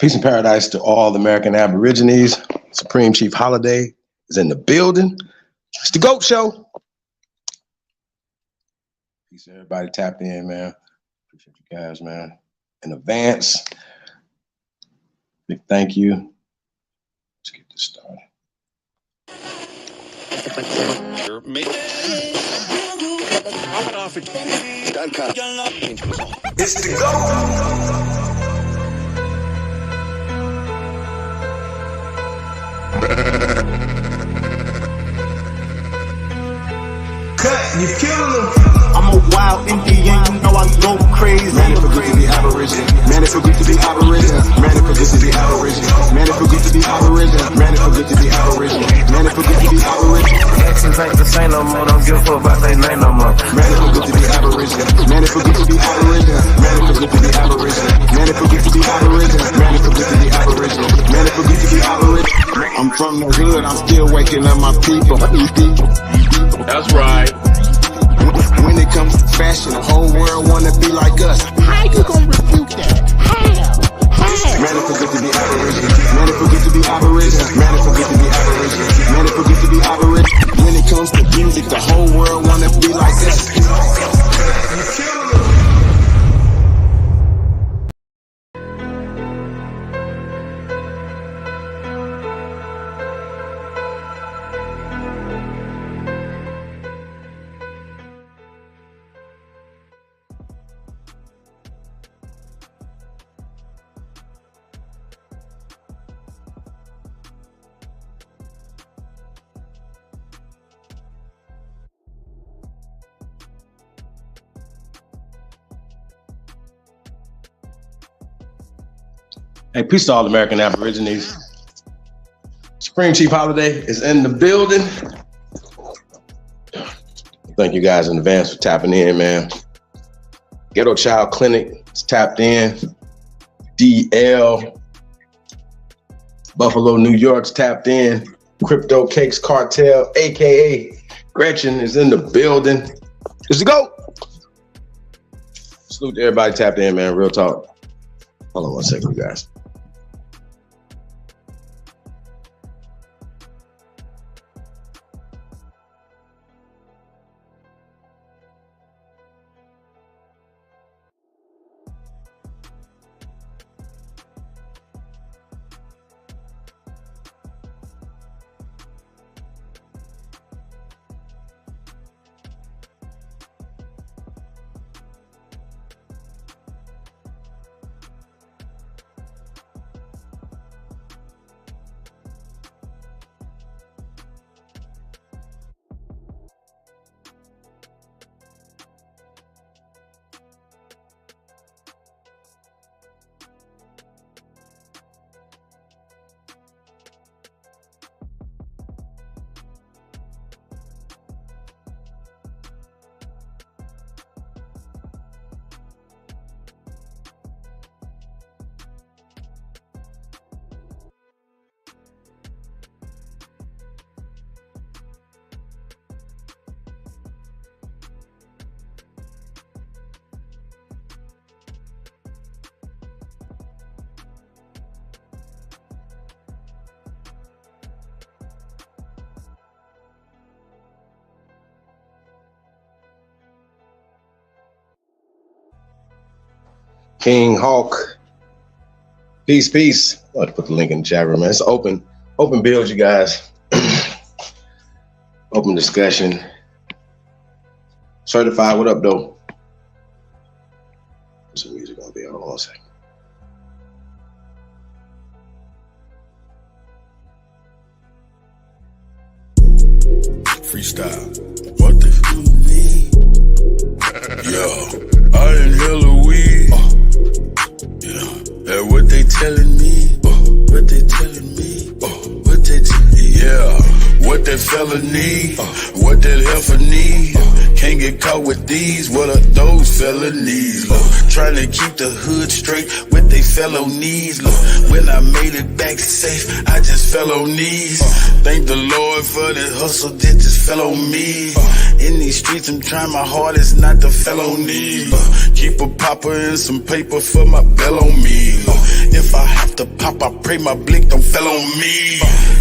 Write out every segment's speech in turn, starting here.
Peace and paradise to all the American Aborigines. Supreme Chief Holiday is in the building. It's the GOAT Show. Peace to everybody tapped in, man. Appreciate you guys, man. In advance, big thank you. Let's get this started. It's the GOAT. Cut, you killing them. I'm a wild Indian, you know I go crazy. Man, it feel good to be Aboriginal. Man, it feel good to be Aboriginal. Man, it feel good to be Aboriginal. Man, it feel good to be Aboriginal. Man, it feel good to be Aboriginal. Man, it feel good to be Aboriginal. Actions ain't the same no more. Don't give a fuck about they name no more. Man, it feel good to be Aboriginal. Man, it feel good to be Aboriginal. Man, it feel good to be Aboriginal. Man, it feel good to be Aboriginal. Man, it feel good to be Aboriginal. Man, it feel good to be Aboriginal. I'm from the hood. I'm still waking up my people. That's right. When it comes to fashion, the whole world wanna be like us. How you gonna refute that? How? Man, it feel good to be Aboriginal. Man, it feel good to be Aboriginal. Man, it feel good to be Aboriginal. Man, it feel good to be Aboriginal. When it comes to music, the whole world wanna be like us. Hey, peace to all American Aborigines. Supreme Chief Holiday is in the building. Thank you guys in advance for tapping in, man. Ghetto Child Clinic is tapped in. DL. Buffalo, New York's tapped in. Crypto Cakes Cartel, AKA Gretchen, is in the building. It's the GOAT. Salute to everybody tapped in, man. Real talk. Hold on one second, you guys. King Hawk. Peace, peace. I'll have to put the link in the chat room, man. It's open build, you guys. Open discussion. Certified, what up, though? What's the music gonna be? Hold on a second. Freestyle. What the f need? Yo, I inhale a weed. Yeah, and what they telling me? What they telling me? What they yeah, what that fella need? What that heifer need? Can't get caught with these. What are those felonies? Trying to keep the hood straight with they felonies. When I made it back safe, I just fell on knees. Thank the Lord for the hustle that just fell on me. In these streets, I'm trying my hardest not to felony. Keep a popper and some paper for my bell on me. If I have to pop, I pray my blick don't fell on me.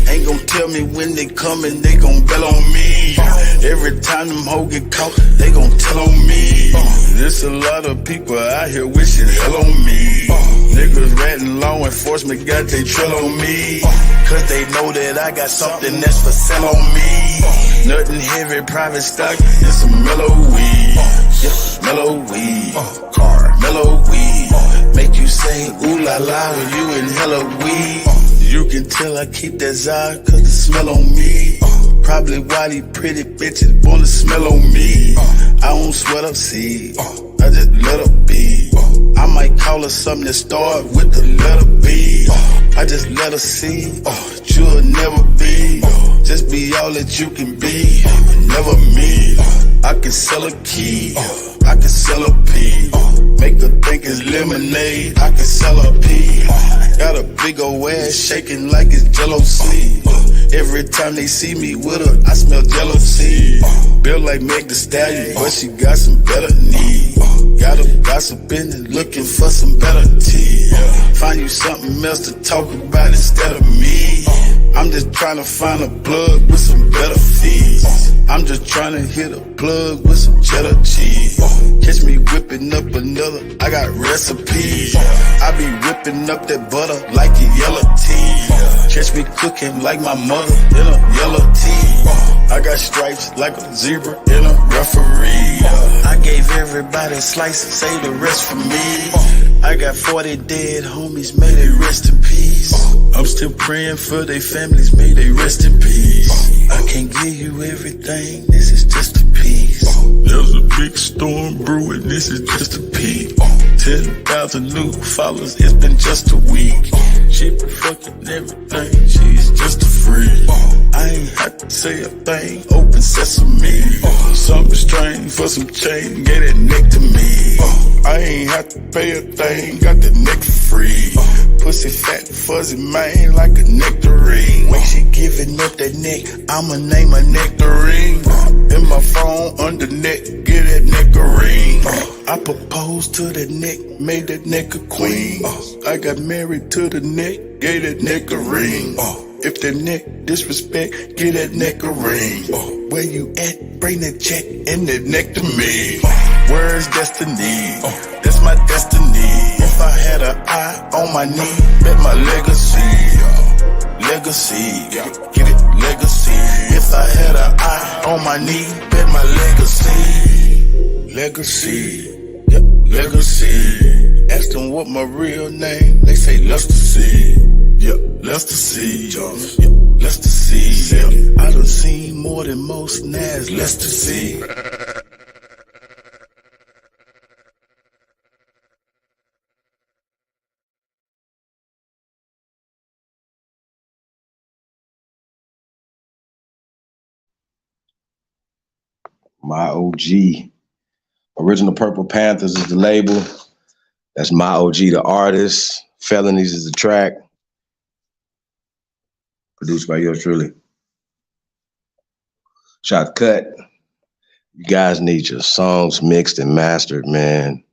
Ain't gon' tell me when they coming, they gon' bail on me. Every time them hoes get caught, they gon' tell on me. There's a lot of people out here wishing hell on me. Niggas ratting law enforcement got they trail on me. Cause they know that I got something that's for sale on me. Nothing heavy, private stock, it's some mellow weed. Yeah, mellow weed. Car, mellow weed. Make you say ooh la la when you in hella weed. You can tell I keep that Zod cause the smell on me. Probably why these pretty bitches wanna smell on me. I don't sweat up seeds, I just let her be. I might call her something that start with the letter B. I just let her see, you'll never be. Just be all that you can be, never me. I can sell a key, I can sell a pea. Make her think it's lemonade, I can sell a pea. Got a big ol' ass shaking like it's Jello seed. Every time they see me with her, I smell jealousy. Built like Meg Thee Stallion, but she got some better knees. Got her gossiping and looking for some better tea. Find you something else to talk about instead of me. I'm just trying to find a plug with some better fees. I'm just trying to hit a plug with some cheddar cheese. Catch me whipping up another, I got recipes. I be whipping up that butter like a yellow tea. Catch me cooking like my mother in a yellow tea. I got stripes like a zebra in a referee. I gave everybody a slice, save the rest for me. I got 40 dead homies, may they rest in peace. I'm still praying for their families, may they rest in peace. I can't give you everything, this is just a piece. There's a big storm brewing, this is just a peak. 10,000 new followers, it's been just a week. She been fucking everything, she's just a freak. I ain't had to say a thing, open sesame. Something strange for some change, get that neck to me. I ain't had to pay a thing, got the neck for free. Pussy fat, fuzzy man, like a nectarine. When she giving up that neck, I'ma name her nectarine. In my phone, under neck, get that nectarine. I proposed to the neck, made that neck a queen. I got married to the neck, gave that neck a ring. If that neck disrespect, get that neck a ring. Where you at? Bring that check and that neck to me. Where's destiny? That's my destiny. If I had an eye on my knee, bet my legacy. Legacy, get it, legacy. If I had an eye on my knee, bet my legacy. Legacy, yep, legacy. Ask them what my real name, they say Lester C. Yep, Lester C. Yep, Lester C. Yep. I done seen more than most, now it's Lester C. My OG. Original Purple Panthers is the label. That's My OG, the artist. Felonies is the track. Produced by yours truly. Shot cut. You guys need your songs mixed and mastered, man.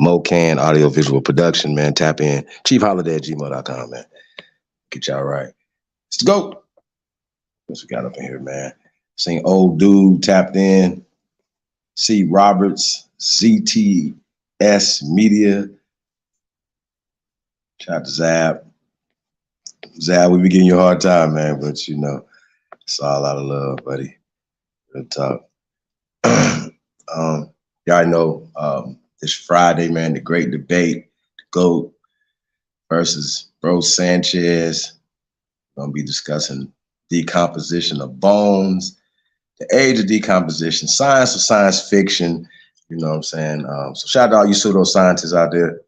Mocan audio visual production, man. Tap in. chiefholiday@gmail.com, man. Get y'all right. It's the GOAT. What's we got up in here, man? Sing Old Dude tapped in. C. Roberts, CTS Media. Shout out to Zab. Zab, we be giving you a hard time, man, but you know, it's all out of love, buddy. Real talk. Y'all already know this Friday, man, the great debate, the GOAT versus Bro Sanchez. We're gonna be discussing decomposition of bones, the age of decomposition, science or science fiction. You know what I'm saying? So shout out to all you pseudoscientists out there.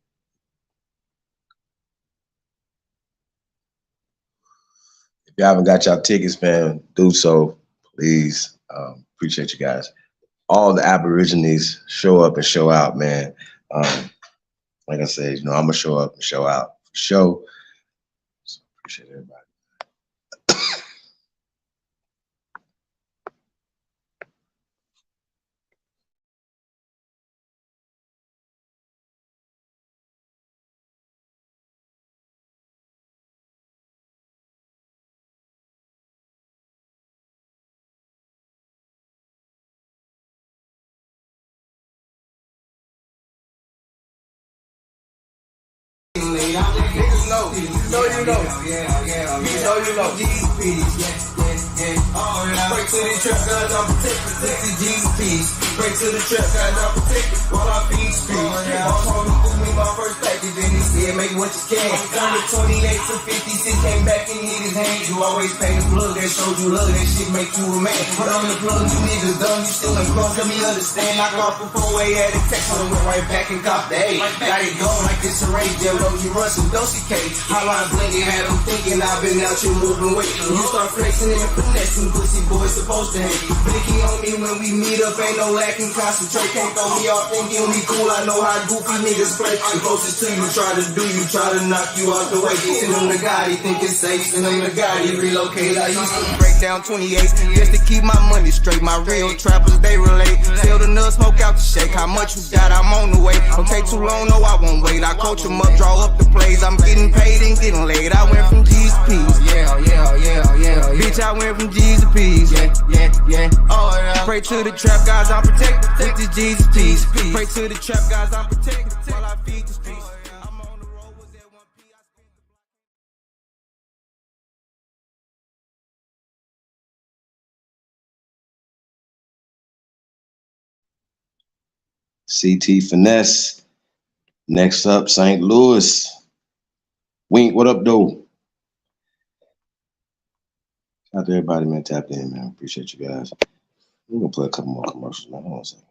If you haven't got y'all tickets, man, do so, please. Appreciate you guys. All the Aborigines show up and show out, man. Like I said, you know, I'm gonna show up and show out for sure. So appreciate everybody. Niggas know. You know you know. You know you know. Break to the trap, cause I'm protected. This is GPs. Break to the trap, cause I'm protected. While I feed streets. I'm holding through me my first package, and he said, make what you can. Done it 28 to 56, came back and hit his hand. You always pay the plug, that showed you love, that shit make you a man. Put on the plug, you niggas dumb, you still in front, let me understand. I got the 4-way at a text, I went right back and copped the A. Got it going like it's a race, Jell you run some dosey cake. Hotline blinking, had them thinking I've been out here moving weight. You start flexing and finessing, pussy boy supposed to hate. Blicky on me when we meet up, ain't no lacking, concentrate. Can't throw me off thinking we cool, I know how goofy niggas play. The closest to you try to do, you try to knock you out the way. Send him to God, he think it's safe, send him to God, he relocate. I used to break down 28 just to keep my money straight. My real trappers, they relate. Sell the nuts, smoke out the shake. How much you got, I'm on the way. Don't take too long, no, I won't wait. I coach them up, draw up the plays. I'm getting paid and getting laid. I went from G's to P's. Yeah. Bitch, I went from G's to P's. Yeah. Oh, yeah. Pray to the trap guys, I'm protected. With the G's to P's. Pray to the trap guys, I'm protected. While I feed the streets. I'm on the road, was at 1P. CT Finesse. Next up, St. Louis. Wink, what up, though? Shout out to everybody, man. Tap in, man. Appreciate you guys. We're gonna play a couple more commercials, man. Hold on a second.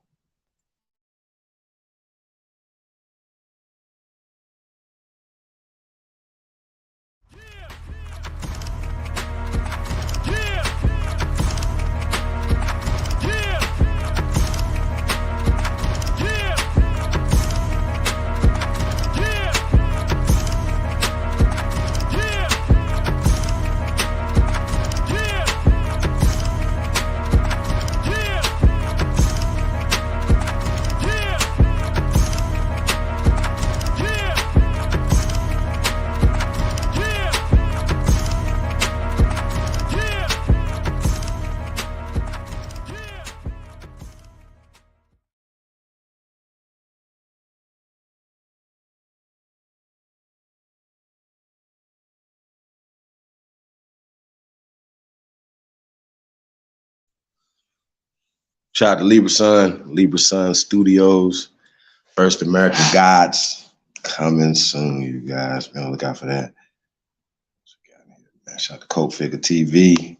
Shout out to Libra Sun Studios, First American Gods, coming soon, you guys. Man, look out for that. Shout out to Coke Figure TV.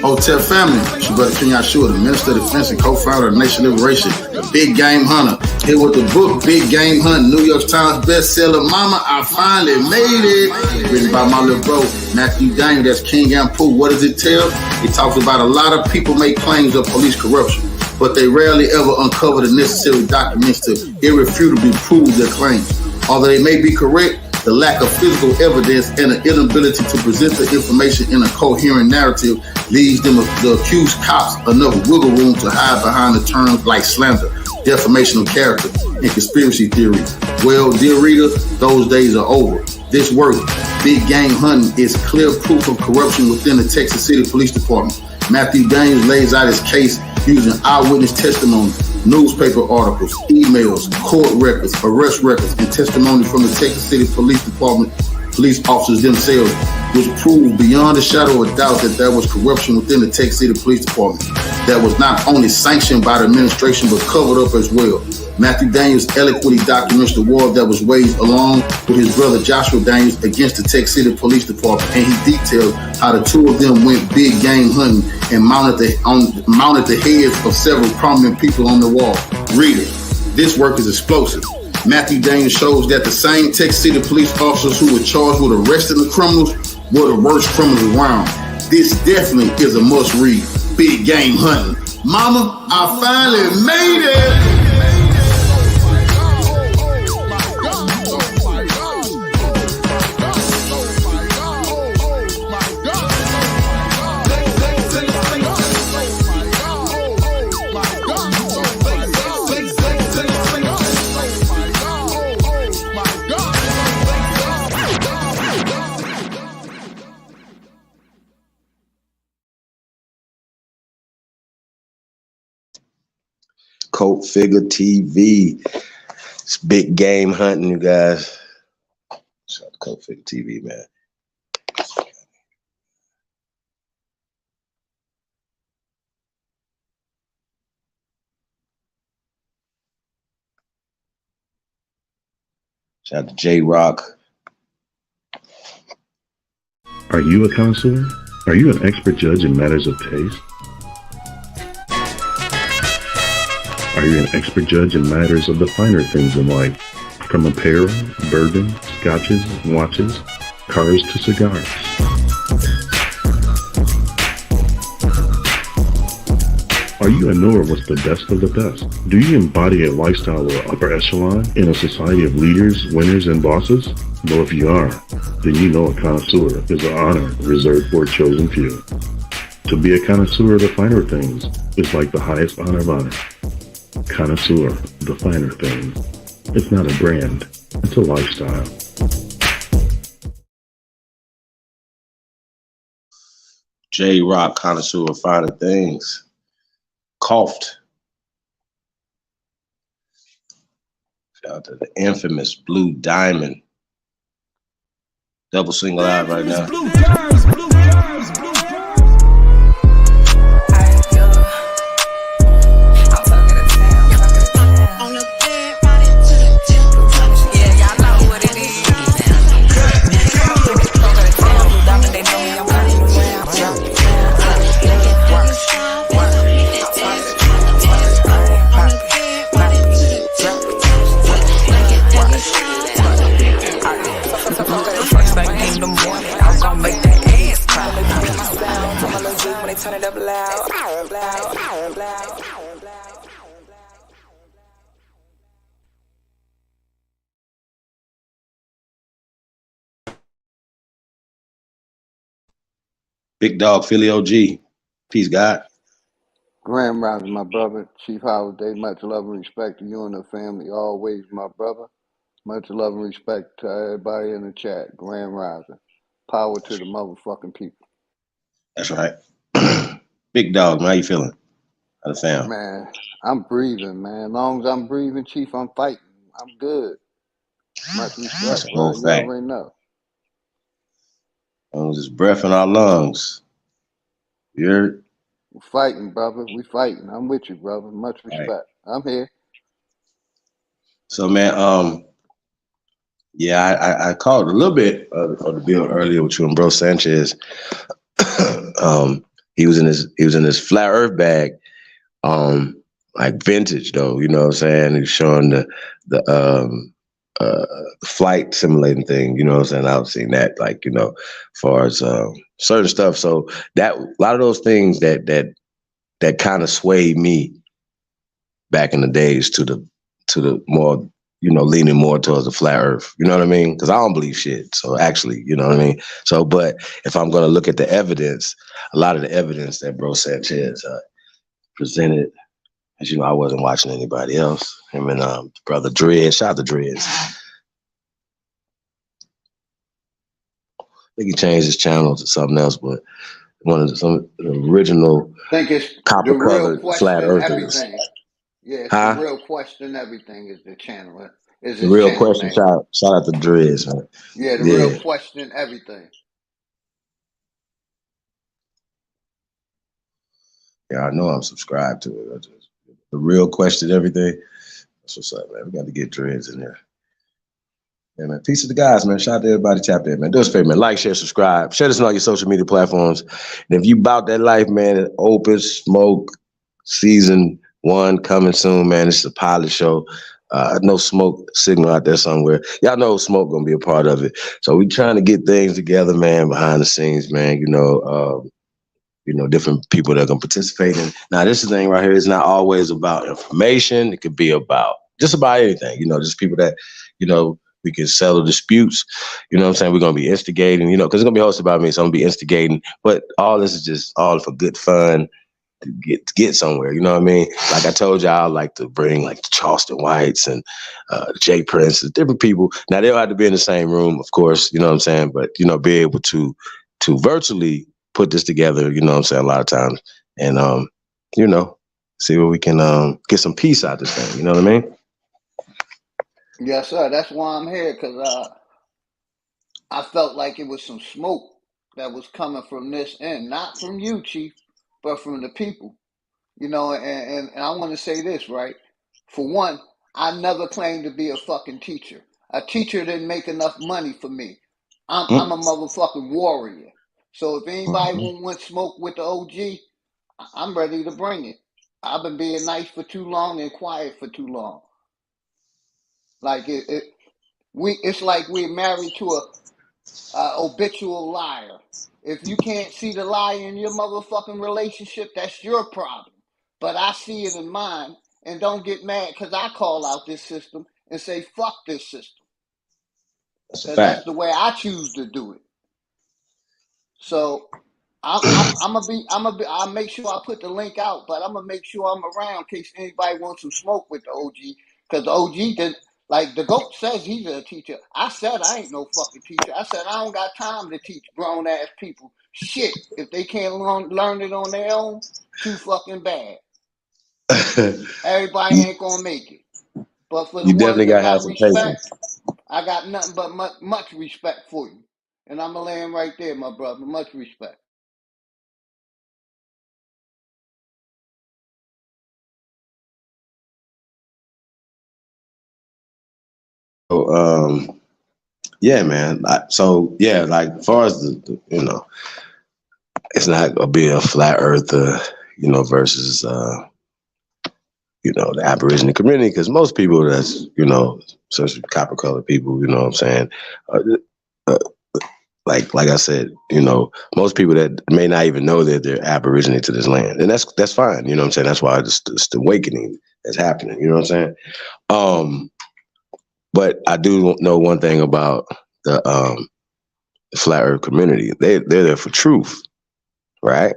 Hotel family, it's your brother King Yahshua, the Minister of Defense and co-founder of Nation Liberation, the Big Game Hunter. Here with the book, Big Game Hunting, New York Times bestseller, Mama, I Finally Made It. Written by my little bro, Matthew Daniel, that's King Yampu. What does it tell? It talks about a lot of people make claims of police corruption, but they rarely ever uncover the necessary documents to irrefutably prove their claims. Although they may be correct, the lack of physical evidence and the inability to present the information in a coherent narrative leaves them, the accused cops, enough wiggle room to hide behind the terms like slander, defamation of character, and conspiracy theory. Well, dear reader, those days are over. This work, Big Game Hunting, is clear proof of corruption within the Texas City Police Department. Matthew Daniels lays out his case using eyewitness testimony, newspaper articles, emails, court records, arrest records, and testimony from the Texas City Police Department police officers themselves, which proved beyond a shadow of doubt that there was corruption within the Texas City Police Department that was not only sanctioned by the administration but covered up as well. Matthew Daniels eloquently documents the war that was waged along with his brother Joshua Daniels against the Texas City Police Department, and he detailed how the two of them went big game hunting and mounted the heads of several prominent people on the wall. Reader, this work is explosive. Matthew Daniels shows that the same Texas City police officers who were charged with arresting the criminals were the worst criminals around. This definitely is a must read. Big Game Hunting. Mama, I finally made it. Colt Figure TV. It's big game hunting, you guys. Shout out to Colt Figure TV, man. Shout out to J-Rock. Are you a connoisseur? Are you an expert judge in matters of taste? Are you an expert judge in matters of the finer things in life? From apparel, bourbon, scotches, watches, cars to cigars. Are you a knower what's the best of the best? Do you embody a lifestyle of upper echelon in a society of leaders, winners, and bosses? Well, if you are, then you know a connoisseur is an honor reserved for a chosen few. To be a connoisseur of the finer things is like the highest honor of honor. Connoisseur, the finer things. It's not a brand, it's a lifestyle. J-Rock, connoisseur of finer things. Coughed. Shout out to the infamous Blue Diamond. Double single out right now. Turn it up loud. Big Dog Philly OG. Peace, God. Grand Rising, my brother. Chief Holiday, much love and respect to you and the family. Always, my brother. Much love and respect to everybody in the chat. Grand Rising. Power to the motherfucking people. That's right. Big Dog, man, how you feeling? How the fam? Man, I'm breathing, man. As long as I'm breathing, Chief, I'm fighting. I'm good. Much respect, That's a bro. whole You fact. already know. There's breath in our lungs. You're We're fighting, brother. We fighting. I'm with you, brother. Much respect. right. I'm here. So, man, yeah, I called a little bit of the bill earlier with you and Bro Sanchez. He was in his flat earth bag, like vintage though, you know what I'm saying? He's showing the flight simulating thing, you know what I'm saying? I've seen that, like, you know, as far as certain stuff. So that a lot of those things that kind of swayed me back in the days to the more, you know, leaning more towards the flat earth, you know what I mean? Because I don't believe shit. So actually, you know what I mean? So, but if I'm going to look at the evidence, a lot of the evidence that Bro Sanchez presented, as you know, I wasn't watching anybody else. Him and Brother Dread, shout out to Dreads. I think he changed his channel to something else, but one of the original I think it's the copper real colored flat question earthers. everything. Yeah, it's Huh? the real question everything is the channel. Is The his real channel question, name. shout out to Dreads, man. Yeah, the Yeah. real question everything. Yeah, I know I'm subscribed to it. The real question, everything. That's what's up, man. We got to get Dreads in there. Yeah, man. Peace to the guys, man. Shout out to everybody tapped in, man. Do us a favor, man. Like, share, subscribe. Share this on all your social media platforms. And if you bout that life, man, Open Smoke season 1 coming soon, man. It's a pilot show. No Smoke signal out there somewhere. Y'all know Smoke gonna be a part of it. So we trying to get things together, man, behind the scenes, man. You know, different people that are gonna participate in. Now, this thing right here is not always about information. It could be about just about anything. You know, just people that, you know, we can settle disputes. You know what I'm saying? We're gonna be instigating. You know, because it's gonna be hosted by me, so I'm gonna be instigating. But all this is just all for good fun. To get somewhere, you know what I mean? Like I told y'all, I like to bring like the Charleston Whites and Jay Prince, different people. Now they don't have to be in the same room, of course, you know what I'm saying? But you know, be able to virtually put this together, you know what I'm saying, a lot of times. And you know, see where we can get some peace out this thing. You know what I mean? Yes, sir. That's why I'm here, because I felt like it was some smoke that was coming from this end, not from you, Chief, but from the people. You know, and I want to say this, right? For one, I never claimed to be a fucking teacher. A teacher didn't make enough money for me. I'm a motherfucking warrior. So if anybody want smoke with the OG, I'm ready to bring it. I've been being nice for too long and quiet for too long. Like it's like we're married to a habitual liar. If you can't see the lie in your motherfucking relationship, that's your problem. But I see it in mine, and don't get mad because I call out this system and say fuck this system. That's a Because fact. that's the way I choose to do it. So I'll make sure I put the link out, but I'm gonna make sure I'm around in case anybody wants some smoke with the OG. Because the OG did, like the GOAT says he's a teacher. I said I ain't no fucking teacher. I said I don't got time to teach grown ass people shit. If they can't learn it on their own, too fucking bad. Everybody ain't gonna make it. But for the You ones definitely that gotta have got some respect, patience. I got nothing but much respect for you. And I'm going to land right there, my brother. Much respect. So, yeah, man. So, yeah, like, as far as the you know, it's not gonna be a flat earther, you know, versus, you know, the Aboriginal community, because most people that's, you know, especially copper colored people, you know what I'm saying? Uh, like I said, you know, most people that may not even know that they're Aboriginal to this land, and that's fine. You know what I'm saying? That's why it's the awakening that's happening. You know what I'm saying? But I do know one thing about the flat earth community. They're there for truth, right?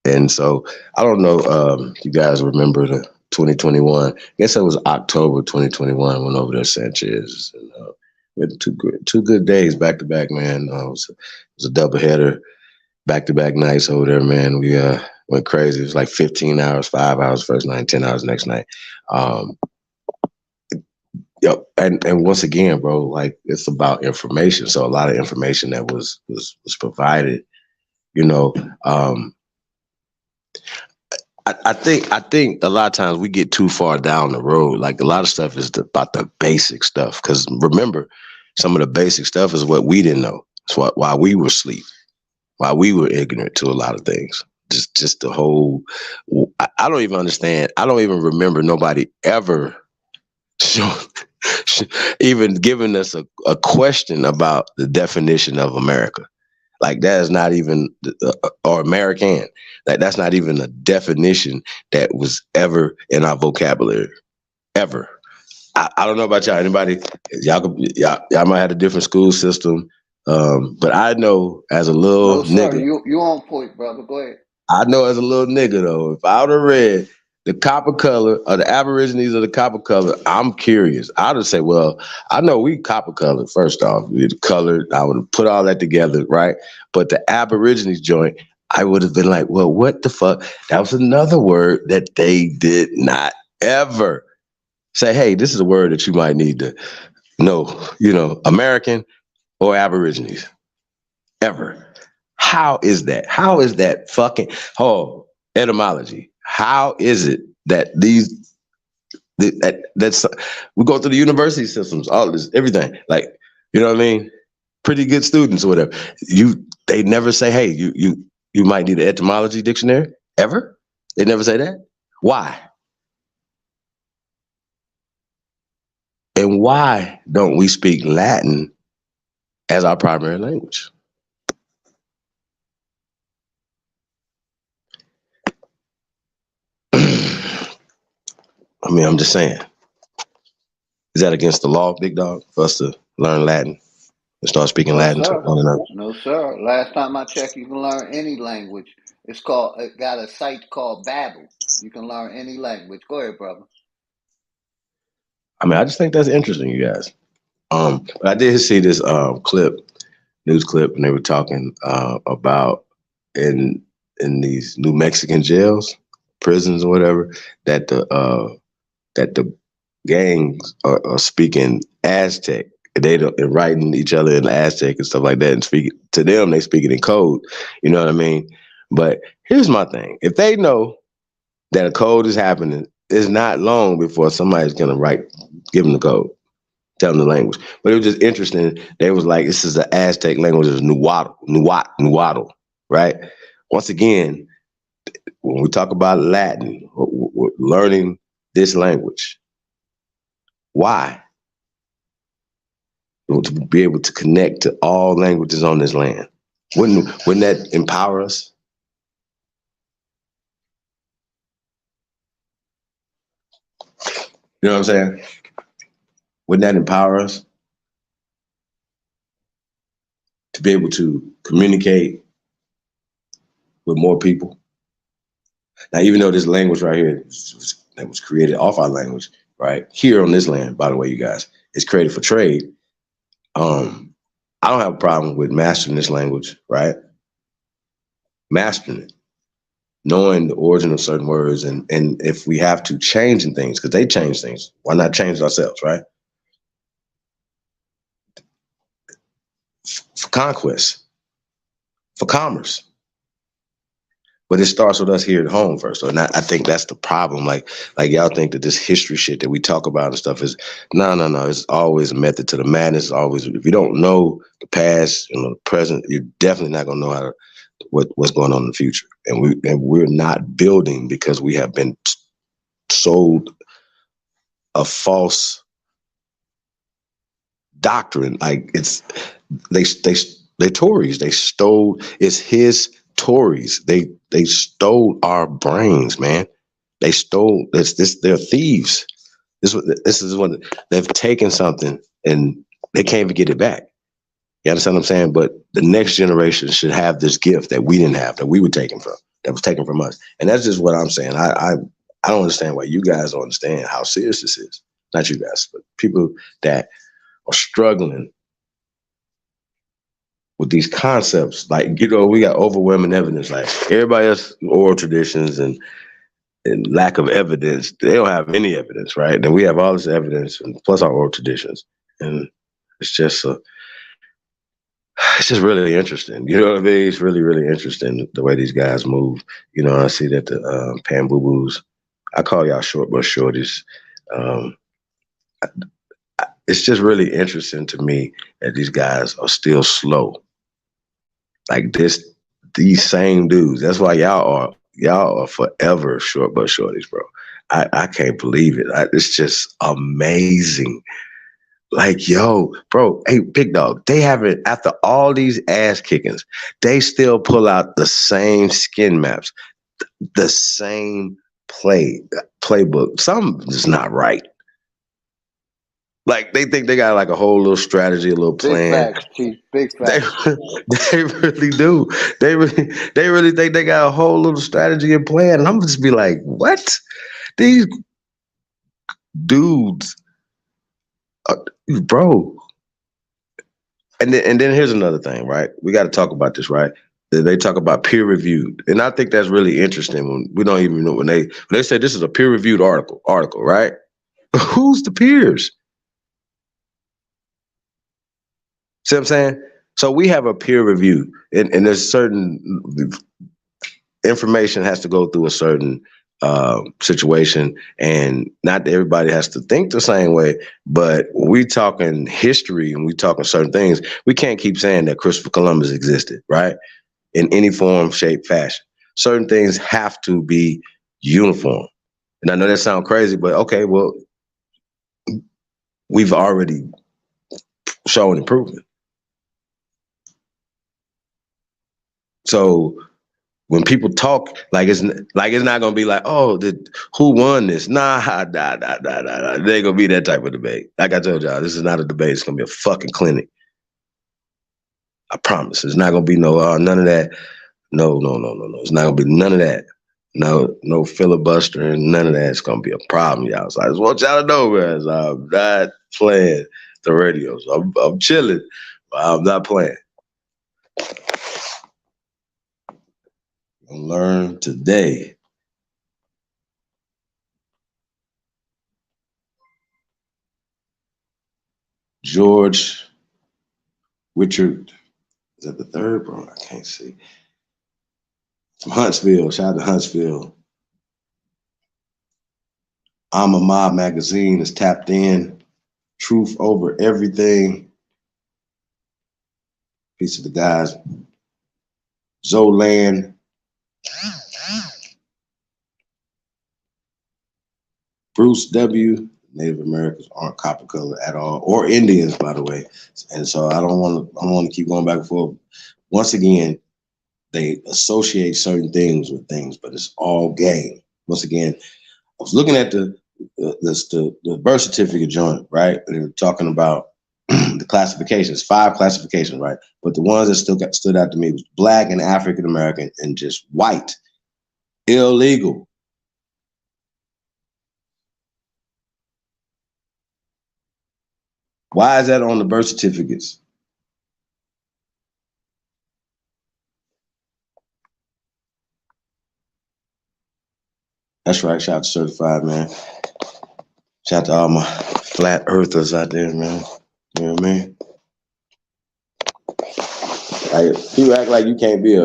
And so I don't know if you guys remember the 2021. I guess it was October 2021. Went over there Sanchez. And, we had two good days back to back, man. It was a doubleheader, back to back nights over there, man. We went crazy. It was like 15 hours, 5 hours first night, 10 hours next night. Yep. And once again, bro, like it's about information. So a lot of information that was provided, you know. I think a lot of times we get too far down the road. Like a lot of stuff is about the basic stuff. Because remember, some of the basic stuff is what we didn't know. It's why we were asleep, why we were ignorant to a lot of things. Just the whole. I don't even understand. I don't even remember nobody ever even giving us a question about the definition of America. Like that is not even, or American. Like that's not even a definition that was ever in our vocabulary, ever. I don't know about y'all. Anybody? Y'all might have a different school system, but I know as a little nigga. You on point, brother. Go ahead. I know as a little nigga though, if I would have read the copper color or the Aborigines of the copper color, I'm curious. I'd have said, well, I know we copper colored, first off. We colored, I would have put all that together, right? But the Aborigines joint, I would have been like, well, what the fuck? That was another word that they did not ever say, hey, this is a word that you might need to know, you know, American or Aborigines. Ever. How is that? How is that fucking, etymology? How is it that that's we go through the university systems, all this, everything, like, you know what I mean? Pretty good students or whatever. They never say, hey, you might need an etymology dictionary ever. They never say that. Why? And why don't we speak Latin as our primary language? I mean, I'm just saying. Is that against the law, big dog, for us to learn Latin and start speaking Latin to one another? No, sir. Last time I checked, you can learn any language. It got a site called Babbel. You can learn any language. Go ahead, brother. I mean, I just think that's interesting, you guys. But I did see this news clip, and they were talking about in these New Mexican jails, prisons, or whatever, that the gangs are speaking Aztec. They don't writing each other in Aztec and stuff like that, and speaking to them, they speak it in code. You know what I mean? But here's my thing: if they know that a code is happening, it's not long before somebody's gonna give them the code, tell them the language. But it was just interesting. They was like, "This is the Aztec language, it's Nuwatl, right?" Once again, when we talk about Latin, we're learning this language. Why? To be able to connect to all languages on this land. Wouldn't that empower us? You know what I'm saying? Wouldn't that empower us to be able to communicate with more people? Now, even though this language right here that was created off our language, right here on this land, by the way, you guys, it's created for trade. I don't have a problem with mastering this language, right? Mastering it, knowing the origin of certain words, and if we have to change things, because they change things, why not change ourselves, right? For conquest, for commerce. But it starts with us here at home first. So I think that's the problem. Like y'all think that this history shit that we talk about and stuff is no. It's always a method to the madness. It's always, if you don't know the past and the present, you're definitely not gonna know what's going on in the future. And we're not building because we have been sold a false doctrine. Like they Tories. They stole. It's his Tories. They stole our brains, man. They stole this. They're thieves. This is what they've taken something and they can't even get it back. You understand what I'm saying? But the next generation should have this gift that we didn't have, that we were taken from, that was taken from us. And that's just what I'm saying. I don't understand why you guys don't understand how serious this is. Not you guys, but people that are struggling with these concepts. Like, you know, we got overwhelming evidence. Like everybody else, oral traditions and lack of evidence, they don't have any evidence, right? And we have all this evidence, and plus our oral traditions. And it's just really interesting. You know what I mean? It's really, really interesting the way these guys move. You know, I see that the Pan Boo Boos, I call y'all short but shorties. It's just really interesting to me that these guys are still slow. Like these same dudes. That's why y'all are forever short but shorties, bro. I can't believe it. It's just amazing. Like, yo, bro, hey, Big Dog, they haven't, after all these ass kickings, they still pull out the same skin maps, the same playbook. Something is not right. Like, they think they got like a whole little strategy, a little plan. Big facts, Chief. Big facts. They really do. They really think they got a whole little strategy and plan. And I'm just be like, what? These dudes, bro. And then here's another thing, right? We got to talk about this, right? They talk about peer reviewed, and I think that's really interesting. When we don't even know when they say this is a peer reviewed article, right? Who's the peers? See what I'm saying? So we have a peer review, and there's certain information has to go through a certain situation, and not everybody has to think the same way. But when we talking history and we talking certain things, we can't keep saying that Christopher Columbus existed, right? In any form, shape, fashion. Certain things have to be uniform. And I know that sounds crazy, but okay, well, we've already shown improvement. So when people talk, like it's not gonna be like, oh, who won this? Nah. There ain't gonna be that type of debate. Like I told y'all, this is not a debate. It's gonna be a fucking clinic. I promise. It's not gonna be none of that. No. It's not gonna be none of that. No filibustering, none of that. It's gonna be a problem, y'all. So I just want y'all to know, guys, I'm not playing the radio. So I'm chilling, but I'm not playing. Gonna learn today. George Richard, is that the third, bro? I can't see. From Huntsville, shout out to Huntsville. I'm a Mob magazine is tapped in. Truth over everything. Peace of the guys. Zolan. Bruce W. Native Americans aren't copper colored at all, or Indians, by the way. And so I don't want to keep going back and forth. Once again, they associate certain things with things, but it's all game. Once again, I was looking at the birth certificate joint, right? And they were talking about the classifications, 5 classifications, right? But the ones that stood out to me was Black and African American and just white, illegal. Why is that on the birth certificates? That's right. Shout out to Certified, man. Shout out to all my flat earthers out there, man. You know what I mean? Like, people act like you can't be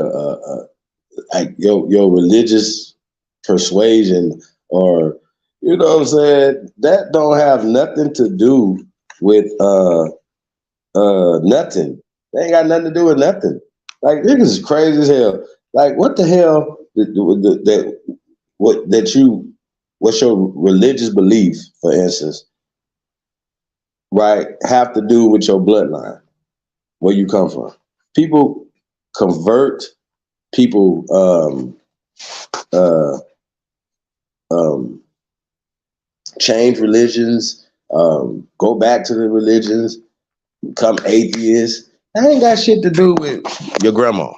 like your religious persuasion, or you know what I'm saying, that don't have nothing to do with nothing. They ain't got nothing to do with nothing. Like, niggas is crazy as hell. Like, what the hell what's your religious belief, for instance, right, have to do with your bloodline, where you come from? People convert, people change religions, go back to the religions, become atheists. That ain't got shit to do with your grandma,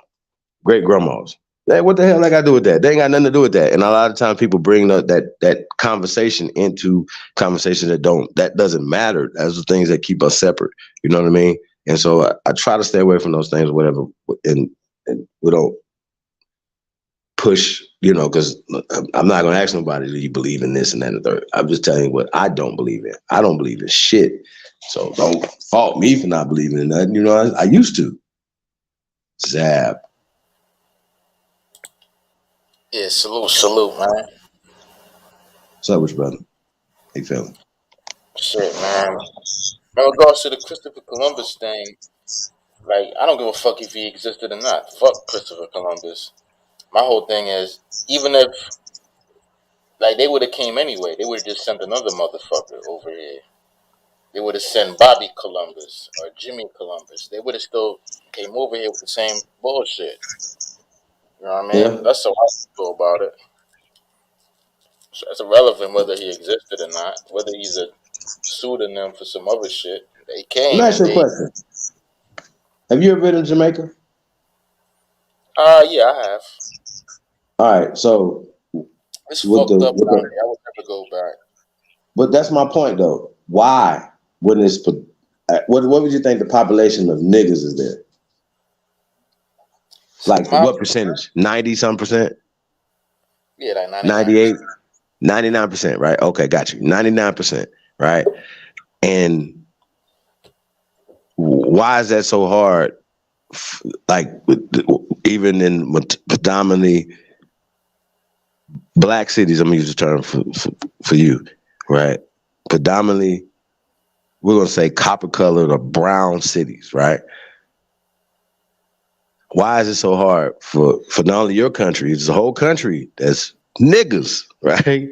great grandmas. What the hell that got to do with that? They ain't got nothing to do with that. And a lot of times people bring that conversation into conversation that doesn't matter. Those are things that keep us separate. You know what I mean? And so I try to stay away from those things or whatever. And we don't push, because I'm not going to ask nobody, do you believe in this and that and the third? I'm just telling you what I don't believe in. I don't believe in shit. So don't fault me for not believing in nothing. I used to. Zab. Yeah, salute, man. What's up with you, brother? How you feeling? Shit, man. In regards to the Christopher Columbus thing, like, I don't give a fuck if he existed or not. Fuck Christopher Columbus. My whole thing is, even if, like, they would have came anyway, they would have just sent another motherfucker over here. They would have sent Bobby Columbus or Jimmy Columbus. They would have still came over here with the same bullshit. You know what I mean? Yeah. That's how I feel about it. So it's irrelevant whether he existed or not, whether he's a pseudonym for some other shit. They came. Let me ask you a question. Have you ever been to Jamaica? Yeah, I have. All right, so it's fucked up down there. I would never go back. But that's my point, though. Why wouldn't it's? What would you think the population of niggas is there? Like, what percentage? 90-some%? Yeah, like 98, 99%, right? Okay, got you. 99%, right? And why is that so hard? Like, even in predominantly black cities, I'm gonna use the term for you, right? Predominantly, we're gonna say copper-colored or brown cities, right? Why is it so hard for not only your country, it's the whole country that's niggas, right?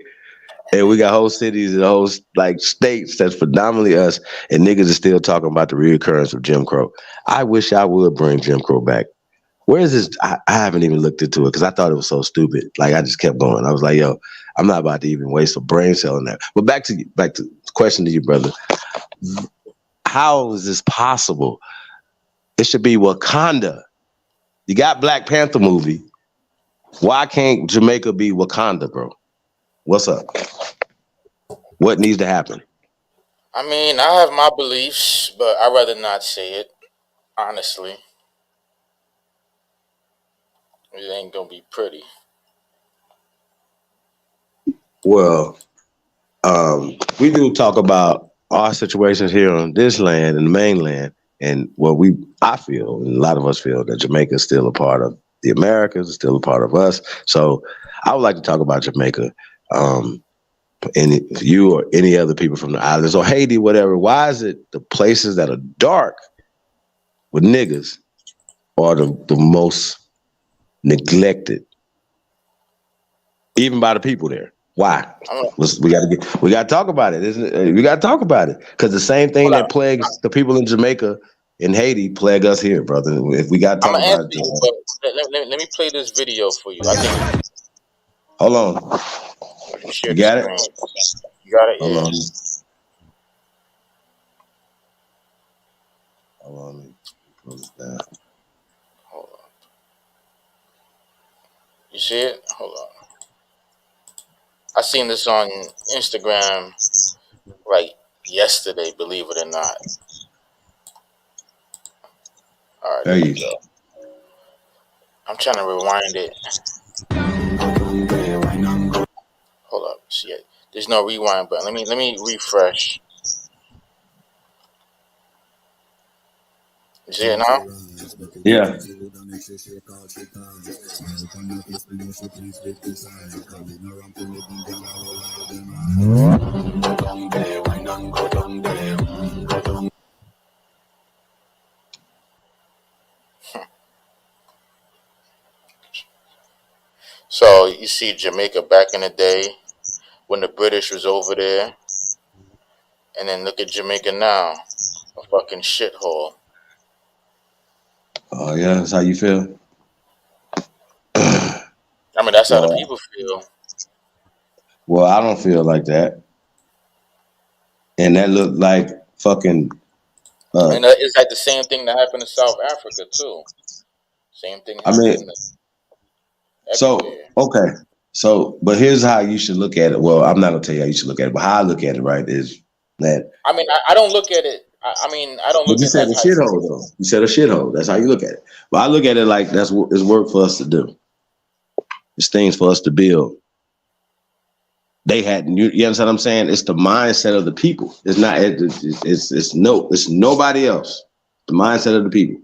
And we got whole cities and whole states that's predominantly us, and niggas are still talking about the reoccurrence of Jim Crow. I wish I would bring Jim Crow back. Where is this? I haven't even looked into it because I thought it was so stupid. Like, I just kept going. I was like, yo, I'm not about to even waste a brain cell in that. But back to the question to you, brother. How is this possible? It should be Wakanda. You got Black Panther movie. Why can't Jamaica be Wakanda, bro? What's up? What needs to happen? I mean, I have my beliefs, but I'd rather not say it, honestly. It ain't gonna be pretty. Well, we do talk about our situations here on this land and the mainland, and I feel, and a lot of us feel that Jamaica is still a part of the Americas, still a part of us. So I would like to talk about Jamaica. And you or any other people from the islands or Haiti, whatever, why is it the places that are dark with niggas are the most neglected, even by the people there? Why? We got to talk about it, isn't it? We got to talk about it because the same thing that plagues the people in Jamaica and Haiti plague us here, brother. If we got to talk about it, you, but let me play this video for you. I think. Hold on. Share You the got screen. it? You got it? Hold Yeah. on. Hold on. Let me close this down. Hold on. You see it? Hold on. I seen this on Instagram like yesterday, believe it or not. All right, there you go. I'm trying to rewind it. Hold up. See it. There's no rewind button. Let me refresh. You see it now? Yeah. So you see Jamaica back in the day when the British was over there, and then look at Jamaica now, a fucking shithole. Oh yeah, that's how you feel. I mean, that's how the people feel. Well, I don't feel like that, and that looked like fucking. And it's like the same thing that happened in South Africa too. Same thing happened. Okay. So, but here's how you should look at it. Well, I'm not gonna tell you how you should look at it, but how I look at it, right, is that. I mean, I don't look at it. I mean, I don't look But you at it said as a shithole, though. You said a shithole. That's how you look at it. But I look at it like it's work for us to do. It's things for us to build. They had, you understand what I'm saying? It's the mindset of the people. It's not. It's nobody else. The mindset of the people.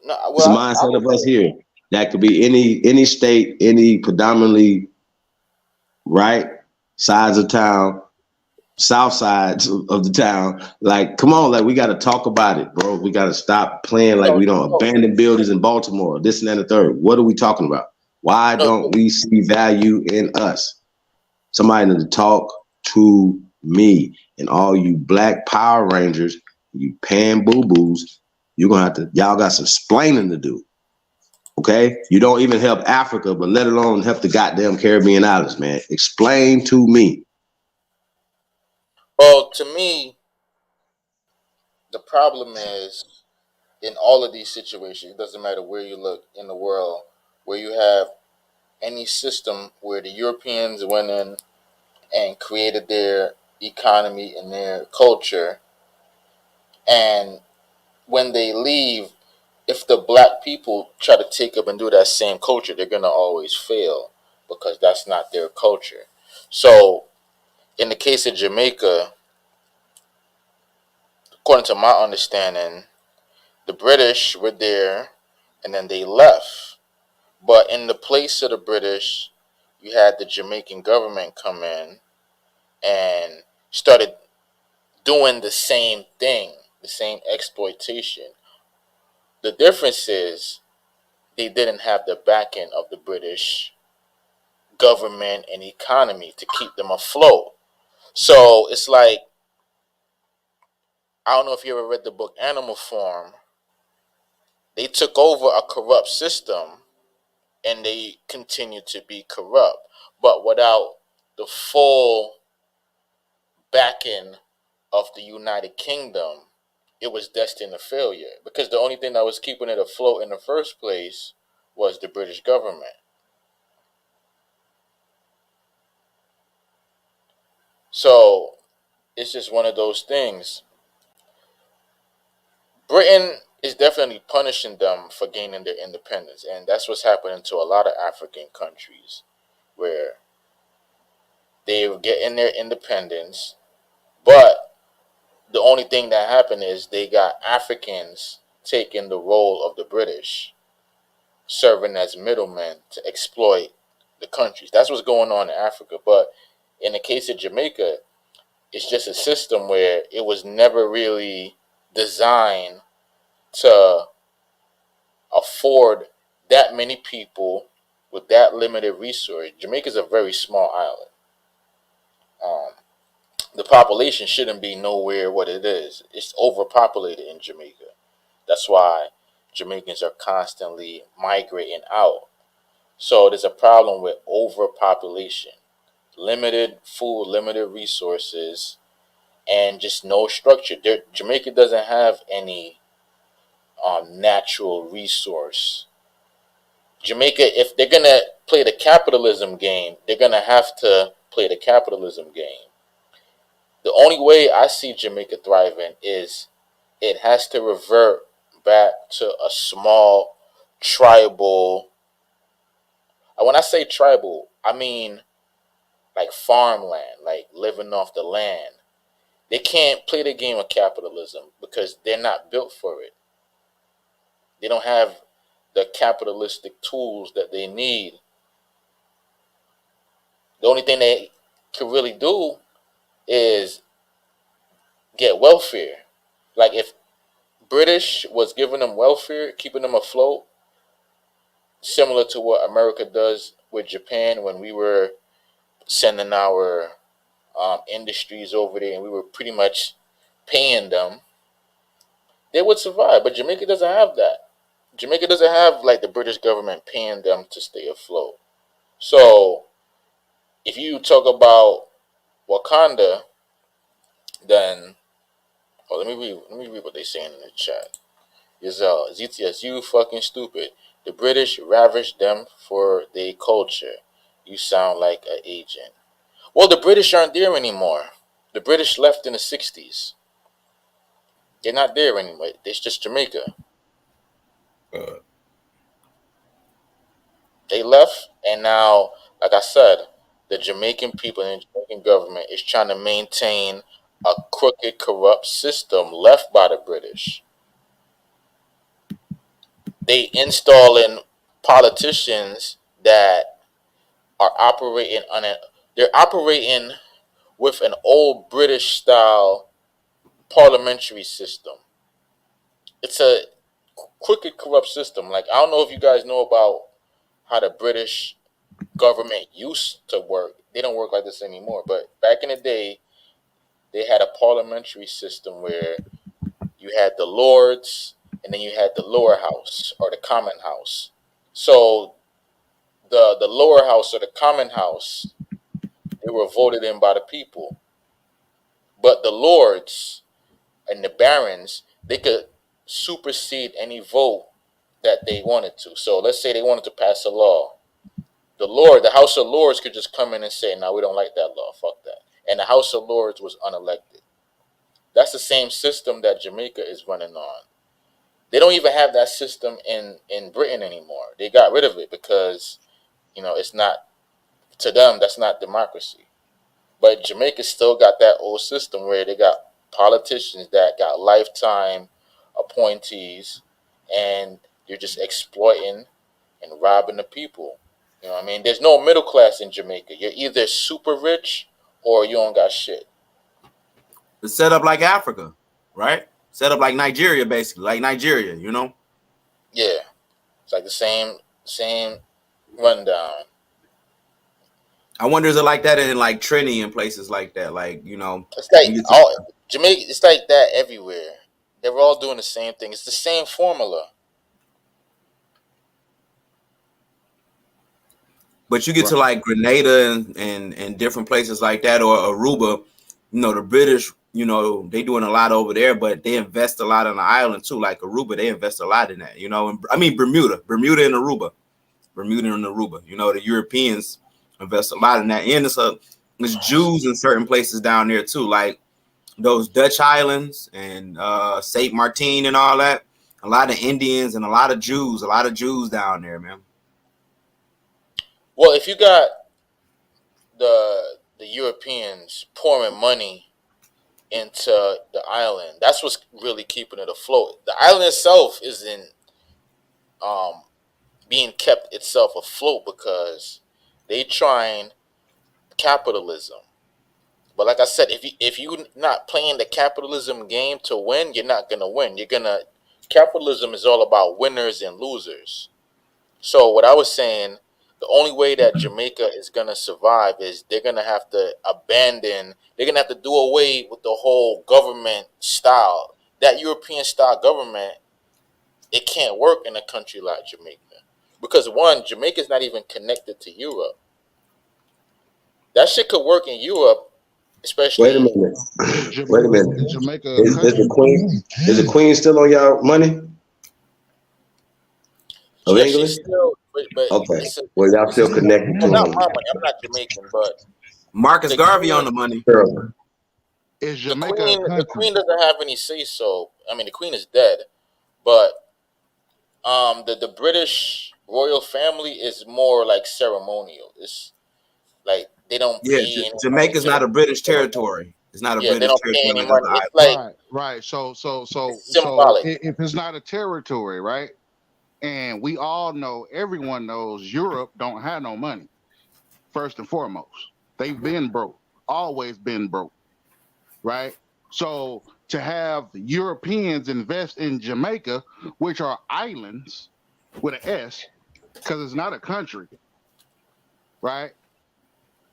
No, well, it's the mindset of us here. That could be any state, any predominantly right sides of town, south sides of the town. Like, come on, like we got to talk about it, bro. We got to stop playing like we don't abandon buildings in Baltimore, this and that and the third. What are we talking about? Why don't we see value in us? Somebody to talk to me. And all you black Power Rangers, you pan boo-boos, y'all got some explaining to do. Okay? You don't even help Africa, but let alone help the goddamn Caribbean islands, man. Explain to me. Well, to me, the problem is in all of these situations, it doesn't matter where you look in the world, where you have any system where the Europeans went in and created their economy and their culture, and when they leave, if the black people try to take up and do that same culture, they're going to always fail because that's not their culture. So in the case of Jamaica, according to my understanding, the British were there and then they left. But in the place of the British, you had the Jamaican government come in and started doing the same thing, the same exploitation. The difference is they didn't have the backing of the British government and economy to keep them afloat. So it's like, I don't know if you ever read the book Animal Farm. They took over a corrupt system and they continue to be corrupt, but without the full backing of the United Kingdom, it was destined to failure because the only thing that was keeping it afloat in the first place was the British government. So it's just one of those things. Britain it's definitely punishing them for gaining their independence, and that's what's happening to a lot of African countries, where they're getting their independence, but the only thing that happened is they got Africans taking the role of the British, serving as middlemen to exploit the countries. That's what's going on in Africa. But in the case of Jamaica, it's just a system where it was never really designed to afford that many people with that limited resource. Jamaica's a very small island. The population shouldn't be nowhere what it is. It's overpopulated in Jamaica. That's why Jamaicans are constantly migrating out. So there's a problem with overpopulation, limited food, limited resources, and just no structure. Jamaica doesn't have any natural resource. Jamaica, if they're gonna play the capitalism game, they're gonna have to play the capitalism game. The only way I see Jamaica thriving is it has to revert back to a small tribal. When I say tribal, I mean like farmland, like living off the land. They can't play the game of capitalism because they're not built for it. They don't have the capitalistic tools that they need. The only thing they can really do is get welfare. Like if British was giving them welfare, keeping them afloat, similar to what America does with Japan when we were sending our industries over there and we were pretty much paying them, they would survive. But Jamaica doesn't have that. Jamaica doesn't have like the British government paying them to stay afloat. So if you talk about Wakanda, then let me read what they're saying in the chat. ZTS, you fucking stupid. The British ravaged them for their culture. You sound like an agent. Well, the British aren't there anymore. The British left in the 60s. They're not there anymore. It's just Jamaica. They left, and now, like I said, the Jamaican people and the Jamaican government is trying to maintain a crooked, corrupt system left by the British. They installing politicians that are operating they're operating with an old British style parliamentary system. It's a crooked, corrupt system. Like, I don't know if you guys know about how the British government used to work. They don't work like this anymore. But back in the day, they had a parliamentary system where you had the Lords and then you had the lower house or the common house. So the lower house or the common house, they were voted in by the people. But the Lords and the barons, they could supersede any vote that they wanted to. So let's say they wanted to pass a law. The House of Lords could just come in and say, no, we don't like that law, fuck that. And the House of Lords was unelected. That's the same system that Jamaica is running on. They don't even have that system in Britain anymore. They got rid of it because, it's not, to them, that's not democracy. But Jamaica still got that old system where they got politicians that got lifetime appointees and they're just exploiting and robbing the people. You know what I mean? There's no middle class in Jamaica. You're either super rich or you don't got shit. It's set up like Africa, right? Set up like Nigeria, basically, like Nigeria, Yeah, it's like the same rundown. I wonder is it like that in like Trinity and places like that, It's like Jamaica. It's like that everywhere. They're all doing the same thing. It's the same formula. But you get to like Grenada and different places like that, or Aruba, the British, they doing a lot over there, but they invest a lot on the island too. Like Aruba, they invest a lot in that, and Bermuda and Aruba. The Europeans invest a lot in that. And there's Jews in certain places down there too, like those Dutch islands and Saint Martin and all that. a lot of Indians and a lot of Jews down there, man. Well, if you got the Europeans pouring money into the island, that's what's really keeping it afloat. The island itself isn't being kept itself afloat because they trying capitalism. But like I said, if you're not playing the capitalism game to win, you're not gonna win. Capitalism is all about winners and losers. So what I was saying, the only way that Jamaica is gonna survive is they're gonna have to do away with the whole government style. That European style government, it can't work in a country like Jamaica. Because one, Jamaica's not even connected to Europe. That shit could work in Europe, especially. Wait a minute. Jamaica Is the Queen still on y'all money? Of England? But okay. Well, y'all still connected to not them. my money. I'm not Jamaican, but Marcus Garvey on the money. Is Jamaica the Queen doesn't have any say so. I mean, the Queen is dead, but the British royal family is more like ceremonial. It's like they don't. Yeah, Jamaica's not a British territory. It's not a British they don't pay territory. any money. It's like right. So symbolic. If it's not a territory, right? And we all know, everyone knows, Europe don't have no money. First and foremost, they've been broke, always been broke, right? So to have Europeans invest in Jamaica, which are islands with an S, because it's not a country, right?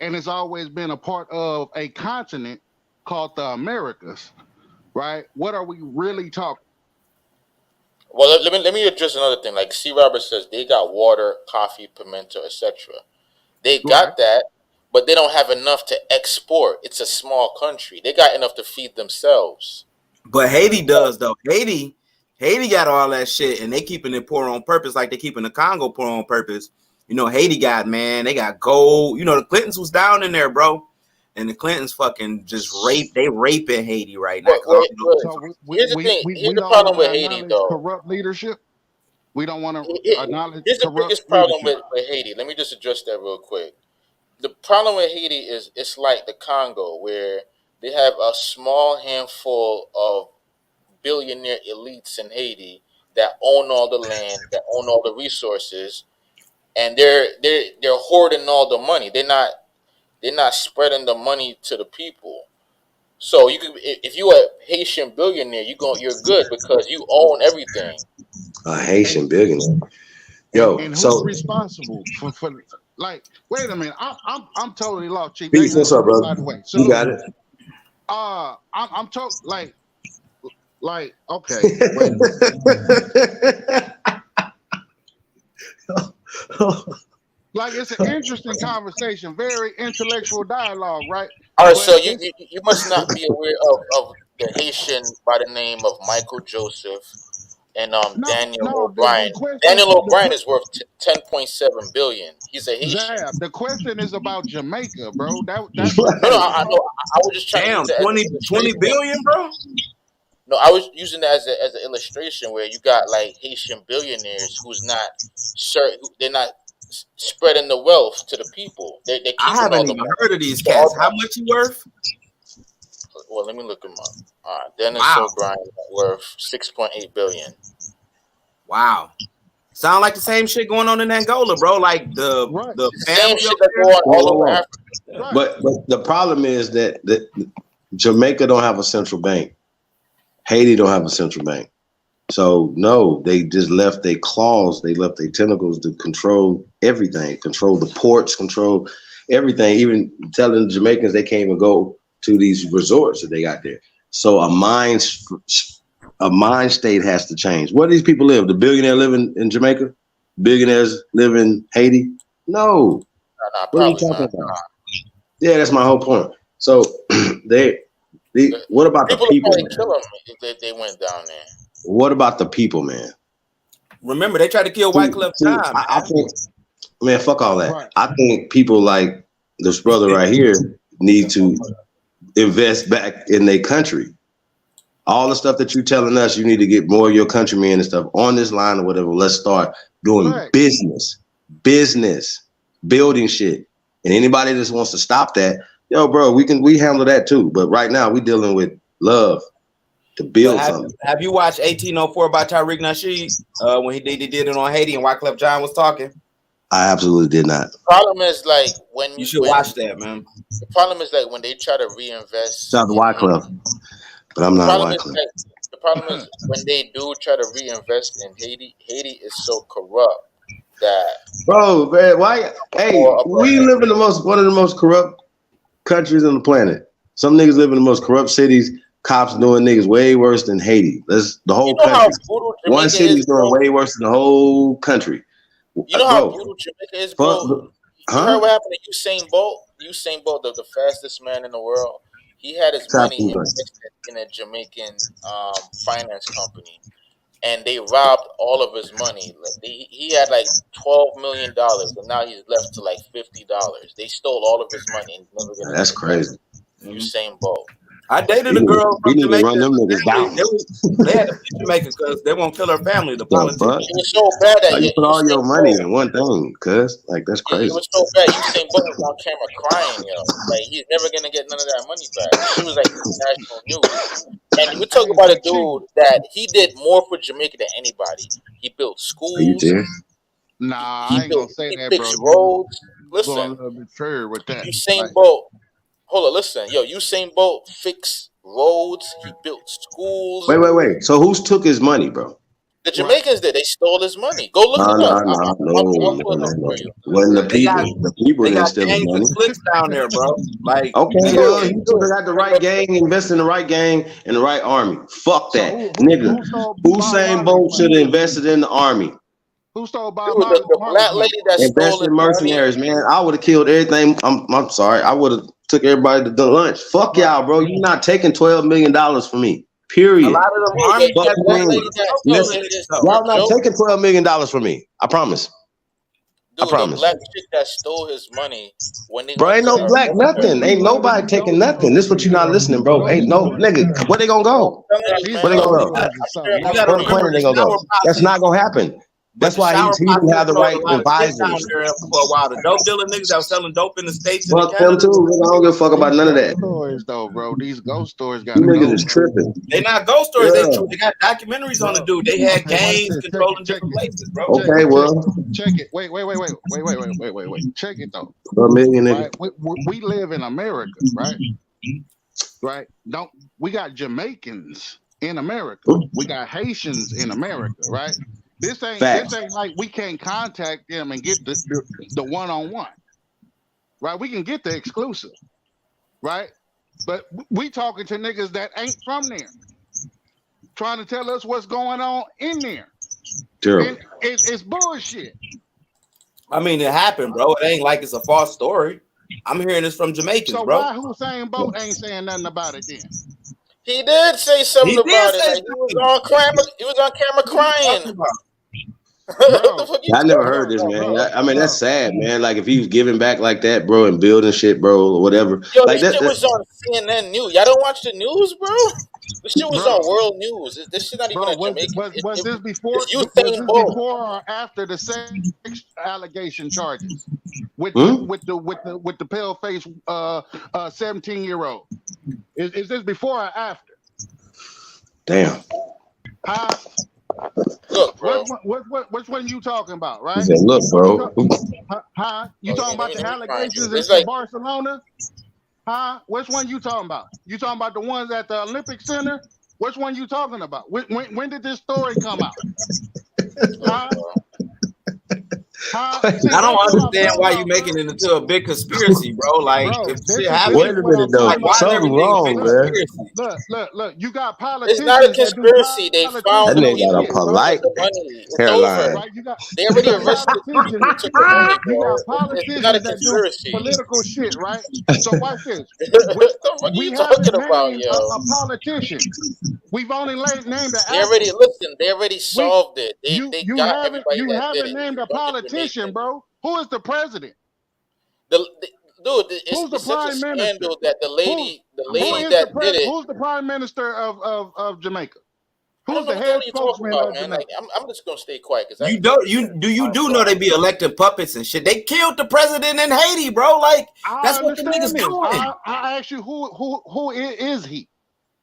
And it's always been a part of a continent called the Americas, right? What are we really talking? Well, let me address another thing. Like C. Roberts says, they got water, coffee, pimento, etc. They got that, but they don't have enough to export. It's a small country. They got enough to feed themselves. But Haiti does though. Haiti got all that shit, and they keeping it poor on purpose, like they keeping the Congo poor on purpose. You know, Haiti got, man, they got gold. You know, the Clintons was down in there, bro. And the Clintons fucking just raping Haiti right now. Here's the thing. Here's the problem with Haiti, though. Corrupt leadership. We don't want to acknowledge. Here's the biggest problem with Haiti. Let me just address that real quick. The problem with Haiti is it's like the Congo, where they have a small handful of billionaire elites in Haiti that own all the land, that own all the resources, and they're hoarding all the money. They're not spreading the money to the people. So you can, if you're a Haitian billionaire, you're good because you own everything. A Haitian billionaire. Yo, and who's so responsible for like? Wait a minute, I'm totally lost, Chief. Peace, what's up, brother? By the way, so, you got it. I'm like okay. Like, it's an interesting conversation, very intellectual dialogue, right? All right, so you must not be aware of the Haitian by the name of Michael Joseph and Daniel O'Brien. Daniel O'Brien is worth 10.7 billion. He's a Haitian. Yeah, the question is about Jamaica, bro. No, I know. I was just trying to 20 billion, bro. No, I was using that as an illustration where you got like Haitian billionaires who's not certain. They're not spreading the wealth to the people. I haven't even heard of these cats. How much you worth? Well, let me look them up. All right, Dennis O'Brien worth 6.8 billion. Wow, sound like the same shit going on in Angola, bro. Like the same shit that go on all over Africa. Right. But the problem is that Jamaica don't have a central bank. Haiti don't have a central bank. So no, they just left their claws, they left their tentacles to control everything, control the ports, control everything, even telling the Jamaicans they can't even go to these resorts that they got there. So a mind state has to change. Where do these people live? The billionaire live in Jamaica? Billionaires live in Haiti? No. What are you talking about? Yeah, that's my whole point. So what about the people? People would probably kill them if they went down there. What about the people, man? Remember, they tried to kill Wyclef Jean. I think, man, fuck all that. Right. I think people like this brother right here need to invest back in their country. All the stuff that you're telling us, you need to get more of your countrymen and stuff on this line or whatever. Let's start doing business, building shit. And anybody that wants to stop that, yo, bro, we handle that too. But right now we dealing with love to build something. Have you watched 1804 by Tariq Nasheed when he did it on Haiti and Wyclef Jean was talking? I absolutely did not. The problem is like when you should watch that, man. The problem is like when they try to reinvest. Shout out to Wyclef, but I'm not Wyclef. The problem is when they do try to reinvest in Haiti, Haiti is so corrupt that. Bro, man, why? Hey, we live in one of the most corrupt countries on the planet. Some niggas live in the most corrupt cities. Cops doing niggas way worse than Haiti. That's the whole country. One city's doing way worse than the whole country. You know how brutal Jamaica is, bro? You heard what happened to Usain Bolt? Usain Bolt, the fastest man in the world. He had his money invested in a Jamaican finance company, and they robbed all of his money. Like he had like $12 million, and now he's left to like $50. They stole all of his money. And never gonna That's crazy. Usain Bolt. I dated a girl from Jamaica. Run them niggas down. They had to be Jamaica because they won't kill her family. The politics. It was so bad that you put all your money in one thing, cuz like that's crazy. It was so bad. Usain Bolt was on camera crying, yo. Like he's never gonna get none of that money back. He was like national news. And we talk about a dude that he did more for Jamaica than anybody. He built schools. Are you there? Nah, I ain't gonna say that, bro. Roads. Listen, going a little bit further with that. Usain Bolt. Hold on, listen, yo. Usain Bolt fixed roads. He built schools. Wait. So who's took his money, bro? The Jamaicans did. They stole his money. Go look it up. No. When the people didn't steal his money. Flicks down there, bro. Like, okay, well, he should have got the right gang, invest in the right gang and the right army. Fuck that, nigga. Usain Bolt should have invested in the army. Who stole Bob Marley? The black lady that invested in mercenaries, man. I would have killed everything. I'm sorry. I would have took everybody to the lunch. Fuck y'all, bro. You're not taking $12 million from me. Period. A lot of them army y'all not taking $12 million from me. I promise. Dude, I promise. The black chick that stole his money when they bro, ain't no black nothing. Ain't nobody taking nothing. This what you not listening, bro. Ain't no nigga. Where they gonna go? Where they gonna go? Where the planet they gonna go? That's not gonna happen. That's why he didn't have the right advisors. For a while, the dope dealer niggas that was selling dope in the States. Fuck them too. I don't give a fuck about none of that. Stories though, bro. These ghost stories got. You niggas is tripping. They not ghost stories. Yeah. They got documentaries on the dude. They had gangs controlling different places, bro. Okay, well, check it. Wait. Check it though. $1 million niggas. Right? We live in America, right? Right? We got Jamaicans in America. We got Haitians in America, right? This ain't like we can't contact them and get the one-on-one, right? We can get the exclusive, right? But we talking to niggas that ain't from there, trying to tell us what's going on in there. Sure. It's bullshit. I mean, it happened, bro. It ain't like it's a false story. I'm hearing this from Jamaicans, so bro. So why Usain Bolt ain't saying nothing about it then? He did say something about it. Like, he was on camera crying. I never heard this, man. I mean, that's sad, man. Like if he was giving back like that, bro, and building shit, bro, or whatever. Yo, like this shit was on CNN News. Y'all don't watch the news, bro? This shit was on World News. This shit not even on Jamaica. Was this before or after the sex allegation charges with the pale face 17-year-old? Is this before or after? Damn. Look, bro. Which one you talking about, right? He said, look, bro. You talking about the allegations in Barcelona? Which one you talking about? You talking about the ones at the Olympic Center? Which one you talking about? When did this story come out? I don't understand why you making it into a big conspiracy, bro. Like, if shit happens, wait a minute, though. Something wrong, man. Look. You got politicians. It's not a conspiracy. They found that nigga got a polite hairline. Right? They already arrested people who took the money, bro. Politicians it's not a conspiracy. Political shit, right? So watch this. What are you talking about, yo? A politician. We've only named They already solved it. They got everybody you haven't named a politician, bro. Who is the president? The dude, Who's the it's such a prime minister? scandal that the Who lady is that the did it. who's the prime minister of Jamaica? I don't Who's know the what the hell head you talking spokesman about, of man. Jamaica? Like, I'm just gonna stay quiet because You do know they be electing puppets and shit. They killed the president in Haiti, bro. Like that's what the niggas this. doing. I ask you who is he?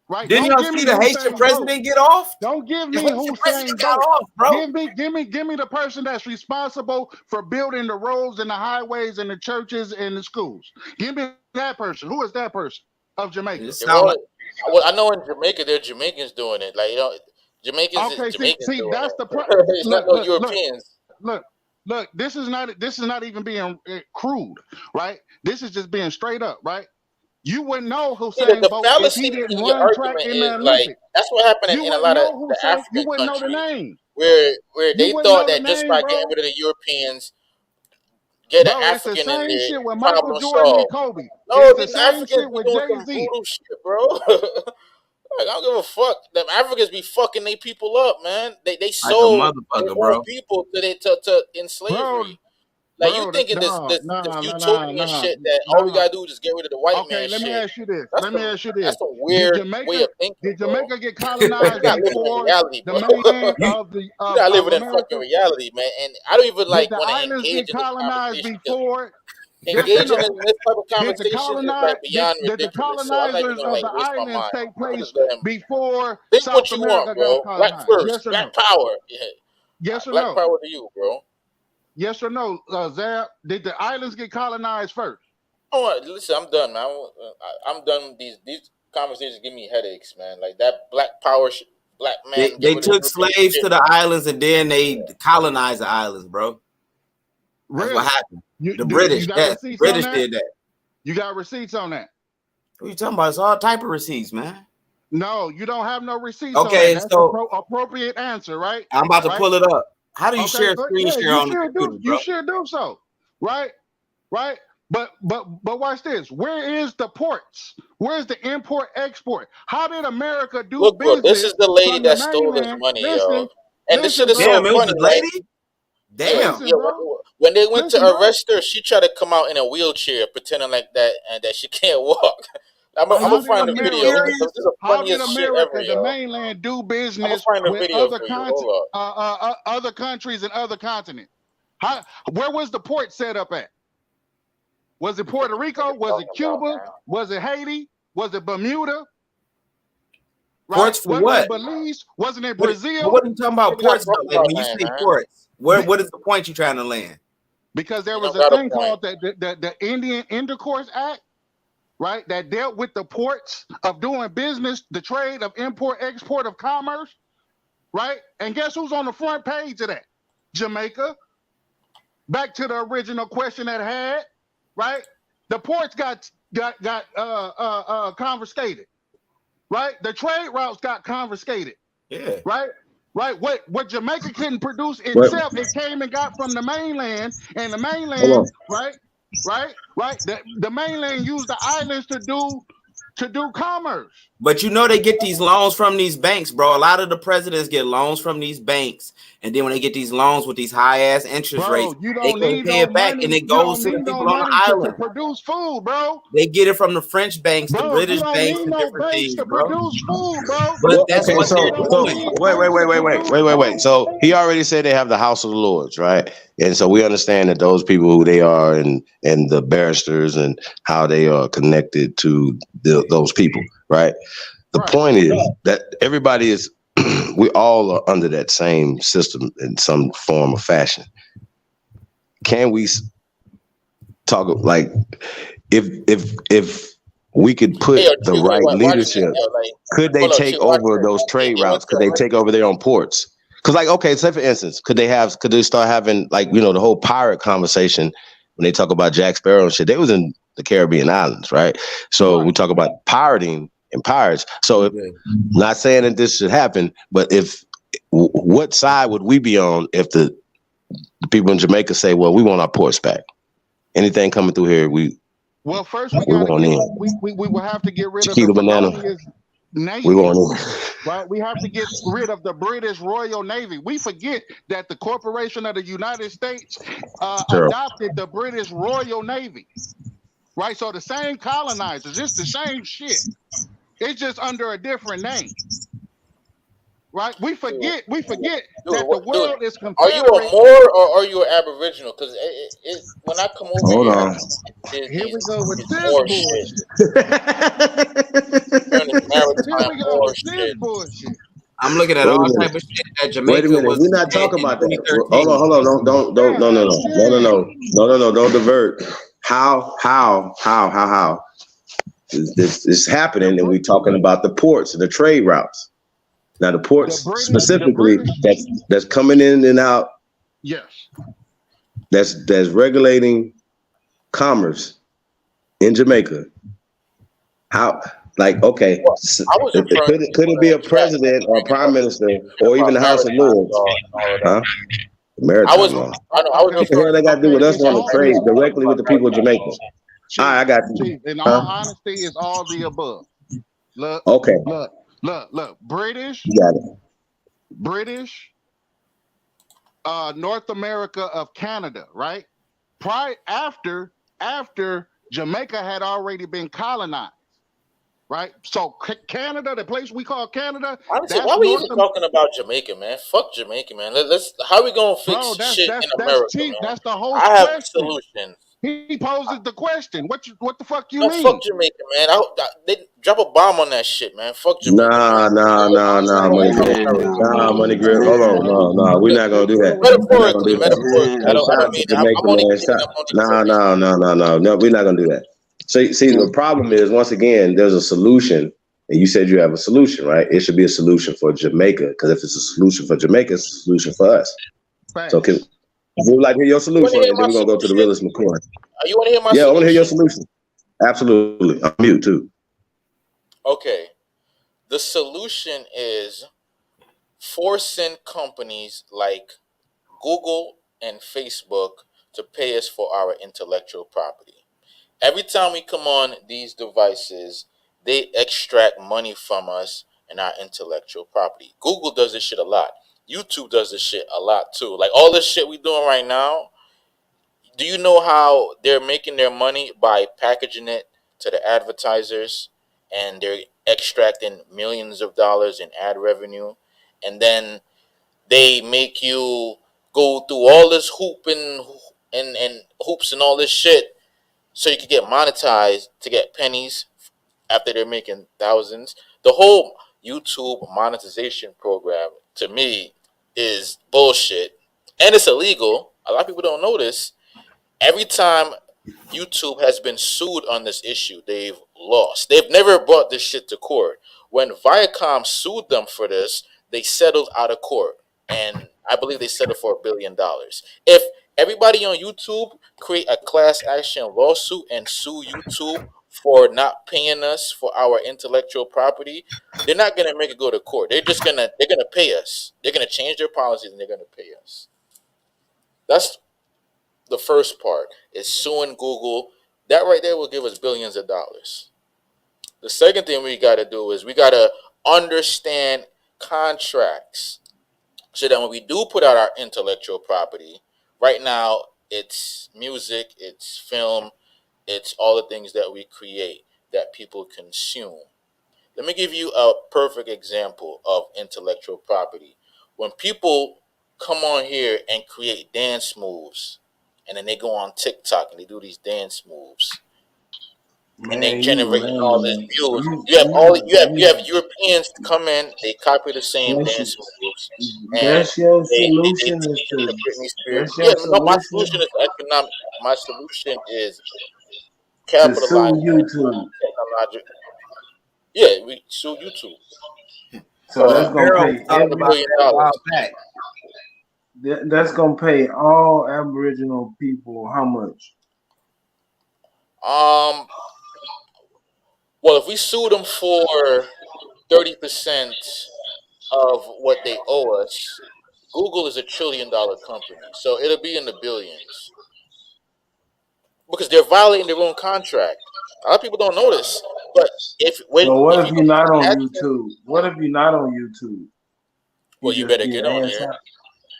Right? Didn't Don't y'all give see me the Hussein Haitian Bolt. president get off? Don't give The me Haitian Hussein president got Bolt. off, bro. Give me the person that's responsible for building the roads and the highways and the churches and the schools. Give me that person. Who is that person of Jamaica? Well, I know in Jamaica they're Jamaicans doing it. Like, you know, Jamaicans Okay, Jamaicans see, doing that's it. the problem. It's not no Europeans. Look. This is not even being crude, right? This is just being straight up, right? You wouldn't know Hussein The Bolt if fallacy he didn't in your run track argument in the is Olympics. like that's what happened You in a wouldn't lot of know the Hussein. African You wouldn't know the countries name. where You they wouldn't thought know that the just name, by bro. getting rid of the Europeans, get an Bro, it's the African in same there, shit with Michael problem Jordan and solved. Kobe. No, It's the these same Africans shit be with doing some Jay-Z. voodoo shit, bro. Like, I don't give a fuck. Them Africans be fucking they people up, man. They sold their motherfucker, own bro. people to in slavery. Like, you thinking this utopian shit that all we gotta do is just get rid of the white Okay, man let me shit. ask you this. That's a Did weird way of thinking. Did bro. Jamaica get You're colonized not living in before reality, the bro. mainland You're not living in America? fucking reality, man. And I don't even Did like the want to islands engage get in this colonized conversation. before? Engaging in this type of Did conversation is like beyond the ridiculous. So I'm not even colonizers gonna of like the waste my islands mind. take I'm place just let him before think South what you America want, bro. got Black colonized? first, Yes or black no? power. Yeah. Yes or Black no? power to you, bro. Yes or no, Zab? Did the islands get colonized first? Oh, listen, I'm done, man. I'm done. These conversations give me headaches, man. Like that black power, black man. They took slaves to the islands and then they colonized the islands, bro. That's what happened. The British, British did that. You got receipts on that? What are you talking about? It's all type of receipts, man. No, you don't have no receipts. Okay, on that. That's so appropriate answer, right? I'm about to pull it up. How do you share a screen yeah, share on the computer, bro? You should do so, right? But watch this. Where is the ports? Where's the import export? How did America do business? Look, this is the lady from that the stole this mainland? money, Listen, yo. And this shit is Damn, so it was funny, the lady? Damn. Listen, bro. When they went Listen, to bro. arrest her, she tried to come out in a wheelchair, pretending like that, and that she can't walk. I'm gonna find the video. This is the How did funniest shit America, ever, the yo. mainland, do I'm business gonna find the with video other for you. Hold up. other countries and other continents? Where was the port set up at? Was it Puerto Rico? Was it Cuba? Was it Haiti? Was it Bermuda? Right? Ports for Wasn't what? it Belize? Wasn't it Brazil? What are you talking about ports? Like when you say ports, what is the point you trying to land? Because there You was don't a got a thing point. called the Indian Intercourse Act, right? That dealt with the ports of doing business, the trade of import, export of commerce, right? And guess who's on the front page of that? Jamaica. Back to the original question that had, right? The ports got confiscated, right? The trade routes got confiscated. Yeah. Right? What Jamaica couldn't produce itself, it came and got from the mainland, and the mainland, right? The mainland used the islands to do commerce. But you know they get these loans from these banks, bro. A lot of the presidents get loans from these banks, and then when they get these loans with these high ass interest rates, they can pay it back, and it goes to the people on the island. To produce food, bro. They get it from the French banks, the British banks, and different things, bro. Produce food, bro. But that's Okay, what so they're doing. wait. So he already said they have the House of the Lords, right? And so we understand that those people, who they are, and the barristers and how they are connected to those people, right? The point is that everybody is, we all are under that same system in some form or fashion. Can we talk like if we could put the right leadership, could they take over those trade routes? Could they take over their own ports? Because, like, okay, say for instance, could they start having, like, you know, the whole pirate conversation when they talk about Jack Sparrow and shit? They was in the Caribbean islands, right? So we talk about pirating and pirates. So not saying that this should happen, but what side would we be on if the people in Jamaica say, well, we want our ports back? Anything coming through here, well, first we will have to get rid of Chiquita Banana. Navy. We want in. Right, we have to get rid of the British Royal Navy. We forget that the Corporation of the United States adopted the British Royal Navy. right? So the same colonizers, it's the same shit. It's just under a different name, right? We forget that the world is confederate. Are you a Moor or are you an Aboriginal? Because when I come over Hold here, on. Here we go with this Moor bullshit. Shit. Bullshit. I'm looking at Wait a all minute. type of shit that Jamaica Wait a minute. was We're not in talking about that. 2013. Hold on. Don't. No. Don't divert. How? This is happening, and we're talking about the ports and the trade routes. Now, the ports specifically that's coming in and out. Yes. That's regulating commerce in Jamaica. How? Like, okay, could it be a president or a prime minister or even the House of Lords? Huh? Maritime law. What the hell they got to do with us wanting to trade directly with the people of Jamaica? All right, I got you. In all honesty, it's all the above. Look. Okay. Look. British. You got it. British. North America of Canada, right? After Jamaica had already been colonized. Right, so Canada, the place we call Canada. Honestly, why are we even talking about Jamaica, man? Fuck Jamaica, man. Let's. How are we gonna fix shit in America, man? That's the whole I have question. solutions. He poses the question. What the fuck you mean? Fuck Jamaica, man. They drop a bomb on that shit, man. Fuck Jamaica. Nah, Money Grip. Hold on, no, we're not gonna do that. Metaphorically. I don't mean. No, we're not gonna do that. See, the problem is, once again, there's a solution, and you said you have a solution, right? It should be a solution for Jamaica, because if it's a solution for Jamaica, it's a solution for us. Right. So, if you would like to hear your solution, and then we're gonna go to the realest McCoy. You want to hear my solution? Yeah, I want to hear your solution? solution. Absolutely. I'm mute too. Okay. The solution is forcing companies like Google and Facebook to pay us for our intellectual property. Every time we come on these devices, they extract money from us and our intellectual property. Google does this shit a lot. YouTube does this shit a lot too. Like all this shit we doing right now, do you know how they're making their money by packaging it to the advertisers, and they're extracting millions of dollars in ad revenue, and then they make you go through all this hoop and hoops and all this shit so you can get monetized to get pennies after they're making thousands. The whole YouTube monetization program, to me, is bullshit. And it's illegal. A lot of people don't know this. Every time YouTube has been sued on this issue, they've lost. They've never brought this shit to court. When Viacom sued them for this, they settled out of court. And I believe they settled for $1 billion. If everybody on YouTube create a class action lawsuit and sue YouTube for not paying us for our intellectual property, they're not gonna make it go to court. They're gonna pay us. They're gonna change their policies and they're gonna pay us. That's the first part, is suing Google. That right there will give us billions of dollars. The second thing we gotta do is we gotta understand contracts, so that when we do put out our intellectual property, right now it's music, it's film, it's all the things that we create that people consume. Let me give you a perfect example of intellectual property. When people come on here and create dance moves, and then they go on TikTok and they do these dance moves, and they generate all this views. You have Europeans come in, they copy the same dance moves. That's your solution. My solution is economic. My solution is capitalizing YouTube. Yeah, we sue YouTube. So that's gonna pay $1 billion. That's gonna pay all Aboriginal people how much? Well, if we sue them for 30% of what they owe us, Google is $1 trillion company, so it'll be in the billions because they're violating their own contract. A lot of people don't know this, but if you're not on YouTube? What if you're not on YouTube? Well, you better get on here.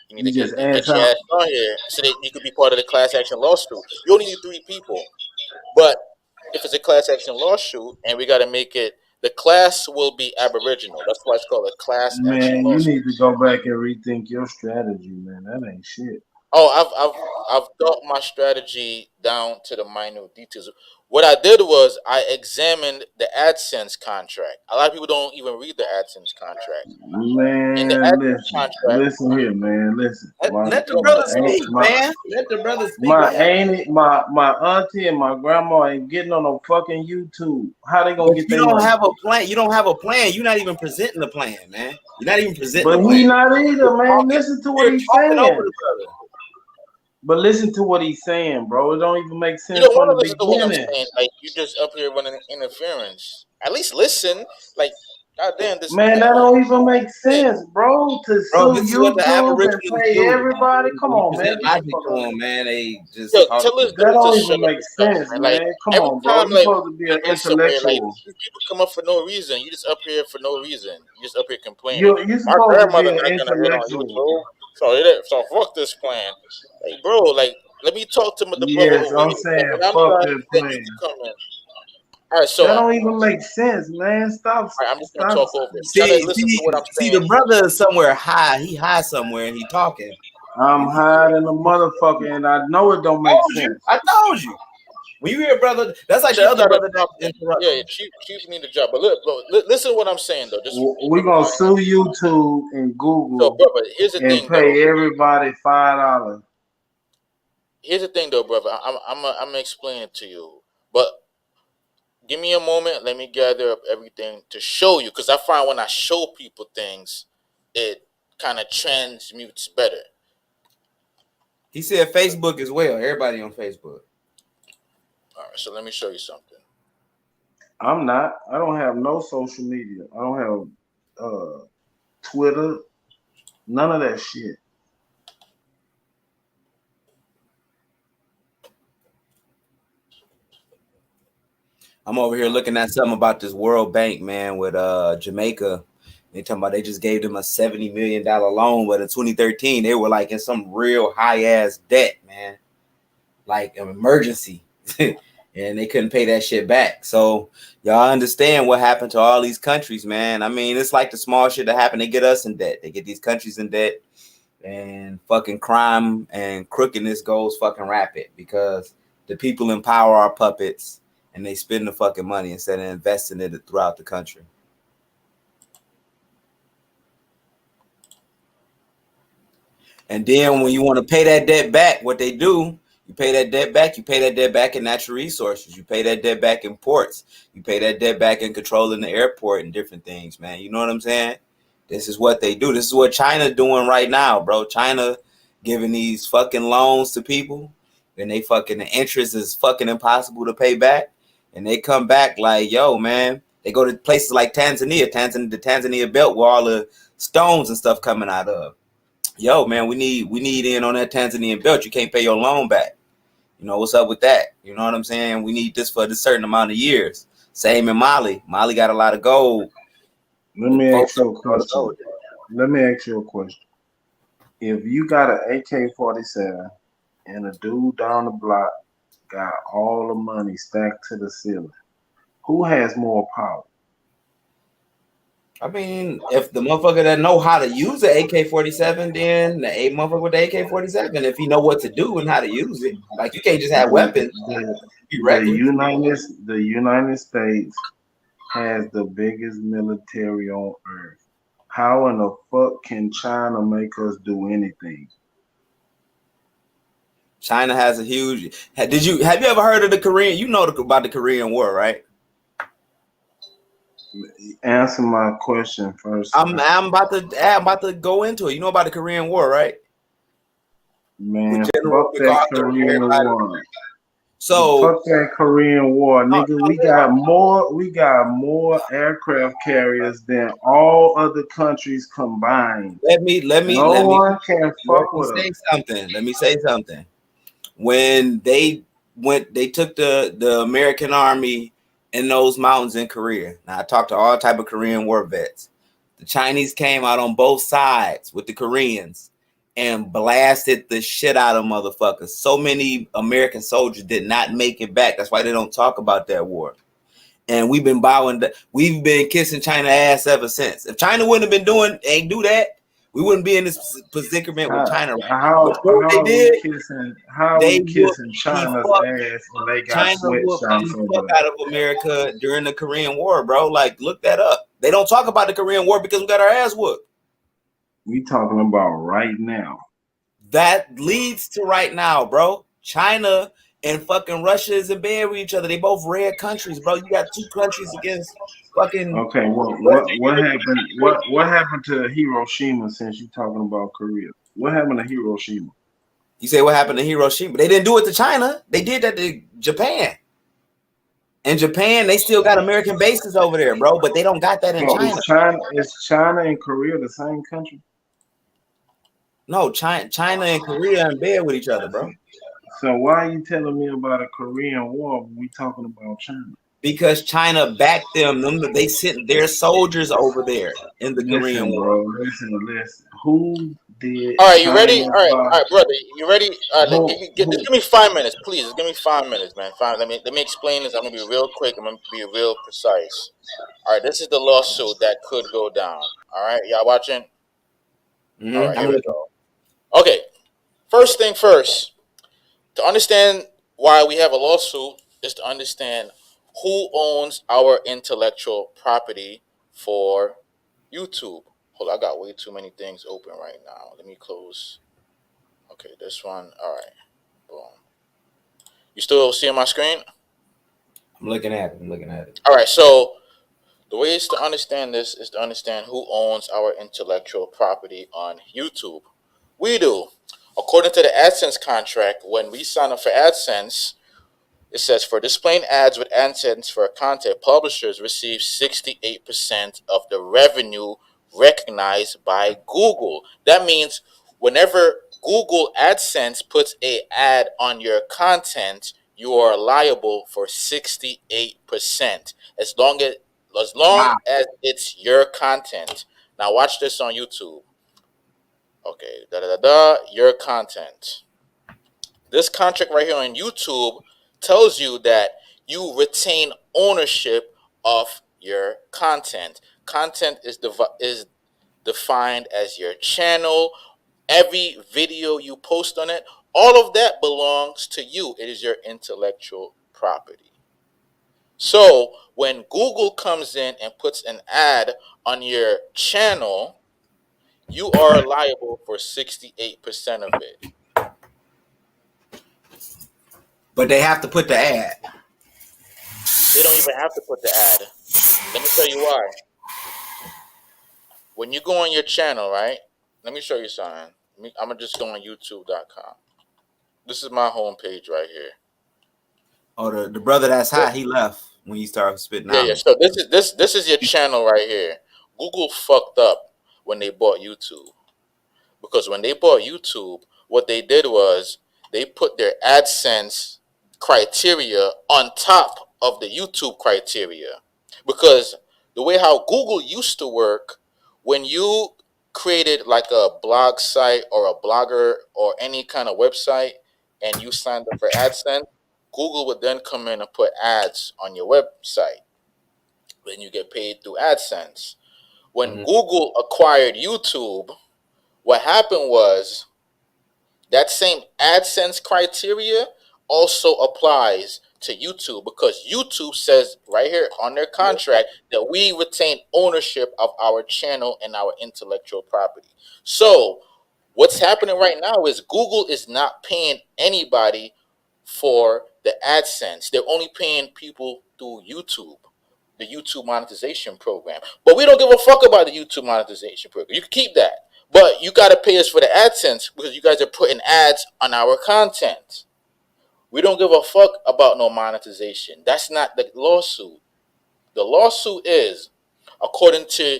You need to get your ass on here so that you could be part of the class action lawsuit. You only need 3 people, but if it's a class action lawsuit, and we got to make it, the class will be Aboriginal. That's why it's called a class action Man, you lawsuit. need to go back and rethink your strategy, man. That ain't shit. Oh, I've thought my strategy down to the minute details. What I did was I examined the AdSense contract. A lot of people don't even read the AdSense contract. In the Man, AdSense contract, listen here, man. Listen. Let the brother speak, man. Let the brother speak. My auntie and my grandma ain't getting on no fucking YouTube. How they gonna get You their don't money? have a plan. You don't have a plan. You're not even presenting the plan, man. You're not even presenting. But the he plan. not either, man. Listen to what he's saying. Over the brother. But listen to what he's saying, bro. It don't even make sense you don't from want to the listen to what I'm beginning. saying. Like, you just up here running interference. At least listen. Like, goddamn, this Man, that don't even make sense, bro. To Bro, sue this is what the YouTube and Aboriginals pay do. everybody. Come on, man. Present logic to them, man. They just Yo, talk. tell us That dudes don't to even shut up make and stuff, sense, man. man. Like, Come every on, bro. time, You're like, supposed to be an we get somewhere, like, intellectual. these people come up for no reason. You just up here for no reason. You just up here complaining. You're My supposed to be grandmother an not gonna hit on intellectual. YouTube, so fuck this plan. Like, bro, like, let me talk to the brother Yes, over I'm here. saying When I'm fuck done, that then you plan. can come in. All right, so That don't even make sense, man. Stop. all right, I'm just gonna Stop. talk over it. Try to listen to what I'm See, saying. the brother is somewhere high. He high somewhere and he talking. I'm higher than a motherfucker, and I know it don't make sense. I told you. When you hear brother, that's like Chief the other gotta brother that drop. interrupted. Yeah, Chief need a job. But look, bro, listen to what I'm saying though. Just We're gonna sue YouTube and so, Google brother. Here's the and thing, though. pay everybody $5. Here's the thing, though, brother. I'm gonna explain it to you, but give me a moment. Let me gather up everything to show you, because I find when I show people things, it kind of transmutes better. He said Facebook as well. Everybody on Facebook. All right, so let me show you something. I'm not. I don't have no social media. I don't have Twitter. None of that shit. I'm over here looking at something about this World Bank, man, with Jamaica. They talking about they just gave them a $70 million loan, but in 2013 they were like in some real high ass debt, man, like an emergency, and they couldn't pay that shit back. So y'all understand what happened to all these countries, man. I mean, it's like the small shit that happened. They get us in debt. They get these countries in debt, and fucking crime and crookedness goes fucking rapid because the people in power are puppets. And they spend the fucking money instead of investing it throughout the country. And then when you want to pay that debt back, what they do, you pay that debt back. You pay that debt back in natural resources. You pay that debt back in ports. You pay that debt back in controlling the airport and different things, man. You know what I'm saying? This is what they do. This is what China's doing right now, bro. China giving these fucking loans to people, and they fucking, the interest is fucking impossible to pay back. And they come back like, yo, man, they go to places like Tanzania, the Tanzania belt where all the stones and stuff coming out of. Yo, man, we need in on that Tanzanian belt. You can't pay your loan back. You know, what's up with that? You know what I'm saying? We need this for a certain amount of years. Same in Mali. Mali got a lot of gold. Let me ask you a question. If you got an AK-47 and a dude down the block got all the money stacked to the ceiling, who has more power? I mean, if the motherfucker that know how to use the AK-47, then the motherfucker with the AK-47, if he know what to do and how to use it. Like, you can't just have weapons. The United States has the biggest military on earth. How in the fuck can China make us do anything? China has a huge. Have you ever heard of the Korean? You know about the Korean War, right? Answer my question first. I'm about to go into it. You know about the Korean War, right? Man, fuck that Korean War. So fuck that Korean War, nigga. We got more aircraft carriers than all other countries combined. Let me one can fuck with us. Let me say something. When they took the American army in those mountains in Korea. Now I talked to all type of Korean war vets. The Chinese came out on both sides with the Koreans, and blasted the shit out of motherfuckers. So many American soldiers did not make it back. That's why they don't talk about that war. And we've been we've been kissing China ass ever since. If China wouldn't have been do that, we wouldn't be in this predicament with China. How are we kissing China's ass when they got China whooped sweatshops the fuck out of America during the Korean War, bro? Like, look that up. They don't talk about the Korean War because we got our ass whooped. We talking about right now. That leads to right now, bro. China and fucking Russia is in bed with each other. They both red countries, bro. You got two countries against fucking. Okay, what happened? What happened to Hiroshima? Since you talking about Korea, what happened to Hiroshima? You say what happened to Hiroshima? They didn't do it to China. They did that to Japan. In Japan, they still got American bases over there, bro. But they don't got that in China. Is China and Korea the same country? No, China and Korea are in bed with each other, bro. So why are you telling me about a Korean War when we talking about China? Because China backed them. They sent their soldiers over there in the Korean War. Bro, listen. Who did? All right, you ready? All right, brother, you ready? Just give me 5 minutes, please. Just give me 5 minutes, man. Let me explain this. I'm gonna be real quick. I'm gonna be real precise. All right, this is the lawsuit that could go down. All right, y'all watching? Mm-hmm. All right, here we go. Okay, first thing first. To understand why we have a lawsuit is to understand who owns our intellectual property for YouTube. Hold on, I got way too many things open right now. Let me close. Okay, this one. All right. Boom. You still seeing my screen? I'm looking at it. All right, so the ways to understand this is to understand who owns our intellectual property on YouTube. We do. According to the AdSense contract, when we sign up for AdSense, it says for displaying ads with AdSense for content, publishers receive 68% of the revenue recognized by Google. That means whenever Google AdSense puts an ad on your content, you are liable for 68%. As long as it's your content. Now watch this on YouTube. Okay, your content. This contract right here on YouTube tells you that you retain ownership of your content. Content is defined as your channel. Every video you post on it, all of that belongs to you. It is your intellectual property. So when Google comes in and puts an ad on your channel, you are liable for 68% of it. But they have to put the ad. They don't even have to put the ad. Let me tell you why. When you go on your channel, right? Let me show you something. I'm going to just go on youtube.com. This is my homepage right here. Oh, the brother that's hot, he left when you started spitting out. Yeah. So this is your channel right here. Google fucked up when they bought YouTube. Because when they bought YouTube, what they did was they put their AdSense criteria on top of the YouTube criteria. Because the way how Google used to work, when you created like a blog site or a blogger or any kind of website and you signed up for AdSense, Google would then come in and put ads on your website. Then you get paid through AdSense. When Google acquired YouTube, what happened was that same AdSense criteria also applies to YouTube, because YouTube says right here on their contract that we retain ownership of our channel and our intellectual property. So what's happening right now is Google is not paying anybody for the AdSense. They're only paying people through YouTube, the YouTube monetization program. But we don't give a fuck about the YouTube monetization program. You can keep that. But you got to pay us for the AdSense because you guys are putting ads on our content. We don't give a fuck about no monetization. That's not the lawsuit. The lawsuit is, according to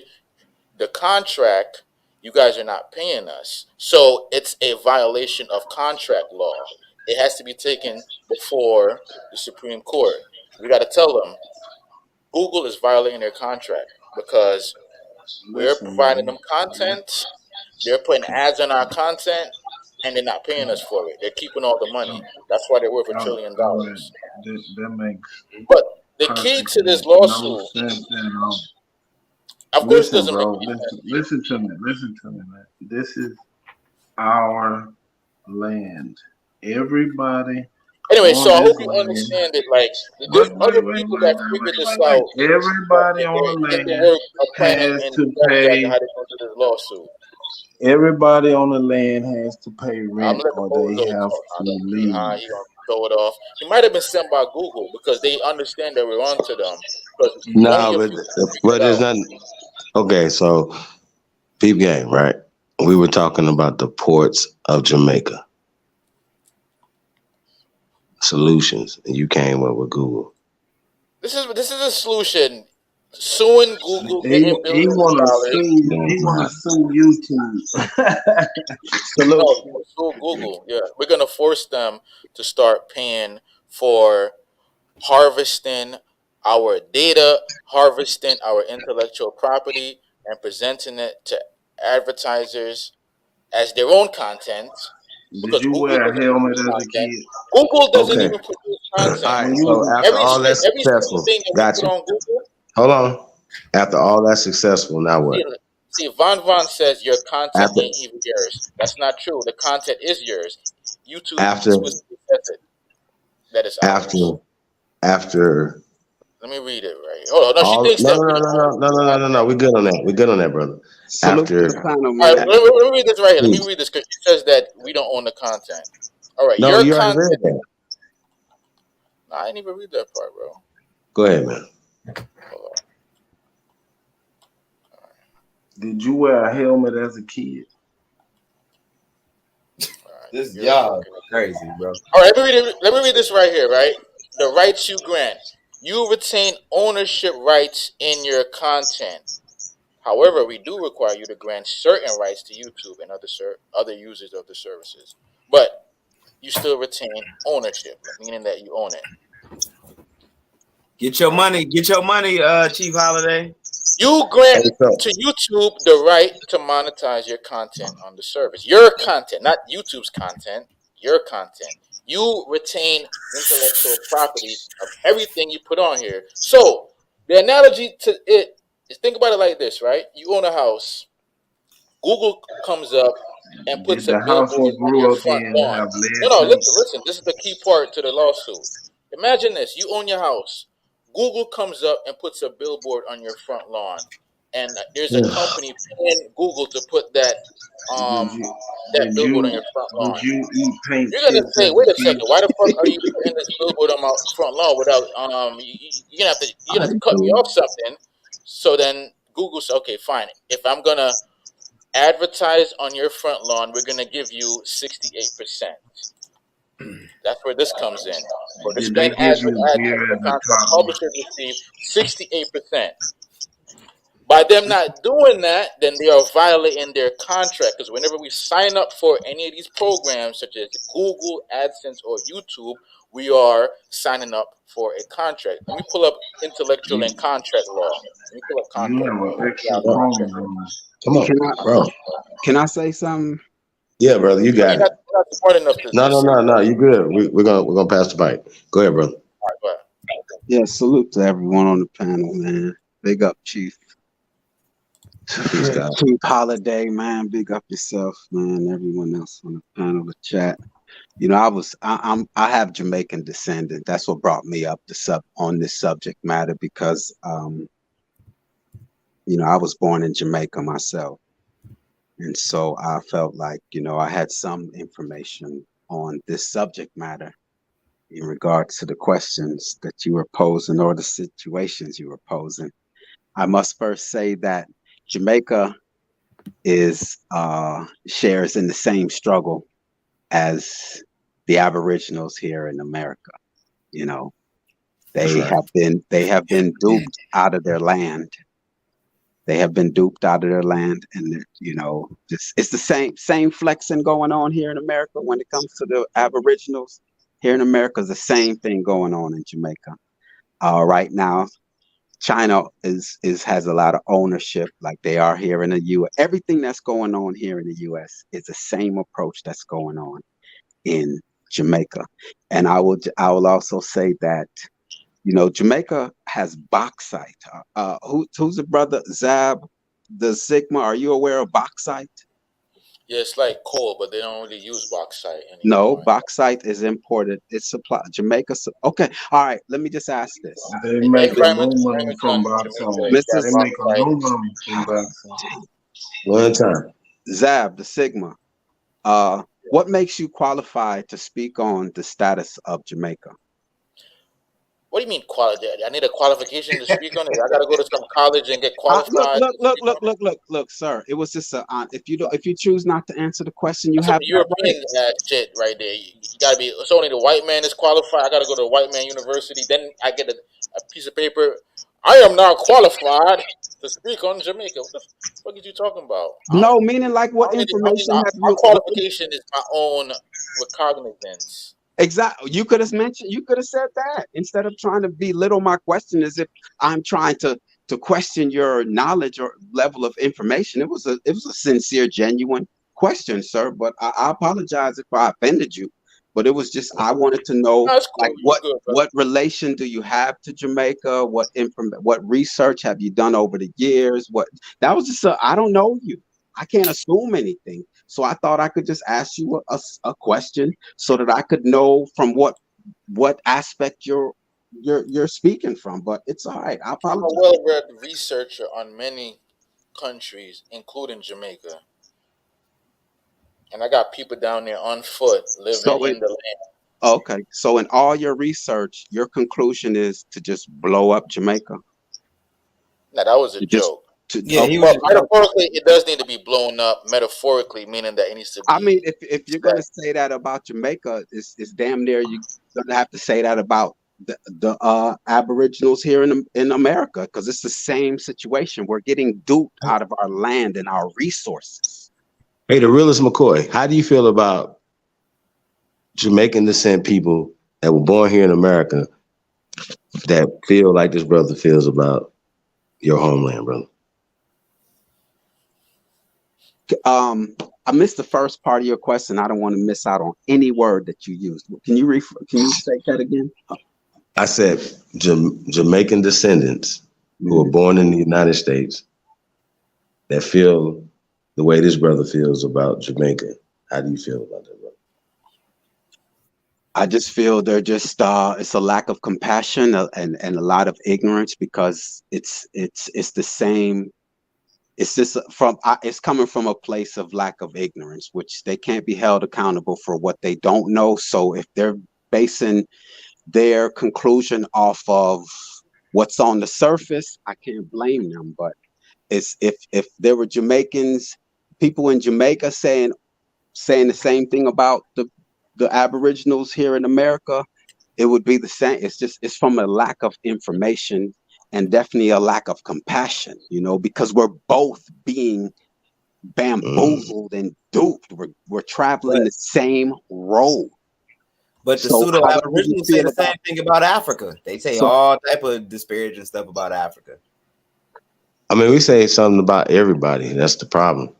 the contract, you guys are not paying us. So it's a violation of contract law. It has to be taken before the Supreme Court. We got to tell them Google is violating their contract because we're providing them content. they're putting ads on our content and they're not paying us for it. They're keeping all the money. That's why they're worth $1 trillion. That makes But the key to this lawsuit, no sense at all. of course, it Listen, doesn't bro. make any sense. Listen to me, man. This is our land. Everybody. Anyway, so I on hope this you land. understand it. Like, there's other people that figured this out. Everybody on the in the land work of planning has and to strategizing pay. how to go to this lawsuit. Everybody on the land has to pay I'm rent, letting or Bozo they have talk. to He leave. gonna throw it off. He might have been sent by Google because they understand that we're onto them. Because No, only a but few people but figured there's out. nothing. Okay, so peep game, right? We were talking about the ports of Jamaica solutions, and you came up with Google. This is a solution. Suing Google, He getting billions of dollars. wanna sue YouTube. No, sue Google. Yeah, we're gonna force them to start paying for harvesting our data, harvesting our intellectual property, and presenting it to advertisers as their own content. Did you wear a helmet as a kid? Google doesn't Okay. even produce content. All right. So after all that's Every single successful, thing that got we you. put on Google. Hold on. After all that's successful, now what? See, Von says your content After ain't even yours. That's not true. The content is yours. YouTube after explicitly says it. That is ours. after Let me read it right. Hold on. No, she all thinks that we don't. no. We good on that. We good on that, brother. Salute After to the panel, All man. right, let me read this right here. Let me Please. read this because it says that we don't own the content. All right, No, your you already content. read that. No, I didn't even read that part, bro. Go ahead, man. Hold on. Did you wear a helmet as a kid? This y'all crazy, bro. All right, let me read this right here, right? The rights you grant. You retain ownership rights in your content. However, we do require you to grant certain rights to YouTube and other users of the services. But you still retain ownership, meaning that you own it. Get your money, Chief Holiday. You grant to YouTube the right to monetize your content on the service. Your content, not YouTube's content, your content. You retain intellectual property of everything you put on here. So the analogy to it is, think about it like this, right? You own a house. Google comes up and puts Did a the house billboard you on your grew up front in lawn. have lead No, paint? listen. This is the key part to the lawsuit. Imagine this: you own your house. Google comes up and puts a billboard on your front lawn, and there's a company paying Google to put that billboard on your front lawn. Did you eat paint? You're gonna chips say, as "Wait a kid? second, why the fuck are you putting this billboard on my front lawn without you're gonna have to cut me off something?" So then Google says, "Okay, fine. If I'm gonna advertise on your front lawn, we're gonna give you 68%. That's where this comes in. For Did they displaying give ads you with ads beer for as a content, toddler? publishers receive 68%. By them not doing that, then they are violating their contract. Because whenever we sign up for any of these programs, such as Google, AdSense, or YouTube, we are signing up for a contract. Let me pull up intellectual and contract law. Let me pull up You contract have law. an extra chromosome. Come on, bro. Can I say something? Yeah, brother, you got You're it. not smart enough to No. You good. We're gonna pass the mic. Go ahead, brother. All right, go ahead. Yeah, salute to everyone on the panel, man. Big up, Chief. Peace, God. Chief Holiday, man. Big up yourself, man. Everyone else on the panel, the chat. You know, I have Jamaican descendant. That's what brought me up on this subject matter because, you know, I was born in Jamaica myself. And so I felt like, you know, I had some information on this subject matter in regards to the questions that you were posing or the situations you were posing. I must first say that Jamaica shares in the same struggle as the Aboriginals here in America. You know, they have been duped out of their land. They have been duped out of their land, and you know, it's the same flexing going on here in America when it comes to the Aboriginals. Here in America, is the same thing going on in Jamaica right now. China has a lot of ownership, like they are here in the U.S. Everything that's going on here in the U.S. is the same approach that's going on in Jamaica. And I will also say that, you know, Jamaica has bauxite. Who's the brother Zab, the Sigma? Are you aware of bauxite? Yeah, it's like coal, but they don't really use bauxite anymore. No, bauxite is imported. It's supplied. Jamaica. Okay. All right. Let me just ask this. They make aluminum from bauxite. Mr. They make aluminum from bauxite. One time. Zab, the Sigma. What makes you qualified to speak on the status of Jamaica? What do you mean quality? I need a qualification to speak on it. I gotta go to some college and get qualified. Look, sir. It was just if you choose not to answer the question, you That's have some European shit right there. You gotta be. It's only the white man is qualified. I gotta go to a white man university. Then I get a piece of paper. I am now qualified to speak on Jamaica. What the fuck are you talking about? No, meaning like what information have my you? qualification is my own recognizance. Exactly. You could have said that instead of trying to belittle my question as if I'm trying to question your knowledge or level of information. It was a sincere, genuine question, sir. But I apologize if I offended you. But it was just I wanted to know, like, what relation do you have to Jamaica? What research have you done over the years? That was just I don't know you. I can't assume anything. So I thought I could just ask you a question so that I could know from what aspect you're speaking from. But it's all right. I apologize. I'm a well-read researcher on many countries, including Jamaica. And I got people down there on foot living in the land. Okay. So in all your research, your conclusion is to just blow up Jamaica? No, that was a joke. Metaphorically, it does need to be blown up. Metaphorically, meaning that it needs to be. I mean, if you're going to say that about Jamaica, it's damn near you're going to have to say that about the Aboriginals here in America, because it's the same situation. We're getting duped out of our land and our resources. Hey, the realest McCoy, how do you feel about Jamaican descent people that were born here in America that feel like this brother feels about your homeland, brother? I missed the first part of your question. I don't want to miss out on any word that you used. Can you say that again? I said Jamaican descendants who were born in the United States that feel the way this brother feels about Jamaica. How do you feel about that, brother? I just feel they're just it's a lack of compassion and a lot of ignorance, because it's the same. It's just it's coming from a place of lack of ignorance, which they can't be held accountable for what they don't know. So if they're basing their conclusion off of what's on the surface, I can't blame them. But it's if there were Jamaicans, people in Jamaica saying the same thing about the Aboriginals here in America, it would be the same. It's from a lack of information and definitely a lack of compassion, because we're both being bamboozled and duped. We're traveling the same road. But the pseudo Aboriginals say the same thing about Africa. They say all type of disparaging stuff about Africa. I mean, we say something about everybody. That's the problem.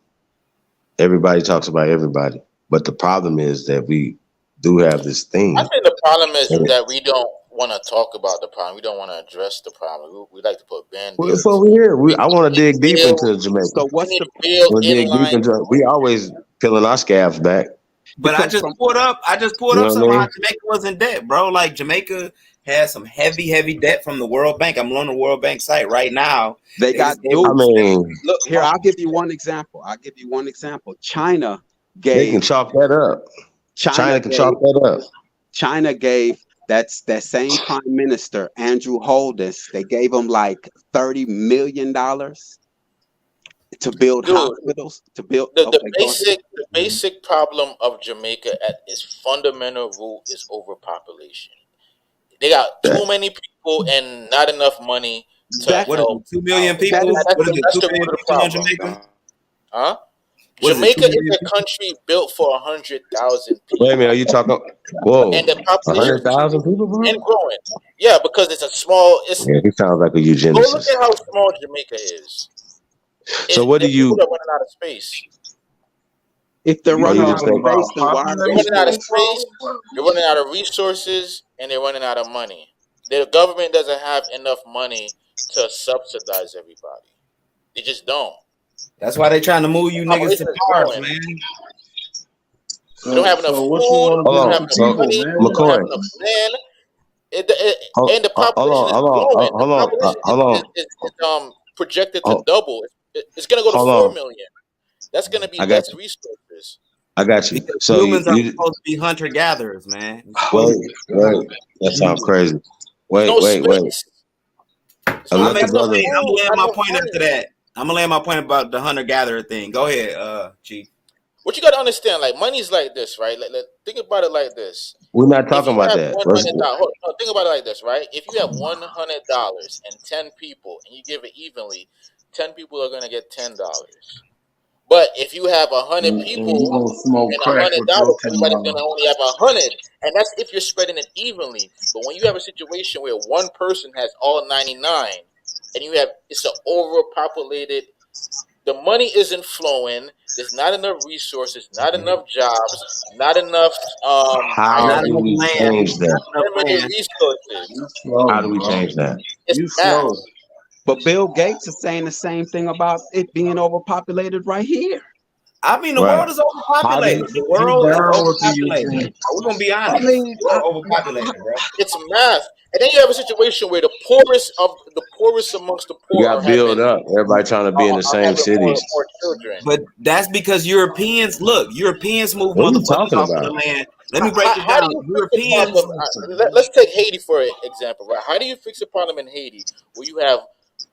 Everybody talks about everybody. But the problem is that we do have this thing. I think the problem is that we don't want to talk about the problem. We don't want to address the problem. We like to put band-aids. Well, it's over here. I want to dig deep into Jamaica. So what's the we always peeling our scabs back. But I just pulled up somehow Jamaica was in debt, bro. Like Jamaica has some heavy debt from the World Bank. I'm on the World Bank site right now. They got look here, I'll give you one example. China gave. They can chalk that up. China can chalk that up. China gave that same prime minister, Andrew Holness, they gave him like $30 million to build hospitals. To build the basic problem of Jamaica at its fundamental root is overpopulation. They got too many people and not enough money to help. 2 million people? That's the root of the problem. Huh? Jamaica is a country built for 100,000 people. Wait a minute, are you talking? Whoa, And the population 100,000 people, bro? and growing. Yeah, because it's a small. It's Yeah, he sounds like a go look eugenicist. at how small Jamaica is. So what do People you? are running out of space. If they're Oh, running you out of just think? space, then why are They're they running out of still space. They're running out of resources, and they're running out of money. The government doesn't have enough money to subsidize everybody. They just don't. That's why they trying to move you niggas to Population is Mars, growing. man. They don't have enough So food. what you want They to don't do have with enough the people, money. man? They don't have McCoy. enough land. Hold And the population on, is hold on, growing. The hold on, population hold on, is projected to hold double. It's going to go to hold 4 on. million. That's going to be I got less you. resources. I got you. Because So humans are you supposed to be hunter gatherers, man. wait, wait. That sounds crazy. There's no Wait. space. I Not let the enough brother. food. I'm gonna land Not my enough point money. after that. I'm gonna land my point about the hunter gatherer thing. Go ahead, Chief. What you got to understand, like money's like this, right? Like think about it like this. We're not If talking you about have that. $100, think about it like this, right? If you have $100 and 10 people, and you give it evenly, 10 people are gonna get $10. But if you have 100 And people you gonna smoke and crack $100, with your everybody's $10. gonna only have 100, and that's if you're spreading it evenly. But when you have a situation where one person has all 99, and it's an overpopulated, the money isn't flowing. There's not enough resources, not enough jobs, not enough How Not do enough we land. change that? Not enough limited land. resources. You slow, How do we bro. change that? It's You math. slow. But Bill Gates is saying the same thing about it being overpopulated right here. I mean, the Right. world is How do overpopulated. The You world is down with the overpopulated. eugenics. We're gonna be I honest. mean, We're overpopulated, bro. It's math. And then you have a situation where the poorest amongst the You poor got build up. Everybody trying to be in the are same having cities. more children. But that's because Europeans move What are you motherfuckers talking off of the about? land. Let me break it How do down. you fix the Europeans, problem? Let's take Haiti for example, right? How do you fix the problem in Haiti where you have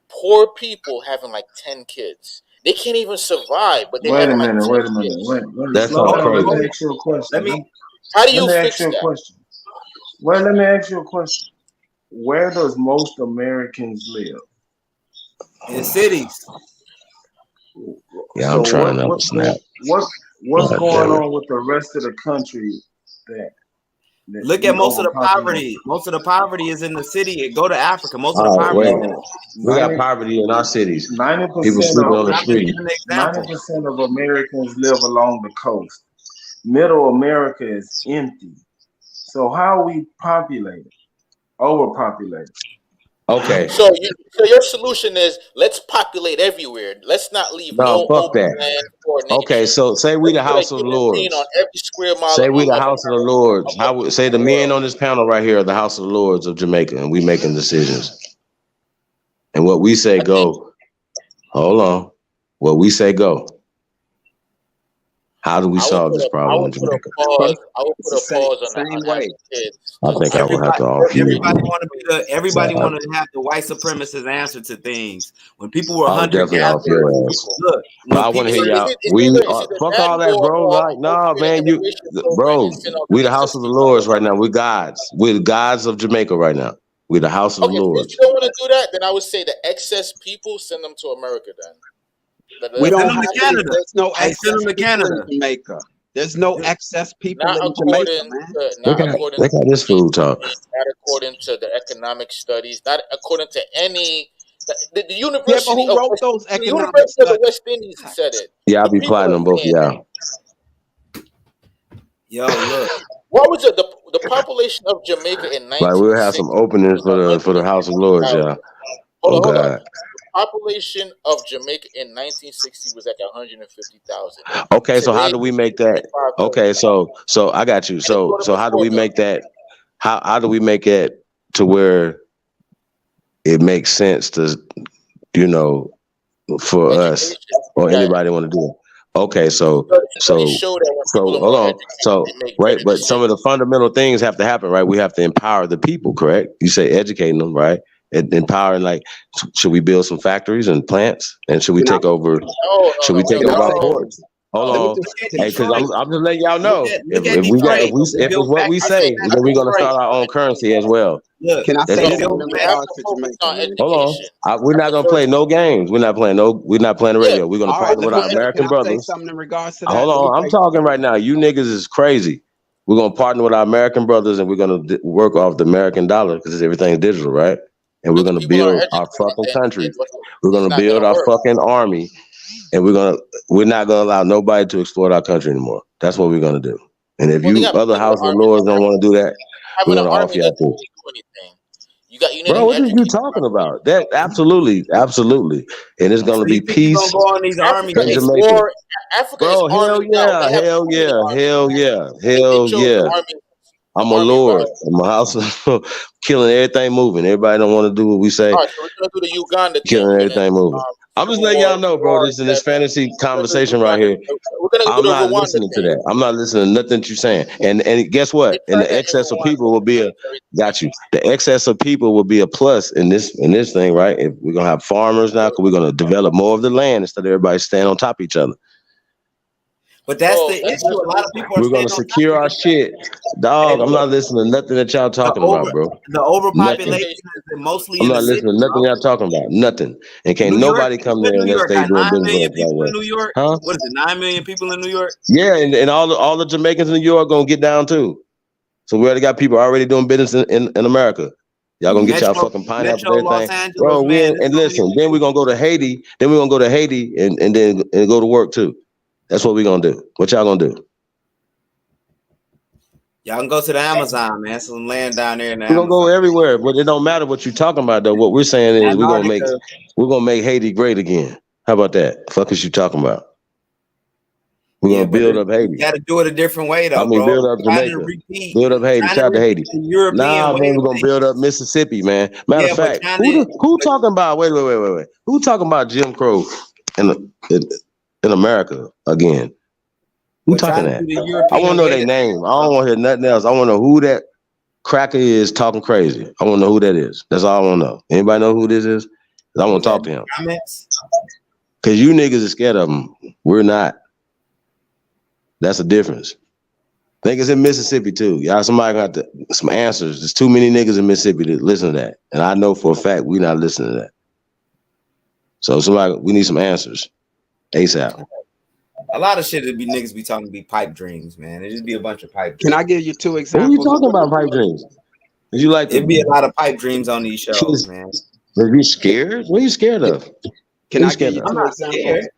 poor people having like 10 kids? They can't even survive, but they're Wait a having like minute. 10 Wait a minute. kids. Wait. That Slow sounds down. Let crazy. me ask you a question. let me How do Let you me ask fix you a that? question. Well, let me ask you a question. Where does most Americans live? in cities. Yeah, I'm So trying to snap. what's God going damn it. on with the rest of the country that Look we at most of the overpopulate? poverty. Most of the poverty is in the city. Go to Africa. Most of the All right, poverty is wait. in the We got 90 poverty in our cities. 90% People sleeping on of the I'm just street. giving an example. 90% of Americans live along the coast. Middle America is empty. So how are we populated? Overpopulated. Okay. So your solution is let's populate everywhere. Let's not leave No, no fuck open that. land for Okay, nature. so say we Let's the put a House of human being on Lords. every square mile Say we the of House of the America, Lords. How would say the the men world. on this panel right here are the House of the Lords of Jamaica, and we making decisions. And what we say I think go. Hold on. What we say go. How do we I would solve put this a problem in Jamaica? pause. I would It's put the a pause on same way. having kids. I think I would have to off you. Everybody want to be everybody So want to have the white supremacist answer to things. When people were I would hunter definitely off gatherers, your ass. look, But when I want to hear people y'all. It's We either fuck that all that, bro. Like, nah, create man, an you, immigration program bro. and send all We the the House of excess the people out Lords of right now. We're gods. We're the gods of Jamaica right now. We're the House of the Okay, Lords. since you don't want to do that, then I would say the excess people send them to America. Then We send don't them have to Canada. there's no Hey, send excess them to people in Canada. Jamaica. There's no excess people not in Jamaica, according man. to They not got according they to got this food talk. not according to the economic studies, not according to any the Yeah, but University who of wrote those the economic University of the studies? West Indies said it. Yeah, I'll The be people plotting are on both of saying it. y'all. Yo, look. What was it? The population of Jamaica in Like we'll have some 1960 openings was for the House of Lords, 150,000. y'all. Hold Oh on. God. The population of Jamaica in 1960 was like 150,000. Okay, so how Today, do we make that? 25,000. Okay, so I got you. And it's going So to how do before we them. make that? How do we make it to where it makes sense to, for us or anybody want to do it? Okay, so Studies show that when people are hold more on. educated, So they make right, better but some of the fundamental things have to happen, right? We have to empower the people, correct? You say educating them, right? And empowering, like, should we build some factories and plants? And should we take over? No, Should we take over our ports? Hold Let me on. just Hey, because Detroit. I'm just letting y'all know. Look If at we got Detroit. They if it's built what we factories say, in then we're gonna Detroit. start our own currency as well. Look, can I That's say they all. built something in You have regards to to focus Jamaica, on man? Hold on. education. We're not gonna play no games. We're not playing the Yeah, radio. We're gonna All right, partner focus with on our education. can American I say brothers. something in regards to Hold that? Let me on. I'm say talking right now. You niggas is crazy. We're gonna partner with our American brothers, and we're gonna work off the American dollar because everything's digital, right? And we're Because gonna people aren't build our educated, fucking then country. what's We're it's gonna not gonna build our work. fucking army, and we're not gonna allow nobody to exploit our country anymore. That's what we're gonna do. And if Well, they you got other plenty of House of armies Lords don't want to do that, we're having an gonna off army y'all doesn't too. really do anything. You need Bro, an what are you educated talking army. about? That absolutely. And it's So gonna you be think you're gonna peace go on these Africa armies in and is Jamaica. war. Africa is Bro, hell army now. yeah, They have hell so many yeah, armies. hell yeah, They hell chose yeah. the I'm a army lord. route. I'm a house killing everything moving. Everybody don't want to do what we say. All right, so we're gonna do the Uganda thing. Killing We're gonna everything moving. I'm just civil letting y'all know, bro. war, This in this etc. fantasy We're gonna do conversation right Uganda. here. We're gonna do I'm the not Rwanda listening to thing. that. I'm not listening to nothing that you're saying. And guess They what? And tried the that in excess of Rwanda. people will be got you. The excess of people will be a plus in this thing, right? If we're gonna have farmers now, because we're gonna develop more of the land instead of everybody staying on top of each other. But that's the issue. A lot of people are We're gonna staying on top secure of our each other. shit. Dog, Hey, I'm look, not listening to nothing that y'all talking about, bro. the Nothing. overpopulation is mostly I'm in the not cities, listening to nothing bro. y'all talking about. Nothing. And can't New York, nobody you come with there New unless York they got doing 9 business million the right people way. in New York. Huh? What is it, 9 million people in New York? Yeah, and all the Jamaicans in New York gonna get down too. So we already got people already doing business in America. Y'all gonna get y'all fucking pineapples and Los everything. Angeles, Bro, man. and listen, then we're gonna go to Haiti. Then we're gonna go to Haiti and then go to work too. That's what we're gonna do. What y'all gonna do? Y'all can go to the Amazon, man. Some land down there in the We're gonna go Amazon. everywhere, but it don't matter what you're talking about though. What we're saying is we're gonna make Haiti great again. How about that? Fuck is you talking about? We're gonna build up Haiti. You got to do it a different way, though, I mean, bro. build up Trying to Jamaica. repeat, Build up Haiti. Shout out to Haiti. the European Nah, way man, of we're gonna thinking. build up Mississippi, man. Matter Yeah, of but fact, trying who talking about? Wait. Who talking about Jim Crow in America again? Who talking trying to that? do the I European want to know way. their name. I don't want to hear nothing else. I want to know who that cracker is talking crazy. I want to know who that is. That's all I want to know. Anybody know who this is? 'Cause I want to talk to him. Comments? Cause you niggas are scared of him. We're not. That's the difference. I think it's in Mississippi too. Y'all, somebody got some answers. There's too many niggas in Mississippi to listen to that. And I know for a fact we're not listening to that. So we need some answers. ASAP. A lot of shit that be niggas be talking to be pipe dreams, man. It just be a bunch of pipe dreams. Can I give you 2 What are examples? you talking about, pipe dreams? Did you like It'd be a lot of pipe dreams on these shows, man. Are you scared? What are you scared of? Can I give you I'm 2 not examples? scared.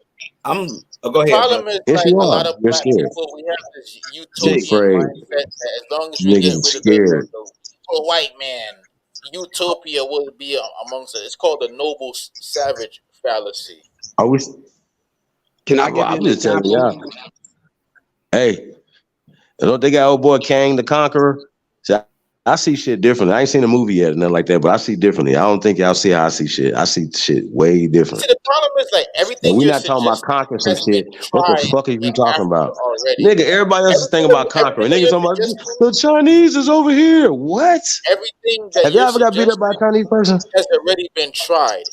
Go ahead, Problem bro. is, Yes, like, you a are. lot of You're black scared. people, we have this You utopian afraid. mindset that as long as we Niggas get are rid of scared. the white man, utopia will be amongst us. It's called the noble savage fallacy. Are we? Can I give you I'm an just telling example? y'all. Hey, don't they got old boy Kang the Conqueror? See, I see shit differently. I ain't seen a movie yet, nothing like that, but I see differently. I don't think y'all see how I see shit. I see shit way different. See, the problem is, like, And everything we're you're not talking about suggesting conquering some has been shit. What the tried fuck are you in talking Africa about? already. Nigga, everybody else is thinking about conquering. Niggas talking about the Chinese is over here. What? Everything that Have y'all you're ever got beat up by a suggesting Chinese person? has already been tried.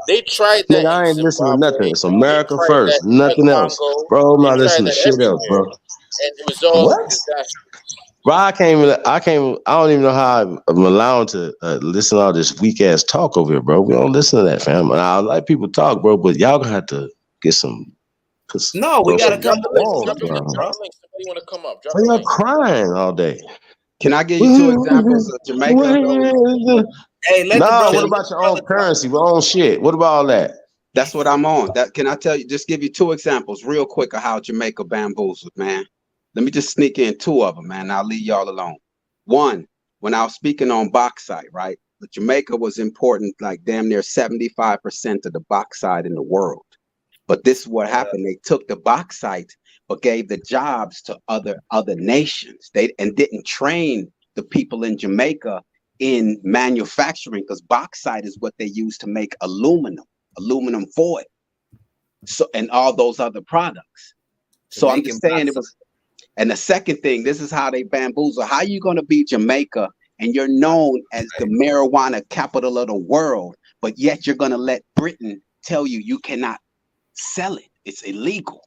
They tried that Nigga, in I ain't listening to Zimbabwe. nothing. It's They America tried that first, in nothing else. Congo. Bro, I'm They not tried listening to that shit else, everywhere, bro. and it was all What? disastrous. Bro, I don't even know how I'm allowed to listen to all this weak ass talk over here, bro. We don't listen to that, fam. And I like people talk, bro, but y'all gonna have to get some. No, we gotta come Drop the up with link. balls, Drop the link. bro. Drop the link. Somebody want to come up? Drop Why the y'all link. crying all day? Can I give you 2 examples of Jamaica? Hey, let the Nah, brother. what about your own currency, your own shit? What about all that? That's what I'm on. That can I tell you? Just give you 2 examples real quick of how Jamaica bamboozled, man. Let me just sneak in 2 of them, man. I'll leave y'all alone. One, when I was speaking on bauxite, right? But Jamaica was important, like damn near 75% of the bauxite in the world. But this is what happened. They took the bauxite, but gave the jobs to other nations. They didn't train the people in Jamaica in manufacturing, because bauxite is what they use to make aluminum foil, so and all those other products. So I'm just saying it was. And the second thing, this is how they bamboozle. How you going to be Jamaica and you're known as the marijuana capital of the world, but yet you're going to let Britain tell you cannot sell it? It's illegal.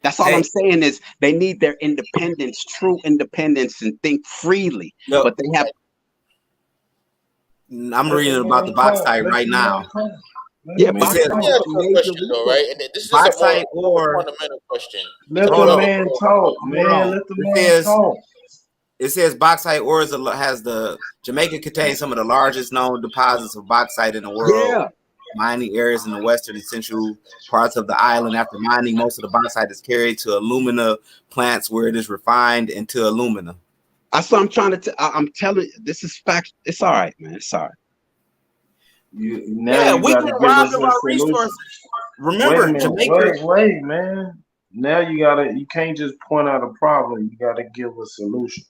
That's all I'm saying is they need their independence, true independence, and think freely. No. But they have. I'm reading about the bauxite right now. Yeah, Let me ask you a question though, right? And this is a more fundamental question. Let the man talk, man. Let the man talk. It says bauxite ore has the Jamaica contains some of the largest known deposits of bauxite in the world. Yeah. Mining areas in the western and central parts of the island. After mining, most of the bauxite is carried to alumina plants where it is refined into alumina. That's what I'm trying to. I'm telling you, this is fact. It's all right, man. It's all right. We can rob of our resources. Remember, Jamaica. Wait, man. Now you can't just point out a problem. You gotta give a solution.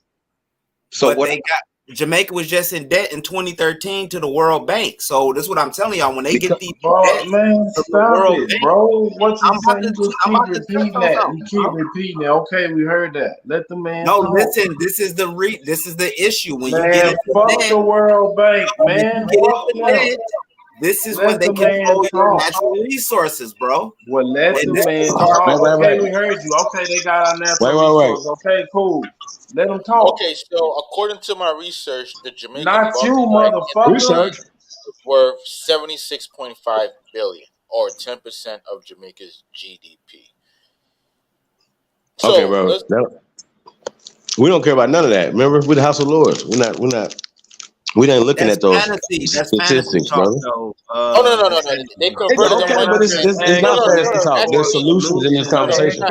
So what they got? Jamaica was just in debt in 2013 to the World Bank. So this is what I'm telling y'all. When they get these debts, man, stop it, bro. What you saying? You just keep repeating that. You keep repeating it. Okay, we heard that. Let the man. No, talk. listen. This is the issue. When man, you get fuck debt, the World Bank, man. Fuck them. This is when they control your natural resources, bro. Well, let the man talk. Okay, we heard you. Okay, they got our natural resources. Okay, cool. Let them talk. Okay, so according to my research, the Jamaican not you, motherfucker, is worth 76.5 billion, or 10% of Jamaica's GDP. So, okay, bro. We don't care about none of that. Remember, we're the House of Lords. We ain't looking at those statistics, brother. No. They converted the money. But it's not fantasy talk. There's solutions in this conversation.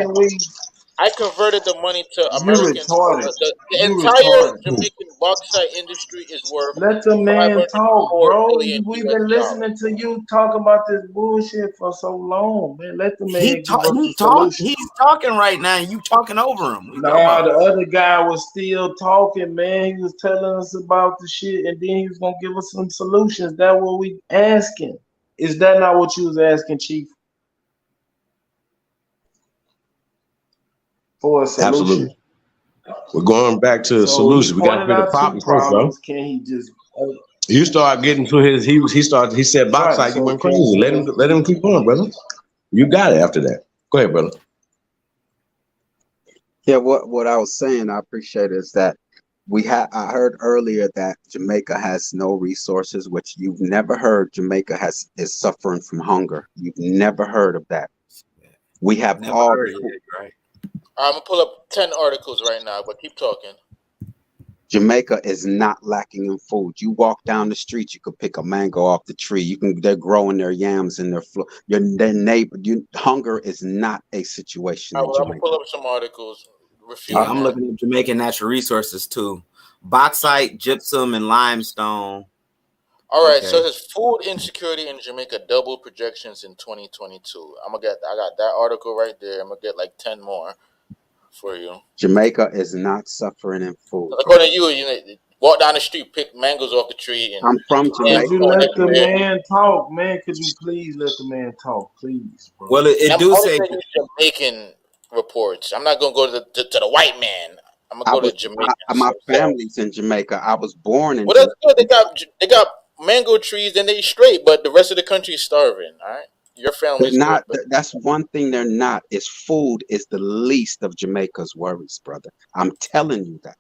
I converted the money to American. The entire Jamaican bauxite industry is worth. Let the man talk, bro. We've been listening to you talk about this bullshit for so long, man. Let the man talk. He's talking right now, and you talking over him. Nah, the other guy was still talking, man. He was telling us about the shit, and then he was gonna give us some solutions. That's what we asking. Is that not what you was asking, Chief? For a solution. Absolutely. We're going back to solutions. We got to figure the problem first, bro. Can he just? You start getting to his. He said bauxite. You went crazy. Let him keep going, brother. You got it after that. Go ahead, brother. Yeah, what I was saying, I appreciate is that I heard earlier that Jamaica has no resources, which you've never heard. Jamaica is suffering from hunger. You've never heard of that. We have all. Right. I'm gonna pull up 10 articles right now, but keep talking. Jamaica is not lacking in food. You walk down the street, you could pick a mango off the tree. They're growing their yams in their floor. Their neighbor. Hunger is not a situation. I'm gonna pull up some articles. I'm looking at Jamaican natural resources too: bauxite, gypsum, and limestone. All right, so there's food insecurity in Jamaica double projections in 2022. I got that article right there. I'm gonna get like 10 more for you. Jamaica is not suffering in food. According to you walk down the street, pick mangoes off the tree. And I'm from Jamaica. Could you let the man talk, man? Could you please let the man talk, please, bro? Well, it do say Jamaican reports. I'm not gonna go to the white man. I'm gonna go to Jamaica. My family's in Jamaica. I was born in. Well, that's good. They got mango trees, then they straight, but the rest of the country is starving. All right. Your family's not. That's one thing they're not. Is food is the least of Jamaica's worries, brother. I'm telling you that.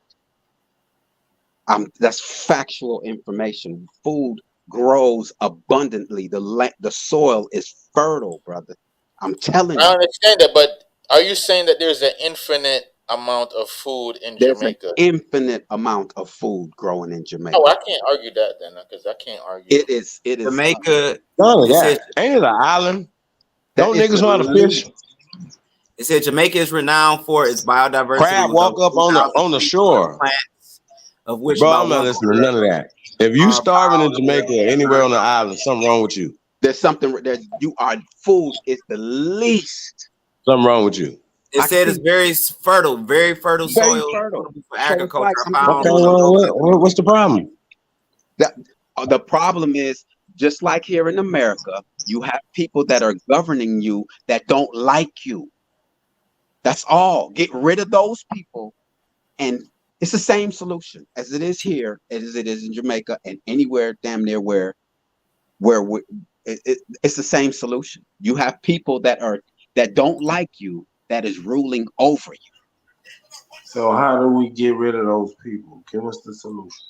That's factual information. Food grows abundantly. The soil is fertile, brother. I'm telling you. I understand that, but are you saying that there's an infinite amount of food in Jamaica? There's an infinite amount of food growing in Jamaica. Oh, I can't argue that then, because I can't argue. It is. Jamaica. None of that. Ain't it an island? Don't niggas know how to fish? It said Jamaica is renowned for its biodiversity. Crab walk up on the shore. Plants, of which bro, I'm not listening to none of that. If you starving in Jamaica or anywhere on the island, something wrong with you. There's something that you are. Food is the least. Something wrong with you. It said it's very fertile soil for agriculture. What's the problem? The problem is, just like here in America, you have people that are governing you that don't like you. That's all. Get rid of those people, and it's the same solution as it is here, as it is in Jamaica, and anywhere damn near where it's the same solution. You have people that don't like you, that is ruling over you. So how do we get rid of those people? Give us the solution.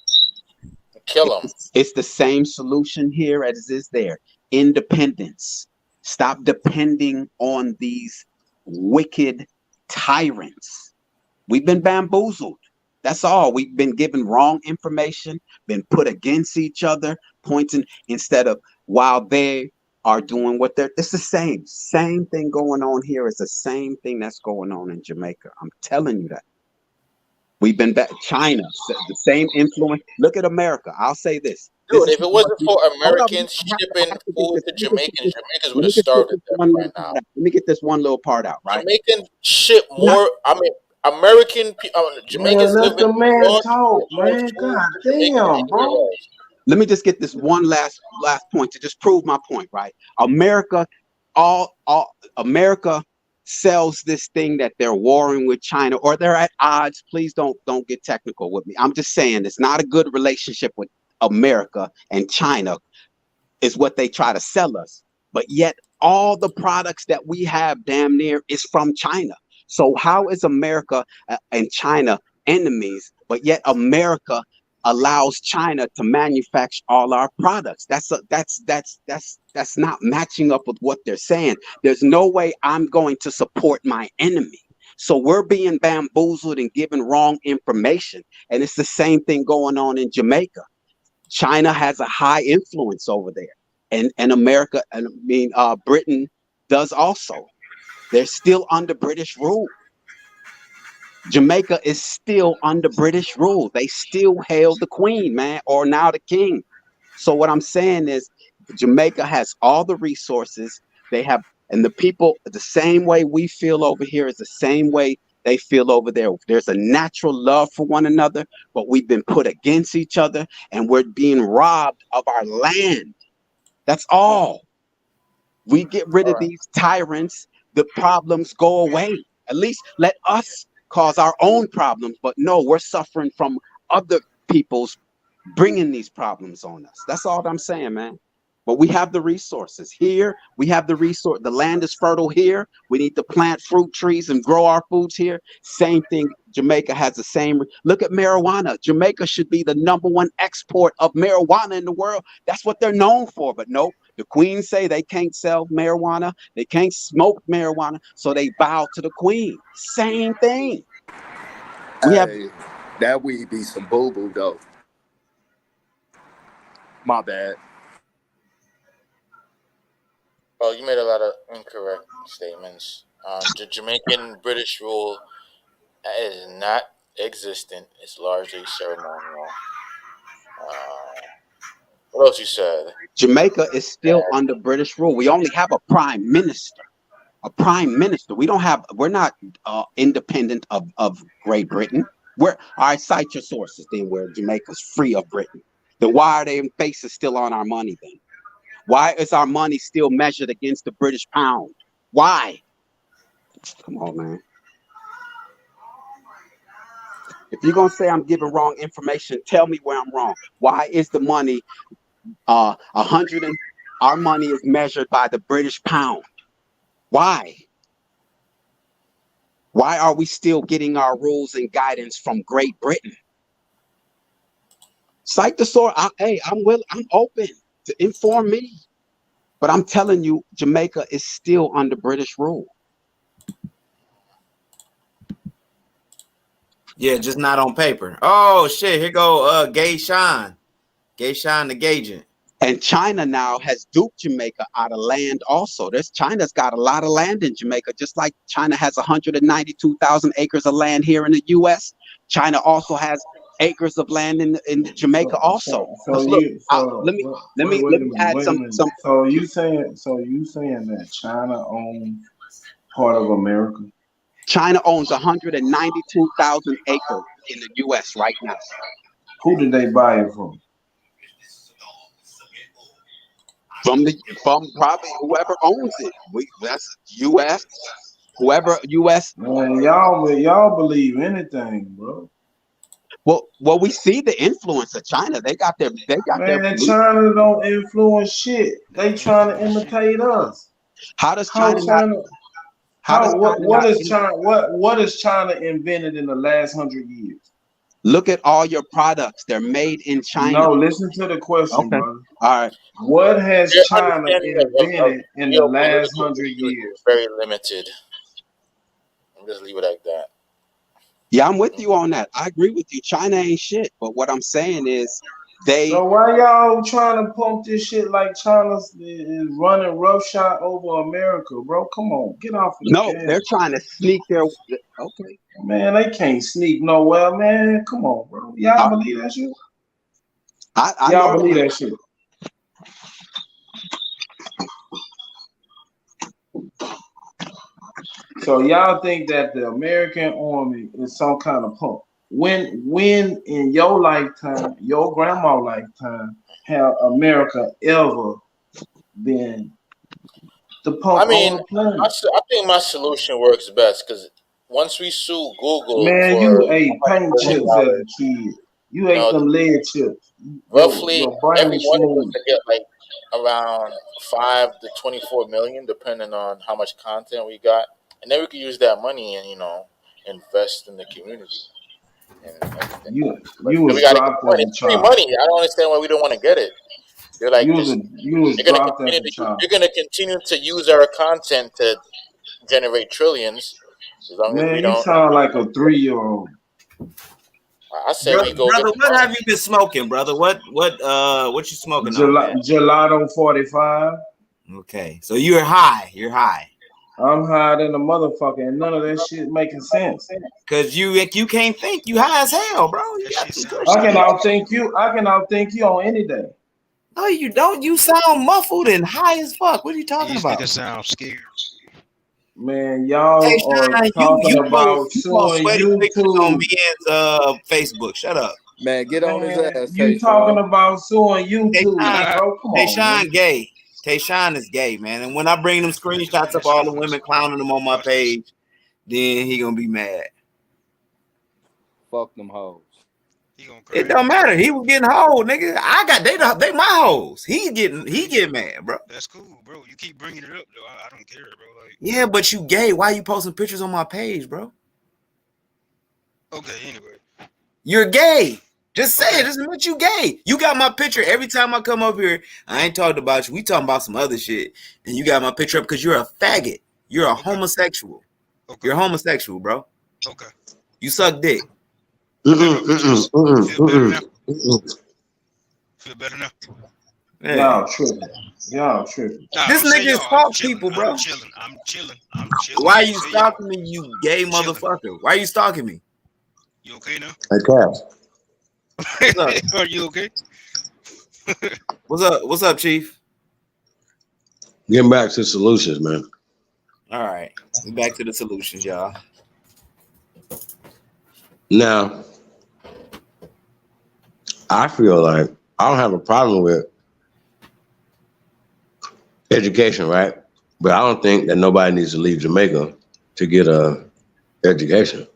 Kill them. It's the same solution here as is there. Independence. Stop depending on these wicked tyrants. We've been bamboozled. That's all. We've been given wrong information, been put against each other, pointing instead of while they are doing what they're. It's the same thing going on here. It's the same thing that's going on in Jamaica. I'm telling you that. We've been back. China, the same influence. Look at America. I'll say this. Dude, if it wasn't for Americans shipping food to Jamaicans, Jamaicans would have starved to death right now. Let me get this one little part out, right? Jamaicans ship more. I mean, American Jamaicans man, let live the in man talk, man. God damn, bro. Let me just get this one last point to just prove my point, right? America, America sells this thing that they're warring with China or they're at odds. Please don't get technical with me. I'm just saying it's not a good relationship with America and China is what they try to sell us. But yet all the products that we have damn near is from China. So how is America and China enemies, but yet America allows China to manufacture all our products? That's not matching up with what they're saying. There's no way I'm going to support my enemy. So we're being bamboozled and given wrong information. And it's the same thing going on in Jamaica. China has a high influence over there. And America, Britain does also. They're still under British rule. Jamaica is still under British rule. They still hail the Queen, man, or now the King. So what I'm saying is Jamaica has all the resources. They have, and the people, the same way we feel over here is the same way they feel over there. There's a natural love for one another, but we've been put against each other and we're being robbed of our land. That's all. We get rid of these tyrants, the problems go away. At least let us cause our own problems, but no, we're suffering from other people's bringing these problems on us. That's all I'm saying, man. But we have the resources here. We have the resource. The land is fertile here. We need to plant fruit trees and grow our foods here. Same thing. Jamaica has the same. Look at marijuana. Jamaica should be the #1 export of marijuana in the world. That's what they're known for. But no, the Queen say they can't sell marijuana. They can't smoke marijuana. So they bow to the Queen. Same thing. That weed be some boo-boo though. My bad. Well, you made a lot of incorrect statements. The Jamaican British rule is not existent. It's largely ceremonial. What else you said? Jamaica is still under British rule. We only have a prime minister. A prime minister. We're not independent of Great Britain. All right, cite your sources then where Jamaica's free of Britain. Then why are their faces still on our money then? Why is our money still measured against the British pound? Why? Come on, man. If you're going to say I'm giving wrong information, tell me where I'm wrong. Why is the money our money is measured by the British pound? Why? Why are we still getting our rules and guidance from Great Britain? Cite the source. I'm open to inform me. But I'm telling you, Jamaica is still under British rule. Yeah, just not on paper. Oh shit, here go Gay Sean the Gagent. And China now has duped Jamaica out of land also. China's got a lot of land in Jamaica, just like China has 192,000 acres of land here in the U.S. China also has acres of land in Jamaica also. Let me add some. So you saying that China owns part of America? China owns 192,000 acres in the U.S. right now. Who did they buy it from? From probably whoever owns it. That's U.S. Whoever U.S. Man, y'all believe anything, bro. Well, we see the influence of China. They got their. China don't influence shit. They trying to imitate us. How does China? What is China? What is China invented in the last 100 years? Look at all your products; they're made in China. No, listen to the question, Okay. brother. All right. What has Their China understanding invented in the last geopolitical 100 issues years? is very limited. I'll just leave it like that. Yeah, I'm with you on that. I agree with you. China ain't shit. But what I'm saying is, So why y'all trying to pump this shit like China is running roughshod over America, bro? Come on, get off of the no, gas. they're trying to sneak their. Okay. Man, they can't sneak nowhere, man. Come on, bro. Y'all believe that shit? Y'all believe that shit? So y'all think that the American army is some kind of pump? When in your lifetime, your grandma lifetime, have America ever been the pump? I mean, on the planet? I think my solution works best because once we sue Google Man, for you ate paint $100 chips as a kid. You ate them lead chips. roughly Your brain every is one of us smooth. to get like around 5 to 24 million, depending on how much content we got, and then we could use that money and invest in the community and everything. You But was we gotta get dropped the money. as a It's free child. money. I don't understand why we don't want to get it. They're like You was you're gonna dropped as a child. continue to use our content to generate trillions as long as we Man, you don't. sound like a 3-year-old. I said we go brother, get what have you been smoking, brother? What you smoking on, man? Gelato 45. Okay, so you're high. You're high. I'm higher than a motherfucker, and none of that shit making sense. Cause you can't think. You high as hell, bro. You got some good I can shit. outthink you. I can outthink you on any day. No, you don't. You sound muffled and high as fuck. What are you talking about? Niggas sound scared. Man, y'all Hey, are Sean, talking you about post suing sweaty pictures on YouTube. men's Facebook. Shut up. Man, get on his Man, ass, you Tayshaun. talking about suing YouTube, Tayshaun, bro? Come on, man. gay. Tayshaun is gay, man. And when I bring them screenshots of all the women clowning him on my page, then he gonna be mad. Fuck them hoes. It don't matter. He was getting hoes, nigga. I got they my hoes. He get mad, bro. That's cool, bro. You keep bringing it up, though. I don't care, bro. Like, Yeah, but you gay. Why you posting pictures on my page, bro? okay, anyway. You're gay. Just say it. Just admit you gay. You got my picture every time I come up here. I ain't talking about you. We talking about some other shit. And you got my picture up because you're a faggot. You're a homosexual. You're homosexual, bro. Okay. You suck dick. Feel better now? Hey. Y'all tripping. Y'all tripping. Nah, This don't say nigga y'all. stalk people, bro. I'm chilling. Why are you Say stalking me, you gay motherfucker? Why are you stalking me? You okay now? Hey, Caps. What's up? Are you okay? What's up? What's up, Chief? Getting back to solutions, man. All right. We back to the solutions, y'all. Now, I feel like I don't have a problem with education, right? But I don't think that nobody needs to leave Jamaica to get a education.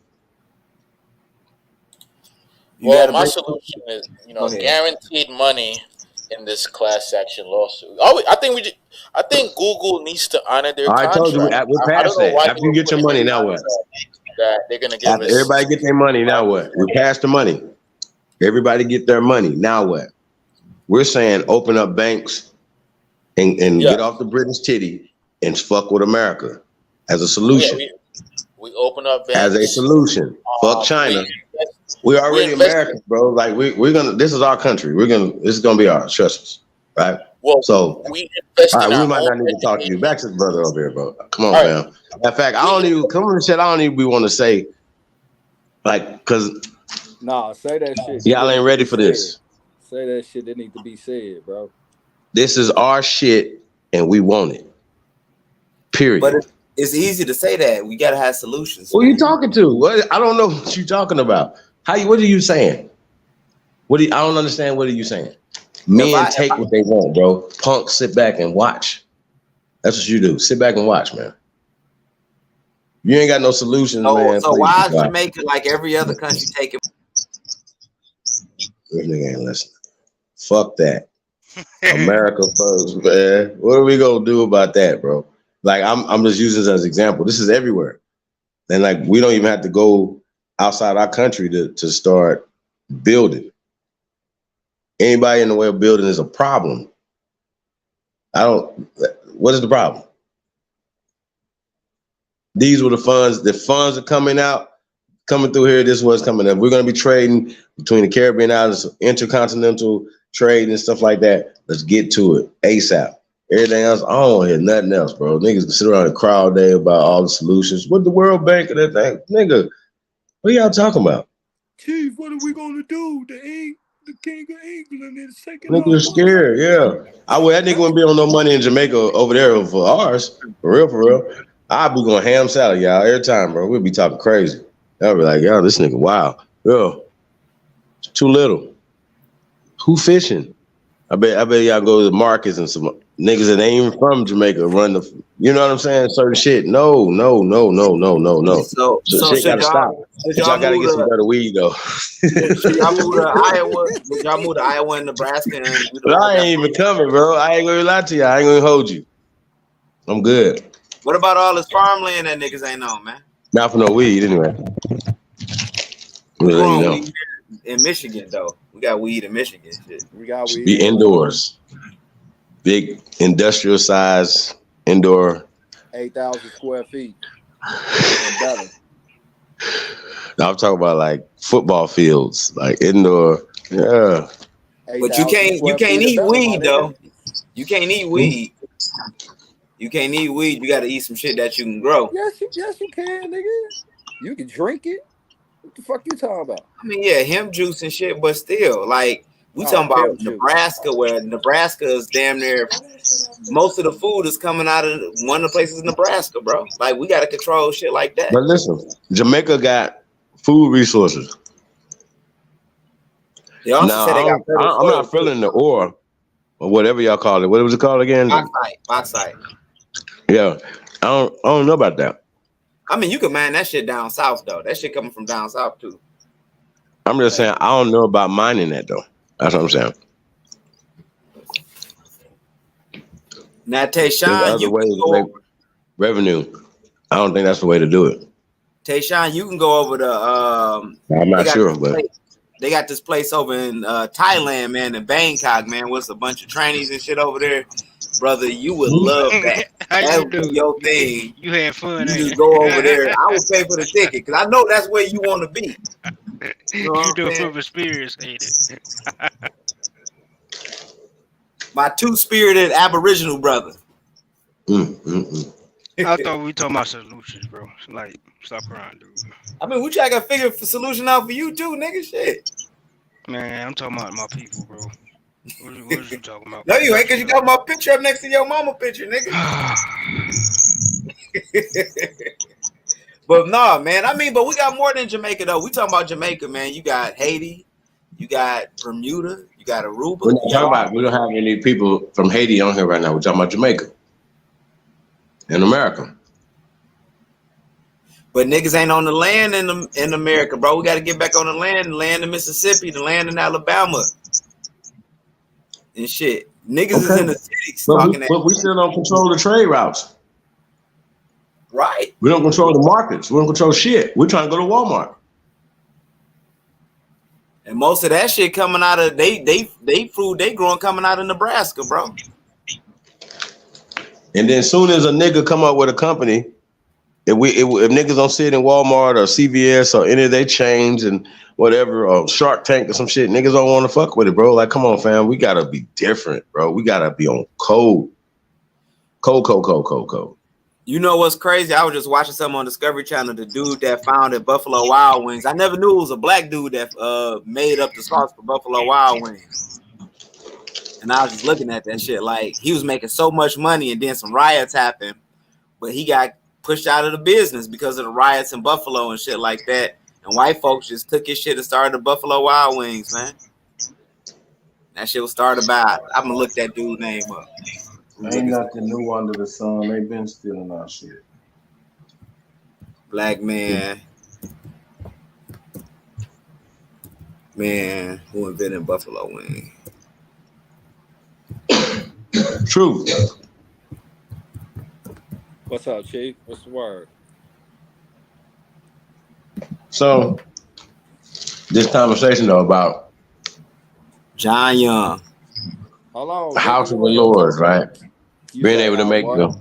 Well, my solution is, guaranteed money in this class action lawsuit. I think Google needs to honor their I contract. told you we're past that. After you get your money, now what? That they're gonna give After us. everybody get their money, now what? We passed the money. Everybody get their money. Now what? We're saying open up banks and get off the British titty and fuck with America as a solution. We open up banks. As a solution. Fuck China. We're already Americans, bro. Like we're gonna. This is our country. This is gonna be ours. Trust us, right? Well, so we invest all right, in we our might not own need to talk to you. Back to the brother over here, bro. Come on, All fam. In fact, I don't even come on shit. I don't even want to say, like, cause Nah, say that shit. y'all ain't ready for this. Say that shit that need to be said, bro. This is our shit, and we want it. Period. But it's easy to say that. We gotta have solutions. Who are you talking to? What? I don't know what you're talking about. What are you saying? I don't understand. What are you saying? Men take what they want, bro. Punks sit back and watch. That's what you do. Sit back and watch, man. You ain't got no solutions, man. So why is Jamaica like every other country taking? This nigga ain't listening. Fuck that. America first, man. What are we gonna do about that, bro? Like I'm just using this as an example. This is everywhere. And like we don't even have to go outside our country to start building. Anybody in the way of building is a problem. What is the problem? These were the funds. The funds are coming through here. This is what's coming up. We're going to be trading between the Caribbean islands, intercontinental trade and stuff like that. Let's get to it ASAP. Everything else, I don't want to hear nothing else, bro. Niggas can sit around and cry all day about all the solutions. What the World Bank and that thing? Nigga, what y'all talking about? Chief, what are we going to do? The King of England is taking Niggas are scared, yeah. That nigga wouldn't be on no money in Jamaica over there for ours. For real. I'll be going ham salad, y'all, every time, bro. We'll be talking crazy. Y'all be like, yo, this nigga, wow. Yo, it's too little. Who fishing? I bet y'all go to the markets and some niggas that ain't even from Jamaica run the, you know what I'm saying? Certain shit. No. So shit gotta stop. Y'all gotta get some better weed though. Y'all move to Iowa. Y'all move to Iowa and Nebraska. I ain't even coming, bro. I ain't gonna lie to you. I ain't gonna hold you. I'm good. What about all this farmland that niggas ain't on, man? Not for no weed anyway. Weed in Michigan though. We got weed in Michigan. Shit. We got weed. Be indoors. Big industrial size indoor. 8,000 square feet. And better. Now I'm talking about like football fields, like indoor. Yeah. But you can't eat weed though. You can't eat weed. You can't eat weed. You got to eat some shit that you can grow. Yes, you can, nigga. You can drink it. What the fuck you talking about? I mean, yeah, hemp juice and shit, but still, like we talking about Nebraska, where Nebraska is damn near most of the food is coming out of one of the places in Nebraska, bro. Like we got to control shit like that. But listen, Jamaica got food resources. They also said they got I'm not feeling the ore or whatever y'all call it. What was it called again? Bauxite. Yeah, I don't know about that. I mean, you can mine that shit down south though. That shit coming from down south too. I'm just saying I don't know about mining that though. That's what I'm saying. Now, Tayshawn, you can go over revenue. I don't think that's the way to do it. Tayshawn, you can go over to. I'm not sure, but they got this place over in Thailand, man, in Bangkok, man. With a bunch of trainees and shit over there, brother. You would love that. That would be your thing. You had fun. You just go over there. I would pay for the ticket because I know that's where you want to be. You do it from experience, ain't it? My two-spirited Aboriginal brother. I thought we were talking about solutions, bro. Like, stop crying, dude. I mean, we try to figure a solution out for you too, nigga. Shit. Man, I'm talking about my people, bro. What are you talking about? No, you ain't, because you got my picture up next to your mama picture, nigga. But nah, man. I mean, but we got more than Jamaica, though. We talking about Jamaica, man. You got Haiti. You got Bermuda. You got Aruba. We don't have any people from Haiti on here right now. We're talking about Jamaica and America. But niggas ain't on the land in America, bro. We got to get back on the land in Mississippi, the land in Alabama, and shit. Niggas is in the cities talking that. But we still don't control the trade routes. Right. We don't control the markets. We don't control shit. We're trying to go to Walmart. And most of that shit coming out of they food they growing coming out of Nebraska, bro. And then soon as a nigga come up with a company, if niggas don't see it in Walmart or CVS or any of their chains and whatever, or Shark Tank or some shit, niggas don't want to fuck with it, bro. Like, come on, fam. We gotta be different, bro. We gotta be on code. Code. You know what's crazy? I was just watching something on Discovery Channel. The dude that founded Buffalo Wild Wings. I never knew it was a black dude that made up the sauce for Buffalo Wild Wings. And I was just looking at that shit like he was making so much money, and then some riots happened, but he got pushed out of the business because of the riots in Buffalo and shit like that. And white folks just took his shit and started the Buffalo Wild Wings, man. That shit was started by. I'm gonna look that dude's name up. Ain't nothing new under the sun. They been stealing our shit. Black man. Man, who invented Buffalo Wing? True. What's up, Chief? What's the word? So this conversation though about John Young, Hold on, the nigga. house of You the ain't- Lord, right? You Being say able to how make what?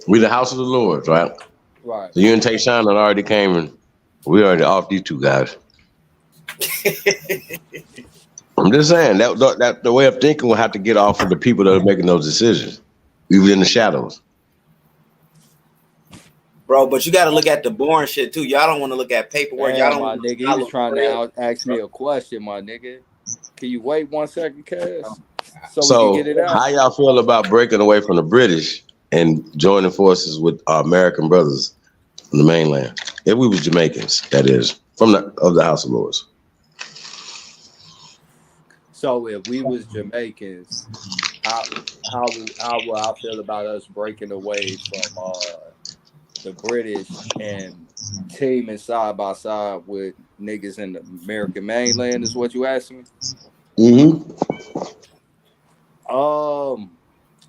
we the house of the Lord, right? Right. So you and Tayshawn already came and we already off these two guys. I'm just saying that the way of thinking will have to get off of the people that are making those decisions, even in the shadows. bro. But you got to look at the boring shit too. Y'all don't want to look at paperwork. Y'all Damn, don't my want to nigga. He was follow trying bread. to ask me a question, my nigga. Can you wait 1 second, Cass? So we can So get it out? how y'all feel about breaking away from the British and joining forces with our American brothers from the mainland? If we was Jamaicans, that is, of the House of Lords. So if we was Jamaicans, how would I feel about us breaking away from the British and teaming side by side with niggas in the American mainland? Is what you asking me? Mm-hmm.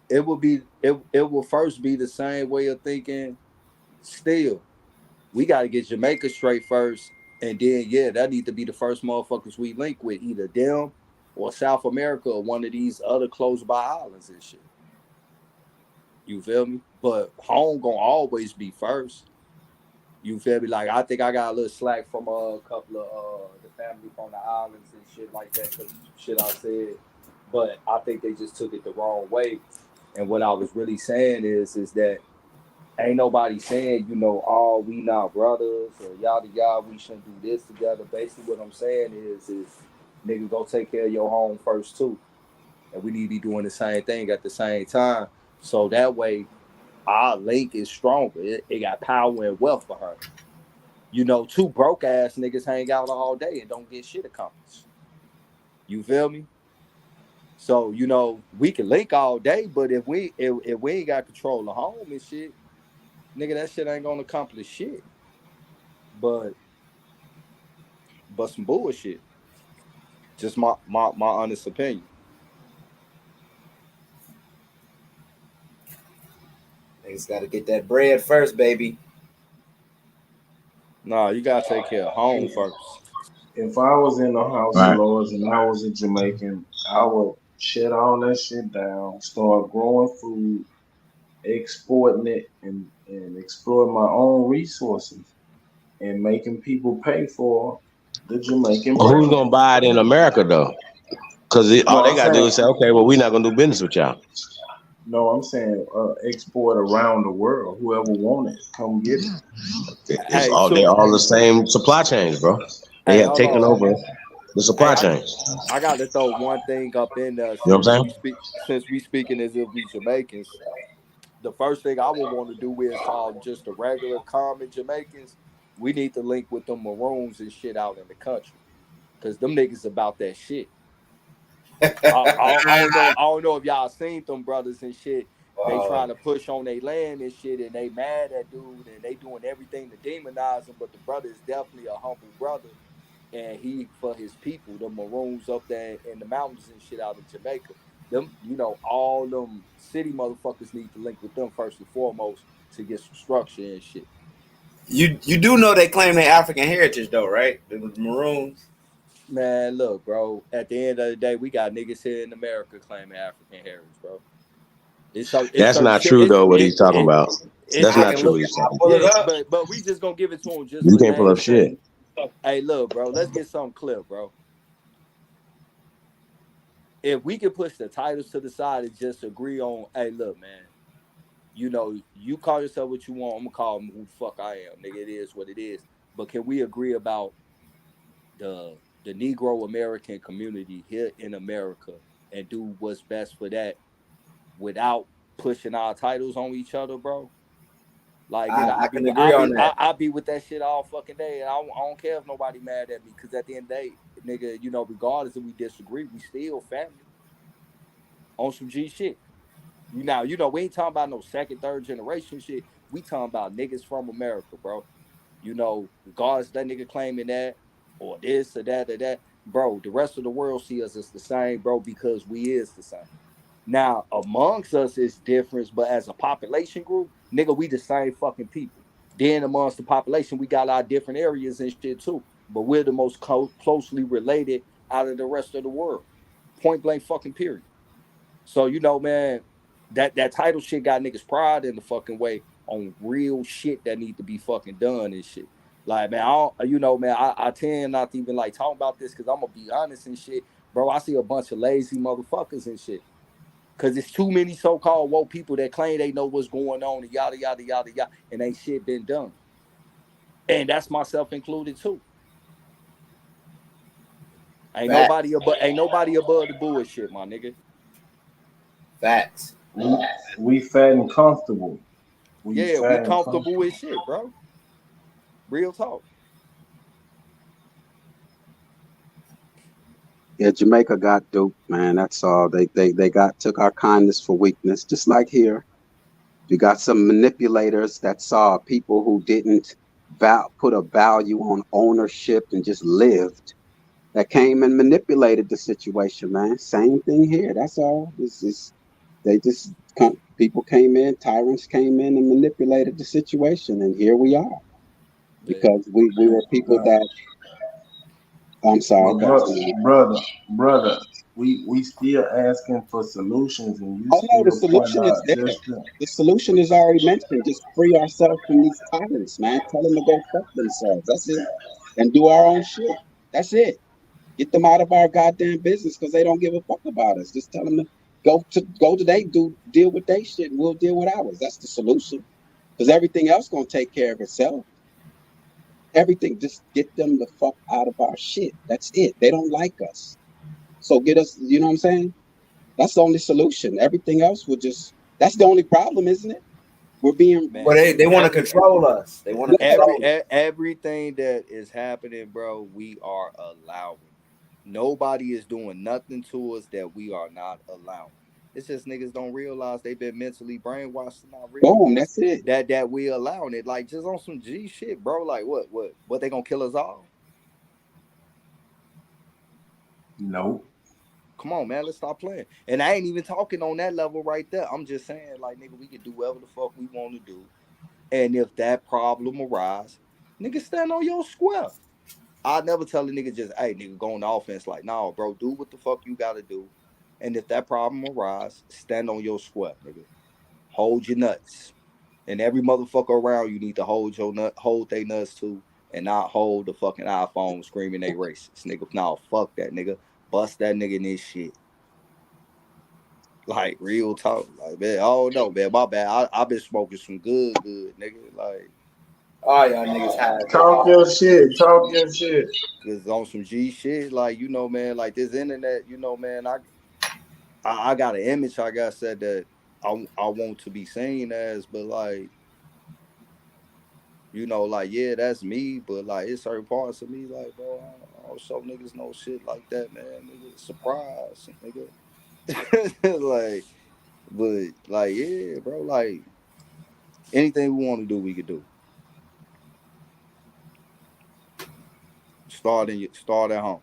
It will first be the same way of thinking. Still, we got to get Jamaica straight first, and then that need to be the first motherfuckers we link with, either them or South America or one of these other close by islands and shit. You feel me? But home gonna always be first. You feel me? Like I think I got a little slack from a couple of the family from the islands and shit like that because shit I said, but I think they just took it the wrong way. And what I was really saying is that ain't nobody saying, oh, we not brothers or yada yada, we shouldn't do this together. Basically what I'm saying is nigga go take care of your home first too. And we need to be doing the same thing at the same time. So that way our link is stronger. It got power and wealth behind it. Two broke ass niggas hang out all day and don't get shit accomplished. You feel me? So, we can link all day, but if we ain't got control of home and shit, nigga, that shit ain't gonna accomplish shit. But some bullshit. Just my honest opinion. Niggas got to get that bread first, baby. Nah, you gotta take care of home first. If I was in the House of Lords and I was a Jamaican, I would shut all that shit down, start growing food, exporting it, and exploring my own resources and making people pay for the Jamaican Well, who's brand. gonna buy it in America though? Because all they gotta do is say, okay, well, we're not gonna do business with y'all. No, I'm saying export around the world. Whoever want it, come get it. They're all the same supply chains, bro. They have taken over the supply chain. I got to throw one thing up in there. You know what I'm Since we speaking as if we Jamaicans, the first thing I would want to do is just the regular common Jamaicans. We need to link with them Maroons and shit out in the country, cause them niggas about that shit. I don't know if y'all seen them brothers and shit. They trying to push on their land and shit, and they mad at dude, and they doing everything to demonize him. But the brother is definitely a humble brother, and he for his people, the Maroons up there in the mountains and shit out in Jamaica. Them, all them city motherfuckers need to link with them first and foremost to get some structure and shit. You do know they claim their African heritage though, right? The Maroons. Man, look, bro. At the end of the day, we got niggas here in America claiming African heritage, bro. That's not true though. What he's talking about. That's not true. What he's talking about. But we just gonna give it to him just. You can't pull up shit. Hey, look, bro. Let's get something clear, bro. If we can push the titles to the side and just agree on, hey, look, man. You call yourself what you want. I'm gonna call him who the fuck I am, nigga. It is what it is. But can we agree about the Negro American community here in America and do what's best for that without pushing our titles on each other, bro? Like, nigga, I can agree on that. I be with that shit all fucking day, and I don't care if nobody mad at me, because at the end of the day, nigga, regardless if we disagree, we still family on some G shit. We ain't talking about no second, third generation shit. We talking about niggas from America, bro. Regardless of that nigga claiming that or this or that, bro, the rest of the world see us as the same, bro, because we is the same. Now, amongst us is different, but as a population group, nigga, we the same fucking people. Then amongst the population, we got our different areas and shit too. But we're the most closely related out of the rest of the world. Point blank fucking period. So, you know, man, that title shit got niggas pride in the fucking way on real shit that need to be fucking done and shit. Like, man, I tend not to even like talk about this because I'm gonna be honest and shit. Bro, I see a bunch of lazy motherfuckers and shit. Cause it's too many so-called woke people that claim they know what's going on and yada yada yada yada, and ain't shit been done. And that's myself included too. Ain't nobody above the bullshit, my nigga. Facts. We fat and comfortable. We comfortable with shit, bro. Real talk. Yeah, Jamaica got duped, man. That's all. They took our kindness for weakness, just like here. You got some manipulators that saw people who didn't put a value on ownership and just lived, that came and manipulated the situation, man. Same thing here. That's all. People came in, tyrants came in and manipulated the situation, and here we are. Because we were people that. I'm sorry, brother. We still asking for solutions, and you. Oh no, the solution is there. The solution is already mentioned. Just free ourselves from these tyrants, man. Tell them to go fuck themselves. That's it, and do our own shit. That's it. Get them out of our goddamn business because they don't give a fuck about us. Just tell them to deal with their shit, and we'll deal with ours. That's the solution. Because everything else gonna take care of itself. Everything, just get them the fuck out of our shit. That's it. They don't like us. So get us, you know what I'm saying? That's the only solution. Everything else that's the only problem, isn't it? We're being. Well, they want to control us. They want to everything that is happening, bro, we are allowing. Nobody is doing nothing to us that we are not allowing. It's just niggas don't realize they've been mentally brainwashed to not realize boom, that's it. That we allowing it. Like just on some G shit, bro. Like what they gonna kill us all? No. Come on, man, let's stop playing. And I ain't even talking on that level right there. I'm just saying, like, nigga, we can do whatever the fuck we want to do. And if that problem arise, nigga, stand on your square. I never tell a nigga just, hey, nigga, go on the offense. Like, nah, bro, do what the fuck you gotta do. And if that problem arise, stand on your square, nigga. Hold your nuts. And every motherfucker around you need to hold their nuts too, and not hold the fucking iPhone screaming they racist, nigga. Nah, fuck that, nigga. Bust that nigga in this shit. Like, real talk. Like, man, I don't know, man. My bad. I've been smoking some good, nigga. Like, all y'all niggas have. Talk your shit. Cause on some G shit, like, you know, man, like this internet, you know, man, I got an image, like I said, that I want to be seen as, but like, you know, like, yeah, that's me, but like, it's certain parts of me, like, bro, I don't show niggas no shit like that, man. Nigga, surprise, nigga. Like, but like, yeah, bro, like, anything we want to do, we could do. Start at home.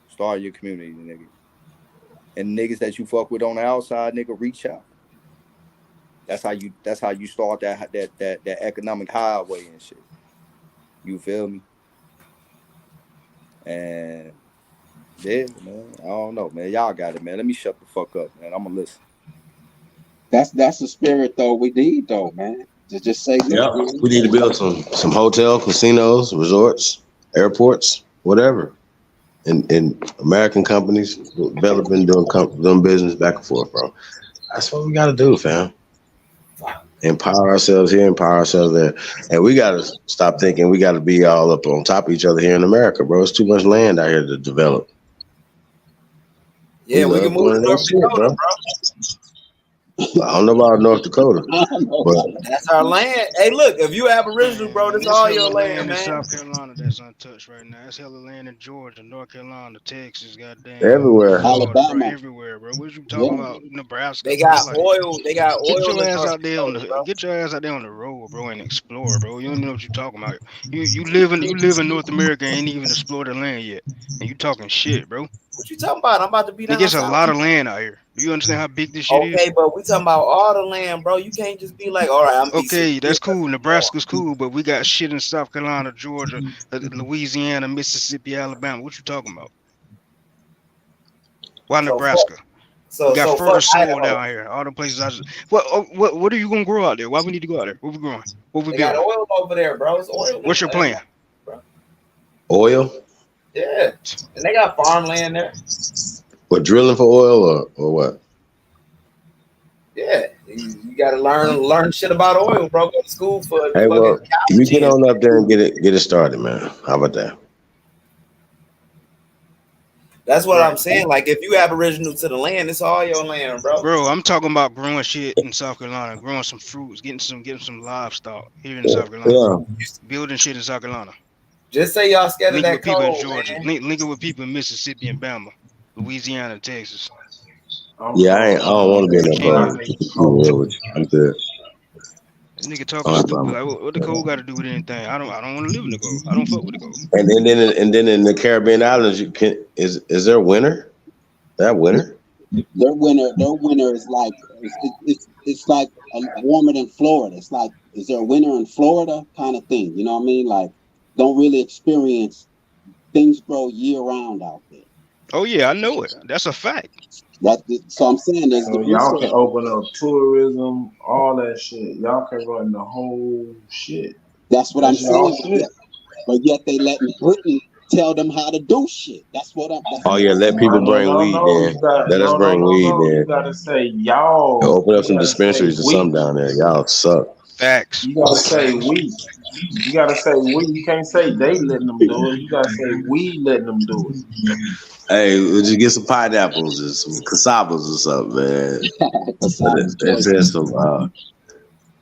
Start in your community, nigga. And niggas that you fuck with on the outside, nigga, reach out. That's how you start that economic highway and shit. You feel me? And yeah, man. I don't know, man. Y'all got it, man. Let me shut the fuck up, man. I'ma listen. That's the spirit though we need though, man. Just say yeah, we need to build some hotel, casinos, resorts, airports, whatever. And American companies developing, doing business back and forth, bro. That's what we gotta do, fam. Empower ourselves here, empower ourselves there. And we gotta stop thinking we gotta be all up on top of each other here in America, bro. It's too much land out here to develop. Yeah, we can move to North Dakota, bro. I don't know about North Dakota, but that's our land. Hey, look, if you Aboriginal, bro, that's all your land, man. South Carolina, that's untouched right now. That's hella land in Georgia, North Carolina, Texas, goddamn, Everywhere. Florida, bro, Alabama. everywhere, bro. What you talking about? Nebraska, They bro? got Like, oil. They got get oil your in ass North out there on Dakota, the bro. get your ass out there on the road, bro, and explore, bro. You don't know what you're talking about. You live in North America and ain't even explored the land yet, and you talking shit, bro. What you talking about? I'm about to be It down gets a south. lot of land out here. Do you understand how big this shit is? Okay, but we talking about all the land, bro. You can't just be like, all right, I'm Okay, BC. that's cool. Nebraska's cool, but we got shit in South Carolina, Georgia, Louisiana, Mississippi, Alabama. What you talking about? Why Nebraska? We got fertile soil down here. All the places what are you gonna grow out there? Why we need to go out there? What we growing? What we They got building? oil over there, bro. It's oil. What's your plan? Oil? Yeah, and they got farmland there. What, drilling for oil or what? Yeah, you got to learn shit about oil, bro. Go to school for Hey, well, fucking you get on up there and get it started, man. How about that? That's what I'm saying. Like, if you aboriginal to the land, it's all your land, bro. Bro, I'm talking about growing shit in South Carolina, growing some fruits, getting some livestock here in South Carolina. Yeah. Building shit in South Carolina. Just say y'all scared of Linking that with people in cold, Georgia. man. Linking with people in Mississippi and Bama, Louisiana, Texas. Yeah, I don't want to be in that cold. I'm good. That nigga talking stupid. Like, what the cold got to do with anything? I don't want to live in the cold. I don't fuck with the cold. And then in the Caribbean islands, is there winter? That winter? Their winter is like it's like warmer than Florida. It's like, is there a winter in Florida kind of thing? You know what I mean? Like, don't really experience things grow year round out there. Oh yeah, I know it. That's a fact. So I'm saying there's So y'all can open up tourism, all that shit. Y'all can run the whole shit. That's what I'm y'all saying. shit. But yet they letting Britain tell them how to do shit. That's what I'm. Oh yeah, let people bring weed in. Let us bring weed in. You gotta say y'all. Open up some dispensaries or something down there. Y'all suck. Facts. You gotta say we. You gotta say we. You can't say they letting them do it. You gotta say we letting them do it. Hey, we'll just get some pineapples and some cassavas or something, man. That's some.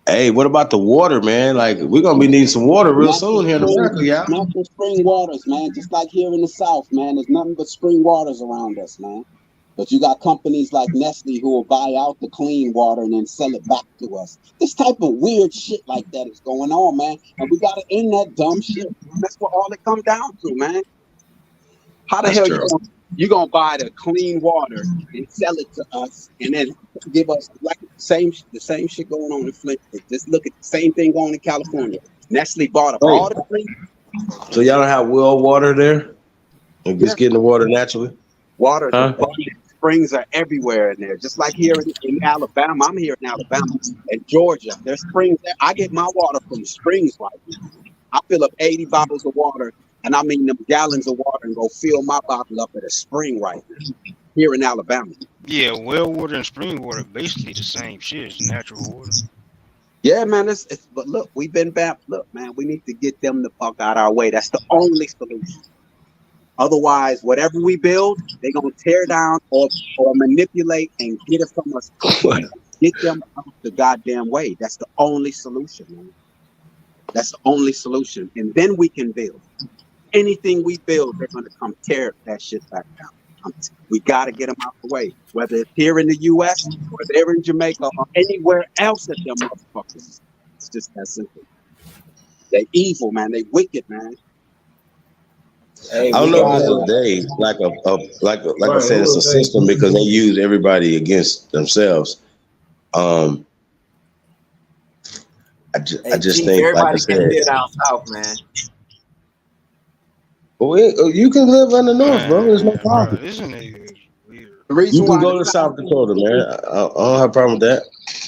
Hey, what about the water, man? Like, we're gonna be needing some water real soon here in America, y'all. Natural spring waters, man. Just like here in the South, man. There's nothing but spring waters around us, man. But you got companies like Nestle who will buy out the clean water and then sell it back to us. This type of weird shit like that is going on, man. And we gotta end that dumb shit. That's what all it comes down to, man. How the hell you gonna buy the clean water and sell it to us and then give us like the same shit going on in Flint? Just look at the same thing going in California. Nestle bought up all the clean. So y'all don't have well water there? And just getting the water naturally? Water, springs are everywhere in there. Just like here in Alabama. I'm here in Alabama and Georgia. There's springs there. I get my water from springs right now. I fill up 80 bottles of water, and I mean them gallons of water, and go fill my bottle up at a spring right now here in Alabama. Yeah, well water and spring water basically the same shit. It's natural water. Yeah, man. But look, we've been bad. Look, man, we need to get them the fuck out our way. That's the only solution. Otherwise, whatever we build, they're gonna tear down or manipulate and get it from us. Get them out the goddamn way. That's the only solution, man. That's the only solution. And then we can build. Anything we build, they're gonna come tear that shit back down. We gotta get them out the way. Whether it's here in the US or they're in Jamaica or anywhere else that them motherfuckers. It's just that simple. They evil, man. They wicked, man. Hey, I don't know if it's a day, like I said, it's a system because they use everybody against themselves. I just think, everybody like I said, can live down south, man. Well, you can live in the north, bro. There's no problem. You can go to South Dakota, man. I don't have a problem with that.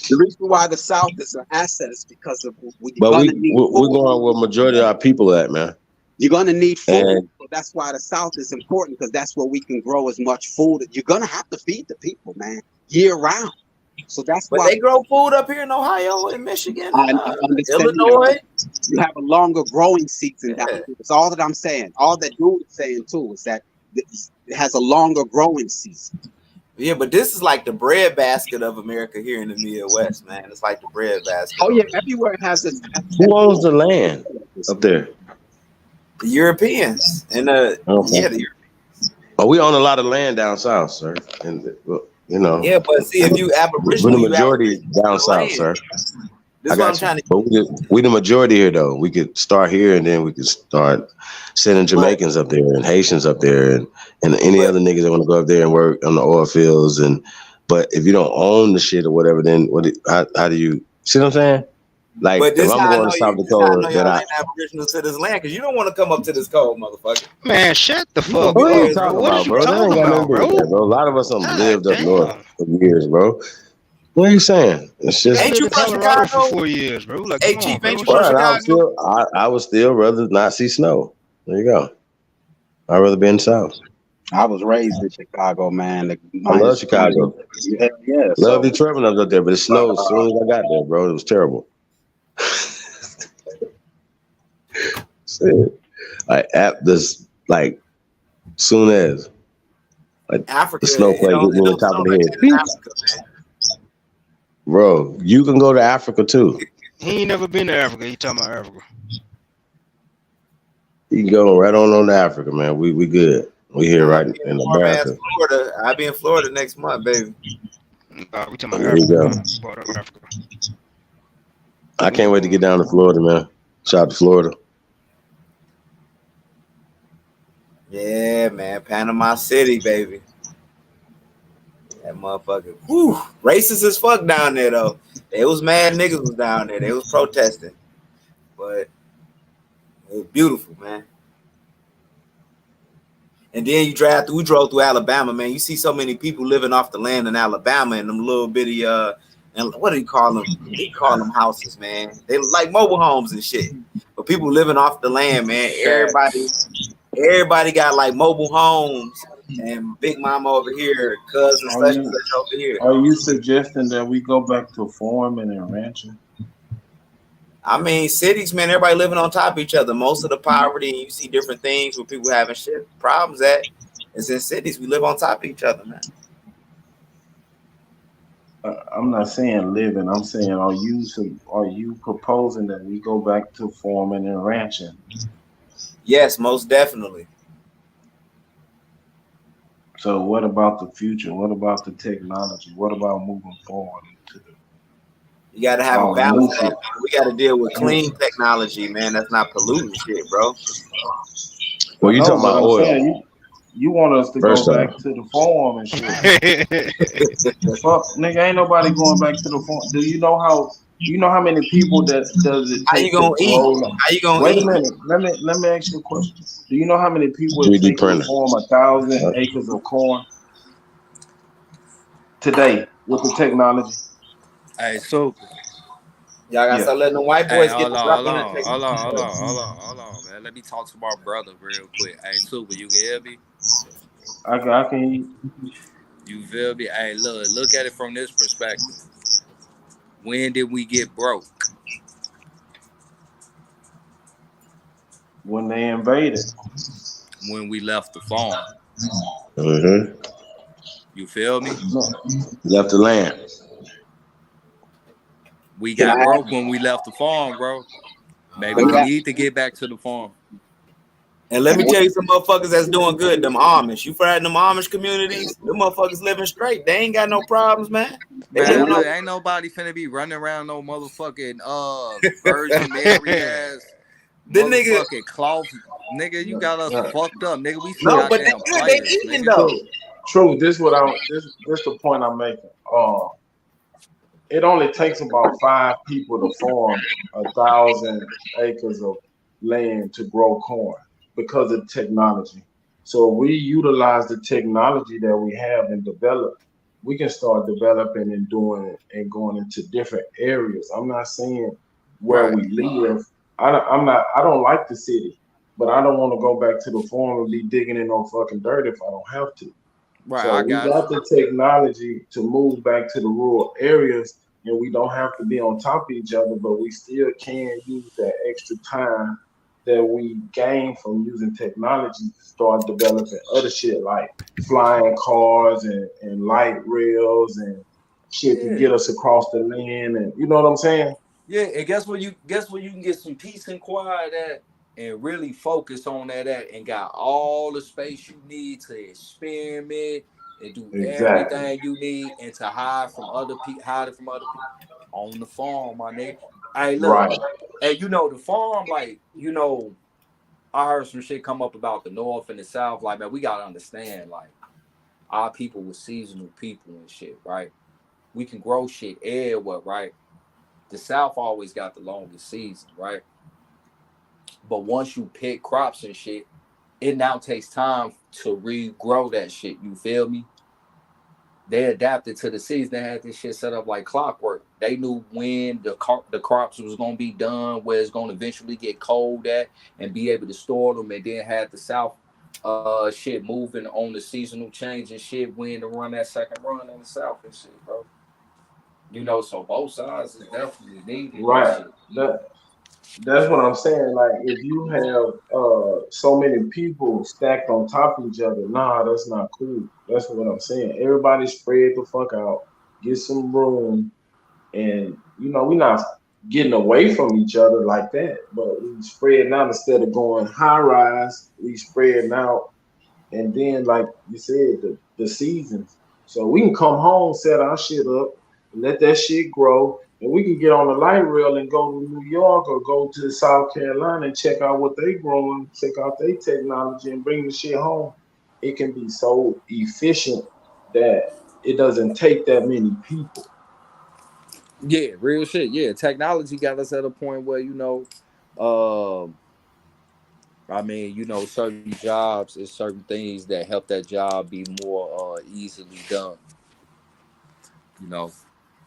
The reason why the South is an asset is because of we're going where majority of our people at, man. You're gonna need food, so that's why the South is important, because that's where we can grow as much food. You're gonna have to feed the people, man, year round. So that's why they grow food up here in Ohio and Michigan, Illinois. You have a longer growing season. That's all that I'm saying. All that dude is saying too is that it has a longer growing season. Yeah, but this is like the breadbasket of America here in the Midwest, man. It's like the breadbasket. Oh yeah, everywhere has its. Who owns the land up there? The Europeans and Okay. yeah, the Oh, we own a lot of land down south, sir. And you know, yeah, but see, if you we're Aboriginal, the you majority Aboriginal down the south, land. sir. This I is what I'm got trying you. to. But we the majority here, though. We could start here, and then we could start sending Jamaicans up there and Haitians up there, and any other niggas that want to go up there and work on the oil fields. But if you don't own the shit or whatever, then how do you see what I'm saying? Like, But if this I'm how I going know to you. South This how I know Dakota, y'all ain't Aboriginal to this land, because you don't want to come up to this cold, motherfucker. Man, shut the You gonna fuck be what are you miserable. talking What about, is you bro? That ain't talking got nothing about, to do with bro? that, bro. A lot of us have God lived up north damn. for years, bro. What are you saying? It's I just Ain't you lived in from Colorado for Chicago? 4 years, bro. Like, Hey, come on, Chief, bro. ain't you What you from talking Chicago? I would still rather not see snow. There you go. I'd rather be in the south. I was raised in Chicago, man. The I love minus 20. Chicago. Yeah, yeah. Love So Detroit when I was up there, but it snowed as soon as I got there, bro. It was terrible. Shit. Like soon as Africa, the snowflake hit me it on the don't top snow of the like head. that in Africa, man. Bro, you can go to Africa too. He ain't never been to Africa. He talking about Africa. You can go right on to Africa, man. We good. We here right in America. Florida. I'll be in Florida next month, baby. We talking about There you Africa, go. man. Part of Africa. I can't wait to get down to Florida, man. Shout out to Florida. Yeah, man. Panama City, baby. That motherfucker. Whew. Racist as fuck down there, though. They was mad niggas was down there. They was protesting. But it was beautiful, man. And then we drove through Alabama, man. You see so many people living off the land in Alabama and them little bitty and what do you call them? They call them houses, man. They like mobile homes and shit. But people living off the land, man. Everybody got like mobile homes, and Big Mama over here, cousin such and such over here. Are you suggesting that we go back to farming and ranching? I mean, cities, man, everybody living on top of each other. Most of the poverty, you see different things where people having shit problems at. It's in cities. We live on top of each other, man. I'm not saying living. I'm saying, are you proposing that we go back to farming and ranching? Yes, most definitely. So what about the future? What about the technology? What about moving forward into the? You got to have a balance. We got to deal with clean technology, man. That's not polluting shit, bro. Well, you talking about oil? You want us to First go off. back to the farm and shit. Fuck, nigga, ain't nobody going back to the farm. Do you know how many people that does it take? How you gonna eat? How you gonna Wait eat? a minute. Let me ask you a question. Do you know how many people it 3D take to printer. farm 1,000 acres of corn today with the technology? Hey, so Y'all gotta start letting the white boys get the hold representation. on, man. Let me talk to my brother real quick. Hey, Super, you can hear me? I can. You feel me? Hey, look at it from this perspective. When did we get broke? When they invaded. When we left the farm. Mm-hmm. You feel me? Left the land. We got broke when we left the farm, bro. Maybe we need to get back to the farm. And let me tell you some motherfuckers that's doing good. Them Amish. You find them Amish communities, them motherfuckers living straight. They ain't got no problems, man. They Man, living look, on. ain't nobody finna be running around no motherfucking Virgin Mary ass The nigga motherfucking cloth. Nigga, you got us fucked up. Nigga, we some No, but they goddamn good. They players, eating nigga. though. True. This the point I'm making. It only takes about 5 people to farm 1,000 acres of land to grow corn because of technology. So if we utilize the technology that we have and develop, we can start developing and doing and going into different areas. I'm not saying where we live. I don't like the city, but I don't want to go back to the farm and be digging in no fucking dirt if I don't have to. Right, So I we got got the technology to move back to the rural areas, and we don't have to be on top of each other, but we still can use that extra time that we gain from using technology to start developing other shit like flying cars and light rails and shit to get us across the land, and you know what I'm saying? Yeah, and guess where you can get some peace and quiet at? and really focus on that and got all the space you need to experiment and do Exactly. everything you need and to hide it from other people on the farm, my nigga. Hey, look, Right. and the farm, like, I heard some shit come up about the North and the South. Like, man, we gotta understand, like, our people were seasonal people and shit, right? We can grow shit everywhere, right? The South always got the longest season, right? But once you pick crops and shit, it now takes time to regrow that shit. You feel me? They adapted to the season. They had this shit set up like clockwork. They knew when the crops was going to be done, where it's going to eventually get cold at, and be able to store them, and then had the South shit moving on the seasonal change and shit, when to run that second run in the South and shit, bro. So both sides is definitely needed. Right. That's what I'm saying. Like, if you have so many people stacked on top of each other, nah, that's not cool. That's what I'm saying. Everybody spread the fuck out, get some room, and we're not getting away from each other like that, but we spreading out instead of going high rise. We spreading out, and then, like you said, the seasons. So we can come home, set our shit up, let that shit grow. And we can get on the light rail and go to New York or go to South Carolina and check out what they growing, check out their technology, and bring the shit home. It can be so efficient that it doesn't take that many people. Yeah, real shit. Yeah, technology got us at a point where certain jobs and certain things that help that job be more easily done.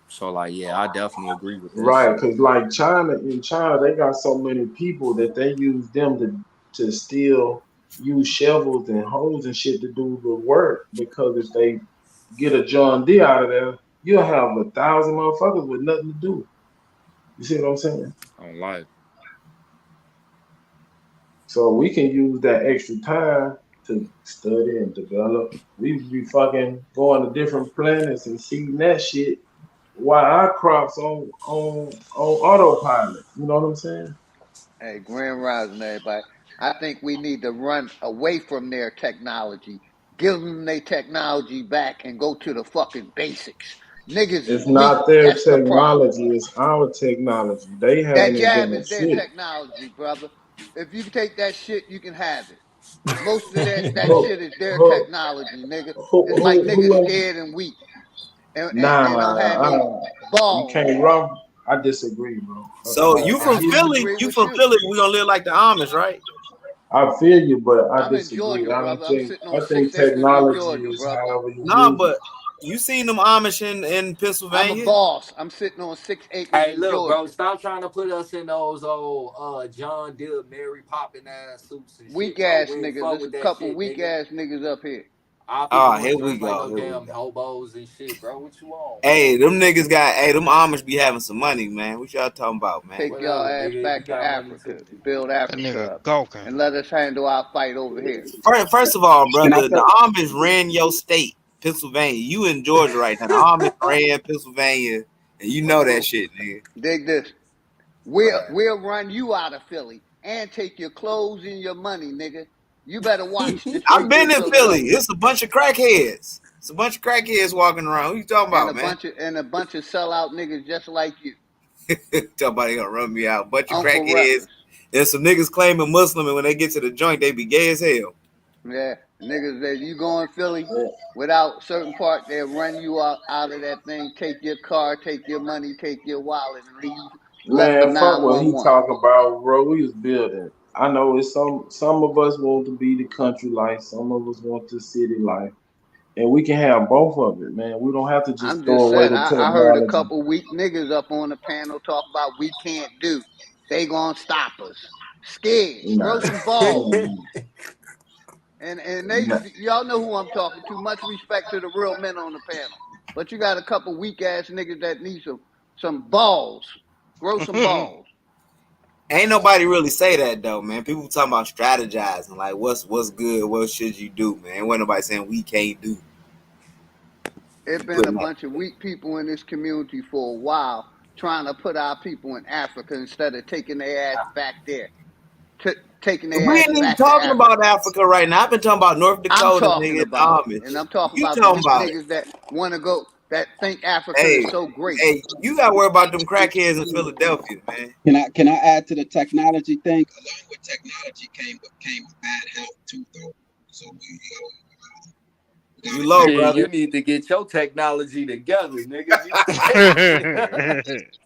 So, like, yeah, I definitely agree with that. Right, because like in China, they got so many people that they use them to still use shovels and hoes and shit to do the work. Because if they get a John Deere out of there, you'll have 1,000 motherfuckers with nothing to do. You see what I'm saying? I don't like. So we can use that extra time to study and develop. We be fucking going to different planets and seeing that shit, while our crops on autopilot. You know what I'm saying? Hey, Grand Rising, everybody. I think we need to run away from their technology, give them their technology back, and go to the fucking basics. Niggas It's is not weak. their That's the problem. technology, it's our technology. They That haven't jab invented is their shit. technology, brother. If you take that shit, you can have it. Most of that Who, shit is their who, technology, nigga. who, It's like who niggas in- scared and weak and don't have no Nah, you balls. can't run. I disagree, bro. So you from I Philly? disagree You with from you. Philly? We gonna live like the Amish, right? I feel you, but I I'm in disagree. Georgia, I don't brother. I'm think. sitting I on think 6 acres in technology Georgia, is brother. however you Nah, use it. but you seen them Amish in I'm a Pennsylvania? boss. I'm sitting on 6 acres Hey, in look, bro, Georgia. stop trying to put us in those old John Deere, Mary Poppin ass suits and Weak shit, bro. ass We ain't niggas. fuck There's a with that couple shit, weak nigga. ass niggas up here. Our people Oh, don't here we dress like go. no Here we damn go. hobos and shit, bro. What you on? Hey, them niggas them Amish be having some money, man. What y'all talking about, man? Take y'all Whatever, ass nigga. You back to got money too. Africa to build That Africa nigga up gawking. and let us handle our fight over here. First of all, Can I brother, say, the Amish ran your state, Pennsylvania. You in Georgia right now. The Amish ran Pennsylvania, and you know that shit, nigga. Dig this. We'll run you out of Philly and take your clothes and your money, nigga. You better watch the I've streets been of in Philly. Philadelphia. It's a bunch of crackheads. It's a bunch of crackheads walking around. Who you talking And about, man? a bunch of sellout niggas just like you. Somebody gonna run me out. Bunch of Uncle crackheads. Ruckus. And some niggas claiming Muslim, and when they get to the joint, they be gay as hell. Yeah. Niggas that you go in Philly without certain part, they'll run you out of that thing, take your car, take your money, take your wallet, and leave left for Man, fuck what he 911. talking about, bro. We was building. I know it's some of us want to be the country life, some of us want the city life, and we can have both of it, man. We don't have to just I'm throw just away saying, the I heard a technology. couple weak niggas up on the panel talk about we can't do. They gonna stop us. Scared. Grow some balls. And Nah. y'all know who I'm talking to. Much respect to the real men on the panel. But you got a couple weak ass niggas that need some balls. Grow some balls. Ain't nobody really say that though, man. People talking about strategizing, like what's good, what should you do, man. Ain't nobody saying we can't do. It's been a bunch of weak people in this community for a while trying to put our people in Africa instead of taking their ass back there. taking We their ass ain't even back to talking Africa. about Africa right now. I've been talking about North I'm Dakota, talking nigga, about Amish. it, and I'm talking You about talking the about it. niggas that want to go, that think Africa Hey, is so great. hey, you gotta worry about them crackheads in Philadelphia, man. Can I add to the technology thing? Along with technology came bad health too, though. So You low, Shit, brother. you need to get your technology together, nigga.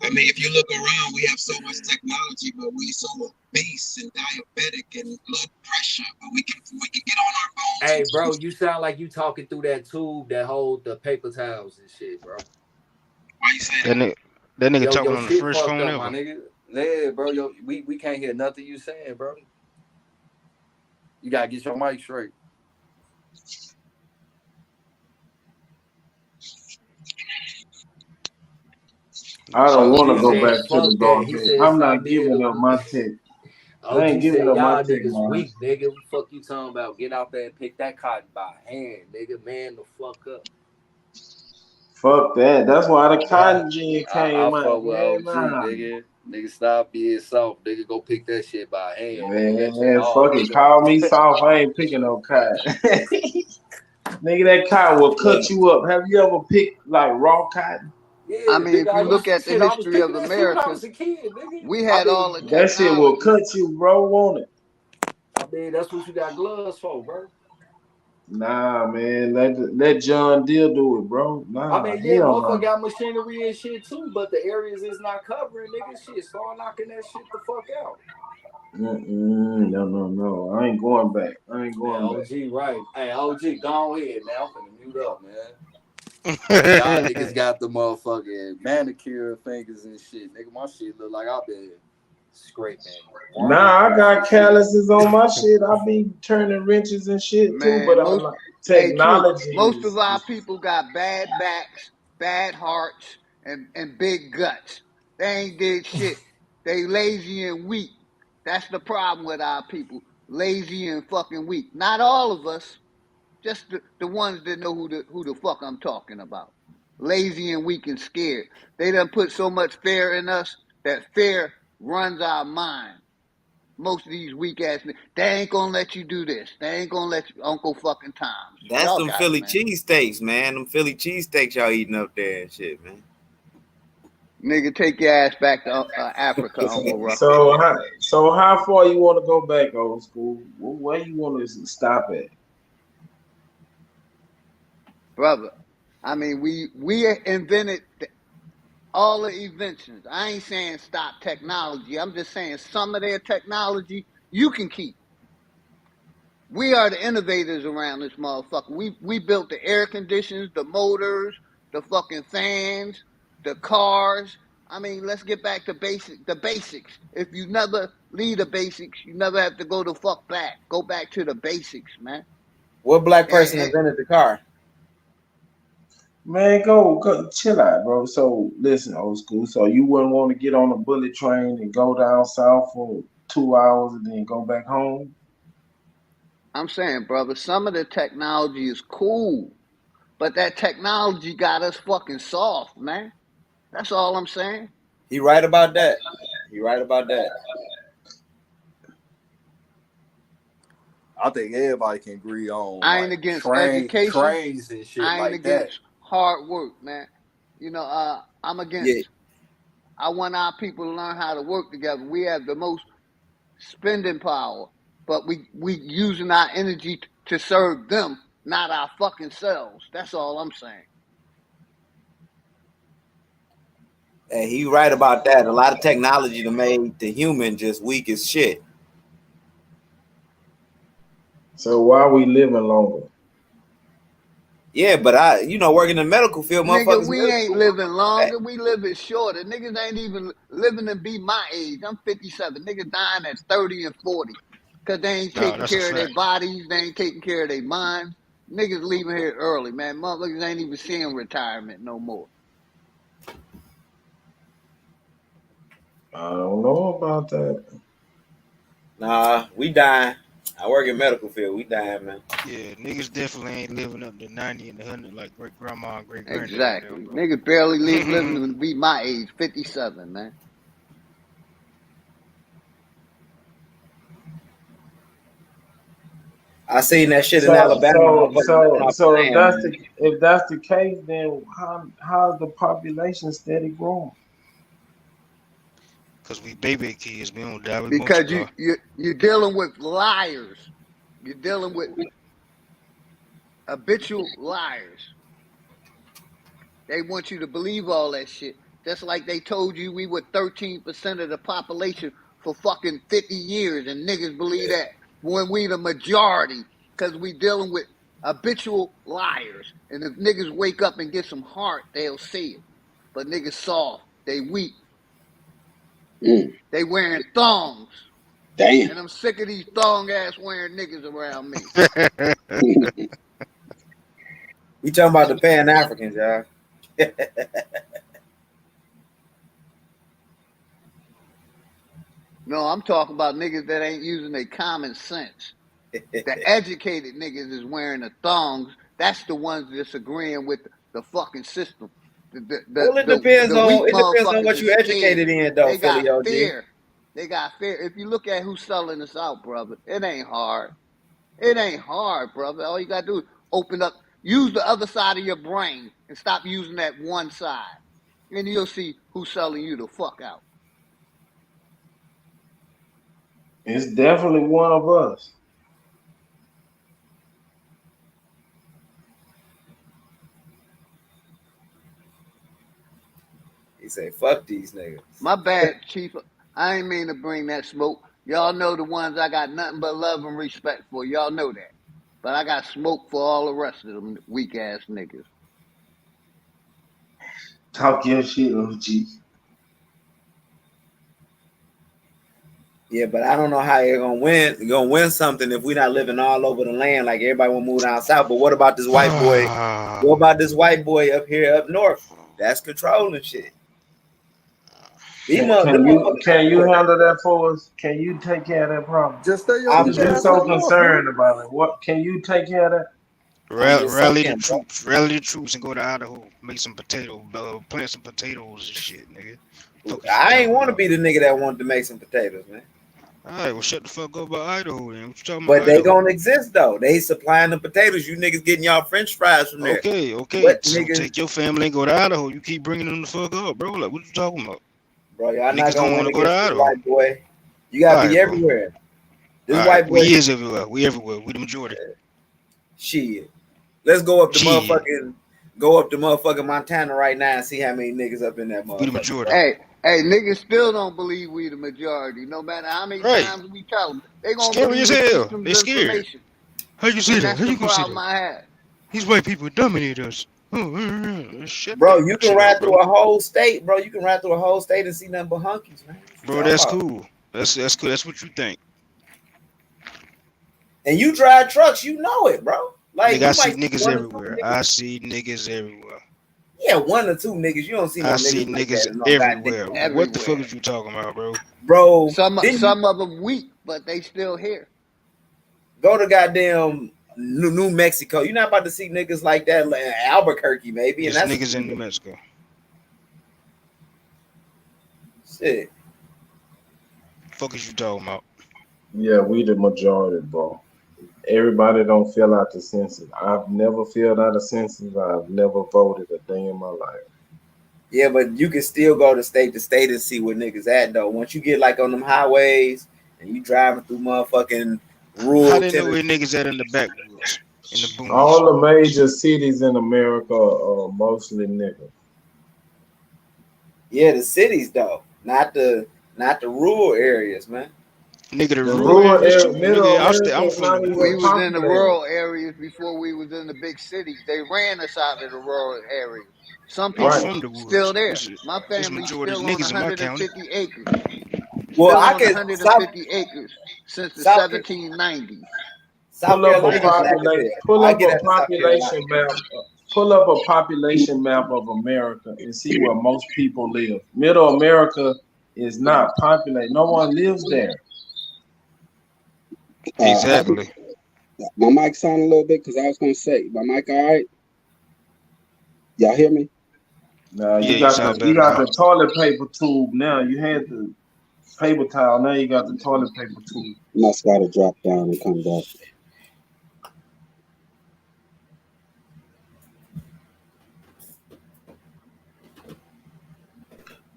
I mean, if you look around, we have so much technology, but we so obese and diabetic and blood pressure. But we can get on our phones. Hey, bro, you sound like you talking through that tube that hold the paper towels and shit, bro. Why you say That nigga Yo, talking your on the shit first fucked phone up, my ever. nigga. Yeah, bro, we can't hear nothing you saying, bro. You gotta get your mic straight. I don't want to OG go said, back to the fuck that. dark He days. said, I'm stop not being giving up my a... tech. I OG ain't giving said, up my y'all tech, niggas man. weak, nigga. What the fuck you talking about? Get out there and pick that cotton by hand, nigga. Man the fuck up. Fuck that. That's why the cotton gin I came fuck out, with man. OG, Nah. nigga. Nigga, stop being soft. Nigga, go pick that shit by hand, nigga. Let your Man, dog fuck it. pick up. Call me soft. I ain't picking no cotton. Nigga, that cotton will cut you up. Have you ever picked like raw cotton? Yeah, I mean, nigga, if you look at the I was history picking of that shit when I America, was a kid, nigga. we had all the That shit will technology. cut you, bro, won't it? I mean, that's what you got gloves for, bro. Nah, man. Let John Deere do it, bro. Nah, I mean, yeah, hell motherfucker no. got machinery and shit too, but the areas it's not covering, nigga, shit, start knocking that shit the fuck out. No. I ain't going back. I ain't Man, going back. OG, right. Hey, OG, go ahead, man. I'm finna mute up, man. Y'all niggas got the motherfucking manicure fingers and shit. Nigga, my shit look like I've been scraping. Nah, I got calluses on my shit. I be turning wrenches and shit too, but Man, I'm like, hey, true. technology Most is of our people got bad backs, bad hearts, and big guts. They ain't did shit. They lazy and weak. That's the problem with our people. Lazy and fucking weak. Not all of us, just the ones that know who the fuck I'm talking about. Lazy and weak and scared. They done put so much fear in us that fear runs our mind. Most of these weak ass niggas, they ain't gonna let you do this. They ain't gonna let you, Uncle fucking Tom's. That's Y'all them got it, Philly man. cheesesteaks, man. Them Philly cheesesteaks y'all eating up there and shit, man. Nigga, take your ass back to Africa, Uncle Ruckus. So how far you want to go back, old school? Where you want to stop at? Brother, I mean, we invented all the inventions. I ain't saying stop technology. I'm just saying some of their technology you can keep. We are the innovators around this motherfucker. We built the air conditioners, the motors, the fucking fans, the cars. I mean, let's get back to the basics. If you never leave the basics, you never have to go the fuck back. Go back to the basics, man. What black person invented the car? Man, go chill out, bro. So listen, old school. So you wouldn't want to get on a bullet train and go down south for 2 hours and then go back home? I'm saying, brother, some of the technology is cool, but that technology got us fucking soft, man. That's all I'm saying. He right about that. I think everybody can agree on I ain't like against education. trains and shit I ain't like against that. hard work, man. You know, I'm against. I want our people to learn how to work together. We have the most spending power, but we using our energy to serve them, not our fucking selves. That's all I'm saying. Hey, he right about that. A lot of technology that made the human just weak as shit. So why we living longer? Yeah, but working in the medical field, Nigga, motherfuckers. we ain't living longer. We living shorter. Niggas ain't even living to be my age. I'm 57. Niggas dying at 30 and 40 because they ain't taking That's a care of their fact. bodies. They ain't taking care of their minds. Niggas leaving here early, man. Motherfuckers ain't even seeing retirement no more. I don't know about that. Nah, we dying. I work in medical field. We dying, man. Yeah, niggas definitely ain't living up to 90 and 100 like great grandma and great granddad. Exactly. Niggas barely living to be my age, 57, man. I seen that shit in So Alabama. if that's the case, then how's the population steady growing? Because we baby kids, we don't die, we Because multiply. you're dealing with liars. You're dealing with habitual liars. They want you to believe all that shit. Just like they told you we were 13% of the population for fucking 50 years, and niggas believe that when we the majority, because we dealing with habitual liars. And if niggas wake up and get some heart, they'll see it. But niggas soft, they weak. They wearing thongs. Damn. And I'm sick of these thong ass wearing niggas around me. We talking about the Pan Africans, y'all. No, I'm talking about niggas that ain't using their common sense. The educated niggas is wearing the thongs. That's the ones disagreeing with the fucking system. Well, it depends on what you educated in, though, They got Philly OG. fear. They got fear. If you look at who's selling this out, brother, it ain't hard. It ain't hard, brother. All you gotta do is open up, use the other side of your brain and stop using that one side. And you'll see who's selling you the fuck out. It's definitely one of us. He say, "Fuck these niggas." My bad, Chief. I ain't mean to bring that smoke. Y'all know the ones I got nothing but love and respect for. Y'all know that. But I got smoke for all the rest of them weak ass niggas. Talk your shit, OG. Yeah, but I don't know how you're gonna win. You're gonna win something if we're not living all over the land like everybody will move down south. But what about this white boy? What about this white boy up here up north? That's controlling shit. Can you handle that for us? Can you take care of that problem? Just stay your I'm just so concerned about it. What can you take care of that? Rally the troops and go to Idaho. Make some potatoes, plant some potatoes and shit, nigga. I ain't want to be the nigga that wanted to make some potatoes, man. All right, well, shut the fuck up about Idaho then. What you talking But about? they Idaho? gonna exist though. They supplying the potatoes. You niggas getting y'all French fries from there. Okay. What So niggas? take your family and go to Idaho. You keep bringing them the fuck up, bro. Like, what you talking about? Bro, y'all Niggas not don't gonna want win to go to against this Idaho. white boy. You gotta be Alright, bro. everywhere. This All white right, boy. we is everywhere. We everywhere. We the majority. Shit. Let's go up to Shit. motherfucking Montana right now and see how many niggas up in that We the motherfucker. majority. Hey, niggas still don't believe we the majority. No matter how many Right. times we tell them, they gonna Scary believe as the hell. system's They scared. information. How you say And that? that's How the you gonna say problem that? I had. These white people dominate us. Shut Bro, that you shit can up, ride bro. through a whole state, bro. You can ride through a whole state and see nothing but hunkies, man. Bro, that's cool. That's cool. That's what you think. And you drive trucks, you know it, bro. Like Nigga, you I see might niggas one or two everywhere. niggas. I see niggas everywhere. Yeah, one or two niggas. You don't see no I niggas see like niggas that. No everywhere. goddamn. What the fuck is you talking about, bro? Bro, Some didn't you of them weak, but they still here. go to goddamn New Mexico? You're not about to see niggas like that like Albuquerque, maybe. And There's that's niggas in New Mexico. shit. Fuck is you talking about? Yeah, we the majority, bro. Everybody don't fill out the census. I've never filled out a census. I've never voted a day in my life. Yeah, but you can still go to state and see where niggas at though. Once you get like on them highways and you driving through motherfucking rural How they know where Tennessee. niggas at in the backwoods? In the boonies? All the major cities in America are mostly niggas. Yeah, the cities though, not the rural areas, man. Nigga, the The rural rural areas area, too. middle Nigga, I'm America is from not the even We was in the populated. rural areas before we was in the big cities. They ran us out of the rural areas. Some I'm people from the woods. still there. This My family's majority still on niggas in my county. 150 acres. Well, Still I on can 150 acres since the South 1790s. South Pull up a Carolina black as population. hell. Pull I up get a out of South population Carolina. map. Pull up a population map of America and see where most people live. Middle America is not populated. No one lives there. Exactly. My mic sound a little bit because I was gonna say, my mic all right? Y'all hear me? Now Yeah, you you got sound the better now. toilet paper tube. Now you had the paper towel. Now you got the toilet paper tube. Must gotta drop down and come back.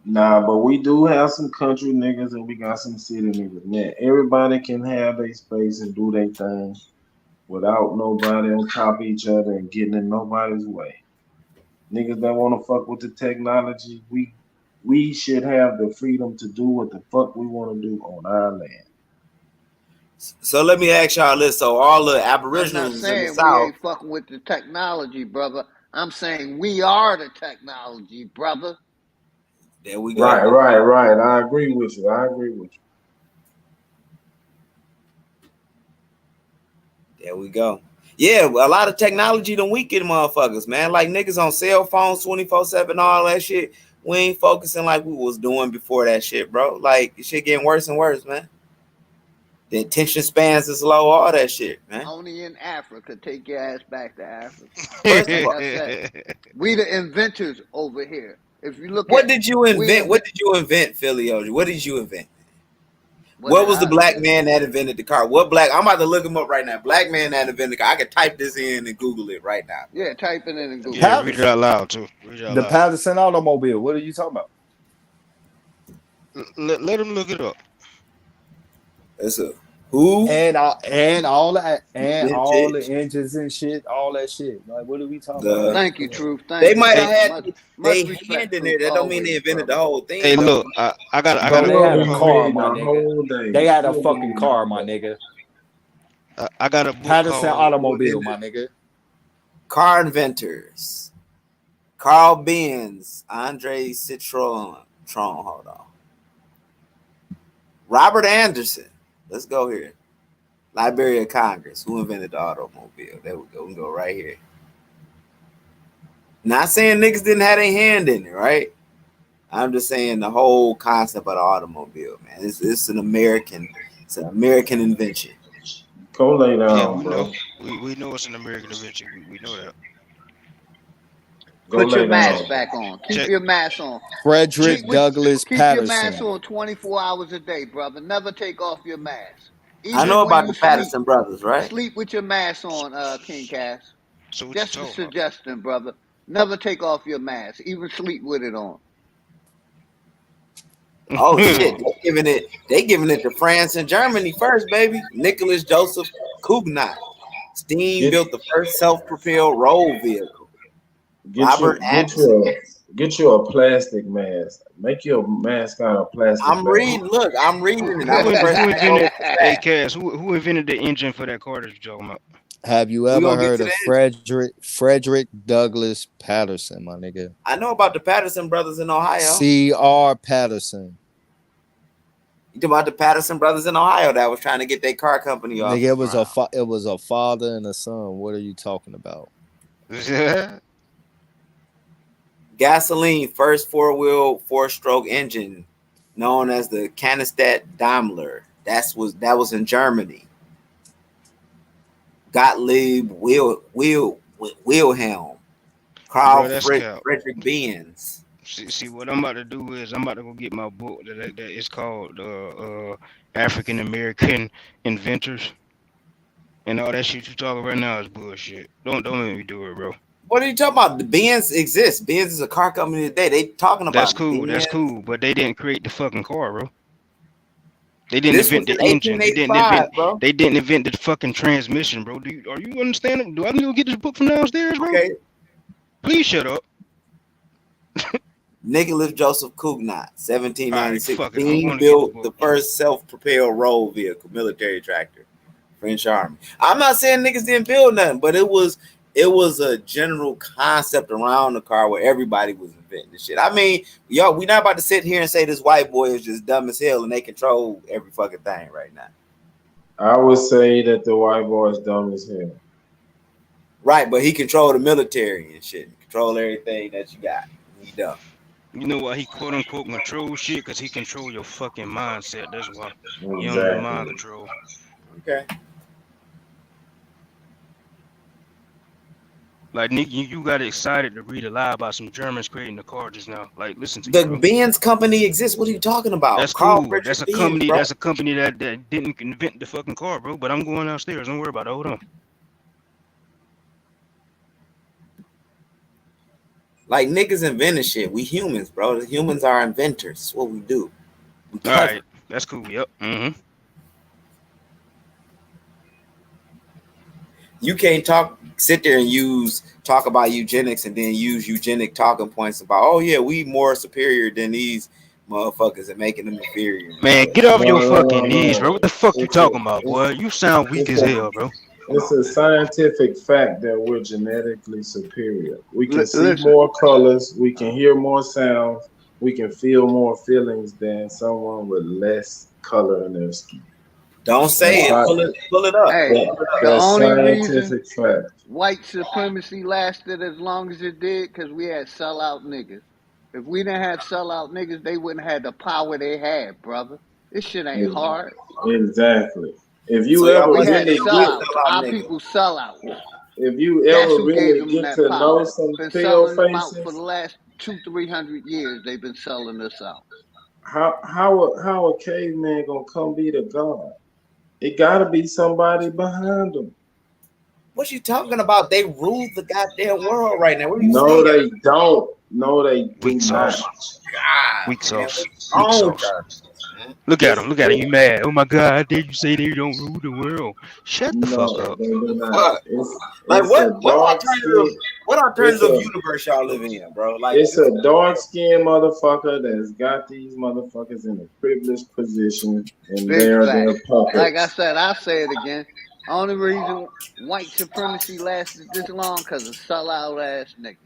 Nah, but we do have some country niggas and we got some city niggas. Man, everybody can have their space and do their thing without nobody on top of each other and getting in nobody's way. Niggas that want to fuck with the technology, we should have the freedom to do what the fuck we want to do on our land. So let me ask y'all this: so all the I'm not Aboriginals in the saying we South, ain't fucking with the technology, brother. I'm saying we are the technology, brother. there we go. Right. I agree with you. There we go. Yeah, a lot of technology done weaken motherfuckers, man. Like niggas on cell phones 24/7, all that shit. We ain't focusing like we was doing before that shit, bro. Like shit getting worse and worse, man. The attention spans is low, all that shit, man. Only in Africa. Take your ass back to Africa. First of all, Like I said, we the inventors over here. If you look what at did you invent? What did you invent, Philly OG? What did you invent? What What did was the I black invent? man that invented the car? What black? I'm about to look him up right now. Black man that invented the car. I can type this in and Google it right now. Yeah, type it in and Google. Yeah, read it out loud too. Read it out The loud. Patterson automobile. What are you talking about? Let him look it up. It's a who And all the invented engines and shit, all that shit. Like, what are we talking about? the? Thank you, Truth. Thank They you. might have Truth. had Much they respect, hand in Truth. there. That don't mean they Always, invented brother. the whole thing. Hey, though. look, I got Bro, they had a Bro, car, read my the nigga. whole day. They had a fucking car, my nigga. I got a book Patterson called automobile, my nigga. Car inventors: Carl Benz, Andre Citroen. Hold on. Robert Anderson. Let's go here. Library of Congress. Who invented the automobile? There we go. We can go right here. Not saying niggas didn't have their hand in it, right? I'm just saying the whole concept of the automobile, man. It's an American invention. Go lay down, Yeah, we bro. know. We know it's an American invention. We know that. Go Put lay your mask down. back on. Keep Check. your mask on. Frederick Douglass Keep your mask Patterson. on 24 hours a day, brother. Never take off your mask. I know Even when about you the Patterson brothers, right? sleep with your mask on, King Cass. So what Just you a talking about? suggestion, brother. Never take off your mask. Even sleep with it on. Oh shit, they giving it to France and Germany first, baby. Nicholas Joseph Cugnot. Steam built the first self-propelled road vehicle. Robert Anderson. Get you a plastic mask. Make your mask out of plastic. I'm reading. Look, I'm reading it. I'm Who impressed. invented? Hey, Cass, who invented the engine for that car that you're talking about? Have you We ever gonna get heard to of that. Frederick Douglass Patterson, my nigga? I know about the Patterson brothers in Ohio. C.R. Patterson. You talking about the Patterson brothers in Ohio that was trying to get their car company off? Nigga, it was a father and a son. What are you talking about? Gasoline, first four-wheel, four-stroke engine, known as the Cannstatt Daimler. That was in Germany. Gottlieb Wilhelm, Carl Frederick Benz. See, what I'm about to do is I'm about to go get my book that is called African American Inventors, and all that shit you talking right now is bullshit. Don't make me do it, bro. What are you talking about? The Benz exists. Benz is a car company today. They talking about That's cool. Benz. That's cool. But they didn't create the fucking car, bro. They didn't This invent was the in engine. They didn't 1885, invent. bro. They didn't invent the fucking transmission, bro. Are you understanding? Do I need to go get this book from downstairs, bro? Okay. Please shut up. Nicholas Joseph Cugnot, 1796. Right, Steam built the first self-propelled road vehicle, military tractor, French Army. I'm not saying niggas didn't build nothing, but it was a general concept around the car where everybody was inventing this shit. I mean, yo, we not about to sit here and say this white boy is just dumb as hell and they control every fucking thing right now. I would say that the white boy is dumb as hell. Right, but he controlled the military and shit. Control everything that you got. He dumb. You know why he quote unquote control shit? Because he control your fucking mindset. That's why. Exactly. He under mind control. Okay. Like, Nick, you got excited to read a lie about some Germans creating the car just now. Like, listen to the me, Benz company exists. What are you talking about? That's Carl cool. Frederick That's a Benz, company. bro. That's a company that didn't invent the fucking car, bro. But I'm going downstairs. Don't worry about it. Hold on. Like niggas invented shit. We humans, bro. The humans are inventors. That's what we do. We All clever. right, that's cool. Yep. Mm-hmm. You can't sit there and talk about eugenics and then use eugenic talking points about, oh yeah, we more superior than these motherfuckers and making them inferior. Man, get off your fucking knees, No. bro. What the fuck you talking about, boy? You sound weak as hell, bro. It's a scientific fact that we're genetically superior. We can see Listen. more colors, we can hear more sounds, we can feel more feelings than someone with less color in their skin. Don't say it. Pull it up. Hey, the That's only reason scientific fact. white supremacy lasted as long as it did because we had sellout niggas. If we didn't have sellout niggas, they wouldn't have the power they had, brother. This shit ain't hard. Exactly. If you So ever We had really sellouts. get, Our people sell out. if you That's ever who gave really them get that to power. know some Been pale selling them out faces, for the last 200-300 years. They've been selling us out. how a caveman gonna come be the god? It gotta be somebody behind them. What you talking about? They rule the goddamn world right now. What are you No, saying? they don't. No, they do Weak not. sauce. God, Weak man, sauce. what's Weak wrong with sauce. y'all? Look at him. Look at him. You mad? Oh my God! How dare you say they don't rule the world? Shut the fuck No, up. they do not. Fuck. It's Like a what dark alternative? skin. What It's alternative a universe y'all living in, bro? Like it's a dark skinned motherfucker that's got these motherfuckers in a privileged position, and Big they're fact. their puppets. Like I said, I'll say it again. Only reason white supremacy lasted this long because of sellout ass niggas.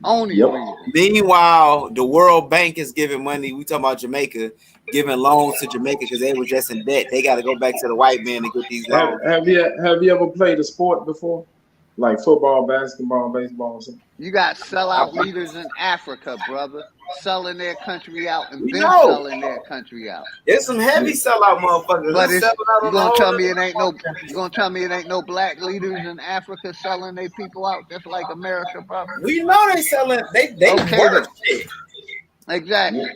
Only Yep. reason. Meanwhile, the World Bank is giving money. We talking about Jamaica, giving loans to Jamaica because they were just in debt. They got to go back to the white man to get these loans. Have you ever played a sport before, like football, basketball, baseball, or something? You got sellout leaders in Africa, brother, selling their country out and We been know. selling their country out. There's some heavy sellout motherfuckers. But They're it's, selling out you on the gonna whole tell me other it ain't no? You gonna tell me it ain't no black leaders in Africa selling their people out just like America, brother? We know they selling. They Okay, worth then. it. Exactly.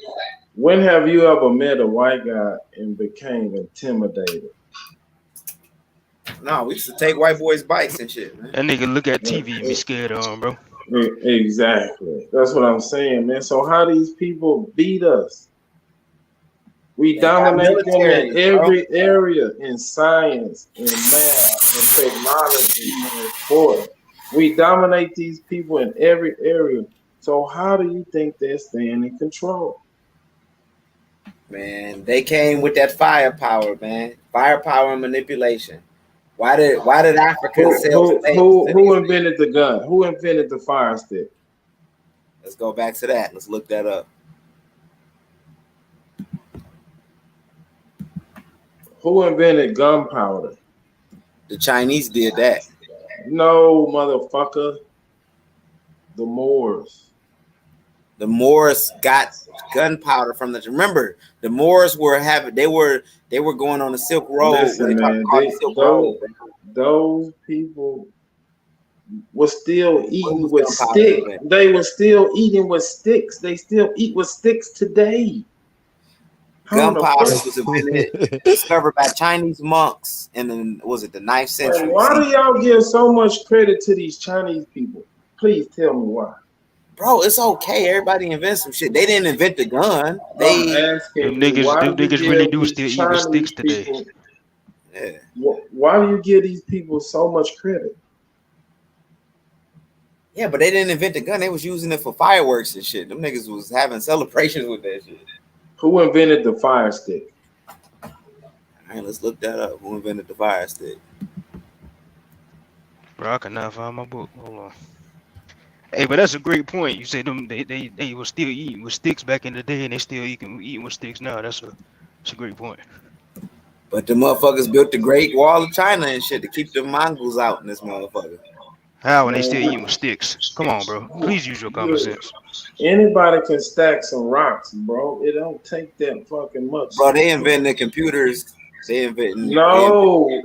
When have you ever met a white guy and became intimidated? No, we used to take white boys' bikes and shit, man. That nigga look at TV and be scared of him, bro. Exactly. That's what I'm saying, man. So how these people beat us? We They got dominate them in military, bro. every area, in science, in math, in technology, in sport. We dominate these people in every area. So how do you think they're staying in control? Man, they came with that firepower, man. Firepower and manipulation. Why did Africans sell slaves? Who invented the gun? Who invented the fire stick? Let's go back to that. Let's look that up. Who invented gunpowder? The Chinese did that. No, motherfucker. The Moors. The Moors got gunpowder from the. Remember, the Moors were going on the Silk Road. Listen, man, those people were still eating with sticks. They were still eating with sticks. They still eat with sticks today. Gunpowder was invented, discovered by Chinese monks, and then was it the 9th century? Why do y'all give so much credit to these Chinese people? Please tell me why. Bro, it's okay. Everybody invents some shit. They didn't invent the gun. Them niggas really do still eat with sticks today. Yeah. Why do you give these people so much credit? Yeah, but they didn't invent the gun. They was using it for fireworks and shit. Them niggas was having celebrations with that shit. Who invented the fire stick? All right, let's look that up. Who invented the fire stick? Bro, I cannot find my book. Hold on. Hey, but that's a great point. You say them they were still eating with sticks back in the day, and they still eating with sticks now. That's a great point. But the motherfuckers built the Great Wall of China and shit to keep the Mongols out in this motherfucker. How when they still eating with sticks? Come on, bro. Please use your common sense. Anybody can stack some rocks, bro. It don't take that fucking much. Bro, they invented the computers. They invented. No,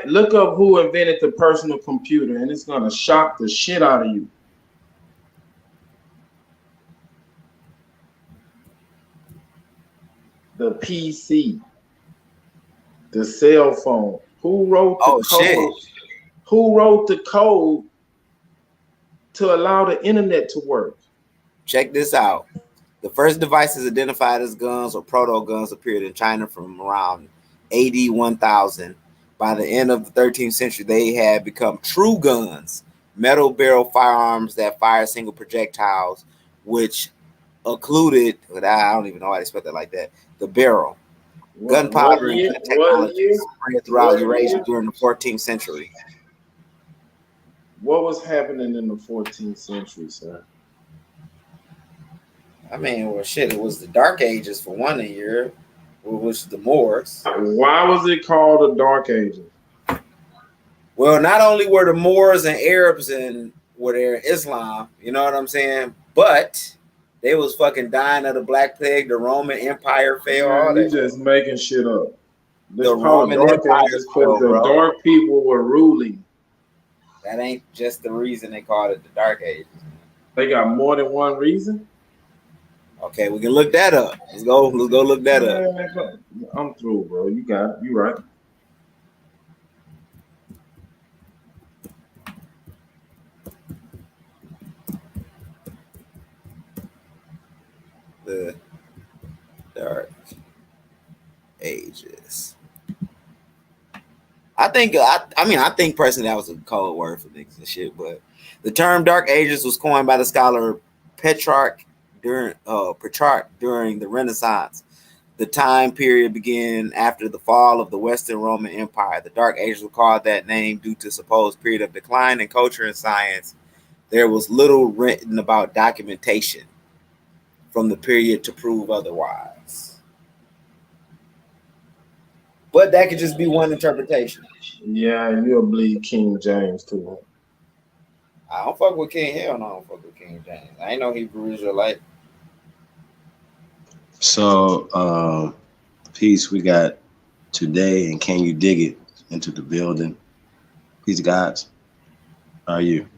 look up who invented the personal computer, and it's gonna shock the shit out of you. The PC, the cell phone. Who wrote the code? Shit. Who wrote the code to allow the internet to work. Check this out. The first devices identified as guns or proto-guns appeared in China from around AD 1000. By the end of the 13th century, they had become true guns, metal barrel firearms that fire single projectiles, which occluded, I don't even know why they spelled that like that, the barrel. Gunpowder and technology spread throughout Eurasia during the 14th century. What was happening in the 14th century, sir? I mean, well, shit, it was the Dark Ages for one year, which was the Moors. Why was it called the Dark Ages? Well, not only were the Moors and Arabs and were there Islam, you know what I'm saying? But they was fucking dying of the Black Plague, the Roman Empire fell. Man, all that. you just making shit up. The Roman Empire because the dark people were ruling. That ain't just the reason they called it the Dark Ages. They got more than one reason. Okay, we can look that up. Let's go look that up. I'm through, bro. You got it. You right. The Dark Ages. I think personally that was a code word for niggas and shit, but the term Dark Ages was coined by the scholar Petrarch during the Renaissance. The time period began after the fall of the Western Roman Empire. The Dark Ages were called that name due to supposed period of decline in culture and science. There was little written about documentation from the period to prove otherwise. But that could just be one interpretation. Yeah, you'll believe King James too. I don't fuck with King. Hell no, I don't fuck with King James. I ain't no Hebrew Israelite. So, peace. We got today, and can you dig it into the building? Peace, guys. How are you?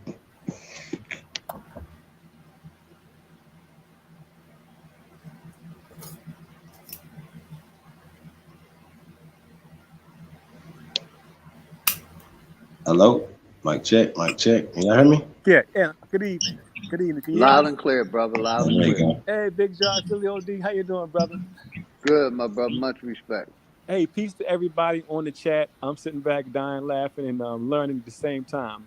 Hello, mic check, mic check. Can y'all hear me? Yeah. Good evening. Good evening. Can you Loud hear me? and clear, brother. Loud and There you clear. go. Hey, Big John, Philly OD. How you doing, brother? Good, my brother. Much respect. Hey, peace to everybody on the chat. I'm sitting back, dying, laughing, and learning at the same time.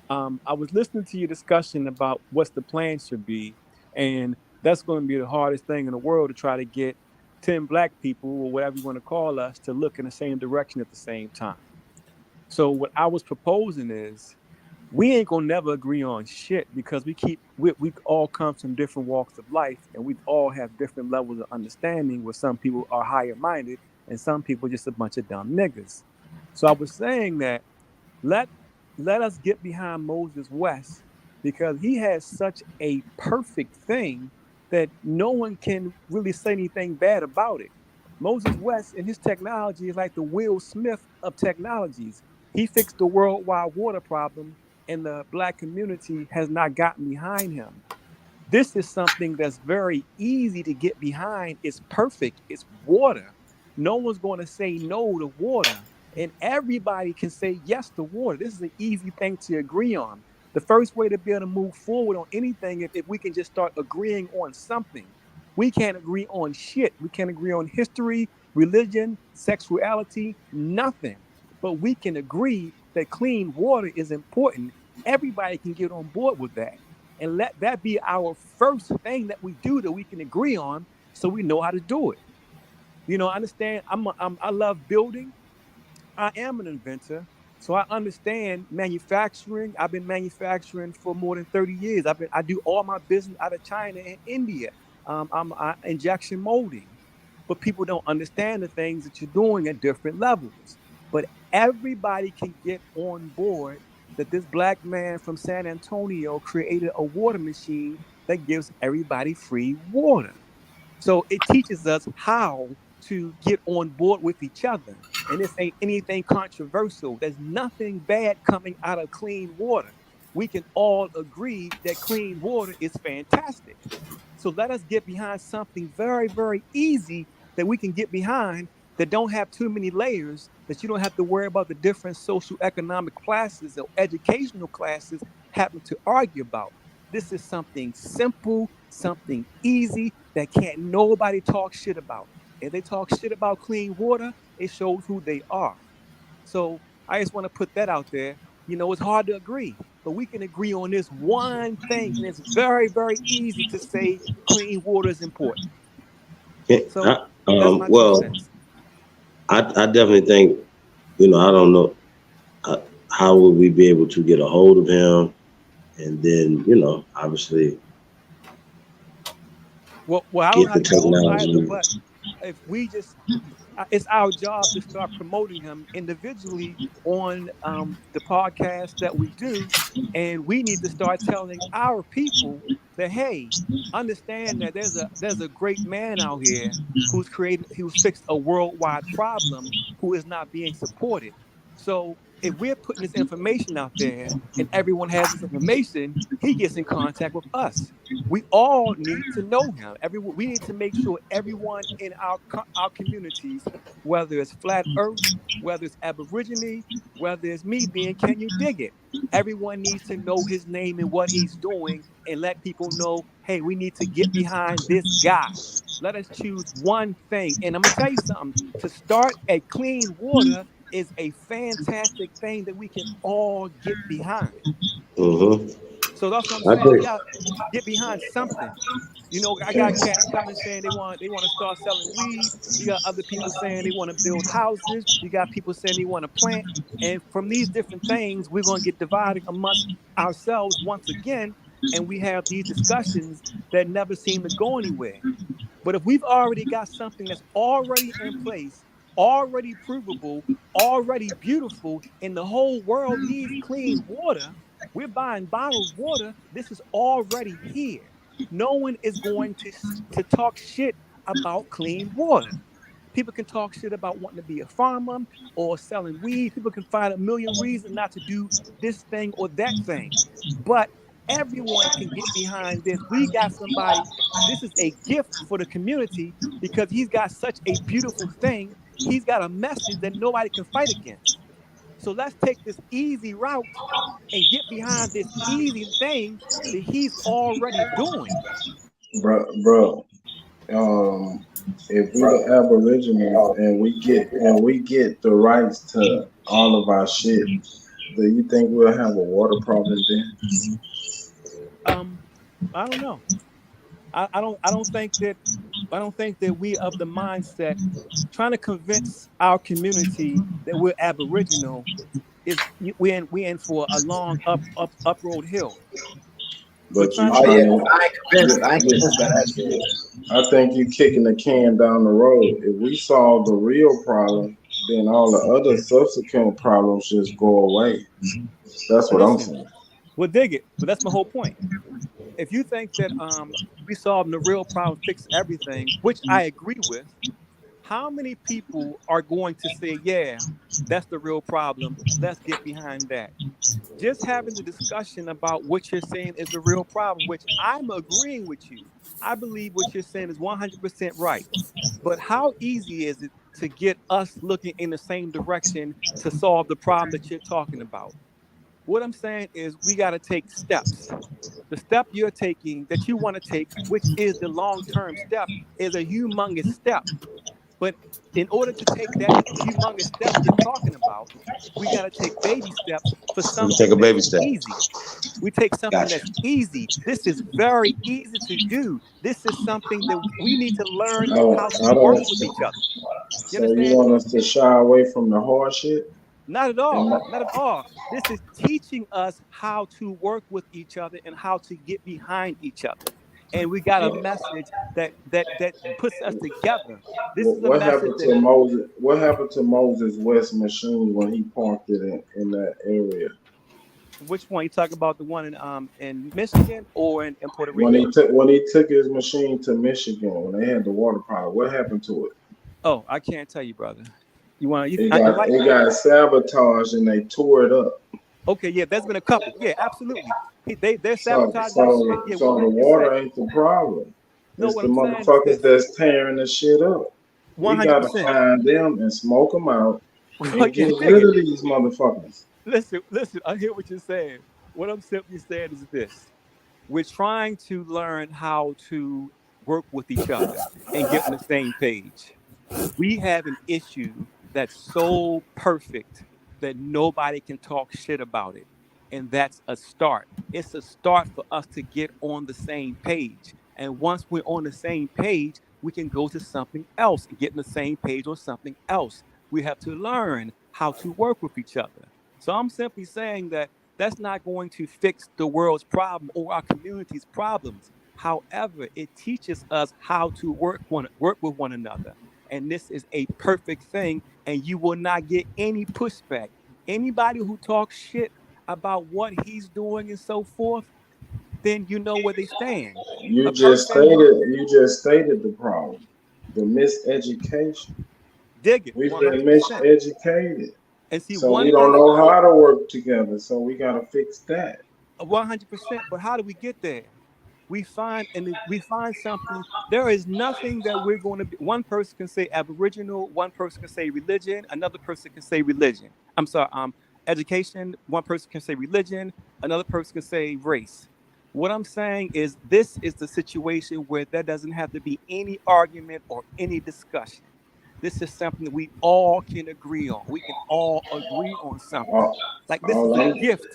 I was listening to your discussion about what's the plan should be, and that's going to be the hardest thing in the world to try to get 10 black people, or whatever you want to call us, to look in the same direction at the same time. So what I was proposing is, we ain't gonna never agree on shit because we all come from different walks of life, and we all have different levels of understanding, where some people are higher minded and some people just a bunch of dumb niggas. So I was saying that let us get behind Moses West, because he has such a perfect thing that no one can really say anything bad about it. Moses West and his technology is like the Will Smith of technologies. He fixed the worldwide water problem, and the black community has not gotten behind him. This is something that's very easy to get behind. It's perfect. It's water. No one's going to say no to water, and everybody can say yes to water. This is an easy thing to agree on. The first way to be able to move forward on anything is if we can just start agreeing on something. We can't agree on shit. We can't agree on history, religion, sexuality, nothing. But we can agree that clean water is important. Everybody can get on board with that. And let that be our first thing that we do that we can agree on, so we know how to do it. You know, I understand. I love building. I am an inventor, so I understand manufacturing. I've been manufacturing for more than 30 years. I do all my business out of China and India. I'm injection molding, but people don't understand the things that you're doing at different levels. But everybody can get on board that this black man from San Antonio created a water machine that gives everybody free water. So it teaches us how to get on board with each other. And this ain't anything controversial. There's nothing bad coming out of clean water. We can all agree that clean water is fantastic. So let us get behind something very, very easy that we can get behind, that don't have too many layers, that you don't have to worry about the different social economic classes or educational classes having to argue about. This is something simple, something easy that can't nobody talk shit about. If they talk shit about clean water, it shows who they are. So I just want to put that out there. You know, it's hard to agree, but we can agree on this one thing, and it's very, very easy to say clean water is important. So that's my 2 cents. I definitely think, you know, I don't know how would we be able to get a hold of him, and then, you know, obviously Well, I don't have to go either, but if we just, it's our job to start promoting him individually on the podcast that we do, and we need to start telling our people that, hey, understand that there's a great man out here who's fixed a worldwide problem who is not being supported. So if we're putting this information out there and everyone has this information, he gets in contact with us. We all need to know him. We need to make sure everyone in our communities, whether it's Flat Earth, whether it's Aborigine, whether it's me being Can You Dig It, everyone needs to know his name and what he's doing, and let people know, hey, we need to get behind this guy. Let us choose one thing. And I'm going to tell you something. To start a clean water is a fantastic thing that we can all get behind. So that's what I'm saying. We gotta get behind something. You know, I got cats coming saying they want to start selling weed. You got other people saying they want to build houses. You got people saying they want to plant. And from these different things, we're going to get divided amongst ourselves once again. And we have these discussions that never seem to go anywhere. But if we've already got something that's already in place, already provable, already beautiful, and the whole world needs clean water, we're buying bottled water. This is already here. No one is going to talk shit about clean water. People can talk shit about wanting to be a farmer or selling weed. People can find a million reasons not to do this thing or that thing. But everyone can get behind this. We got somebody, this is a gift for the community because he's got such a beautiful thing. He's got a message that nobody can fight against. So let's take this easy route and get behind this easy thing that he's already doing. Bro, if we're the Aboriginals and we get the rights to all of our shit, do you think we'll have a water problem then? I don't know. I don't think that we of the mindset trying to convince our community that we're Aboriginal is we in for a long up road hill. But I think you kicking the can down the road. If we solve the real problem, then all the other subsequent problems just go away. That's what I'm saying. Well, dig it. But that's my whole point. If you think that we solving the real problem, fix everything, which I agree with, how many people are going to say, yeah, that's the real problem, let's get behind that? Just having the discussion about what you're saying is the real problem, which I'm agreeing with you. I believe what you're saying is 100% right. But how easy is it to get us looking in the same direction to solve the problem that you're talking about? What I'm saying is we got to take steps. The step you're taking that you want to take, which is the long-term step, is a humongous step. But in order to take that humongous step you're talking about, we got to take baby steps for something take a baby step. Easy. We take something that's easy. This is very easy to do. This is something that we need to learn how to work with each other. So you want us to shy away from the hard shit? Not at all. Not at all. This is teaching us how to work with each other and how to get behind each other. And we got a message that puts us together. This is a message to Moses? What happened to Moses West machine when he parked it in that area? Which one? You talking about the one in Michigan or in Puerto Rico? When he took his machine to Michigan when they had the water problem, what happened to it? Oh, I can't tell you, brother. It got sabotaged and they tore it up. Okay, yeah, there's been a couple. Yeah, absolutely. They're sabotaging. So the water ain't the problem. It's the motherfuckers that's tearing the shit up. 100%. We gotta find them and smoke them out and get rid of these motherfuckers. Listen, I hear what you're saying. What I'm simply saying is this: we're trying to learn how to work with each other and get on the same page. We have an issue that's so perfect that nobody can talk shit about it. And that's a start. It's a start for us to get on the same page. And once we're on the same page, we can go to something else and get on the same page on something else. We have to learn how to work with each other. So I'm simply saying that that's not going to fix the world's problem or our community's problems. However, it teaches us how to work with one another. And this is a perfect thing, and you will not get any pushback. Anybody who talks shit about what he's doing and so forth, then you know where they stand. You just stated the problem. The miseducation. Dig it. We've 100%. been miseducated. And see, so we don't know how to work together. So we gotta fix that. 100%. But how do we get there? We find something. There is nothing that we're going to be. One person can say Aboriginal, one person can say religion, another person can say religion. I'm sorry, education. One person can say religion, another person can say race. What I'm saying is this is the situation where there doesn't have to be any argument or any discussion. This is something that we all can agree on. We can all agree on something. Like this is a gift.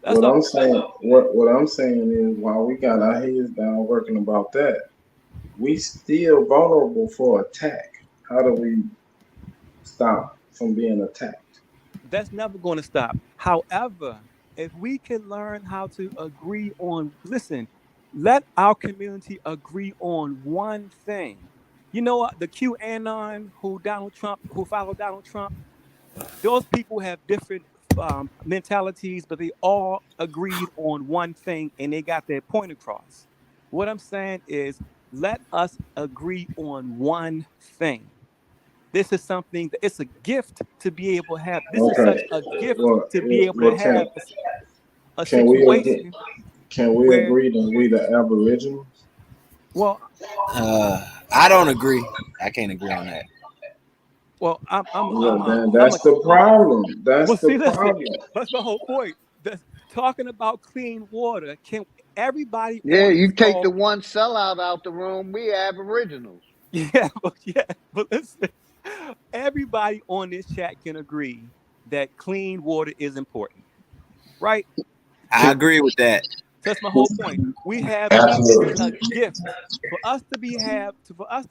What I'm saying is, while we got our heads down working about that, we still vulnerable for attack. How do we stop from being attacked? That's never going to stop. However, if we can learn how to agree on, listen, let our community agree on one thing. You know what? The QAnon who followed Donald Trump, those people have different mentalities, but they all agreed on one thing and they got their point across. What I'm saying is, let us agree on one thing. This is something that it's a gift to be able to have. This is such a gift to be able to have a situation. Can we agree that we the Aboriginals? Well, I don't agree. I can't agree on that. Well, that's the problem. That's the problem. That's my whole point. Talking about clean water. Can everybody? Yeah, you take the one sellout out the room. We Aboriginals. Yeah, but listen. Everybody on this chat can agree that clean water is important, right? I agree with that. That's my whole point. We have a gift for us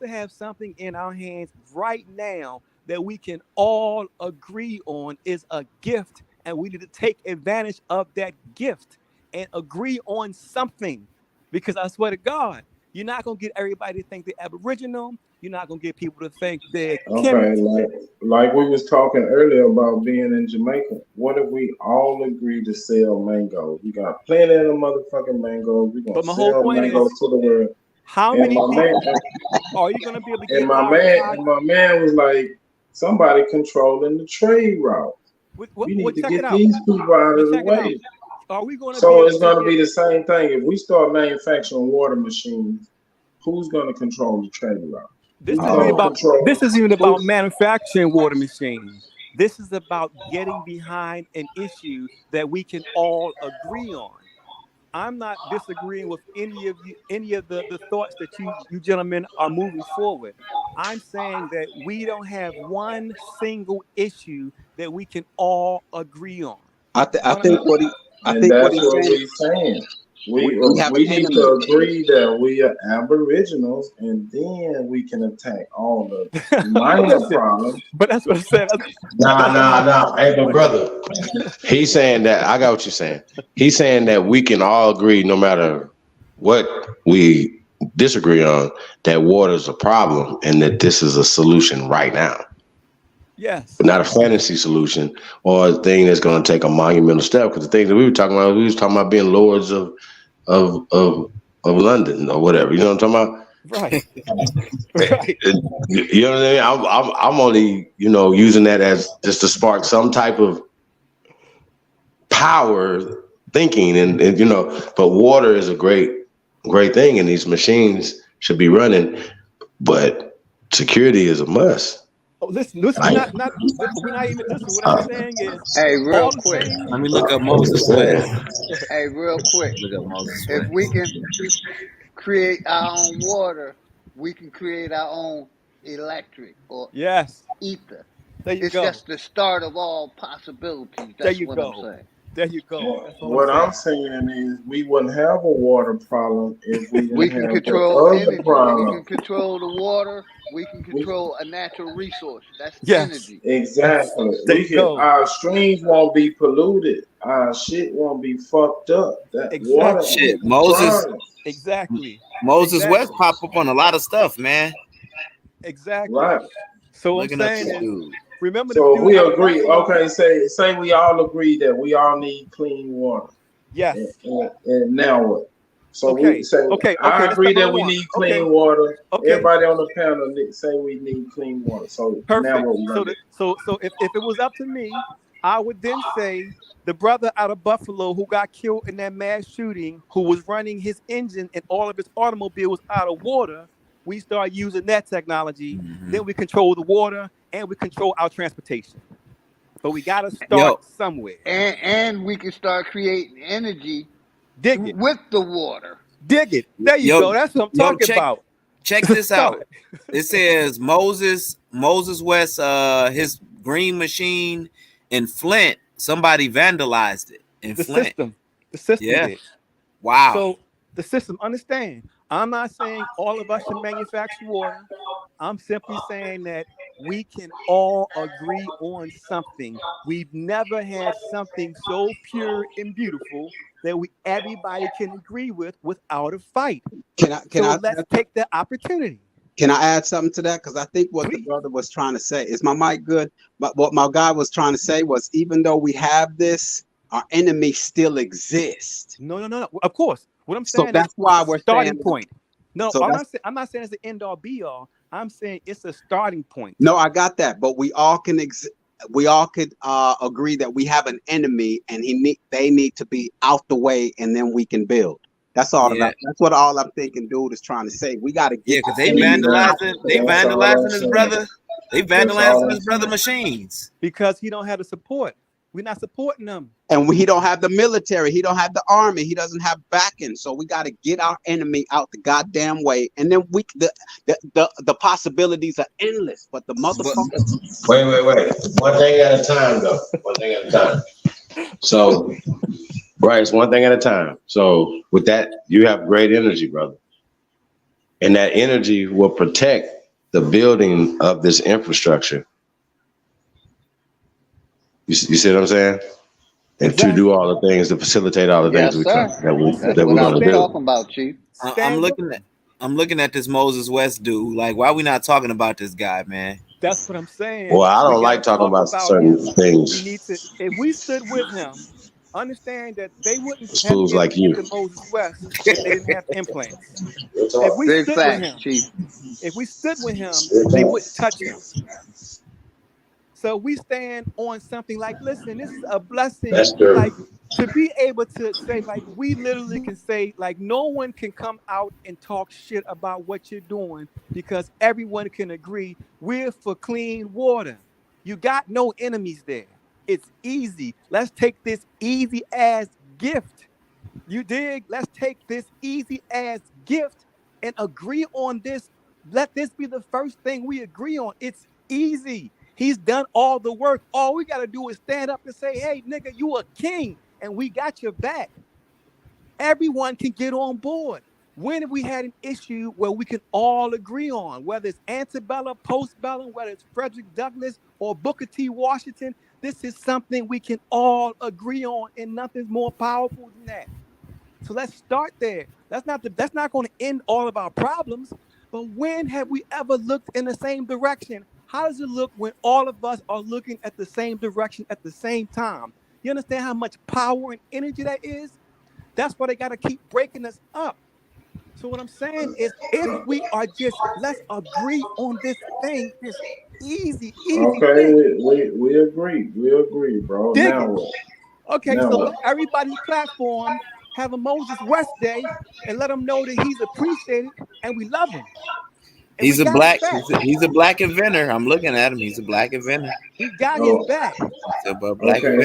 to have something in our hands right now that we can all agree on is a gift, and we need to take advantage of that gift and agree on something. Because I swear to God, you're not gonna get everybody to think they're Aboriginal. You're not gonna get people to think they're like we was talking earlier about being in Jamaica. What if we all agree to sell mangoes? We got plenty of motherfucking mangoes. We're gonna sell mangoes to the world. How many people are you gonna be able to get? And my man was like, somebody controlling the trade route. We need to get these people out of the way. Are we going to? So it's going to be the same thing. If we start manufacturing water machines, who's going to control the trade route? This isn't even about manufacturing water machines. This is about getting behind an issue that we can all agree on. I'm not disagreeing with any of the thoughts that you gentlemen are moving forward. I'm saying that we don't have one single issue that we can all agree on. I think what he's saying. We need to agree that we are Aboriginals, and then we can attack all the minor problems. But that's what I said. Nah. Hey, but brother, he's saying that I got what you're saying. He's saying that we can all agree, no matter what we disagree on, that water is a problem and that this is a solution right now. Yes. But not a fantasy solution or a thing that's going to take a monumental step. Because the thing that we was talking about being lords of London or whatever. You know what I'm talking about? Right. You know what I mean? I'm only, using that as just to spark some type of power thinking, and but water is a great thing, and these machines should be running, but security is a must. Oh, listen, we're not even. Listen, what I'm saying is, Hey, real all the quick. things. Let me look up Moses West. Hey, real quick. Look up Moses If West. we can create our own water, we can create our own electric or Yes, ether. there you It's go. just the start of all possibilities. There That's you what I'm go. saying. There you go. That's all What I'm I'm saying. saying is we wouldn't have a water problem if we We didn't can have control the other energy. We problem. can control the water. We can control a natural resource. That's Yes. energy. Exactly. There We you can. go. Our streams won't be polluted. Our shit won't be fucked up. That water Exactly. is Shit, Moses eternal. Exactly. West Exactly. pop up on a lot of stuff, man. Exactly. Right. So what I'm Looking up saying this is, dude. remember the So dude we out of agree. Buffalo? Okay, say we all agree that we all need clean water. Yes. And now what? So we Okay. say Okay. I Let's agree come that on we one. need clean Okay. water. Okay. Everybody on the panel say we need clean water. So now Perfect. what we gonna do? So if it was up to me, I would then say the brother out of Buffalo who got killed in that mass shooting, who was running his engine and all of his automobiles out of water, we start using that technology. Then we control the water and we control our transportation. But we got to start somewhere. And we can start creating energy Dig it. with the water. Dig it. There you go. That's what I'm talking about. Check this out. It says Moses West, his green machine in Flint, somebody vandalized it in Flint. The system Yeah. did. Wow. So the system, understand, I'm not saying all of us should manufacture water. I'm simply saying that we can all agree on something. We've never had something so pure and beautiful that everybody can agree with without a fight. Let's take the opportunity. Can I add something to that? Because I think what the brother was trying to say, is my mic good? But what my guy was trying to say was, even though we have this, our enemy still exists. No. Of course. What I'm saying so that's why we're starting saying, point. No, so I'm not saying it's the end all be all. I'm saying it's a starting point. No, I got that, but we all could agree that we have an enemy, and they need to be out the way, and then we can build. That's all. That's what all I'm thinking, dude, is trying to say. We got to get. Yeah, because they vandalizing his brother. They vandalizing his brother machines because he don't have the support. We're not supporting them. And he don't have the military. He don't have the army. He doesn't have backing. So we got to get our enemy out the goddamn way. And then the possibilities are endless. But the motherfucker. Wait. One thing at a time, though. One thing at a time. So, right, it's one thing at a time. So with that, you have great energy, brother. And that energy will protect the building of this infrastructure. You see what I'm saying? And to do all the things, to facilitate all the things we're going to do. Talking about, Chief. I'm looking at this Moses West dude. Like, why are we not talking about this guy, man? That's what I'm saying. Well, I don't like talking about certain things. We need to, if we stood with him, understand that they wouldn't have fools like you. to Moses West if they didn't have implants. If we stood with him, they wouldn't touch him. So we stand on something like, listen, this is a blessing. Like, to be able to say, like, we literally can say, like, no one can come out and talk shit about what you're doing because everyone can agree we're for clean water. You got no enemies there. It's easy. Let's take this easy ass gift. You dig? Let's take this easy ass gift and agree on this. Let this be the first thing we agree on. It's easy. He's done all the work. All we got to do is stand up and say, hey, nigga, you a king, and we got your back. Everyone can get on board. When have we had an issue where we can all agree on, whether it's antebellum, postbellum, whether it's Frederick Douglass or Booker T. Washington, this is something we can all agree on, and nothing's more powerful than that. So let's start there. That's not going to end all of our problems, but when have we ever looked in the same direction? How does it look when all of us are looking at the same direction at the same time? You understand how much power and energy that is? That's why they got to keep breaking us up. So what I'm saying is, if we are let's agree on this thing, this easy okay, thing. We agree, bro. Dig now it. what? Okay, now so what? everybody's platform have a Moses West Day and let them know that he's appreciated and we love him. He's a black. He's a black inventor. I'm looking at him. He's a black inventor. We got his back. Okay,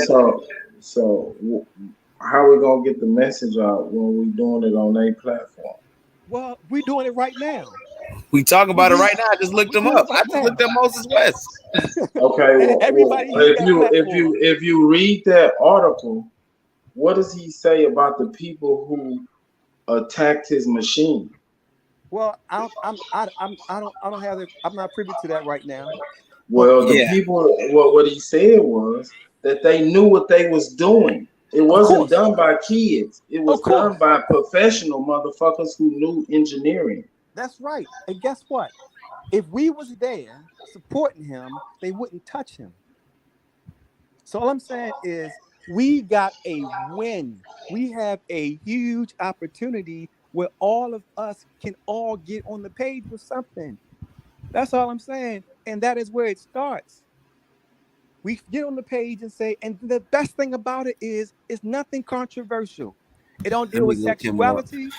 so how we gonna get the message out when we doing it on a platform? Well, we doing it right now. We talking about it right now. I just looked him up. I just looked up Moses West. Okay, everybody. If you read that article, what does he say about the people who attacked his machine? Well, I don't have it. I'm not privy to that right now. Well, the people, what he said was that they knew what they was doing. It wasn't done by kids. It was done by professional motherfuckers who knew engineering. That's right. And guess what? If we was there supporting him, they wouldn't touch him. So all I'm saying is we got a win. We have a huge opportunity where all of us can all get on the page with something. That's all I'm saying. And that is where it starts. We get on the page and say, and the best thing about it is it's nothing controversial. It don't deal with sexuality.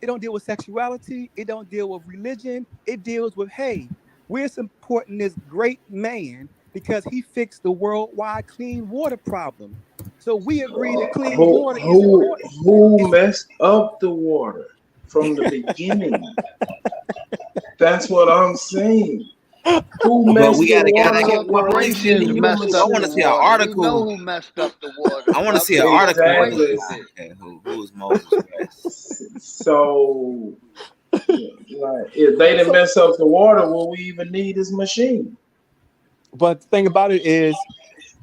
It don't deal with sexuality. It don't deal with religion. It deals with, hey, we're supporting this great man because he fixed the worldwide clean water problem. So we agree that clean water is important. Who messed up the water from the beginning? That's what I'm saying. Who messed we gotta get corporations messed up. I want to see an article. We know who messed up the water. I want to see an article. Exactly. Who is Moses West? So, like, if they didn't mess up the water, will we even need his machine? But the thing about it is,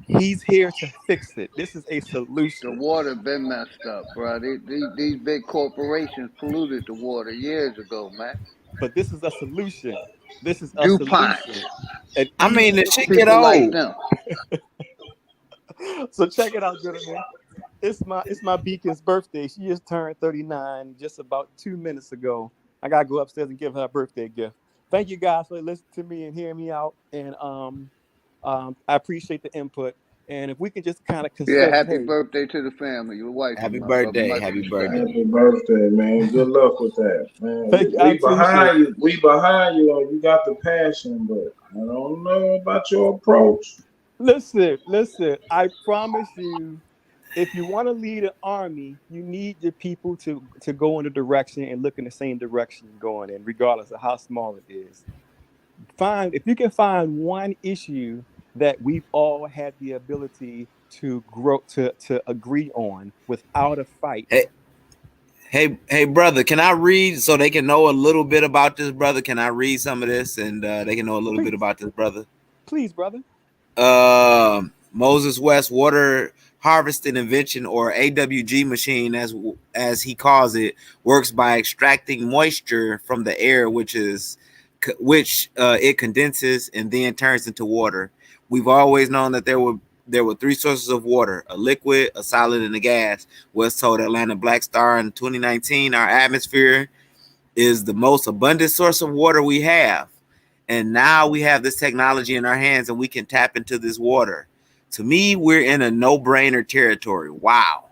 he's here to fix it. This is a solution. The water been messed up, bro. These big corporations polluted the water years ago, man. But this is a solution. This is a DuPont. solution. I mean, the shit get old. Like them. So check it out, gentlemen. It's my Beacon's birthday. She just turned 39 just about 2 minutes ago. I gotta go upstairs and give her a birthday gift. Thank you guys for listening to me and hearing me out. And I appreciate the input. And if we can just kind of consider, happy birthday to the family, your wife. Happy birthday, Happy birthday, man. Good luck with that, man. Thank you. We behind you. We behind you. You got the passion, but I don't know about your approach. Listen. I promise you, if you want to lead an army, you need your people to go in the direction and look in the same direction you're going in, regardless of how small it is. If you can find one issue that we've all had the ability to grow to agree on without a fight. Hey, brother, can I read so they can know a little bit about this, brother? Can I read some of this and they can know a little bit about this, brother? Please, brother. Moses West water harvesting invention, or AWG machine, as he calls it, works by extracting moisture from the air, which it condenses and then turns into water. We've always known that there were three sources of water: a liquid, a solid, and a gas. West told Atlanta Black Star in 2019, our atmosphere is the most abundant source of water we have. And now we have this technology in our hands and we can tap into this water. To me, we're in a no-brainer territory. Wow.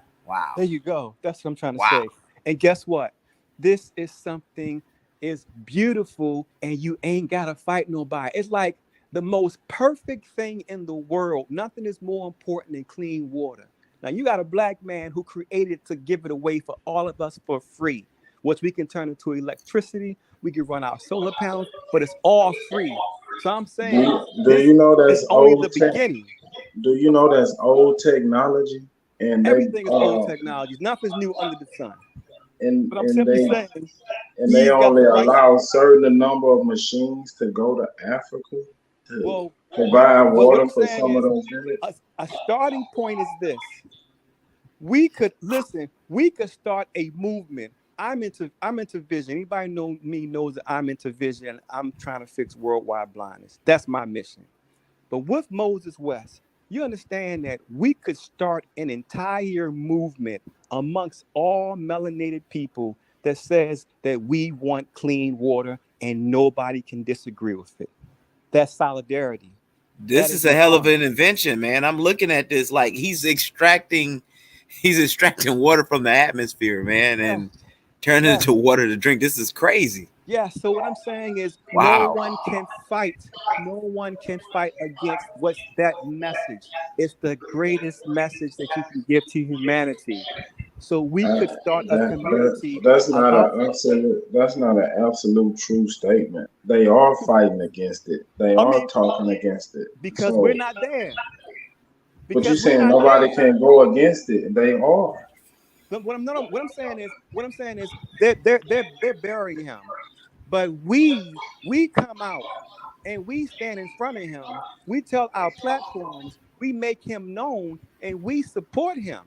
There you go. That's what I'm trying to say. And guess what? This is something is beautiful and you ain't got to fight nobody. It's like the most perfect thing in the world. Nothing is more important than clean water. Now, you got a black man who created to give it away for all of us for free, which we can turn into electricity. We can run our solar panels, but it's all free. So I'm saying, do you know that's only the beginning. Do you know that's old technology? And everything is old technology. Nothing's new under the sun. But I'm simply saying, they only allow certain number of machines to go to Africa to provide water for some of those villages. A starting point is this: we could start a movement. I'm into vision. Anybody know me knows that I'm into vision. I'm trying to fix worldwide blindness. That's my mission. But with Moses West, you understand that we could start an entire movement amongst all melanated people that says that we want clean water and nobody can disagree with it. That's solidarity. This is a hell of an invention, man. I'm looking at this like he's extracting water from the atmosphere, man, and turning it into water to drink. This is crazy. Yeah, so what I'm saying is Wow. no one can fight against what's that message. It's the greatest message that you can give to humanity. So we could start a community That's not about an absolute. That's not an absolute true statement. They are fighting against it. They I are mean, talking against it. because So, we're not there. but you Because we're saying not nobody there. can go against it? They are. But what I'm saying is they're burying him. But we come out and we stand in front of him. We tell our platforms, we make him known, and we support him.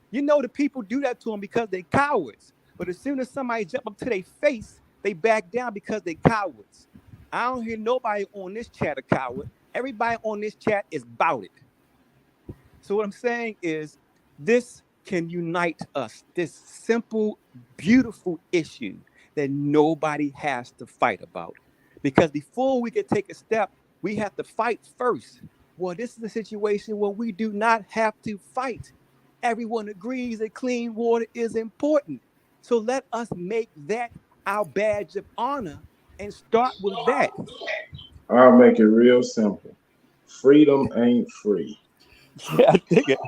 You know, the people do that to him because they cowards. But as soon as somebody jump up to their face, they back down because they cowards. I don't hear nobody on this chat a coward. Everybody on this chat is about it. So what I'm saying is this can unite us, this simple, beautiful issue that nobody has to fight about. Because before we can take a step, we have to fight first. Well, this is a situation where we do not have to fight. Everyone agrees that clean water is important. So let us make that our badge of honor and start with that. I'll make it real simple. Freedom ain't free. Yeah, I dig it.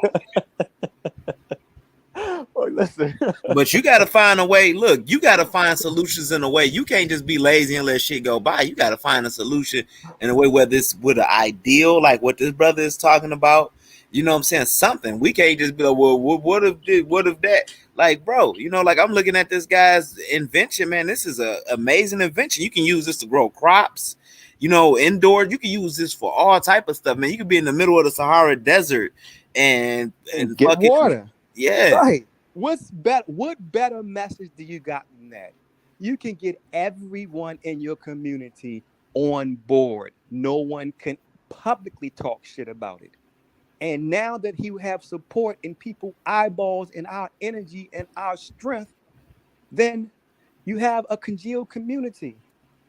Oh, listen. But you got to find a way. Look, you got to find solutions in a way. You can't just be lazy and let shit go by. You got to find a solution in a way where this with an ideal, like what this brother is talking about. You know what I'm saying? Something. We can't just be like, well, what if this, what if that? Like, bro, you know, like I'm looking at this guy's invention, man. This is an amazing invention. You can use this to grow crops, you know, indoors. You can use this for all type of stuff, man. You could be in the middle of the Sahara Desert and get fucking, water. yeah. Right. What better message do you got than that? You can get everyone in your community on board. No one can publicly talk shit about it. And now that he have support in people eyeballs and our energy and our strength, then you have a congealed community.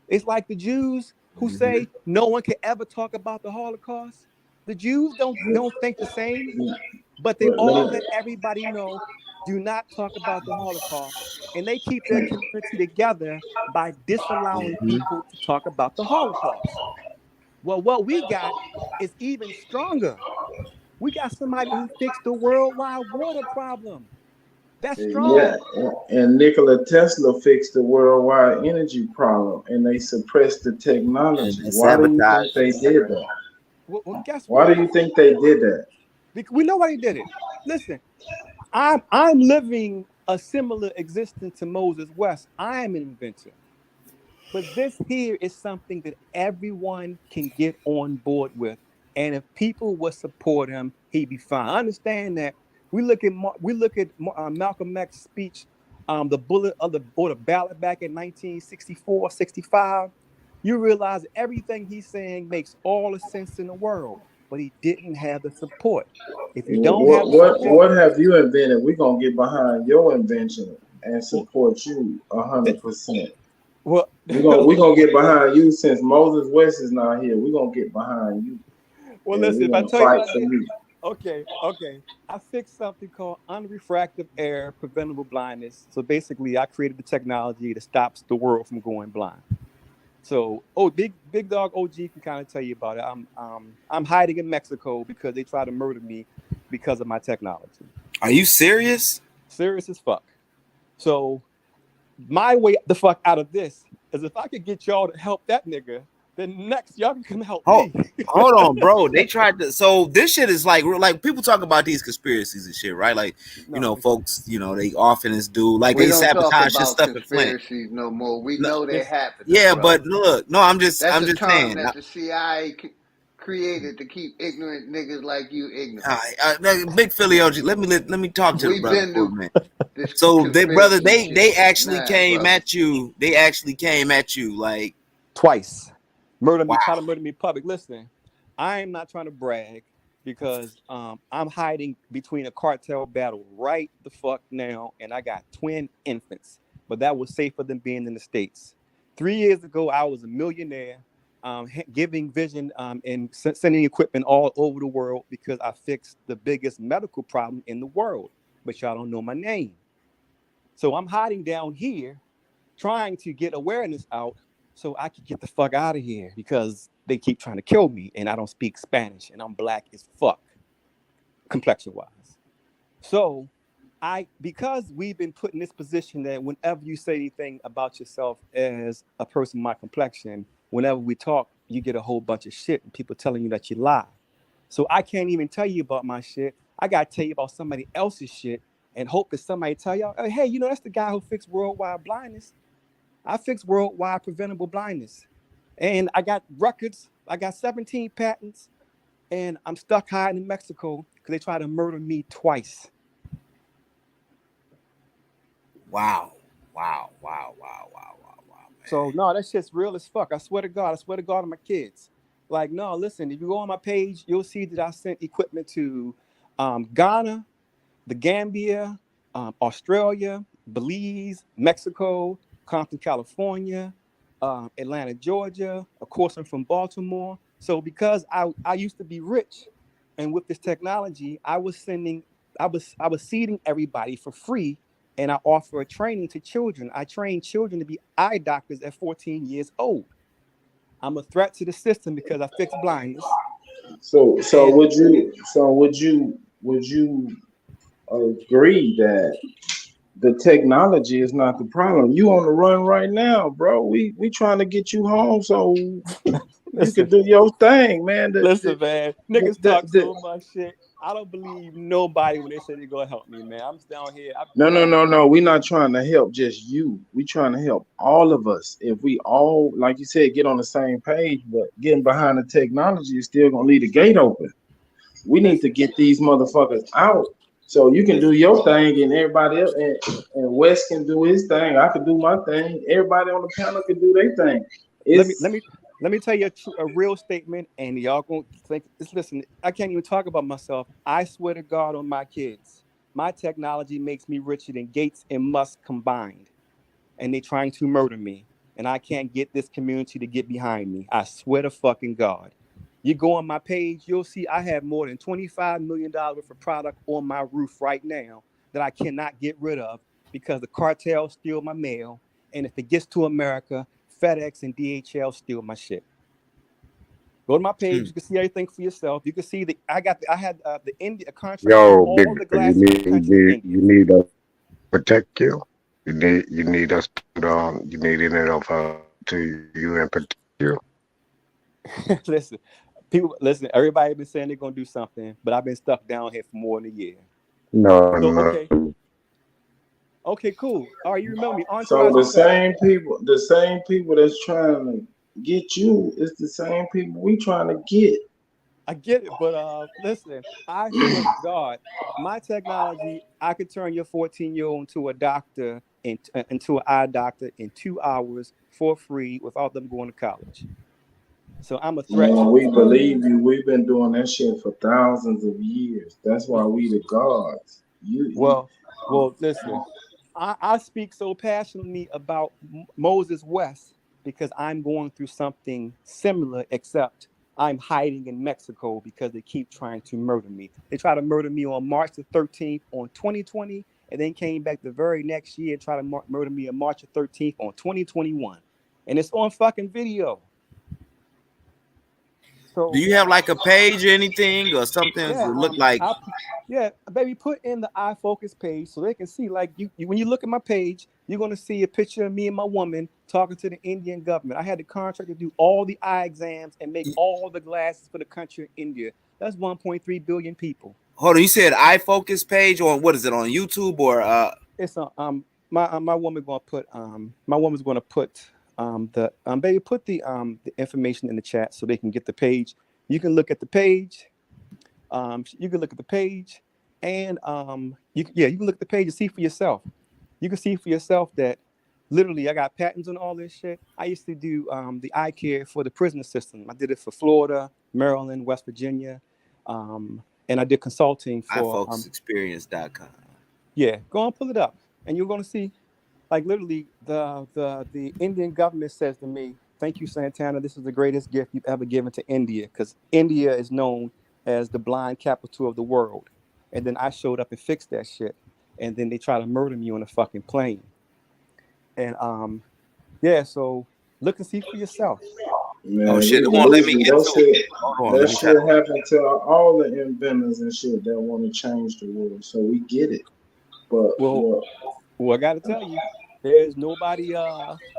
It's like the Jews who say no one can ever talk about the Holocaust. The Jews don't think the same, but they all let everybody know, do not talk about the Holocaust. And they keep their community together by disallowing people to talk about the Holocaust. Well, what we got is even stronger. We got somebody who fixed the worldwide water problem. That's strong. Yeah, and Nikola Tesla fixed the worldwide energy problem, and they suppressed the technology. Why do you think they did that? Well, guess Why what? do you think they did that? Because we know why they did it. Listen, I'm living a similar existence to Moses West. I am an inventor. But this here is something that everyone can get on board with. And if people would support him, he'd be fine. I understand that. We look at Malcolm X's speech, the bullet of the ballot back in 1964, 65. You realize everything he's saying makes all the sense in the world, but he didn't have the support. If you don't have the support, what have you invented? We're gonna get behind your invention and support you 100%. Well, we're gonna get behind you since Moses West is not here. We're gonna get behind you. Well, listen, if I tell you what I did, okay. I fixed something called unrefractive error preventable blindness. So basically, I created the technology that stops the world from going blind. So, big dog OG can kind of tell you about it. I'm hiding in Mexico because they try to murder me because of my technology. Are you serious? Serious as fuck. So, my way the fuck out of this is if I could get y'all to help that nigga, then next y'all can come help me. Hold on, bro. They tried to. So this shit is like people talk about these conspiracies and shit, right? Like, you know, folks, you know, they often is do like they sabotage this stuff in Flint. Conspiracies no more. We know they happen. Yeah, bro. but look, no, I'm just term saying that the CIA created to keep ignorant niggas like you ignorant. Big Philly OG. Let me talk to the brother for a minute. This So they actually Nah, came brother. at you. They actually came at you like twice. Try to murder me in public. Listen, I am not trying to brag because I'm hiding between a cartel battle right the fuck now, and I got twin infants. But that was safer than being in the States. 3 years ago, I was a millionaire, giving vision and sending equipment all over the world because I fixed the biggest medical problem in the world. But y'all don't know my name. So I'm hiding down here trying to get awareness out so I could get the fuck out of here because they keep trying to kill me and I don't speak Spanish and I'm black as fuck, complexion wise. So because we've been put in this position that whenever you say anything about yourself as a person my complexion, whenever we talk, you get a whole bunch of shit and people telling you that you lie. So I can't even tell you about my shit. I gotta tell you about somebody else's shit and hope that somebody tell y'all, hey, you know, that's the guy who fixed worldwide blindness. I fixed worldwide preventable blindness. And I got records. I got 17 patents. And I'm stuck hiding in Mexico because they tried to murder me twice. Wow. So no, that shit's real as fuck. I swear to God on my kids. Like, no, listen, if you go on my page, you'll see that I sent equipment to Ghana, the Gambia, Australia, Belize, Mexico, Compton, California, Atlanta, Georgia. Of course, I'm from Baltimore. So because I used to be rich, and with this technology, I was seeding everybody for free. And I offer a training to children. I train children to be eye doctors at 14 years old. I'm a threat to the system because I fix blindness. So would you agree that the technology is not the problem? You on the run right now, bro. We trying to get you home so you can do your thing, man. Listen, man, niggas talk so much shit. I don't believe nobody when they say they're gonna help me, man. I'm just down here. No. We're not trying to help just you. We're trying to help all of us. If we all, like you said, get on the same page, but getting behind the technology is still gonna leave the gate open. We need to get these motherfuckers out so you can do your thing and everybody else, and Wes can do his thing. I can do my thing. Everybody on the panel can do their thing. Let me tell you a real statement, and y'all gonna think. Listen, I can't even talk about myself. I swear to God on my kids, my technology makes me richer than Gates and Musk combined, and they're trying to murder me, and I can't get this community to get behind me. I swear to fucking God. You go on my page, you'll see I have more than $25 million worth of product on my roof right now that I cannot get rid of because the cartel steal my mail, and if it gets to America, FedEx and DHL steal my shit. Go to my page. You can see everything for yourself. You can see that I had the India contract. Yo, all big, the glasses you need us to protect you. You need us to you need any of to you and protect you. Listen, everybody been saying they're gonna do something, but I've been stuck down here for more than a year. No. Okay, cool. All right, you remember me. So the same people that's trying to get you is the same people we trying to get. I get it, but listen, I swear to God, my technology, I could turn your 14-year-old into a doctor, into an eye doctor in 2 hours for free without them going to college. So I'm a threat. We believe you. We've been doing that shit for thousands of years. That's why we the gods. Well, listen. I speak so passionately about Moses West because I'm going through something similar, except I'm hiding in Mexico because they keep trying to murder me. They tried to murder me on March the 13th on 2020, and then came back the very next year and tried to murder me on March the 13th on 2021. And it's on fucking video. So, do you have like a page or anything or something to look like? Baby, put in the iFocus page so they can see. Like you when you look at my page, you're gonna see a picture of me and my woman talking to the Indian government. I had the contract to do all the eye exams and make all the glasses for the country of India. That's 1.3 billion people. Hold on, you said iFocus page on what is it on YouTube or It's my woman gonna put baby, put the information in the chat so they can get the page. You can look at the page. You can look at the page, and you can look at the page and see for yourself. You can see for yourself that literally I got patents on all this shit. I used to do the eye care for the prison system. I did it for Florida, Maryland, West Virginia, and I did consulting for iFocusExperience.com. Yeah, go and pull it up, and you're gonna see. Like literally, the Indian government says to me, "Thank you, Santana. This is the greatest gift you've ever given to India, because India is known as the blind capital of the world." And then I showed up and fixed that shit, and then they try to murder me on a fucking plane. And yeah, so look and see for yourself. Man, Oh shit, we it won't let me losing get that to it. shit. Hold on, That let me try shit to. happened to all the inventors and shit that want to change the world. So we get it. But Well, I got to tell you, there's nobody.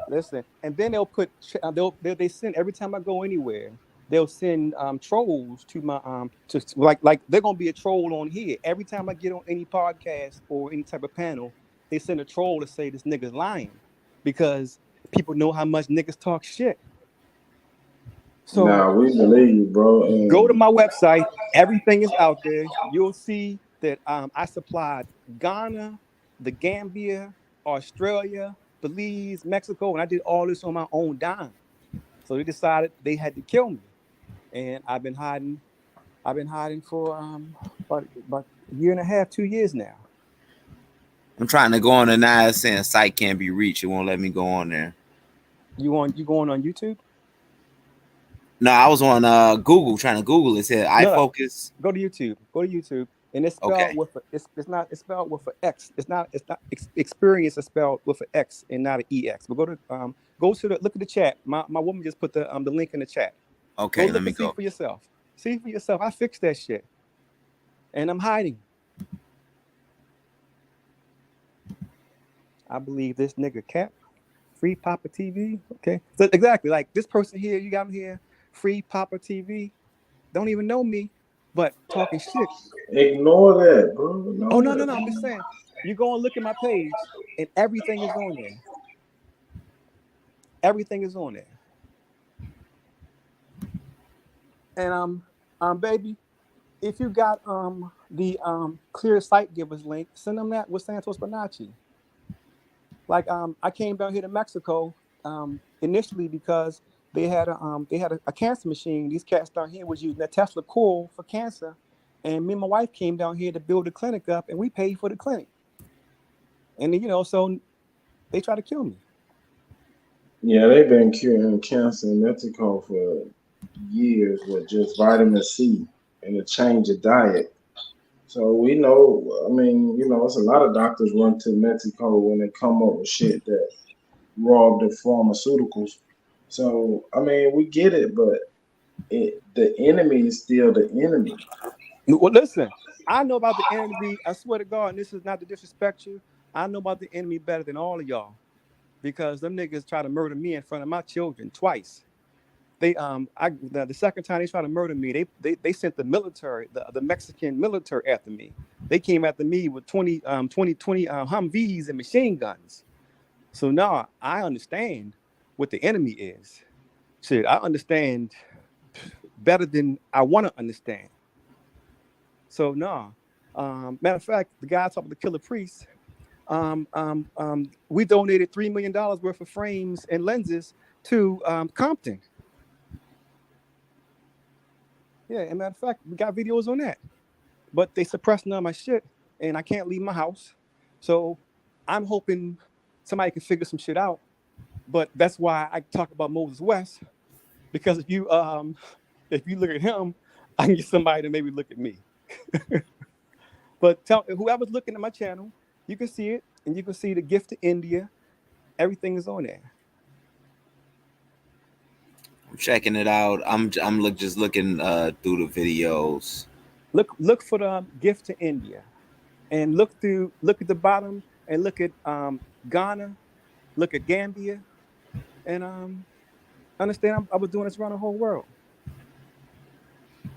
Listen, and then they'll put. They send every time I go anywhere. They'll send trolls to my to like they're gonna be a troll on here every time I get on any podcast or any type of panel. They send a troll to say this nigga's lying because people know how much niggas talk shit. So nah, we believe you, bro. go to And my website. Everything is out there. You'll see that I supplied Ghana, the Gambia, Australia, Belize, Mexico, and I did all this on my own dime. So they decided they had to kill me, and I've been hiding. I've been hiding for about a year and a half, 2 years now. I'm trying to go on the now. It's saying site can't be reached. It won't let me go on there. You going on YouTube? No, I was on Google trying to Google it. Said iFocus. Go to YouTube. Go to YouTube, and it's spelled with a, it's spelled with an X. It's not experience is spelled with an X and not an EX. But go to the look at the chat. My woman just put the link in the chat. Okay, let me See go. for yourself. See for yourself. I fixed that shit, and I'm hiding. I believe this nigga Cap, Free Papa TV. Okay, so exactly like this person here. You got him here. Free Papa TV. Don't even know me, but talking shit. ignore that, bro. Oh no. I'm just saying. You go and look at my page, and everything is on there. Everything is on there. And baby, if you got the Clear Site Givers link, send them that with Santos Bonacci. Like I came down here to Mexico initially because they had a cancer machine. These cats down here was using that Tesla coil for cancer, and me and my wife came down here to build the clinic up, and we paid for the clinic. And so they tried to kill me. Yeah, they've been curing cancer in Mexico for years with just vitamin C and a change of diet. So we know, I mean, it's a lot of doctors run to Mexico when they come up with shit that rob the pharmaceuticals. So, I mean, we get it, but the enemy is still the enemy. Well, listen, I know about the enemy. I swear to God, and this is not to disrespect you. I know about the enemy better than all of y'all because them niggas try to murder me in front of my children twice. They the second time they tried to murder me, they sent the military, the Mexican military after me. They came after me with 20 Humvees and machine guns. So now I understand what the enemy is. Shit, I understand better than I want to understand. So matter of fact, the guy talking about the Killer Priest, we donated $3 million worth of frames and lenses to Compton. Yeah, and matter of fact, we got videos on that. But they suppressed none of my shit, and I can't leave my house. So I'm hoping somebody can figure some shit out. But that's why I talk about Moses West, because if you look at him, I can get somebody to maybe look at me. But whoever's looking at my channel, you can see it, and you can see the gift to India. Everything is on there. I'm checking it out. I'm just looking through the videos. Look for the gift to India, and look at the bottom, and look at Ghana, look at Gambia, and understand I was doing this around the whole world.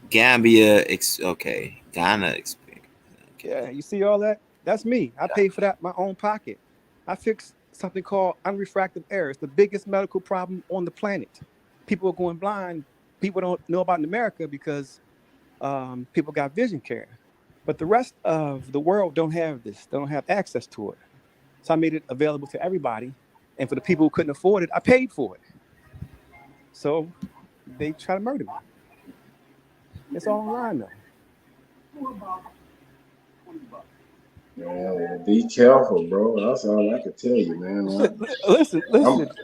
Gambia, okay. Ghana experience. Okay. Yeah, you see all that? That's me. I paid for that my own pocket. I fixed something called unrefractive error. It's the biggest medical problem on the planet. People are going blind. People don't know about in America because people got vision care. But the rest of the world don't have this. They don't have access to it. So I made it available to everybody. And for the people who couldn't afford it, I paid for it. So they try to murder me. It's all online though. Man, be careful, bro. That's all I can tell you, man. Listen.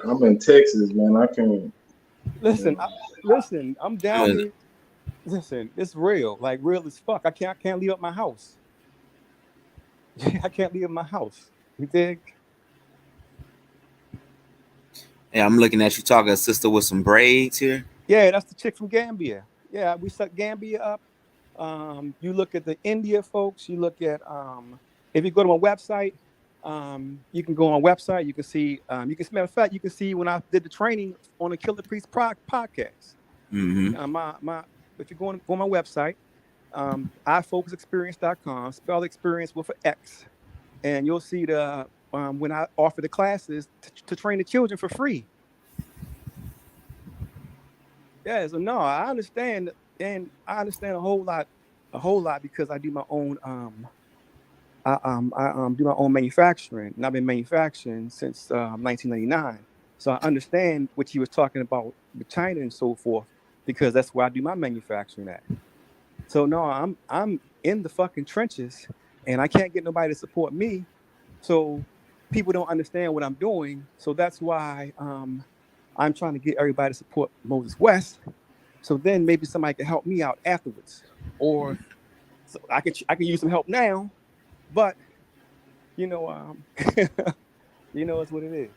I'm in Texas, man. I can't. Listen. I'm down here. Listen, it's real, like real as fuck. I can't leave up my house. I can't leave my house. You dig? Yeah, I'm looking at you talking a sister with some braids here. Yeah, that's the chick from Gambia. Yeah, we set Gambia up. You look at the India folks. You look at if you go to my website, you can go on website. You can see. You can, matter of fact, you can see when I did the training on the Killer Priest podcast. Mm-hmm. If you go on my website, ifocusexperience.com, spell experience with an X, and you'll see the when I offer the classes to train the children for free. Yeah, so no, I understand, and I understand a whole lot because I do my own I do my own manufacturing, and I've been manufacturing since 1999. So I understand what you was talking about with China and so forth, because that's where I do my manufacturing at. So no, I'm in the fucking trenches, and I can't get nobody to support me. So people don't understand what I'm doing. So that's why I'm trying to get everybody to support Moses West. So then maybe somebody can help me out afterwards, or so I can use some help now, but you know, it's what it is.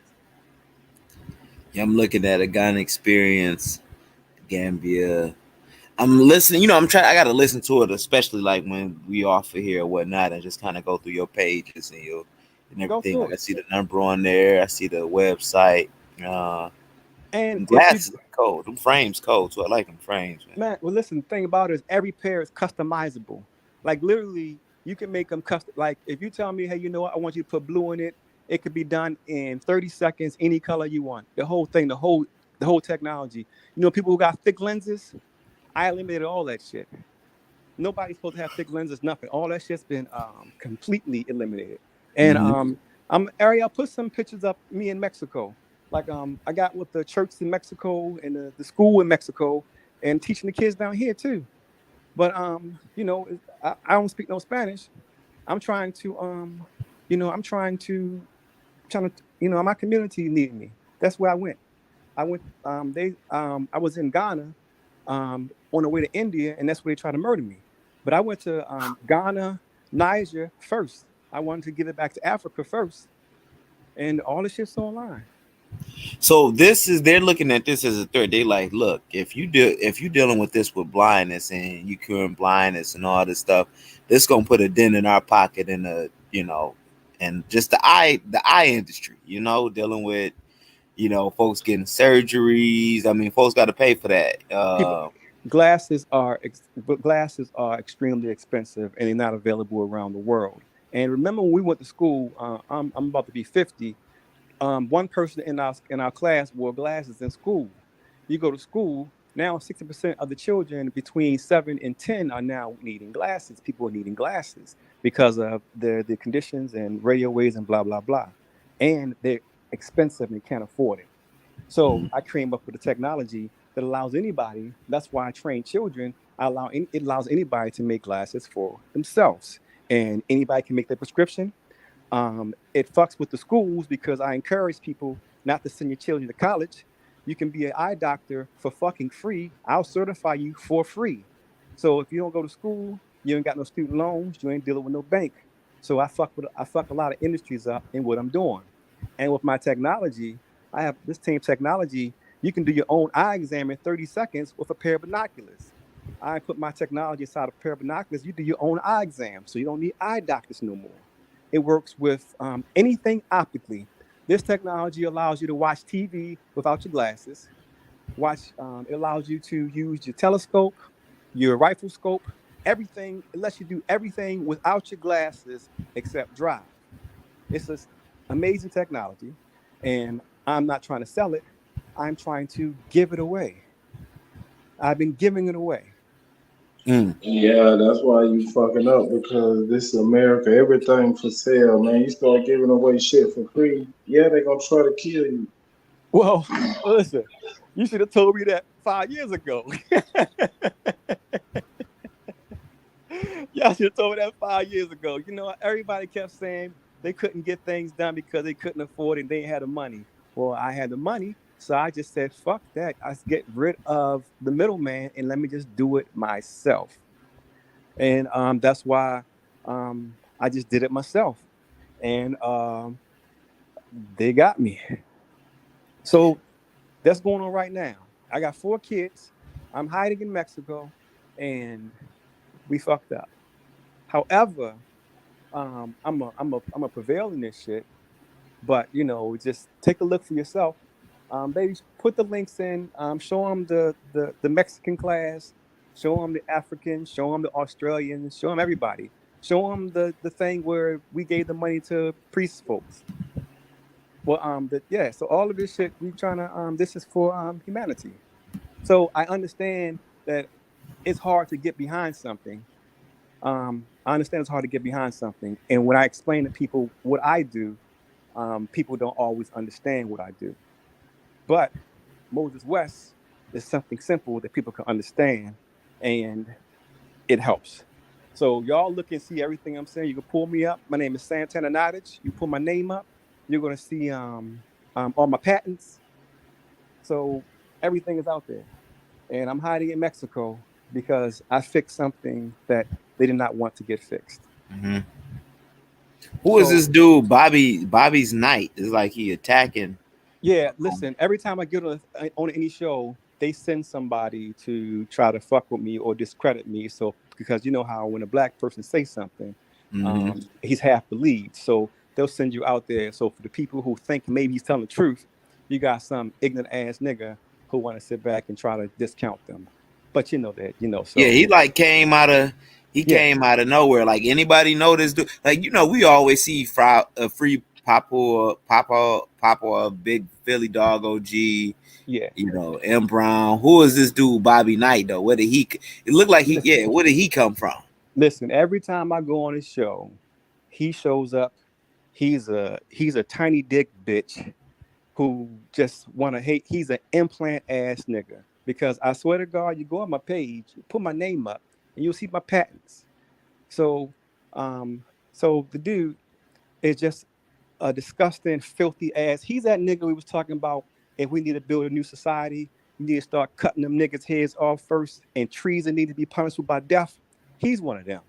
Yeah, I'm looking at a Ghana experience, Gambia. I'm listening. I'm trying. I gotta listen to it, especially like when we off of here or whatnot, and just kind of go through your pages and everything. Like I see the number on there. I see the website. And glasses cold. Them frames cold too. I like them frames, man. Well, listen. The thing about it is every pair is customizable. Like literally, you can make them custom. Like if you tell me, hey, you know what, I want you to put blue in it. It could be done in 30 seconds, any color you want. The whole thing, the whole technology. People who got thick lenses, I eliminated all that shit. Nobody's supposed to have thick lenses, nothing. All that shit's been completely eliminated. And Ariel, put some pictures up me in Mexico. Like I got with the church in Mexico and the school in Mexico, and teaching the kids down here too. But I don't speak no Spanish. I'm trying to my community needed me. That's where I went. I was in Ghana on the way to India, and that's where they tried to murder me. But I went to Ghana, Niger first. I wanted to give it back to Africa first, and all the shit's online. So they're looking at this as a threat. They like, look, if you're dealing with this with blindness and you curing blindness and all this stuff, this gonna put a dent in our pocket and and just the eye industry, dealing with folks getting surgeries. I mean, folks got to pay for that. Glasses are extremely expensive, and they're not available around the world. And remember when we went to school, I'm about to be 50. One person in our class wore glasses in school. You go to school now, 60% of the children between 7 and 10 are now needing glasses. People are needing glasses because of the conditions and radio waves and blah blah blah, and they're expensive and they can't afford it. So I came up with a technology that allows anybody. That's why I train children. It allows anybody to make glasses for themselves, and anybody can make their prescription. It fucks with the schools because I encourage people not to send your children to college. You can be an eye doctor for fucking free. I'll certify you for free. So if you don't go to school, you ain't got no student loans, you ain't dealing with no bank. So I fuck a lot of industries up in what I'm doing. And with my technology, I have this same technology. You can do your own eye exam in 30 seconds with a pair of binoculars. I put my technology inside a pair of binoculars. You do your own eye exam, so you don't need eye doctors no more. It works with anything optically. This technology allows you to watch TV without your glasses. It allows you to use your telescope, your rifle scope, everything. It lets you do everything without your glasses except drive. It's an amazing technology, and I'm not trying to sell it. I'm trying to give it away. I've been giving it away. Yeah, that's why you fucking up, because this is America. Everything for sale, man. You start giving away shit for free, yeah, they're gonna try to kill you. Well, listen, you should have told me that 5 years ago. Y'all should have told me that 5 years ago. Everybody kept saying they couldn't get things done because they couldn't afford it and they had the money. Well, I had the money, so I just said, fuck that. I get rid of the middleman and let me just do it myself. And that's why I just did it myself. And they got me. So that's going on right now. I got 4 kids. I'm hiding in Mexico, and we fucked up. However, I'm a prevail in this shit. But just take a look for yourself. Baby, put the links in. Show them the Mexican class. Show them the African. Show them the Australians. Show them everybody. Show them the thing where we gave the money to priest folks. Well, so all of this shit we trying to this is for humanity. So I understand that it's hard to get behind something. I understand it's hard to get behind something, and when I explain to people what I do, people don't always understand what I do. But Moses West is something simple that people can understand, and it helps. So y'all look and see everything I'm saying. You can pull me up. My name is Santana Nottage. You pull my name up, you're gonna see all my patents. So everything is out there, and I'm hiding in Mexico because I fixed something that they did not want to get fixed. Mm-hmm. Who is this dude? Bobby's Knight is like he attacking. Yeah, listen. Every time I get on any show, they send somebody to try to fuck with me or discredit me. So because you know how when a black person says something, he's half believed. So they'll send you out there. So for the people who think maybe he's telling the truth, you got some ignorant ass nigga who want to sit back and try to discount them. But you know that, So yeah, he like came out of nowhere. Like anybody know this dude? Like we always see Free Papa, Big Philly Dog OG. Yeah, M Brown. Who is this dude, Bobby Knight though? Where did he? It looked like where did he come from? Listen, every time I go on his show, he shows up. He's a tiny dick bitch who just want to hate. He's an implant ass nigga. Because I swear to God, you go on my page, put my name up, and you'll see my patents. So, so the dude is just a disgusting, filthy ass. He's that nigga we was talking about. If we need to build a new society, we need to start cutting them niggas' heads off first, and treason need to be punishable by death. He's one of them.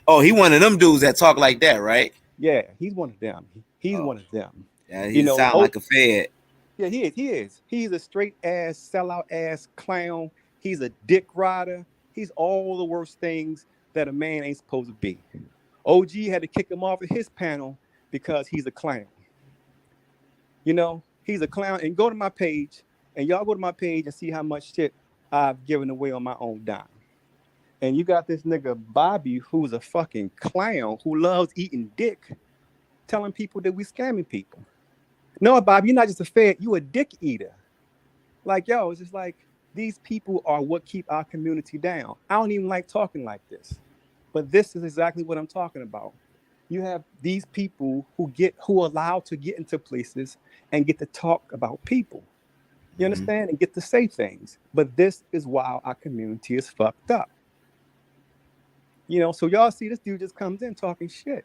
Oh, he one of them dudes that talk like that, right? Yeah, he's one of them. He's one of them. Yeah, he sound like a fed. Yeah, he is. He's a straight ass, sellout ass clown. He's a dick rider. He's all the worst things that a man ain't supposed to be. OG had to kick him off of his panel because he's a clown. He's a clown. And go to my page, and y'all go to my page and see how much shit I've given away on my own dime. And you got this nigga Bobby, who's a fucking clown, who loves eating dick, telling people that we scamming people. No, Bob, you're not just a fed, you a dick eater. Like, yo, it's just like these people are what keep our community down. I don't even like talking like this, but this is exactly what I'm talking about. You have these people who are allowed to get into places and get to talk about people. You understand? And get to say things. But this is why our community is fucked up. So y'all see this dude just comes in talking shit.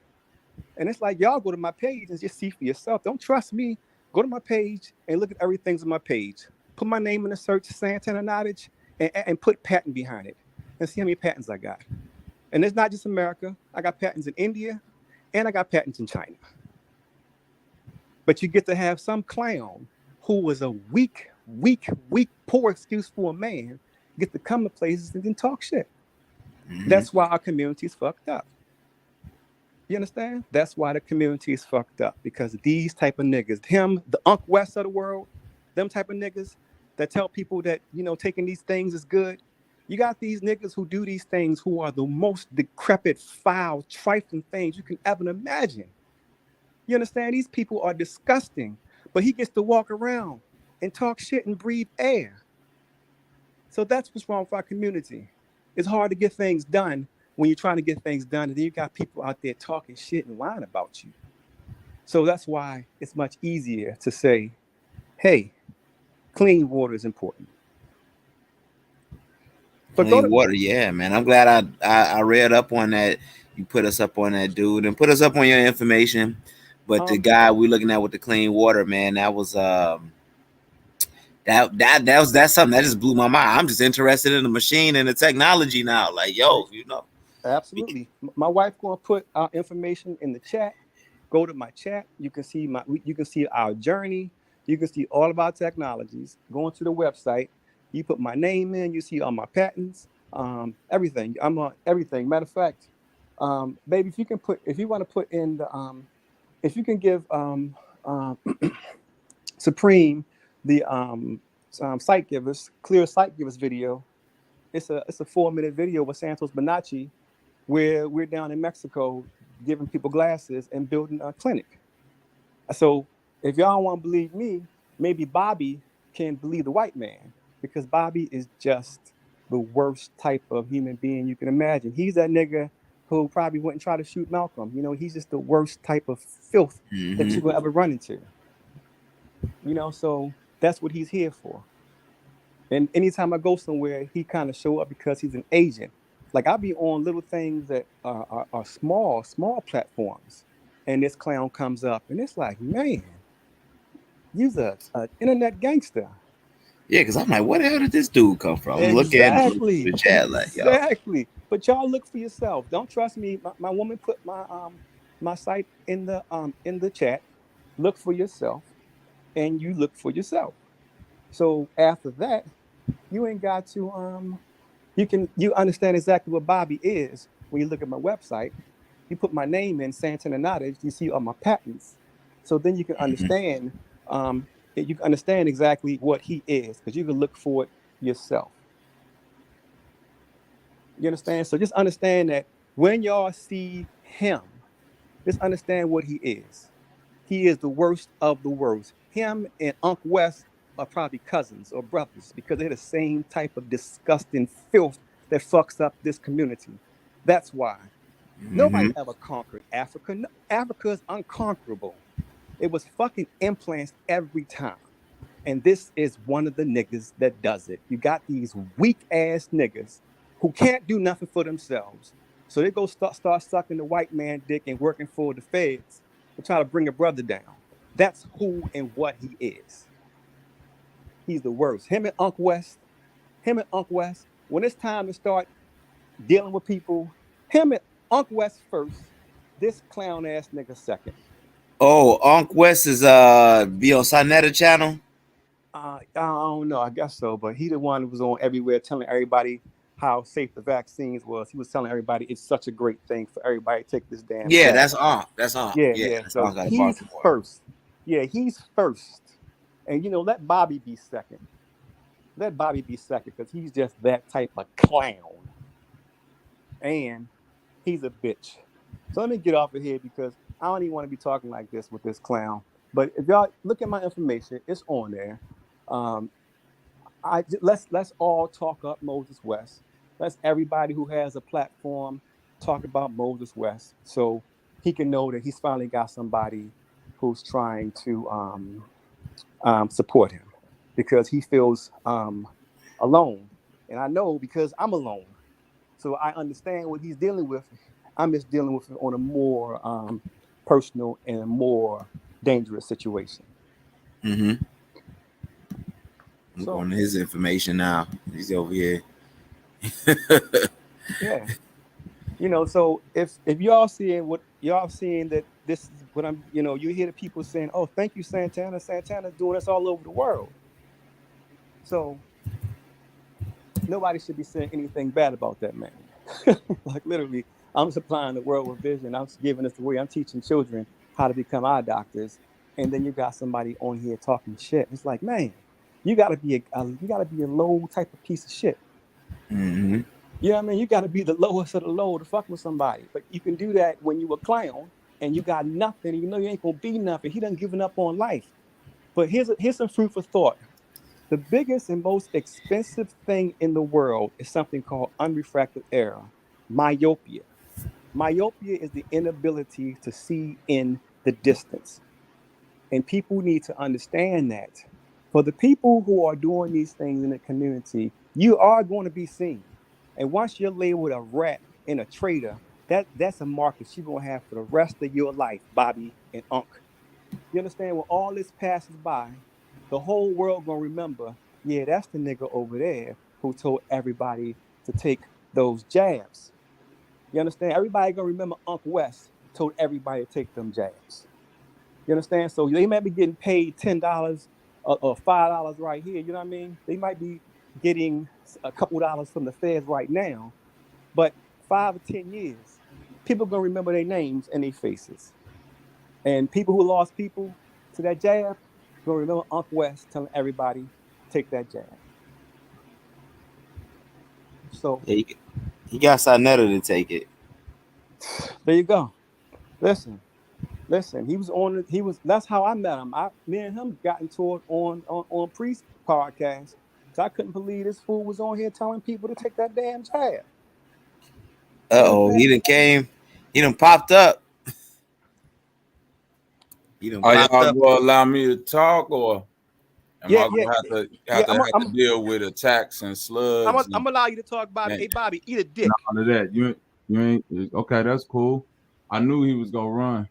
And it's like, y'all go to my page and just see for yourself. Don't trust me. Go to my page and look at everything's on my page. Put my name in the search, Santana Nottage, and put patent behind it. And see how many patents I got. And it's not just America. I got patents in India, and I got patents in China. But you get to have some clown who was a weak, poor excuse for a man, get to come to places and then talk shit. That's why our community is fucked up. You understand? That's why the community is fucked up, because these type of niggas, the Unc West of the world, them type of niggas that tell people that, taking these things is good. You got these niggas who do these things who are the most decrepit, foul, trifling things you can ever imagine. You understand? These people are disgusting, but he gets to walk around and talk shit and breathe air. So that's what's wrong with our community. It's hard to get things done when you're trying to get things done, and then you got people out there talking shit and lying about you. So that's why it's much easier to say, hey, clean water is important. But clean water, yeah, man. I'm glad I read up on that. You put us up on that, dude, and put us up on your information. But the guy we're looking at with the clean water, man, that was that's something that just blew my mind. I'm just interested in the machine and the technology now. Like, yo, Absolutely. My wife gonna put our information in the chat. Go to my chat. You can see our journey. You can see all of our technologies. Going to the website, you put my name in, you see all my patents, everything. I'm on everything. Matter of fact, baby, if you want to put in the, if you can give Supreme the site givers, clear site givers video. It's a 4-minute video with Santos Bonacci, where we're down in Mexico giving people glasses and building a clinic. So if y'all want to believe me, maybe Bobby can believe the white man, because Bobby is just the worst type of human being you can imagine. He's that nigga who probably wouldn't try to shoot Malcolm. You know, he's just the worst type of filth that you will ever run into. You know, so that's what he's here for. And anytime I go somewhere, he kind of show up because he's an agent. Like I'll be on little things that are small platforms, and this clown comes up, and it's like, man, you's a internet gangster. Yeah, because I'm like, where the hell did this dude come from? I'm looking at the chat like, yo. Exactly. But y'all look for yourself. Don't trust me. My woman put my site in the chat. Look for yourself, and you look for yourself. So after that, you ain't got to you understand exactly what Bobby is when you look at my website. You put my name in, Santana Nottage, you see all my patents. So then you can understand you can understand exactly what he is, because you can look for it yourself. You understand? So just understand that when y'all see him, just understand what he is. He is the worst of the worst. Him and Unc West are probably cousins or brothers, because they're the same type of disgusting filth that fucks up this community. That's why. Nobody ever conquered Africa. No, Africa is unconquerable. It was fucking implants every time. And this is one of the niggas that does it. You got these weak ass niggas who can't do nothing for themselves. So they go start sucking the white man dick and working for the feds to try to bring a brother down. That's who and what he is. He's the worst. Him and Unc West, when it's time to start dealing with people, him and Unc West first, this clown ass nigga second. Oh, Unc West is be on Sinetta channel? I don't know, I guess so, but he the one who was on everywhere telling everybody how safe the vaccines was. He was telling everybody it's such a great thing for everybody to take this damn Yeah, test. that's Unc. Yeah. That's So Unc he's first. Yeah, he's first. And let Bobby be second. Let Bobby be second, because he's just that type of clown. And he's a bitch. So let me get off of here, because I don't even want to be talking like this with this clown. But if y'all look at my information, it's on there. Let's all talk up Moses West. Let's everybody who has a platform talk about Moses West, so he can know that he's finally got somebody who's trying to support him, because he feels alone. And I know, because I'm alone. So I understand what he's dealing with. I'm just dealing with it on a more personal and a more dangerous situation. I'm going to his information now. He's over here. Yeah. So if y'all seeing that this is what I'm, you hear the people saying, oh, thank you, Santana. Santana's doing this all over the world. So nobody should be saying anything bad about that man. Like literally, I'm supplying the world with vision. I'm giving this away. I'm teaching children how to become eye doctors. And then you got somebody on here talking shit. It's like, man, you gotta be a low type of piece of shit. You know what I mean? You gotta be the lowest of the low to fuck with somebody. But you can do that when you a clown and you got nothing. You ain't gonna be nothing. He done given up on life. But here's some food for thought. The biggest and most expensive thing in the world is something called unrefracted error, myopia. Myopia is the inability to see in the distance. And people need to understand that. For the people who are doing these things in the community, you are going to be seen. And once you're labeled a rat and a traitor, that's a mark that you're going to have for the rest of your life, Bobby and Unc. You understand? When all this passes by, the whole world going to remember, yeah, that's the nigga over there who told everybody to take those jabs. You understand? Everybody going to remember Unc West told everybody to take them jabs. You understand? So they might be getting paid $10 or $5 right here. You know what I mean? They might be getting a couple dollars from the feds right now, but 5 or 10 years, people gonna remember their names and their faces. And people who lost people to that jab gonna remember Uncle West telling everybody, take that jab. So yeah, he got Sarnetta to take it. There you go. Listen. He was that's how I met him. Me and him got into it on Priest podcast. So I couldn't believe this fool was on here telling people to take that damn jab. He done popped up. Are y'all gonna allow me to talk, or am I gonna have to deal with attacks and slugs? I'm gonna allow you to talk, Bobby. Hey, Bobby, eat a dick. None of that. You ain't okay. That's cool. I knew he was gonna run.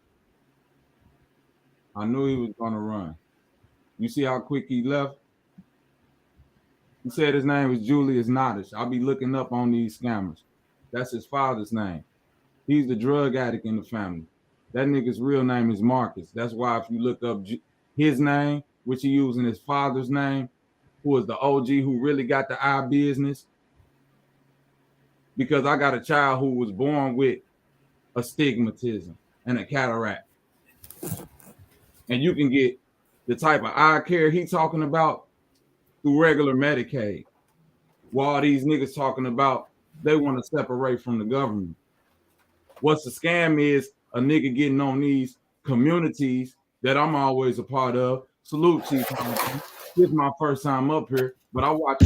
You see how quick he left? He said his name was Julius Nodish. I'll be looking up on these scammers. That's his father's name. He's the drug addict in the family. That nigga's real name is Marcus. That's why if you look up his name, which he using his father's name, who was the OG who really got the eye business, because I got a child who was born with astigmatism and a cataract. And you can get the type of eye care he talking about through regular Medicaid. While these niggas talking about they want to separate from the government. What's the scam is a nigga getting on these communities that I'm always a part of. Salute, Chief. This is my first time up here, but I watch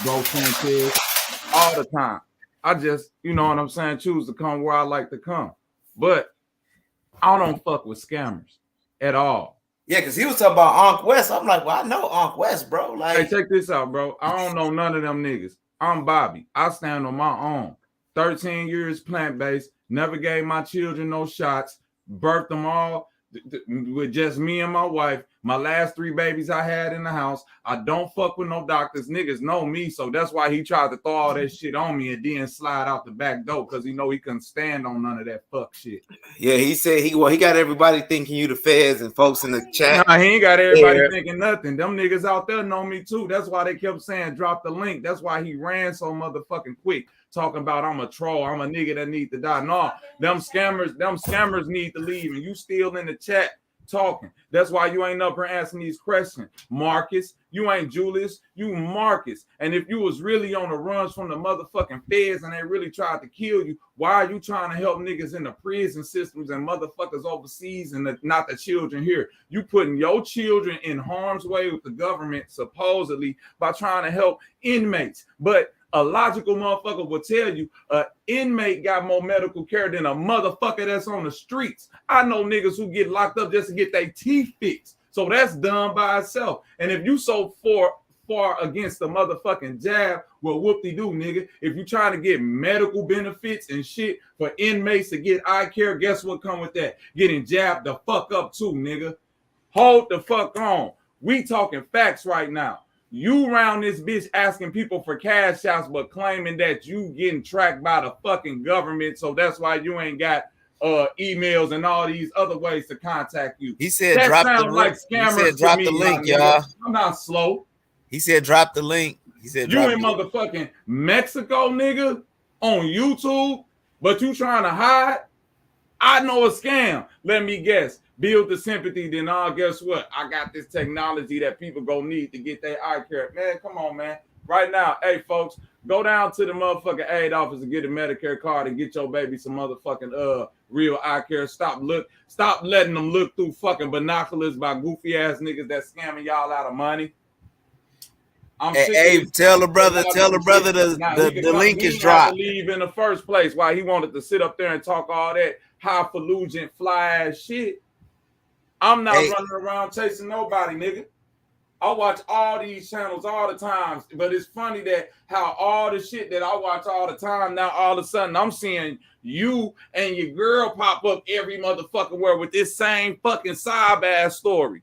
Bro Sanchez all the time. I just, you know what I'm saying, choose to come where I like to come. But I don't fuck with scammers at all. Yeah, because he was talking about Unc West. I'm like, well, I know Unc West, bro. Like, hey, check this out, bro. I don't know none of them niggas. I'm Bobby. I stand on my own. 13 years plant-based. Never gave my children no shots. Birthed them all with just me and my wife. My last 3 babies I had in the house. I don't fuck with no doctors. Niggas know me, so that's why he tried to throw all that shit on me and then slide out the back door, because he know he couldn't stand on none of that fuck shit. Yeah, he said he got everybody thinking you the feds and folks in the chat. Nah, he ain't got everybody thinking nothing. Them niggas out there know me too. That's why they kept saying drop the link. That's why he ran so motherfucking quick, talking about I'm a troll, I'm a nigga that need to die. No, them scammers need to leave, and you still in the chat talking. That's why you ain't up here answering these questions. Marcus, you ain't Julius, you Marcus. And if you was really on the runs from the motherfucking feds and they really tried to kill you, why are you trying to help niggas in the prison systems and motherfuckers overseas and not the children here? You putting your children in harm's way with the government, supposedly, by trying to help inmates. But a logical motherfucker will tell you an inmate got more medical care than a motherfucker that's on the streets. I know niggas who get locked up just to get their teeth fixed. So that's done by itself. And if you so far against the motherfucking jab, well, whoop-de-doo, nigga. If you trying to get medical benefits and shit for inmates to get eye care, guess what come with that? Getting jabbed the fuck up too, nigga. Hold the fuck on. We talking facts right now. You around this bitch asking people for cash outs, but claiming that you getting tracked by the fucking government, so that's why you ain't got emails and all these other ways to contact you. He said that drop the sounds like link. scammers. He said drop to the me, link, my nigga. y'all. I'm not slow. He said drop the link. He said You drop in the link. motherfucking Mexico, nigga, on YouTube, but you trying to hide? I know a scam. Let me guess. Build the sympathy, then guess what? I got this technology that people gonna need to get their eye care. Man, come on, man. Right now, hey, folks, go down to the motherfucking aid office and get a Medicare card and get your baby some motherfucking real eye care. Stop letting them look through fucking binoculars by goofy ass niggas that scamming y'all out of money. Hey, tell the brother the link is dropped. Leave in the first place. Why he wanted to sit up there and talk all that highfalutin fly ass shit. I'm not running around chasing nobody, nigga. I watch all these channels all the time, but it's funny that how all the shit that I watch all the time, now all of a sudden I'm seeing you and your girl pop up every motherfucking where with this same fucking side ass story.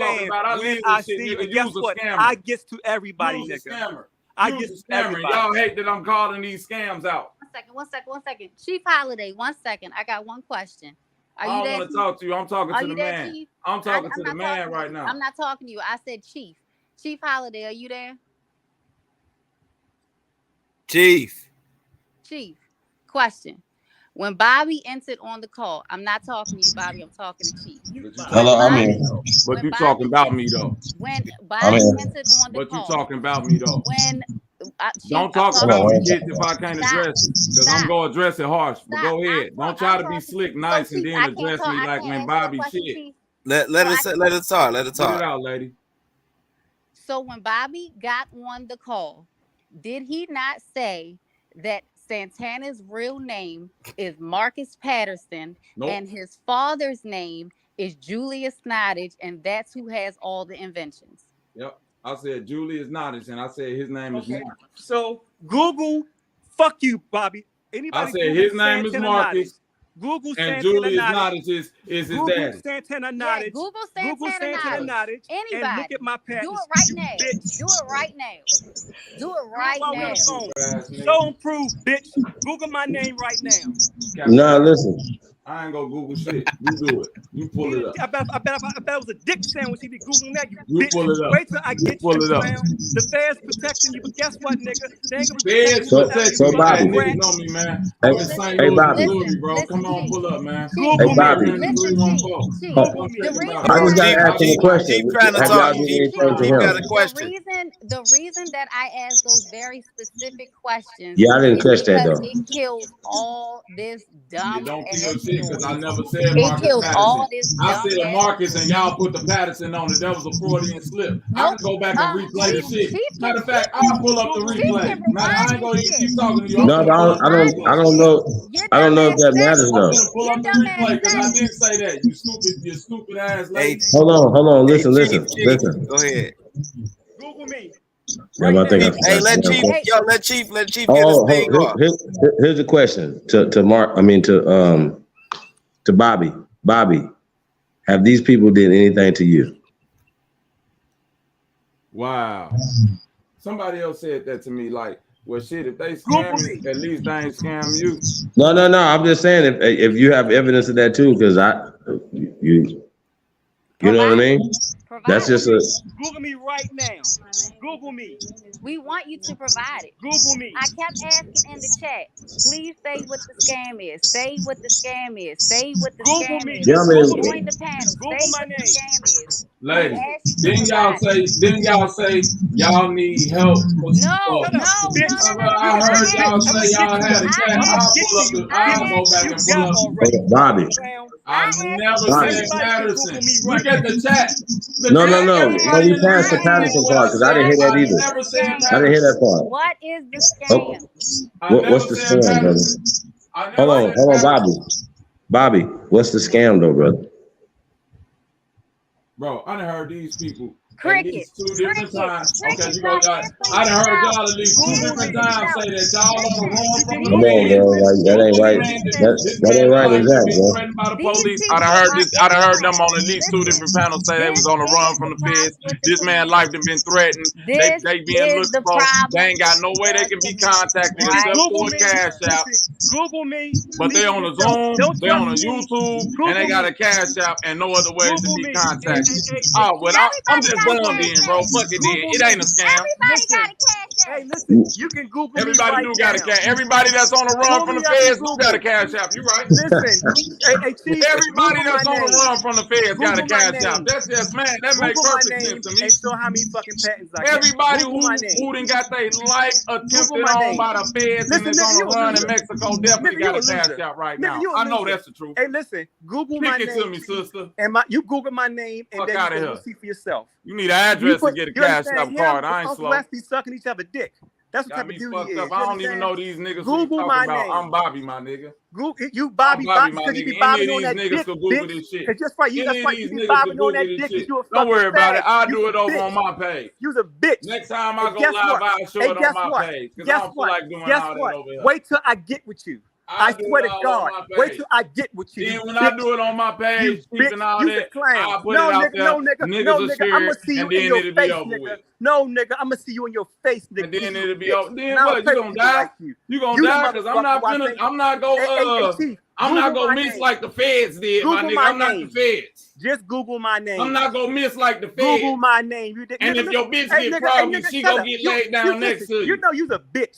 talking saying about. I when leave I this shit, see you, nigga. and guess Use a what? scammer. I gets to everybody, Use a nigga. scammer. I Use gets a to scammer. everybody. Y'all hate that I'm calling these scams out. One second. Chief Holiday, 1 second. I got one question. Are I you don't there, want to Chief? talk to you. I'm talking Are to you the there, man. Chief? I'm talking to I'm the not man talking to right you. now. I'm not talking to you. I said Chief. Chief Holiday, are you there? Chief. Chief, question. When Bobby entered on the call, I'm not talking to you, Bobby. I'm talking to Chief. Hello, I'm here. But you talking about me though. When I'm Bobby here. entered on the But you call, talking about me though. when Chief, Don't I'm talk talking about to me, you. bitch, if I can't Stop. address it. Because I'm Stop. going to address it harsh. But Stop. go ahead. Don't try to be slick, nice, and Chief, then I can't address talk. me I like can't when answer your Bobby question, shit. Chief. Let her talk. Get it out, lady. So when Bobby got on the call, did he not say that Santana's real name is Marcus Patterson and his father's name is Julius Nottage, and that's who has all the inventions? Yep. I said Julius Nottage, and I said his name is Marcus. So Google, fuck you, Bobby. Anybody I said his name is Marcus. Google and Santana Julius Nottage. Nottage is his Google daddy. Santana Nottage. Google Santana Nottage. Anybody. And look at my patents. Do it right now. Do it right now. Do it right now. Show and prove, bitch. Google my name right now. Nah, listen. I ain't gonna Google shit. You do it. You pull it up. I bet it was a dick sandwich. He be Googling that. You bitch. pull it up. Wait till I get Pull you it up. around. The feds protecting you, but guess what, nigga? They ain't gonna Feds protect protect you. you. Bobby. Niggas know me, man. Hey, I'm in St. hey, Louis, Bobby. Missouri, bro. Come on, pull up, man. Hey, Bobby. I just gotta ask him a question. Have y'all did anything to him? The reason that I asked those very specific questions Yeah, I didn't is catch that, because though. it kills all this dumb Don't ass kill shit because I never said It Marcus kills all Patterson. this I dumb said ass- Marcus and y'all put the Patterson on it. That was a Freudian slip. I can go back and replay the shit. Matter of fact, I'll pull up the replay. Man, I ain't gonna even keep talking to you. No, but I don't know if that matters though. Pull up the replay because I didn't say that. You stupid ass lady. Hold on. Listen. Go ahead. Google me. I think Hey, let Chief get his thing off. Here's a question to Mark. I mean to Bobby. Bobby, have these people did anything to you? Wow. Somebody else said that to me. Like, well, shit, if they scam me, at least they ain't scam you. No. I'm just saying if you have evidence of that too, because you know what I mean. That's just a. Google me right now. Google me. We want you to provide it. Google me. I kept asking in the chat, please say what the scam is. Say what the scam is. Say what the Google scam me. is. Yeah, I mean- Join the panel. Google Say my what name. the scam is. Lady, didn't y'all say y'all need help? No. I heard y'all say y'all had a cat. I'll go back and pull up. Bobby. I never said Patterson. Look at the chat. No. We passed the Patterson part because I didn't hear that either. I didn't hear that part. What is the scam? What's the scam, brother? Hold on, Bobby. What's the scam though, brother? Bro, I done heard these people Cricket. at least 2 different times. Okay, you go, y'all. I done heard y'all at least 2 different times say that y'all on the run from the Come on, bro. Like, that ain't right. That ain't right, exactly, bro. threatened by the police. I done heard them on at least 2 different panels say they was on the run from the feds. This man's life done been threatened. They being looked for. They ain't got no way they can be contacted except for a cash out. Google me. But they on the Zoom, they on the YouTube, and they got a cash out and no other ways to be contacted. Oh, well, I'm just going in, bro. Fuck it then. It ain't a scam. Everybody got a cash out. Hey, listen, you can Google Everybody me do right got a now. cash. Everybody that's on the run from the feds do got a cash out. You right? Listen, hey, Chief, Everybody Google that's my on the name. run from the feds got a Google my cash name. out. That's just, man, that makes Google my perfect name sense to me. and show how many fucking patents I got. Everybody Google my name. who done got their life attempted my on name. by the feds and is Listen, on nigga, the you a run in loser. Mexico definitely Nigga, got you a a cash loser. out right Nigga, now. you a I know loser. that's the truth. Hey, listen, Google my Kick it name. to me, sister. And you Google my name, and Fuck then outta you here. can see for yourself. You need an address to get a you cash understand? out Him card. and I ain't Uncle slow. West be sucking each other dick. That's what Got type me of dude fucked he is. up. You I don't even understand? know these niggas who Google you my talking about. name. I'm Bobby, my nigga. Google you, I'm Bobby, Bobby, my because you nigga. be Any bobbing of on these that niggas dick, could Google bitch. this shit. Cause just right, Any that's of why you these be niggas could bobbing on Google that this dick. Cause shit. you a Don't fucking worry about it. fag. I'll You do it a over bitch. on my page. You's a bitch. Next time I And go guess live, what? I'll show Hey, it on guess my what? page. Because I Guess don't feel what? like doing Guess all that what? over here. Wait till I get with you. I I'll do swear it to all God. on my Wait page. till I get with you. Then You when bitch. I do it on my You page, bitch. keeping all You's a that, clown. I'll put No, it out nigga. there. No, nigga. Niggas No, will nigga. share I'ma it, see you and in then your it'll be face, over nigga. with. No, nigga. I'ma see you in your face, nigga. And then You it'll be bitch. over. Then Now what? You play gonna with people die? like you. You gonna You the die? Because I'm motherfucker not who I finna. think. I'm not gonna. Hey, Chief, I'm not Google gonna my miss name. like the feds did, my Google nigga. my I'm not the name. feds. Just Google my name. I'm not gonna miss like the Google feds. my name. You And nigga, if your listen. bitch get froggy, she shut gonna up. get laid down next to You you. know you's a bitch.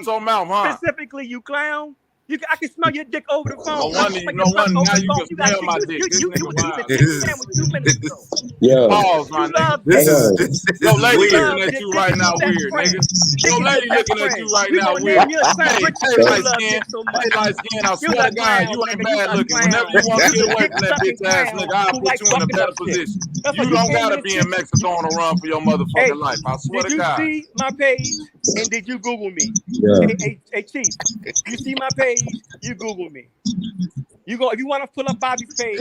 Shut your mouth, huh? Specifically, you clown. I can smell your dick over the phone. No wonder now you can smell my dick. This nigga wild. Yo. Pause, my nigga. Your lady looking at you right now weird, nigga. Your lady looking at you right now weird. Hey, light skin. I swear to God, you ain't bad looking. Whenever you want to get away from that bitch ass nigga, I'll put you in a better position. You don't gotta be in Mexico on a run for your motherfucking life. I swear to God. Did you see my page and did you Google me? Yeah. Hey, Chief, you see my page page, you Google me. You go if you want to pull up Bobby's page,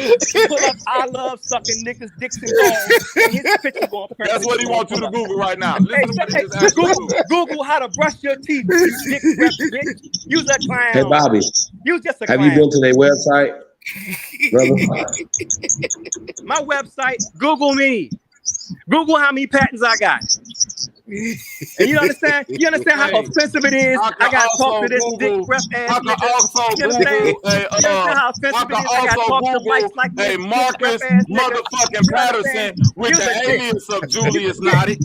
pull up I love sucking niggas dicks and balls, and his picture going. That's what he wants you to Google right now. Listen to what he just asked you to Google. Google how to brush your teeth, you dick rep bitch. You's a clown. Hey Bobby, You just a have clown. you been to their website, brother? My website, Google me. Google how many patents I got. And you understand? You understand how offensive it is? I got to talk to this dick rep ass nigga. You understand? You understand how offensive it is? I got to talk to whites like this. Hey, Marcus motherfucking Patterson with the alias of Julius Naughty.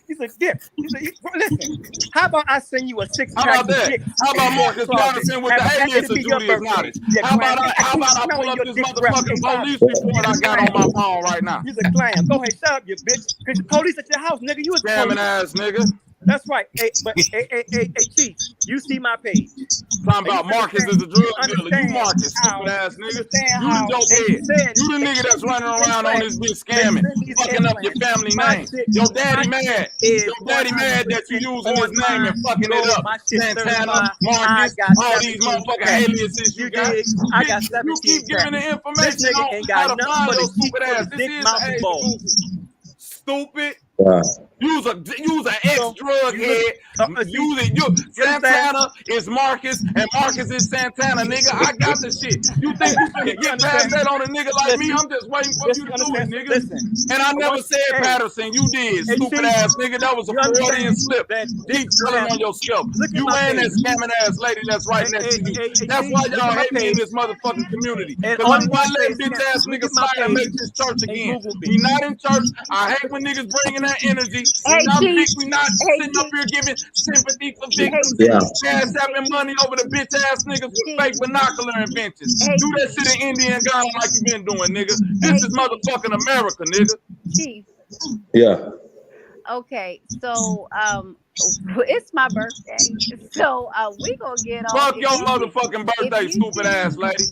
He's a dick. Listen, how about I send you a 6-pack? How about that? How about Marcus Patterson with the alias of Julius Naughty? How about I pull up this motherfucking police report I got on my phone right now? You's a clown. Go ahead, shut up, you bitch. Because the police at your house, nigga. You a scamming ass nigga. That's right. Hey, Chief, you see my page. Talking about Marcus is a drug dealer. You Marcus, stupid ass nigga. You the dope head. You the nigga that's running around on this bitch scamming, fucking up your family name. Your daddy mad. Your daddy mad that you using his name and fucking it up. Santana, Marcus, all these motherfucking aliases you got. You keep giving the information on how to find your stupid ass. This is the age. Stupid. Use an ex-drug head. Santana is Marcus, and Marcus is Santana, nigga. I got the shit. You think you finna get past that on a nigga like me? I'm just waiting for you to do it, nigga. And I never said Patterson. You did, stupid ass nigga. That was a Freudian slip. Deep drilling on your scalp. You and that scamming ass lady that's right next to you. That's why y'all hate me in this motherfucking community. Because I'm gonna let bitch ass niggas slide and make this church again. We not in church. I hate when niggas bringing that energy. We not sitting up here giving sympathy for victims. Cash having money over the bitch ass niggas with fake binocular inventions. Do that shit in India and Ghana like you been doing, nigga. This is motherfucking America, nigga. Chief. Yeah. Okay, so it's my birthday, so we gonna get on. Fuck your motherfucking birthday, stupid ass lady.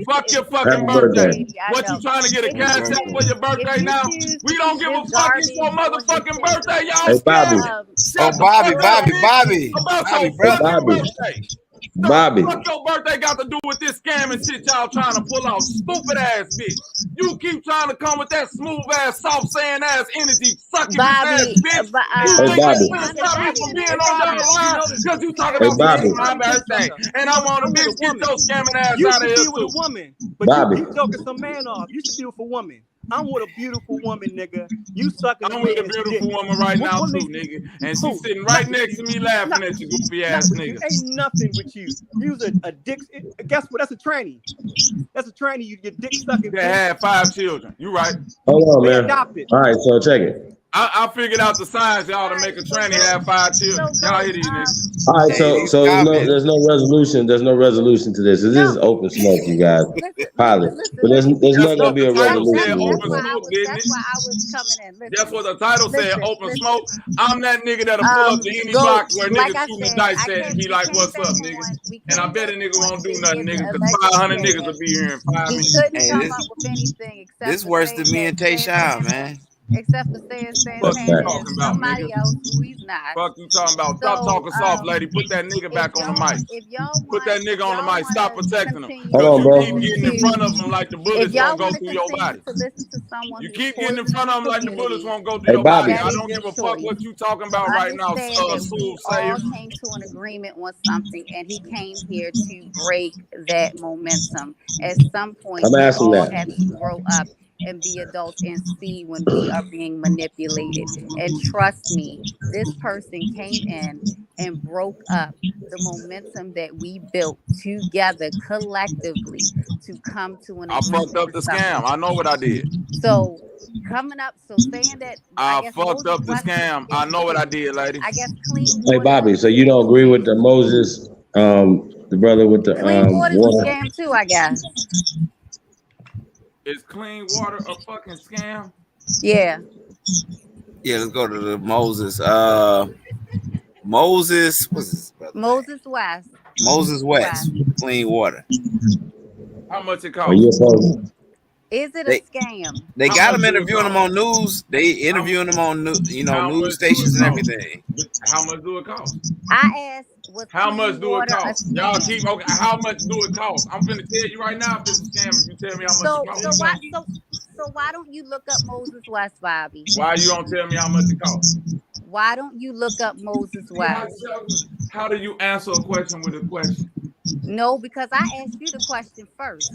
Fuck your fucking birthday. What you trying to get a cash app for your birthday now? We don't give a fuck. It's your motherfucking birthday, y'all. Hey, Bobby. Bobby. What your birthday got to do with this scamming shit y'all trying to pull out? Stupid ass bitch. You keep trying to come with that smooth ass, soft saying ass energy, sucking ass bitch. You think it's gonna stop me from being on your line because you talking about my birthday. And I want a bitch get your scamming ass out of here. You should be with a woman, but you joking some man off. You should be with a woman. I'm with a beautiful woman, nigga. You sucking. I'm with a beautiful woman right now too, nigga. And she's sitting right next to me laughing at you, goofy ass nigga. Ain't nothing with you. You's a dick. Guess what? That's a tranny. That's a tranny. You get dick sucking. They had 5 children. You right. Hold on, man. All right, so check it. I figured out the science, y'all, to make a tranny have 5 children. Y'all hear these niggas. All right, so there's no resolution. There's no resolution to this. This is open smoke, you guys. Pilot, but there's not gonna be a resolution. That's why I was coming in. That's what the title said. Open smoke. I'm that nigga that'll pull up to any block where niggas shooting dice at and be like, "What's up, niggas?" And I bet a nigga won't do nothing, nigga, because 500 niggas will be here in 5 minutes. This worse than me and Tayshawn, man. Except for saying somebody else who he's not. Fuck you talking about? Stop talking soft, lady. Put that nigga back on the mic. Put that nigga on the mic. Stop protecting him. Hold on, bro. You keep getting in front of him like the bullets won't go through your body. You keep getting in front of him like the bullets won't go through your body. I don't give a fuck what you talking about right now. We all came to an agreement on something, and he came here to break that momentum. At some point, we all have to grow up and be adults and see when we are being manipulated. And trust me, this person came in and broke up the momentum that we built together collectively to come to an agreement. I fucked up the scam. I know what I did. So coming up, saying that I fucked up the scam. I know what I did, lady. I guess clean. Hey, Bobby, so you don't agree with the Moses, the brother with the clean water was a scam too, I guess. Is clean water a fucking scam? Yeah. Yeah, let's go to the Moses. Moses, what's his brother? Moses West. Moses West. Clean water. How much it cost? Is it They- a scam? They How got much them do it interviewing them cost? on news. They interviewing them on news stations and everything. How much do it cost? I asked, was How clean much do it water a cost? Y'all scam? keep okay. How much do it cost? I'm finna tell you right now if it's a scam. If you tell me how much it costs. So why don't you look up Moses West, Bobby? Why you don't tell me how much it costs? Why don't you look up Moses West? How do you answer a question with a question? No, because I asked you the question first.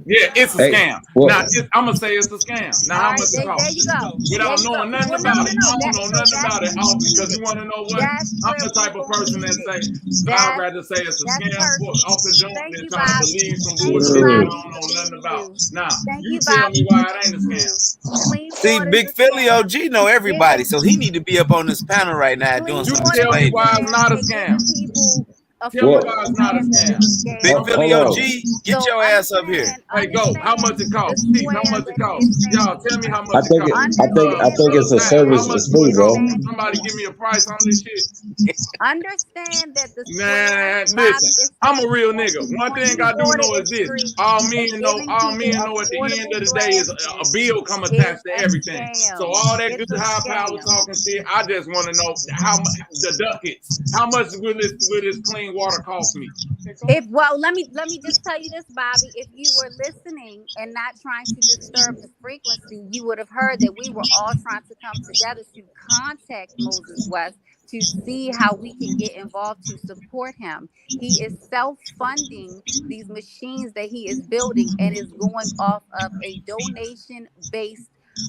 Yeah, it's a Hey, scam. well- Now I'm gonna say it's a scam. Now how All right, much it there costs? you go. Without There you knowing go. nothing Well, about it. I don't that's- know so nothing that's about it. where we Because need you want to know what? That's I'm where the type we of person that gonna say need it. I'd rather say it's a That's scam perfect. off the jump Thank than you, try to Bobby. believe some Thank you, bullshit that I Bobby. don't know nothing about. Now Thank you you, tell Bobby. me why it ain't a scam. Clean See, water Big is a Philly scam. OG know everybody, so he need to be up on this panel right now doing You some tell me explaining. why it's not a And scam. giving people a Tell me Well- why it's not a scam. Big Hold Philly on. OG, get So your ass up here. Hey, go. How much it costs? Chief, how much it costs? Y'all tell me how I much it think costs. I think it's a Sam, service how much for do free, it bro. cost? Somebody give me a price on this shit. Understand that the Man, square, Bobby, listen, is I'm a real nigga. One thing I do know is this: all men know at the end of the day is a bill come attached to everything. So all that good high power talking shit, I just want to know how much the ducats. How much will this clean water cost me? Let me just tell you this, Bobby. If you were listening and not trying to disturb the frequency, you would have heard that we were all trying to come together to contact Moses West to see how we can get involved to support him. He is self-funding these machines that he is building and is going off of a donation-based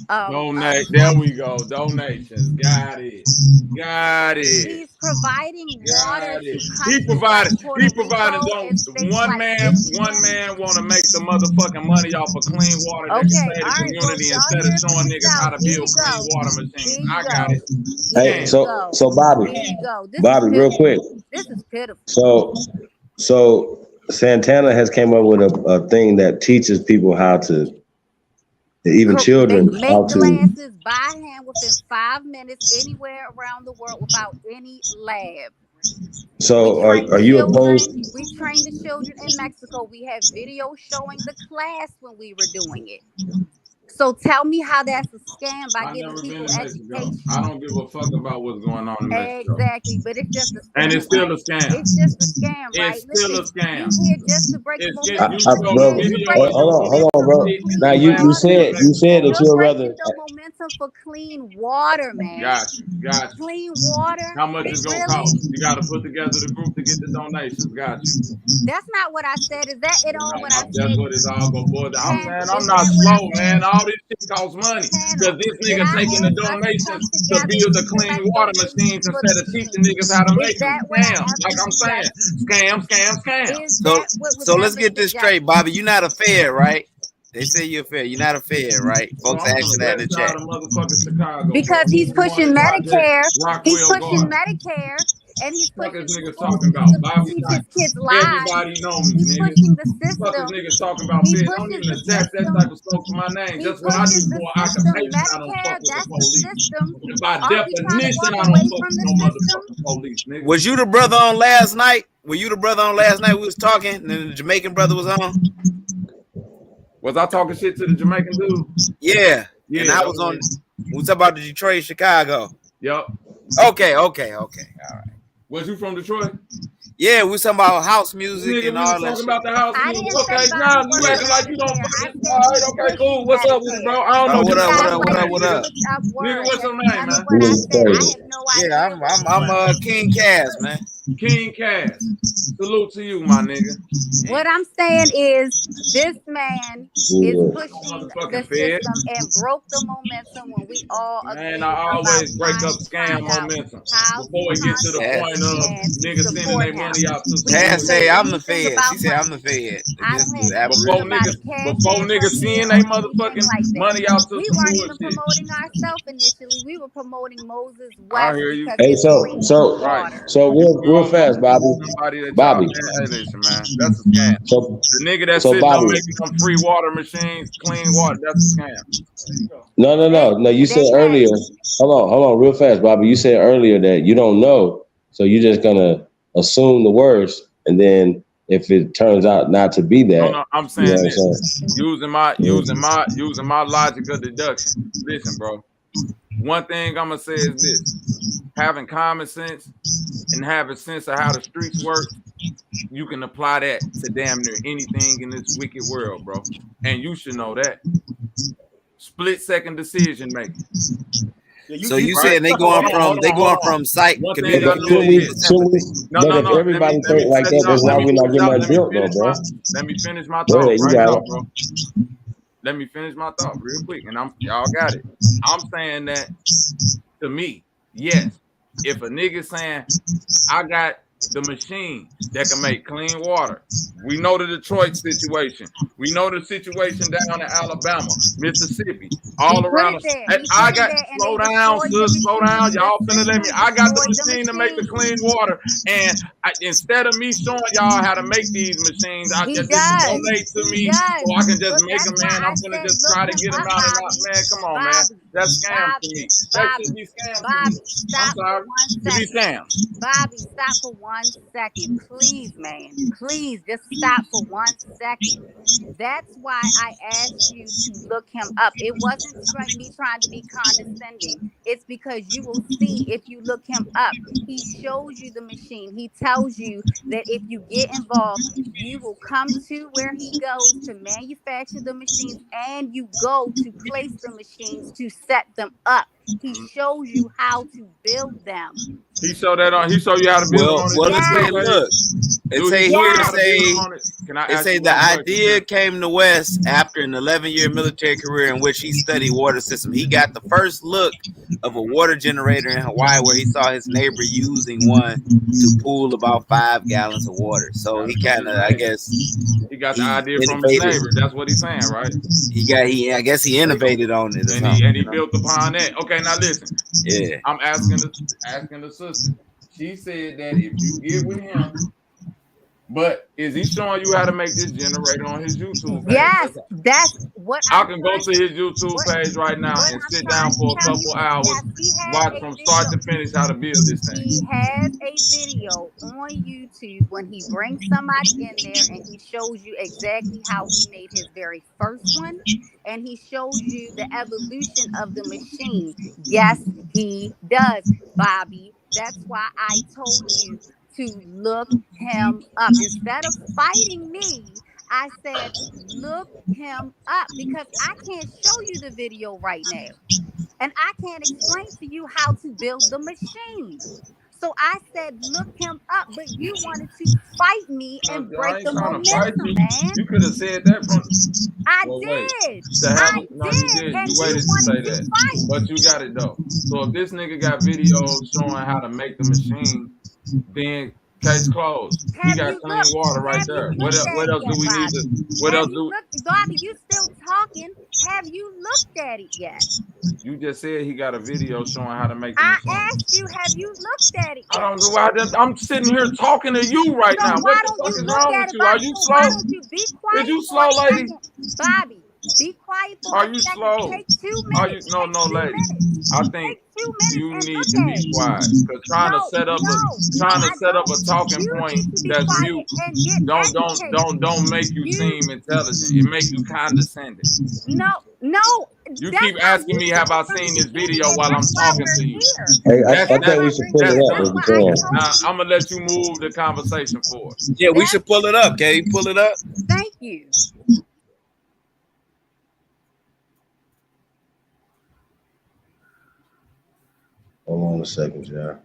Donate. There we go. Donations. Got it. He's providing water to He provided. One man want to make the motherfucking money off of clean water that can save the community instead of showing niggas how to build clean water machines. I got it. Hey, so Bobby, Bobby, real quick. This is pitiful. So Santana has came up with a thing that teaches people how to, even children, They how make to. glasses by hand within 5 minutes anywhere around the world without any lab. So are you opposed? We trained the children in Mexico. We have video showing the class when we were doing it. So tell me how that's a scam by I've giving never been people to Mexico. education. I don't give a fuck about what's going on in Mexico. Exactly, but it's just a scam. And it's still a scam. It's just a scam, right? It's still a scam. You here just to break the Bro, hold on, bro. Now you said that you'd rather. the momentum for clean water, man. Got you. Clean water. How much it's gonna cost? You got to put together the group to get the donations. Got you. That's not what I said. Is that it all? What I said? That's what it's all gonna boil down. I'm saying I'm not slow, man. All this shit costs money because this nigga taking the donations to build the clean water machines instead of teaching niggas how to make them. Scam, like I'm saying, scam. So let's get this straight, Bobby. You're not a Fed, right? They say you're a Fed. You're not a Fed, right? Folks asking that in the chat. Because he's pushing Medicare. He's pushing Medicare. And he's What pushing is niggas talking about? Bobby, his kids lives. everybody know me, He's nigga. pushing the What system. is niggas talking about? He Bitch, don't even attach that type of smoke to my name. That's what I do for occupation. I don't fuck with the police. By definition, I don't fuck with no motherfucking police, nigga. Was you the brother on last night? Were you the brother on last night? We was talking, and the Jamaican brother was on. Was I talking shit to the Jamaican dude? Yeah. And I was on. We was talking about the Detroit, Chicago. Yep. Okay. All right. Was you from Detroit? Yeah, we was talking about house music Nigga, and we all was that talking shit. about the house music. Okay, now you acting like you don't. All right, okay, cool. What's up with it, bro? I don't know. What up? Nigga, what's your name, man? Yeah, I'm King Cass, man. King Cass. Salute to you, my nigga. What I'm saying is this man is pushing the system and broke the momentum when we all Man, I always break up scam momentum before it gets to the point of niggas sending their money out to Cass say I'm the Fed. She said I'm the Fed. Before niggas seeing they motherfucking money out to we some weren't even bullshit. promoting ourselves initially. We were promoting Moses West. I hear you. Hey, so real fast, Bobby. Bobby. Hey, listen, man, that's a scam. The nigga that's sitting Bobby, on making some free water machines, clean water, that's a scam. No. You said earlier. Hold on, real fast, Bobby. You said earlier that you don't know, so you're just gonna assume the worst, and then if it turns out not to be that. No, I'm you saying know what I'm this. saying? Using my logic of deduction. Listen, bro. One thing I'm gonna say is this: having common sense and having sense of how the streets work, you can apply that to damn near anything in this wicked world, bro. And you should know that. Split second decision making. So you saying they going from site community But if everybody think like that, that's why we're not getting that built, though, bro. Let me finish my Go thought ahead, you right got now, it. bro. Let me finish my thought real quick, and y'all got it. I'm saying that to me, yes. If a nigga saying I got the machine that can make clean water, we know the Detroit situation. We know the situation down in Alabama, Mississippi, all around us. I got slow down, sis, slow down. Y'all finna let me. I got the machine to make the clean water, and instead of me showing y'all how to make these machines, I just donate to me so I can just make them. Man, I'm gonna just try to get them out and out. Man, come on, man. That's scam to me. That should be scam to me. I'm sorry. To be scam. Bobby, stop for 1 second. Please, man. Please just stop for 1 second. That's why I asked you to look him up. It wasn't me trying to be condescending. It's because you will see if you look him up. He shows you the machine. He tells you that if you get involved, you will come to where he goes to manufacture the machines, and you go to place the machines to set them up. He shows you how to build them. He showed that on. He showed you how to build on it. Well, it say, look, it say the idea came to West after an 11-year military career in which he studied water system. He got the first look of a water generator in Hawaii where he saw his neighbor using one to pool about 5 gallons of water. So he kind of, I guess, he got the idea from his neighbor. That's what he's saying, right? I guess he innovated on it, and he built upon that. Okay, now listen. Yeah, I'm asking the sister. She said that if you get with him, but is he showing you how to make this generator on his YouTube page? Yes, that's what I can go to his YouTube page right now and sit down for a couple hours, watch from start to finish how to build this thing. He has a video on YouTube when he brings somebody in there and he shows you exactly how he made his very first one, and he shows you the evolution of the machine. Yes, he does, Bobby. That's why I told you to look him up. Instead of fighting me, I said, look him up, because I can't show you the video right now. And I can't explain to you how to build the machine. So I said, look him up, but you wanted to fight me and break the momentum, man. You could have said that from. I did. I no, you did. You waited to say that. But you got it, though. So if this nigga got videos showing how to make the machine, then case closed. He got clean water right there. What else do we need to? What else do? Bobby, you still talking? Have you looked at it yet? You just said he got a video showing how to make the I machine. asked you, have you looked at it yet? I don't know why. I'm sitting here talking to you right now. Why What the don't fuck you is look wrong at with it, you? Bobby? Are you slow? Why don't you be quiet? Is you slow, lady? Bobby, be quiet for Are a you second. slow? Take 2 minutes. Are you no, lady? I think you need to be quiet, because trying to set up a talking point that's mute don't make you seem intelligent. It makes you condescending. No. You keep asking me, have I seen this video while I'm talking to you? Hey, I think we should pull it up if we can. Now, I'm gonna let you move the conversation forward. Yeah, we should pull it up. Can you pull it up? Thank you. Hold on a second, y'all.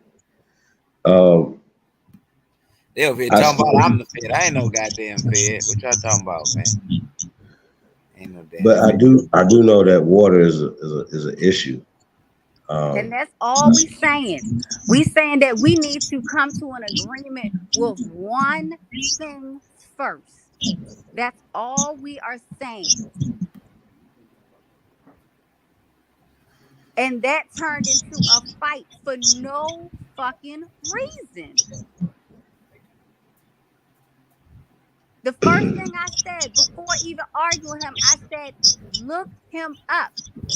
They over here talking about I'm the Fed. I ain't no goddamn Fed. What y'all talking about, man? Ain't no damn. But I do know that water is an issue. And that's all we saying. We saying that we need to come to an agreement with one thing first. That's all we are saying. And that turned into a fight for no fucking reason. The first thing I said before even arguing him, I said, look him up.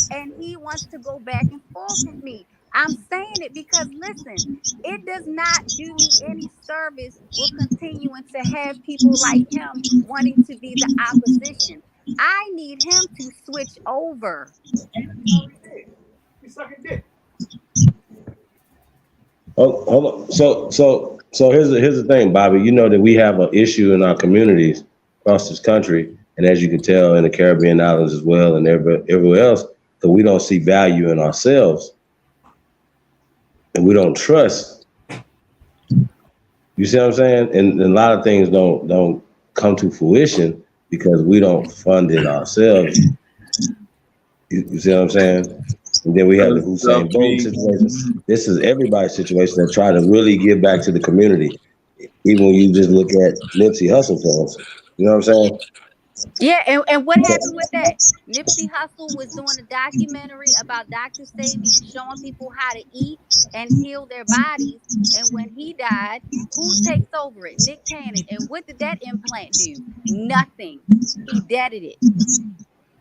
And he wants to go back and forth with me. I'm saying it because listen, it does not do me any service with continuing to have people like him wanting to be the opposition. I need him to switch over. He's sucking dick. Oh, hold on. So here's the thing, Bobby. You know that we have an issue in our communities across this country, and as you can tell in the Caribbean islands as well, and everywhere else, that we don't see value in ourselves, and we don't trust. You see what I'm saying? And a lot of things don't come to fruition because we don't fund it ourselves. You see what I'm saying? And then we have the Hussein Bolt situation. This is everybody's situation that try to really give back to the community. Even when you just look at Nipsey Hussle films, you know what I'm saying? Yeah, and what happened with that? Nipsey Hussle was doing a documentary about Dr. Sabian showing people how to eat and heal their bodies. And when he died, who takes over it? Nick Cannon. And what did that implant do? Nothing. He deaded it.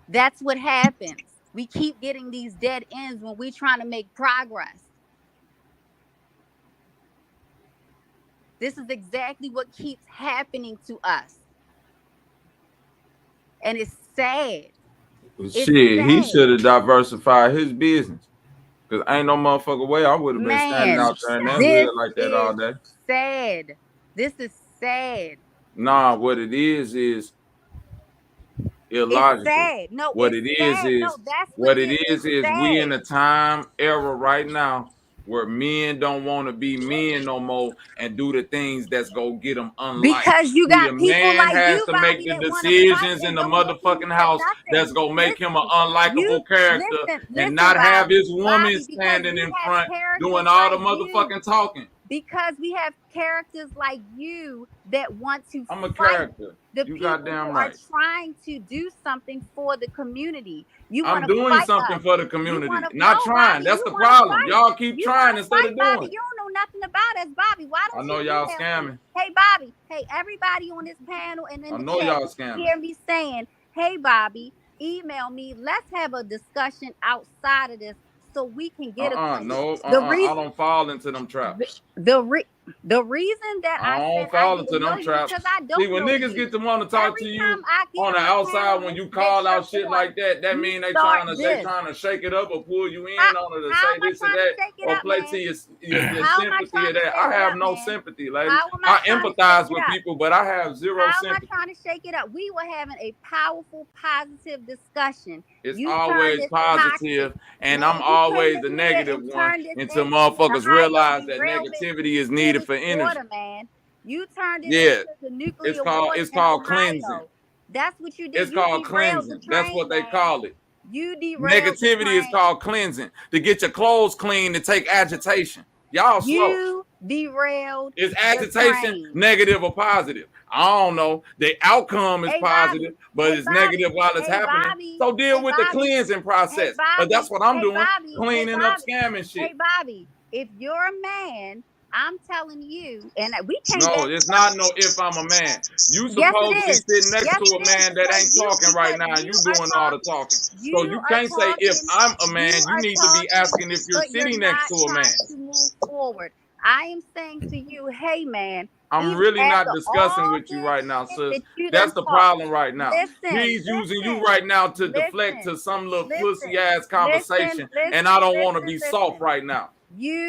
That's what happens. We keep getting these dead ends when we're trying to make progress. This is exactly what keeps happening to us. And it's sad. Shit, he should have diversified his business. Because ain't no motherfucker way I would have been standing out there in that hood like that all day. Sad. This is sad. Nah, what it is illogical. It's sad. No, what it's it sad. is No, that's what what it is sad. we in a time era right now where men don't want to be men no more and do the things that's gonna get them unliked. Because you got people man like has you, to Bobby, make the that wanna decisions fight in the and don't make motherfucking house that's gonna make him an unlikable character and not Bobby, have his woman Bobby, because standing we in have front characters doing all the like you. motherfucking talking. Because we have characters like you that want to I'm a fight character. the You people goddamn who right. are trying to do something for the community. You I'm want to doing fight something us. for the You community, wanna- not no, trying. Bobby, That's you the wanna problem. fight. Y'all keep You trying wanna instead of fight, Bobby. doing. You don't know nothing about us, Bobby. Why don't I know you y'all email scamming. me? Hey, Bobby. Hey, everybody on this panel and in I the know chat, y'all scamming. hear me saying, hey, Bobby, email me. Let's have a discussion outside of this so we can get acquainted. No, The I reason, don't fall into them traps. the reason that I I don't said fall I into didn't know them you traps. because I don't See, when know niggas you. get to want to talk to Every you time I get on the on a outside, panel when you that call you're out shit on, like that, that you mean they start trying this. to shake it up or pull you in How on it or am say I this or trying that to shake it or up, play man? to your How am I sympathy trying or to that. shake I it have up, no man? sympathy, lady. How am I I trying to empathize shake it with up? people, but I have zero How am I sympathy. trying to shake it up? We were having a powerful, positive discussion. It's You turned always this positive, toxic. and Man, I'm you always came the in here negative and one turned this until into motherfuckers the realize that derailment negativity is in needed for Phoenix, energy. Florida, man. You turned it Yeah, into the nuclear war it's in called cleansing. Ohio. That's what you did. It's You called derailed the cleansing. That's train, what they man. call it. You derailed the Negativity is train. called cleansing. To get your clothes clean, to take agitation. Y'all slow. You derailed Is the agitation train. negative or positive? I don't know. The outcome is Hey, positive, Bobby. but Hey, it's Bobby. negative while it's Hey, happening. Bobby. So deal Hey, with the Bobby. cleansing Hey, process. But Bobby. that's what I'm Hey, doing. Bobby. Hey, Cleaning up Bobby. scamming shit. Hey, Bobby. If you're a man, I'm telling you, and we can't No, let it's not no if I'm a man. You Yes, supposed it to be is. sitting next Yes, to a it is. man that Because ain't talking right now. You are doing all the talking. So You you are can't say if talking. I'm a man, You you are need to be talking, asking if you're but you're sitting next to not a man. trying to move forward. I am saying to you, hey, man. I'm even really not after discussing all with you right now, this sis. that you That's done the talked, problem right now. listen, He's using you listen, right now to deflect to some little pussy ass conversation, and I don't want to be soft right now.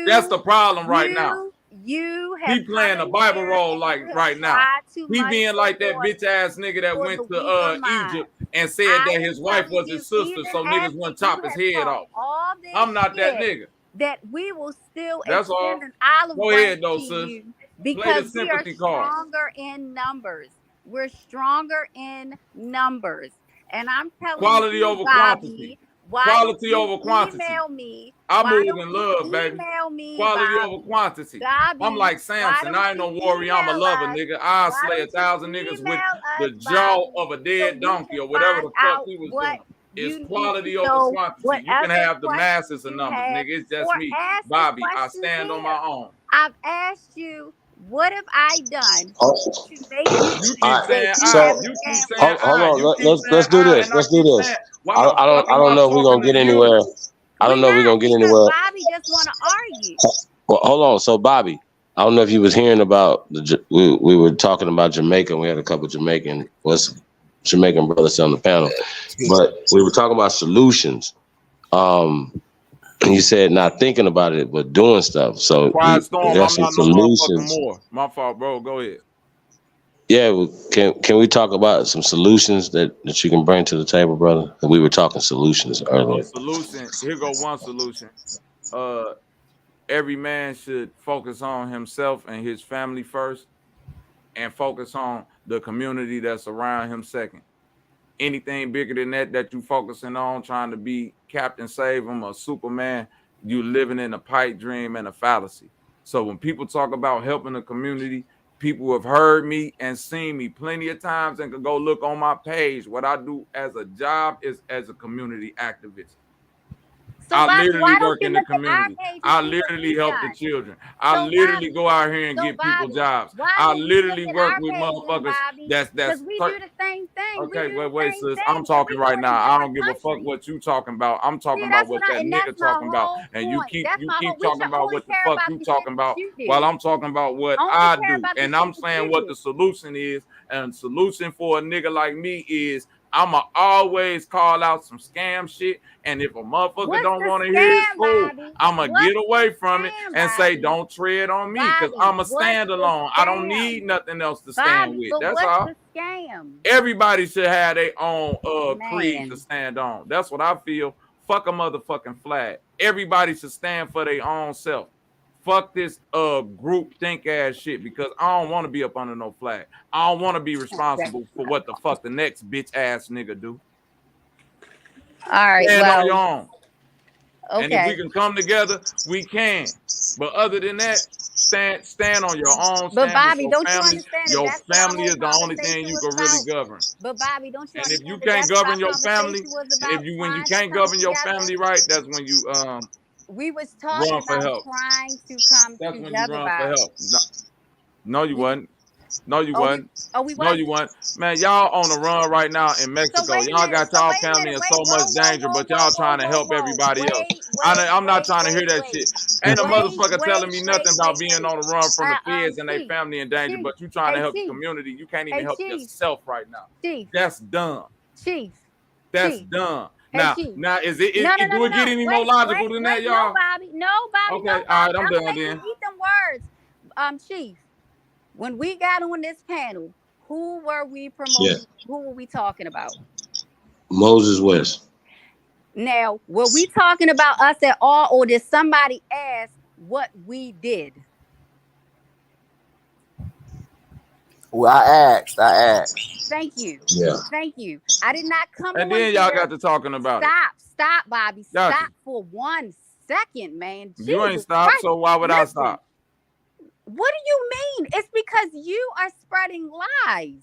That's the problem right now. You have He playing a come in Bible here role and like you have right now. tried too He much being like that for bitch ass nigga that for went the weaker to mind. Egypt and said I that am his wife telling was you, his sister, even so niggas after wouldn't you chop his have head talked off. all this I'm not that shit, nigga. that we will still That's all. extend an olive Go branch ahead though, to sis. you Play the because we are sympathy card. stronger in numbers. We're stronger in numbers. And I'm telling Quality you, over Bobby, quantity. why Quality don't over you quantity. email me? I Why move don't in you love, baby. email me, Quality Bobby? over quantity. Bobby, I'm like why Samson. don't I ain't no you warrior. I'm a email lover, us? nigga. I'll Why slay don't 1,000 you niggas with email the us, jaw Bobby, of a so dead we donkey can or whatever find the fuck out he was what doing. It's you need quality to over know, quantity. You can whatever have the masses questions of you numbers, have, nigga. It's just or me, ask the Bobby. I questions stand on here. my own. I've asked you, what have I done to make you You think keep All right. saying that you So have a you keep damn saying hold on. you keep Let's saying do this. and I Let's do keep this. saying, why I the fuck don't am I know if we're talking gonna get to anywhere. you? I don't know if we're gonna get anywhere. Bobby just want to argue. Well, hold on. So Bobby, I don't know if you was hearing about we were talking about Jamaica. We had a couple of Jamaican brothers on the panel, but we were talking about solutions. And you said not thinking about it, but doing stuff. So Quiet Storm, there's I'm some not no solutions. motherfucking more. My fault, bro. Go ahead. Yeah, well, can we talk about some solutions that you can bring to the table, brother? We were talking solutions earlier. Solution. Here go one solution. Every man should focus on himself and his family first, and focus on the community that's around him second. Anything bigger than that you focusing on, trying to be Captain Save 'em or Superman, you living in a pipe dream and a fallacy. So when people talk about helping the community, people have heard me and seen me plenty of times and can go look on my page. What I do as a job is as a community activist. So I Bobby, why literally don't work you in the look at our community. page and I see what literally we help got? the children. I So literally Bobby, go out here and so give people Bobby, jobs. why I don't you literally look at work our with page then, motherfuckers Bobby? that's Because we do the same thing. okay. We do the Wait, same sis. thing, I'm but talking we do right it in now. I don't different give a fuck countries. what you talking about. I'm talking See, about that's what what that and nigga that's my talking about, whole and you point. keep That's my whole. We talking should about only what the care fuck about you the talking shit about that you while do. I'm talking about what Only I care do, about the and shit I'm that saying you what do. the solution is. And solution for a nigga like me is I'ma always call out some scam shit. And if a motherfucker What's don't the want to hear it, scam, cool. Bobby? I'ma What's get away the from it scam, and say, Bobby? don't tread on me, because Bobby, I'm a what's the standalone. I don't need scam? nothing else to stand Bobby, with. but That's what's all. the scam? Everybody should have their own creed to Man. stand on. That's what I feel. Fuck a motherfucking flag. Everybody should stand for their own self. Fuck this group think ass shit, because I don't want to be up under no flag. I don't want to be responsible for what the fuck the next bitch ass nigga do. All right, Stand on your well, own. And if we okay. can come together, we can. But other than that, stand on your own. But Stand with Bobby, your don't you family. understand that Your that's what our family whole is the only thing conversation you was can really about? govern. But Bobby, don't you And if you understand that can't that's what our govern your family, conversation was about? when you Trying to can't come govern your together. family right, that's when you We was talking run for about help. trying to come That's when you together, run for Bobby. help. No, you wasn't. No, you Oh, wasn't. we No, you wasn't. wasn't. Man, y'all on the run right now in So Mexico. wait a Y'all minute. got So y'all wait a family minute. in Wait, so much danger, but y'all trying to help everybody else. I'm not trying to hear that shit. Ain't a motherfucker telling me nothing about being on the run from the feds and their Chief, family in danger, Chief, but you trying to hey, help the Chief, community. You can't even hey, help Chief, yourself right now. Chief, That's dumb. Chief, That's Chief. dumb. Hey, Now, Chief. is No, it no, no, do no, it get no. any more logical than that, No, y'all? Bobby. No, Bobby. Okay, No, all Bobby. right, I'm I'm done gonna make you then. eat them words. Chief, when we got on this panel, who were we promoting? Yeah. Who were we talking about? Moses West. Now, were we talking about us at all, or did somebody ask what we did? Well, I asked. Thank you. Yeah. Thank you. I did not come And on then y'all here. got to talking about it. Stop, Bobby. Gotcha. Stop for 1 second, man. You ain't Jesus stopped, Christ. so why would I Listen, stop? what do you mean? It's because you are spreading lies.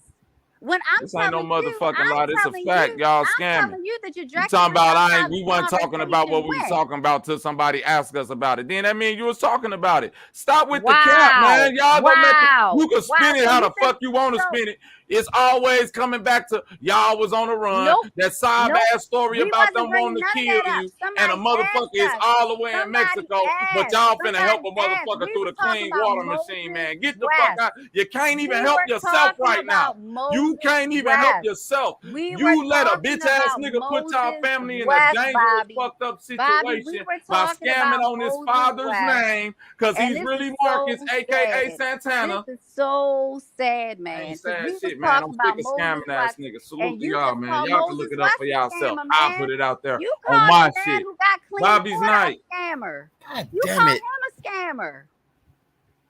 When I'm This ain't no telling you, motherfucking lie. This a telling fact. you, Y'all I'm scamming. telling you that you're You drinking talking about yourself we out wasn't of talking about what we was talking about till somebody asked us about it. Then that mean you was talking about it. Stop with the cap, man. Y'all don't let you can spin it So how you the fuck you want to so spin it. It's always coming back to y'all was on the run. Nope. That side Nope. ass story We about wasn't them bringing wanting to none of kill that up. you, and a Somebody motherfucker is asked us. all the way in Somebody Mexico, but asked. y'all finna help a Somebody asked. motherfucker We through were the talking clean about water machine, Moses man. Get the fuck West. out. You can't even We help were yourself talking right now. about Moses You can't even help West. yourself. We were You let a talking bitch ass about nigga put y'all Moses family in a West, dangerous, Bobby. fucked up Bobby, we situation were by talking scamming about on his Moses father's West. name, because And he's this really is Marcus, so aka sad. Santana. This is so sad, man. Ain't 'Cause sad we was shit, man. I'm talking sick about of Moses scamming ass West, niggas. Salute and to you y'all, just man. called Y'all can Moses look it up West for a yourself. scammer, I'll man. put it out there You on called my the man shit. who got clean Bobby's water night. a scammer. God You damn called it. him a scammer.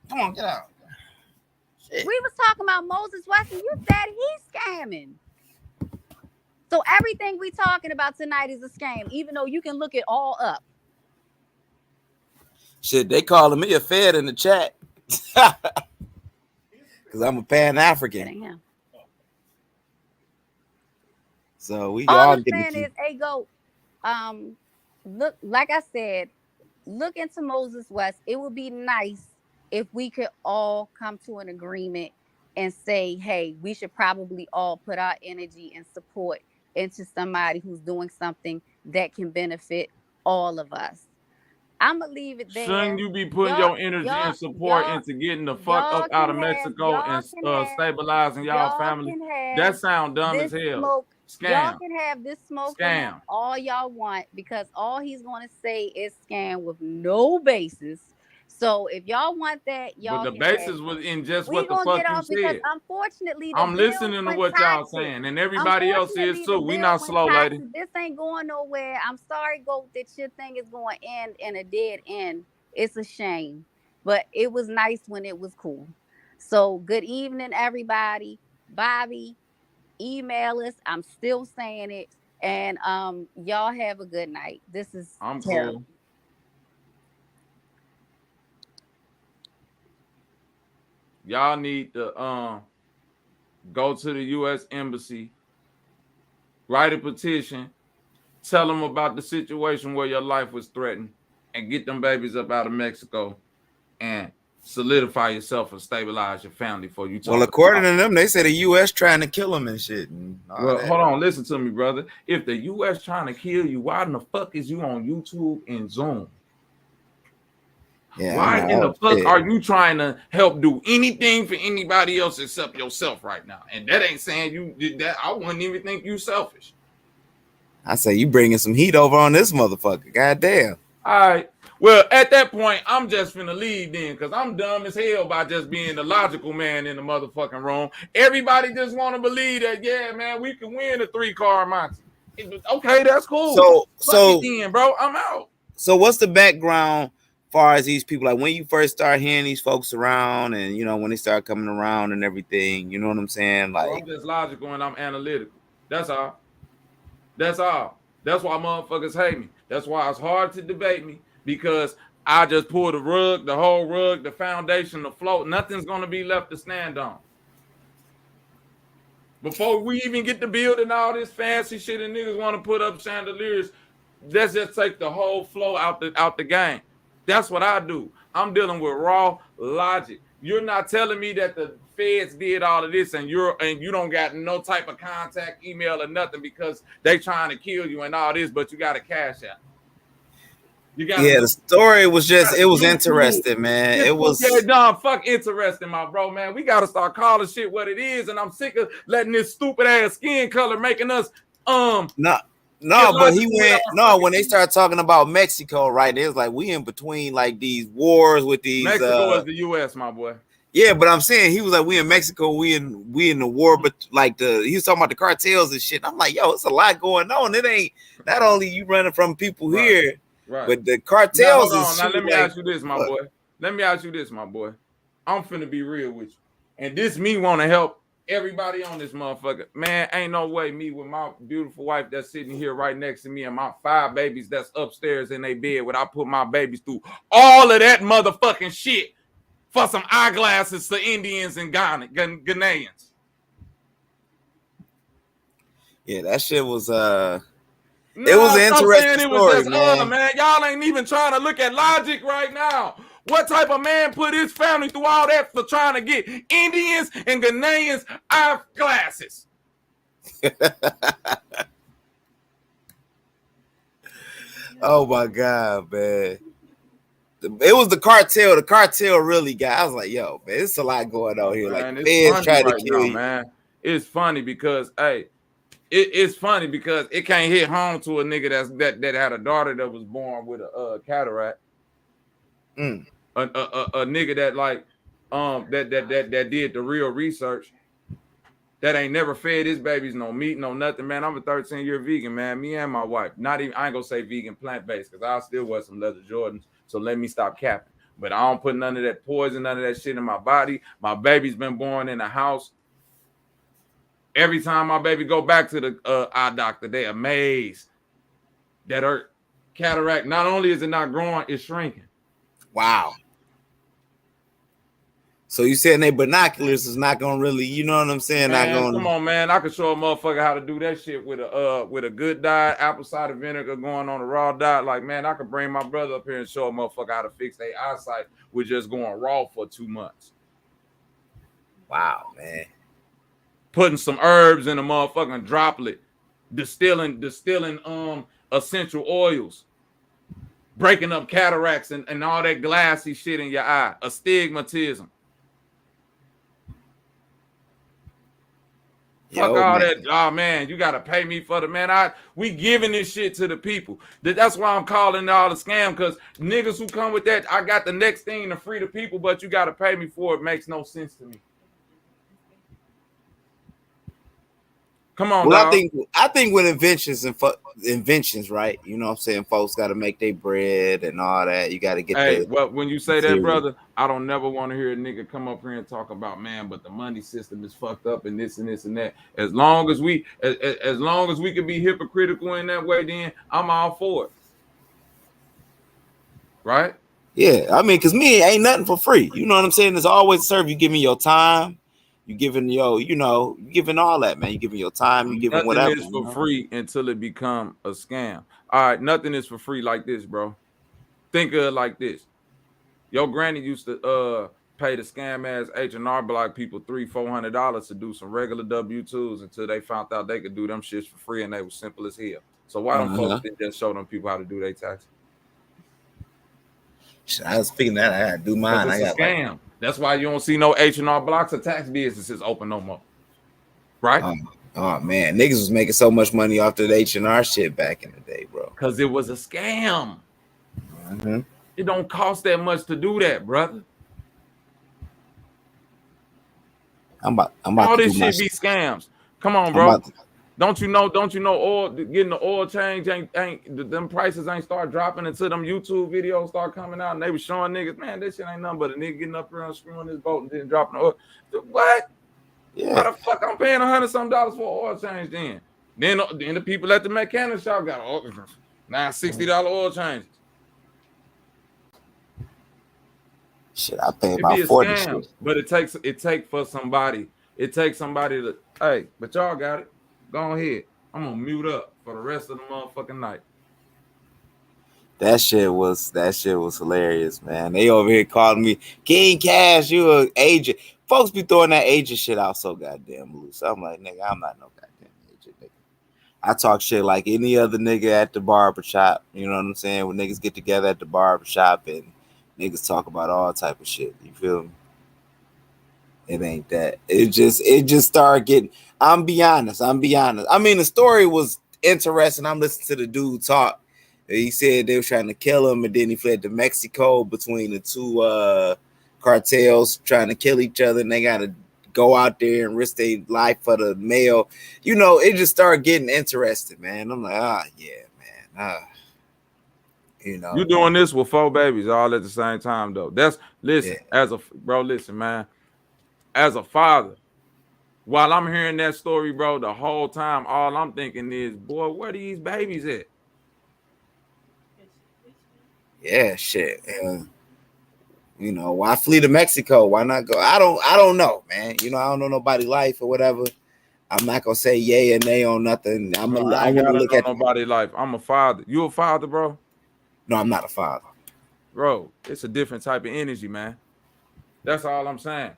Come on, get out. Shit. We was talking about Moses West, and you said he's scamming. So everything we talking about tonight is a scam, even though you can look it all up. Shit, they calling me a Fed in the chat. Because I'm a Pan-African. So we All all I'm getting saying is, hey, go, look, like I said, look into Moses West. It would be nice if we could all come to an agreement and say, hey, we should probably all put our energy and support into somebody who's doing something that can benefit all of us. I'm gonna leave it there. Shouldn't you be putting your energy and support into getting the fuck up out of Mexico and stabilizing y'all family? That sound dumb as hell. Y'all Scam. can have this smoke Scam. all y'all want, because all he's gonna say is scam with no basis. So if y'all want that, y'all. But the can basis have it. was in just We what the gonna fuck get you off because said. unfortunately, the I'm bill listening to went what y'all toxic. saying, and everybody else is Unfortunately, too. the We bill not went slow, toxic. lady. This ain't going nowhere. I'm sorry, Goat, that your thing is going to end in a dead end. It's a shame, but it was nice when it was cool. So good evening, everybody. Bobby, email us. I'm still saying it, and y'all have a good night. This is I'm terrible. cool. Y'all need to go to the U.S. Embassy, write a petition, tell them about the situation where your life was threatened, and get them babies up out of Mexico and solidify yourself and stabilize your family before you talk. Well, according to them, they say the U.S. trying to kill them and shit. Well, hold on, listen to me, brother. If the U.S. trying to kill you, why in the fuck is you on YouTube and Zoom? Yeah, Why in the fuck are you trying to help do anything for anybody else except yourself right now? And that ain't saying you did that. I wouldn't even think you selfish. I say you bringing some heat over on this motherfucker. Goddamn. All right. Well, at that point, I'm just finna leave then, because I'm dumb as hell by just being the logical man in the motherfucking room. Everybody just want to believe that, yeah, man, we can win a 3-car Monty. Okay, that's cool. So then, bro, I'm out. So what's the background far as these people? Like when you first start hearing these folks around, and you know when they start coming around and everything, you know what I'm saying? Like, I'm just logical and I'm analytical. That's all. That's all. That's why motherfuckers hate me. That's why it's hard to debate me, because I just pull the rug, the whole rug, the foundation, the float. Nothing's gonna be left to stand on. Before we even get to building all this fancy shit and niggas want to put up chandeliers, let's just take the whole flow out the game. That's what I do. I'm dealing with raw logic. You're not telling me that the feds did all of this and you don't got no type of contact, email, or nothing because they trying to kill you and all this, but you got a cash out. The story was just, it was interesting, man. It was fuck interesting, my bro, man. We gotta start calling shit what it is, and I'm sick of letting this stupid ass skin color making us No, but he went when they started talking about Mexico, right? It was like we in between like these wars with these Mexico is the US, my boy. Yeah, but I'm saying he was like, we in Mexico, we in the war, but like he was talking about the cartels and shit. I'm like, yo, it's a lot going on. It ain't not only you running from people here, but the cartels. Now let me ask you this, my boy. Let me ask you this, my boy. I'm finna be real with you, and this me want to help everybody on this motherfucker. Man, ain't no way me with my beautiful wife that's sitting here right next to me and my 5 babies that's upstairs in their bed when I put my babies through all of that motherfucking shit for some eyeglasses to Indians and Ghanaians. Yeah, that shit was it was an interesting story, man. Y'all ain't even trying to look at logic right now. What type of man put his family through all that for trying to get Indians and Ghanaians eyeglasses? Oh my God, man. It was the cartel. The cartel really got. I was like, yo, man, it's a lot going on here. Man, like feds trying to kill you, man. It's funny because it's funny because it can't hit home to a nigga that had a daughter that was born with a cataract. A nigga that like that did the real research, that ain't never fed his babies no meat, no nothing, man. I'm a 13-year vegan, man. Me and my wife. Not even, I ain't gonna say vegan plant-based, because I still wear some leather Jordans, so let me stop capping. But I don't put none of that poison, none of that shit in my body. My baby's been born in a house. Every time my baby go back to the eye doctor, they amazed that her cataract, not only is it not growing, it's shrinking. Wow. So you saying they binoculars is not gonna really, you know what I'm saying? Man, not gonna come on, man. I can show a motherfucker how to do that shit with a good diet, apple cider vinegar going on a raw diet. Like, man, I could bring my brother up here and show a motherfucker how to fix their eyesight with just going raw for 2 months. Wow, man. Putting some herbs in a motherfucking droplet, distilling essential oils, breaking up cataracts and all that glassy shit in your eye, astigmatism. Fuck all that. Oh man, you gotta pay me for the man. We giving this shit to the people. That's why I'm calling it all a scam, because niggas who come with that, I got the next thing to free the people, but you gotta pay me for it. Makes no sense to me. Come on, well, dog. I think with inventions, right? You know what I'm saying? Folks got to make their bread and all that. You got to get well, when you say that, brother, I don't never want to hear a nigga come up here and talk about, man, but the money system is fucked up and this and this and that. As long as we can be hypocritical in that way, then I'm all for it. Right? Yeah, I mean, because me ain't nothing for free. You know what I'm saying? There's always serve. You give me your time. You giving you giving all that, man. You giving your time, you giving whatever. Nothing is for free until it become a scam. All right, nothing is for free like this, bro. Think of it like this. Your granny used to pay the scam ass H&R Block people $300-400 to do some regular W-2s until they found out they could do them shits for free and they were simple as hell. So why don't folks didn't just show them people how to do their taxes? I was speaking that I gotta do mine. I got a scam. That's why you don't see no H&R Blocks or tax businesses open no more. Right? Oh man, niggas was making so much money off the H&R shit back in the day, bro. Because it was a scam. It don't cost that much to do that, brother. I'm about all to this do my shit be scams. Come on, bro. Don't you know oil getting the oil change ain't them prices ain't start dropping until them YouTube videos start coming out and they were showing niggas, man, this shit ain't nothing but a nigga getting up here and screwing this boat and then dropping the oil. What? Yeah. Why the fuck I'm paying $100-some for oil change then? Then the people at the mechanic shop got now $60 oil changes. Shit, I pay about 40 shit. But it takes for somebody. It takes somebody to, hey, but y'all got it. Go ahead. I'm gonna mute up for the rest of the motherfucking night. That shit was hilarious, man. They over here calling me King Cash, you an agent. Folks be throwing that agent shit out so goddamn loose. I'm like, nigga, I'm not no goddamn agent, nigga. I talk shit like any other nigga at the barber shop. You know what I'm saying? When niggas get together at the barber shop and niggas talk about all type of shit. You feel me? It ain't that. It just started getting. I'm be honest. I mean, the story was interesting. I'm listening to the dude talk. He said they were trying to kill him, and then he fled to Mexico between the two cartels trying to kill each other, and they got to go out there and risk their life for the mail. You know, it just started getting interesting, man. I'm like, yeah, man. You know, you doing this with 4 babies all at the same time, though. Listen, man. As a father, while I'm hearing that story, bro, the whole time, all I'm thinking is, boy, where these babies at? Yeah, shit. You know, why flee to Mexico? Why not go? I don't know, man. You know, I don't know nobody's life or whatever. I'm not gonna say yay or nay on nothing. I want to look at nobody's life. I'm a father. You a father, bro? No, I'm not a father, bro. It's a different type of energy, man. That's all I'm saying.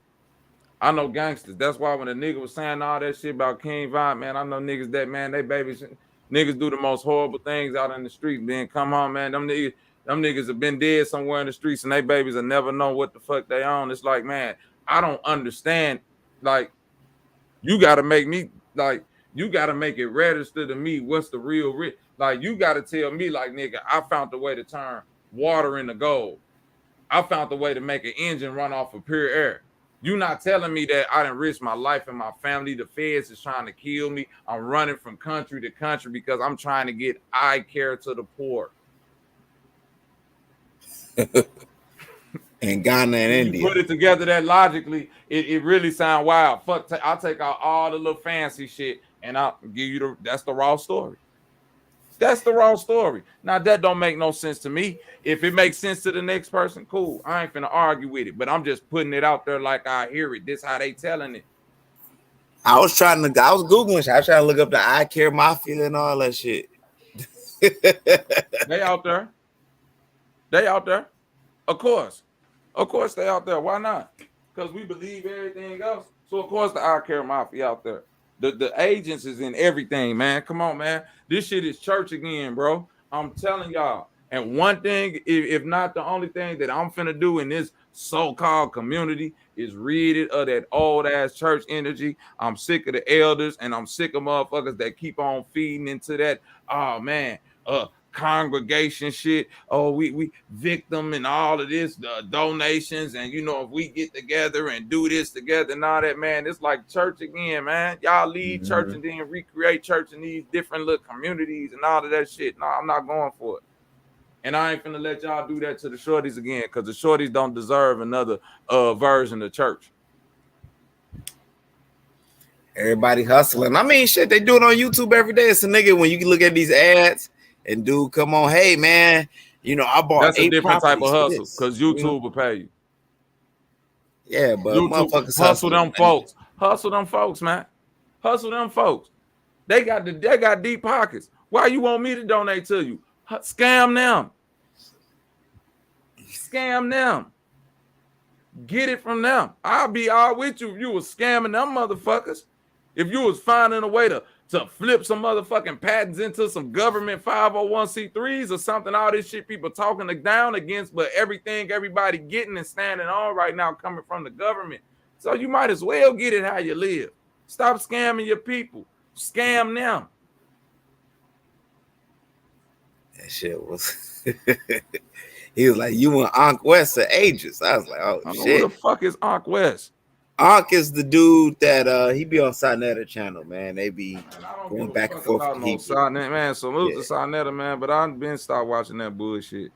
I know gangsters. That's why when a nigga was saying all that shit about King Von, man, I know niggas that, man, they babies, niggas do the most horrible things out in the street. Then come home, man, them niggas have been dead somewhere in the streets and they babies will never know what the fuck they own. It's like, man, I don't understand. Like, you got to make me, like, you got to make it register to me what's the real rich. Like, you got to tell me, like, nigga, I found the way to turn water into gold. I found the way to make an engine run off of pure air. You not telling me that I didn't risk my life and my family. The feds is trying to kill me. I'm running from country to country because I'm trying to get eye care to the poor. In Ghana and India. You put it together that logically, it really sound wild. Fuck, I'll take out all the little fancy shit and I'll give you that's the raw story. That's the raw story. Now, that don't make no sense to me. If it makes sense to the next person, cool. I ain't finna argue with it, but I'm just putting it out there like I hear it. This how they telling it. I was Googling shit. I was trying to look up the Eye Care Mafia and all that shit. They out there. They out there. Of course they out there. Why not? Because we believe everything else. So, of course, the Eye Care Mafia out there. The agents is in everything, man. Come on, man. This shit is church again, bro. I'm telling y'all. And one thing, if not the only thing that I'm finna do in this so-called community is rid it of that old ass church energy. I'm sick of the elders and I'm sick of motherfuckers that keep on feeding into that, oh man, congregation shit. Oh, we victim and all of this, donations, and you know, if we get together and do this together and all that, man, it's like church again, man. Y'all leave church and then recreate church in these different little communities and all of that shit. No, I'm not going for it. And I ain't finna let y'all do that to the shorties again, because the shorties don't deserve another version of church. Everybody hustling. I mean, shit, they do it on YouTube every day. It's a nigga when you can look at these ads and dude, come on, hey man, you know, I bought. That's a different type of hustle, because YouTube will pay you. Yeah, but YouTube, motherfuckers hustle them man. folks. Hustle them folks, man. Hustle them folks. They got deep pockets. Why you want me to donate to you? Scam them. Scam them. Get it from them. I'll be all with you if you was scamming them motherfuckers. If you was finding a way to flip some motherfucking patents into some government 501c3s or something, all this shit people talking down against, but everything everybody getting and standing on right now coming from the government. So you might as well get it how you live. Stop scamming your people. Scam them. That shit was. He was like, "You and Ankh West are ages." I was like, "Oh shit." Who the fuck is Ankh West? Ankh is the dude that he be on Sinetta channel, man. They be going back and forth. No Sinetta, man. Salute to Sinetta, man. But I've been stopped watching that bullshit.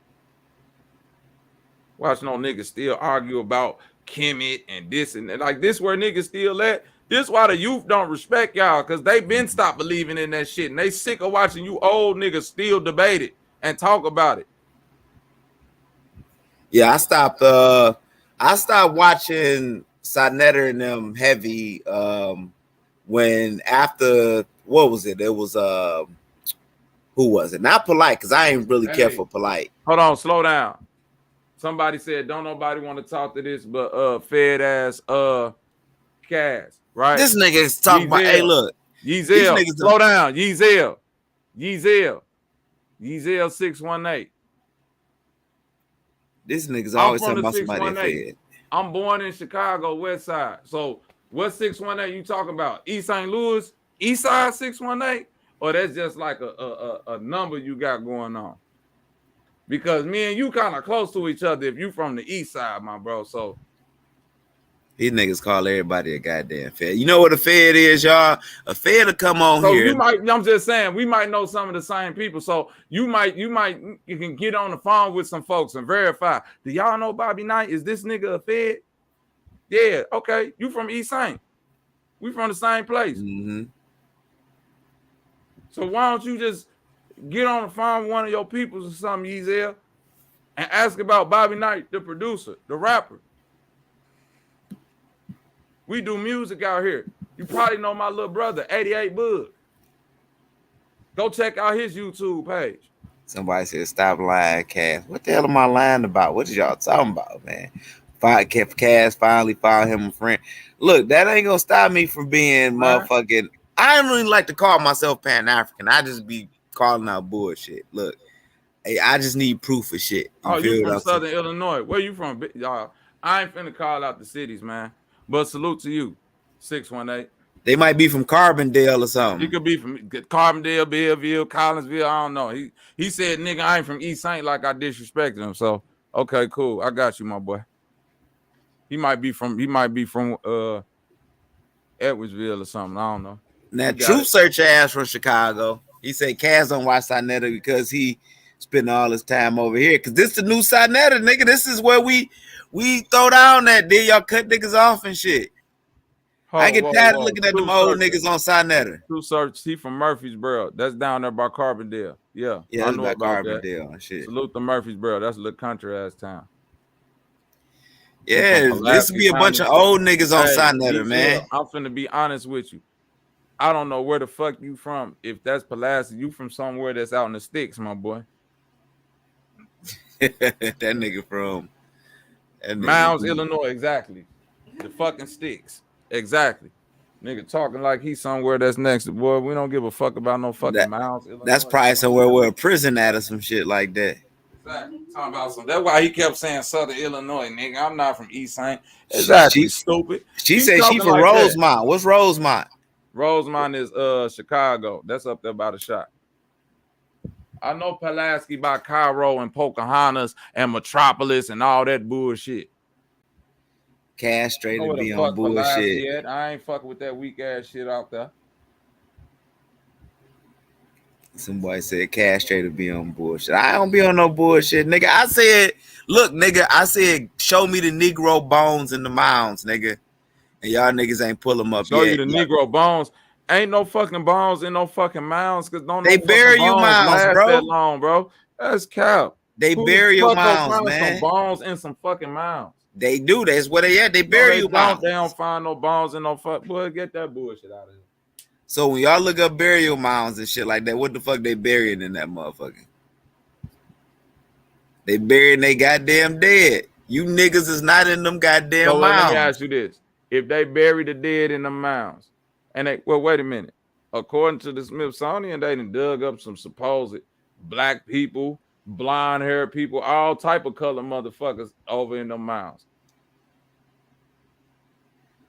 Watching no niggas still argue about Kemet and this and that. Like this where niggas still at. This why the youth don't respect y'all, because they been stopped believing in that shit. And they sick of watching you old niggas still debate it and talk about it. Yeah, I stopped watching Sinetta and them heavy when after what was it? It was who was it? Not Polite, because I ain't really care for Polite. Hold on, slow down. Somebody said don't nobody want to talk to this but fed ass Cass, right? This nigga is talking about, hey, look. Yeezel, slow down. Yeezel 618. This nigga's always talking about somebody fed. I'm born in Chicago, West Side. So what 618 you talking about? East St. Louis, East Side 618? Or that's just like a number you got going on? Because me and you kind of close to each other if you from the East Side, my bro. So these niggas call everybody a goddamn fed. You know what a fed is, y'all? A fed will come on here. I'm just saying, we might know some of the same people. So you can get on the phone with some folks and verify. Do y'all know Bobby Knight? Is this nigga a fed? Yeah, okay. You from East St. We from the same place. Mm-hmm. So why don't you just get on the phone with one of your peoples or something, Yeezel, and ask about Bobby Knight, the producer, the rapper. We do music out here. You probably know my little brother, 88 Bug. Go check out his YouTube page. Somebody said, stop lying, Cass. What the hell am I lying about? What is y'all talking about, man? Cass finally found him a friend. Look, that ain't gonna stop me from being motherfucking. I don't really like to call myself Pan-African. I just be calling out bullshit. Look, hey, I just need proof of shit. You from Southern Illinois. Where you from? Y'all, I ain't finna call out the cities, man. But salute to you, 618. They might be from Carbondale or something. He could be from Carbondale, Belleville, Collinsville. I don't know. He said, nigga, I ain't from East St. like I disrespected him. So, okay, cool. I got you, my boy. He might be from Edwardsville or something. I don't know. Now, Truth Searcher ass from Chicago. He said Cass don't watch Sinetta because he spending all his time over here. Because this the new Sinetta, nigga. This is where we throw down that deal. Y'all cut niggas off and shit. I get tired of looking at them old niggas on Sinetta. Truth Search, he from Murfreesboro. That's down there by Carbondale. Yeah, I know about Carbondale and shit. Salute to Murfreesboro. That's a little country ass town. Yeah, this would be a bunch of old niggas on Sinetta, man. I'm finna be honest with you. I don't know where the fuck you from. If that's Pulaski, you from somewhere that's out in the sticks, my boy. that nigga from Mounds, Illinois, exactly. The fucking sticks. Exactly. Nigga talking like he's somewhere that's next to, boy. We don't give a fuck about no fucking Mounds, Illinois. That's probably somewhere where a prison at or some shit like that. Exactly. Talking about some. That's why he kept saying Southern Illinois, nigga. I'm not from East Saint. Exactly, stupid. She Keep said she talking from like that. Rosemont. What's Rosemont? Rosemont is Chicago. That's up there by the shot. I know Pulaski by Cairo and Pocahontas and Metropolis and all that bullshit. Castrated Know to be where the on fuck Pulaski bullshit. at? I ain't fucking with that weak ass shit out there. Somebody said castrated to be on bullshit. I don't be on no bullshit, nigga. I said, look, nigga, I said, show me the Negro bones in the mounds, nigga. And y'all niggas ain't pull them up Show yet. you the Negro bones. Ain't no fucking bones in no fucking mounds because don't They no bury fucking you bones mounds, last bro. that long, bro. That's cap. They Who bury the your fuck gonna mounds, find man. some bones in some fucking mounds? They do. That's where they at. They No, bury they you don't. mounds. They don't find no bones in no fuck. Boy, get that bullshit out of here. So when y'all look up burial mounds and shit like that, what the fuck they burying in that motherfucker? They burying they goddamn dead. You niggas is not in them goddamn So let me mounds. ask you this: if they bury the dead in the mounds, and they wait a minute. According to the Smithsonian, they done dug up some supposed black people, blonde-haired people, all type of color motherfuckers over in the mounds.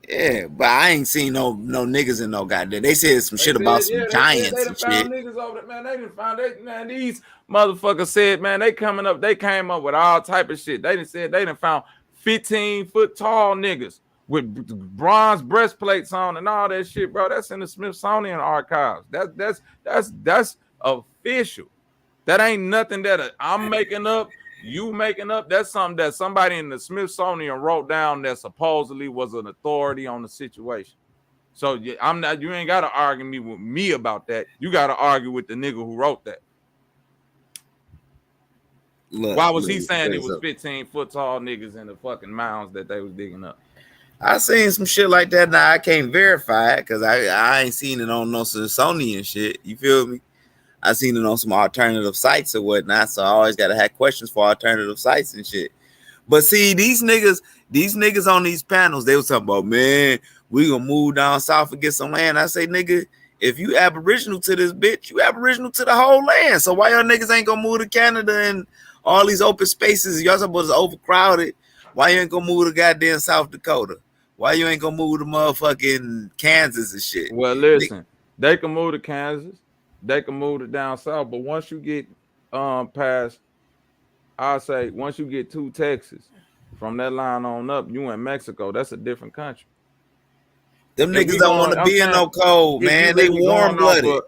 Yeah, but I ain't seen no niggas in no goddamn. They said some shit about some giants They done and found shit. niggas over there, man. They done found that, man. These motherfuckers said, man, they came up with all type of shit. They done found 15-foot tall niggas with bronze breastplates on and all that shit, bro. That's in the Smithsonian archives. That's official. That ain't nothing that I'm making up. You making up. That's something that somebody in the Smithsonian wrote down that supposedly was an authority on the situation. So yeah, I'm not. You ain't got to argue with me about that. You got to argue with the nigga who wrote that. Why was he saying it was 15-foot tall niggas in the fucking mounds that they was digging up? I seen some shit like that. Now I can't verify it because I ain't seen it on no Smithsonian shit. You feel me? I seen it on some alternative sites or whatnot. So I always gotta have questions for alternative sites and shit. But see, these niggas on these panels, they was talking about, man, we gonna move down south and get some land. I say, nigga, if you aboriginal to this bitch, you aboriginal to the whole land. So why y'all niggas ain't gonna move to Canada and all these open spaces? Y'all supposed to overcrowded. Why you ain't gonna move to goddamn South Dakota? Why you ain't gonna move to motherfucking Kansas and shit? Well, listen, they can move to Kansas, they can move to down south, but once you get past, I'll say once you get to Texas, from that line on up, you in Mexico. That's a different country. Them niggas don't want to be in no cold, man. They warm blooded.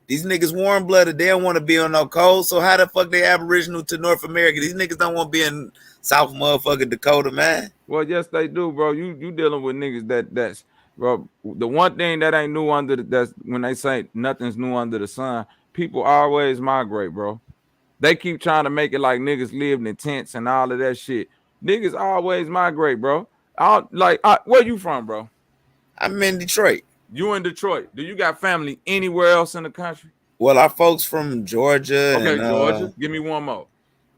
These niggas warm blooded. They don't want to be on no cold. So how the fuck they aboriginal to North America? These niggas don't want to be in South motherfucking Dakota, man. Well, yes, they do, bro. You dealing with niggas that's bro. The one thing that ain't new under that's when they say nothing's new under the sun. People always migrate, bro. They keep trying to make it like niggas lived in tents and all of that shit. Niggas always migrate, bro. Where you from, bro? I'm in Detroit. You in Detroit. Do you got family anywhere else in the country? Well, our folks from Georgia. Okay, and, Georgia. Give me one more.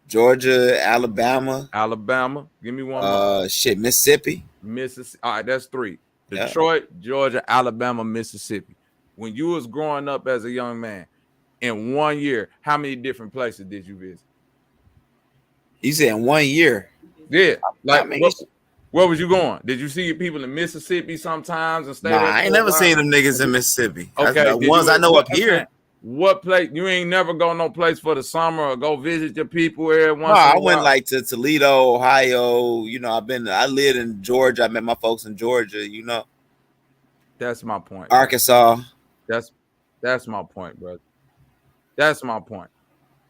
Georgia, Alabama. Give me one more. Shit, Mississippi. Mississippi. All right, that's three. Detroit, Georgia, Alabama, Mississippi. When you was growing up as a young man, in 1 year, how many different places did you visit? You said in 1 year? Yeah. Like, I mean, where was you going? Did you see people in Mississippi sometimes and stay there? I ain't never seen them niggas in Mississippi. Okay. The ones I know up here. What place? You ain't never go no place for the summer or go visit your people every once in a I while? went like to Toledo, Ohio. You know, I lived in Georgia. I met my folks in Georgia, you know. That's my point. Arkansas. That's my point, brother. That's my point.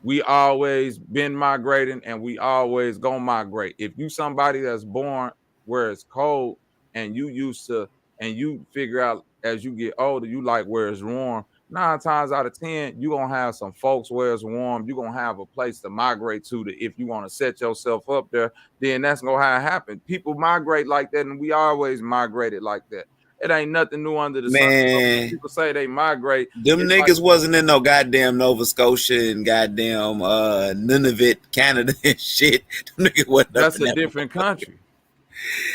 We always been migrating and we always gonna migrate. If you somebody that's born where it's cold and you used to, and you figure out as you get older, you like where it's warm, 9 times out of 10, you're gonna have some folks where it's warm. You're gonna have a place to migrate to if you want to set yourself up there, then that's gonna happen. People migrate like that, and we always migrated like that. It ain't nothing new under the sun. Man, people say they migrate. Them niggas wasn't in no goddamn Nova Scotia and goddamn Nunavut, Canada and shit. Them niggas wasn't. That's a different country.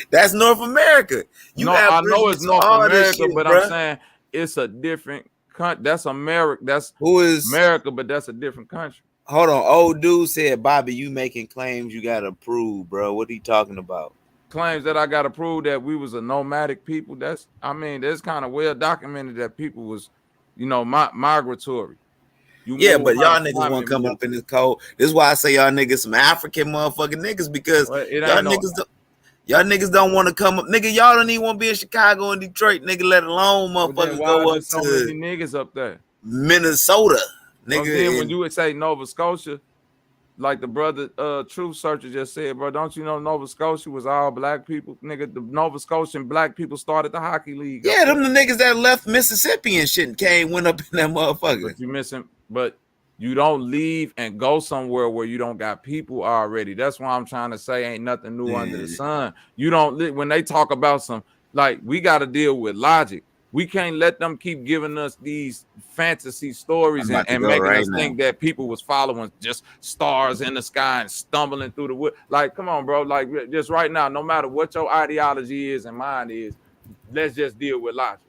That's North America. I know it's North America, shit, but bruh. I'm saying it's a different country. That's America. That's who is America, but that's a different country. Hold on. Old dude said, Bobby, you making claims you gotta prove, bro. What are you talking about? Claims that I gotta prove that we was a nomadic people. That's kind of well documented that people was, migratory. Yeah, but y'all niggas won't come up in this cold. This is why I say y'all niggas some African motherfucking niggas, because y'all niggas don't want to come up. Nigga, y'all don't even want to be in Chicago and Detroit, nigga, let alone motherfuckers go up so to many niggas up there. Minnesota. Nigga, then when you would say Nova Scotia, like the brother Truth Searcher just said, bro, don't you know Nova Scotia was all black people? Nigga, the Nova Scotian black people started the hockey league. Yeah, them the niggas that left Mississippi and shit and went up in that motherfucker. But you missing, but you don't leave and go somewhere where you don't got people already. That's why I'm trying to say ain't nothing new under the sun. You don't, when they talk about some, like, we got to deal with logic. We can't let them keep giving us these fantasy stories and making us think that people was following just stars in the sky and stumbling through the wood. Like, come on, bro. Like, just right now, no matter what your ideology is and mine is, let's just deal with logic.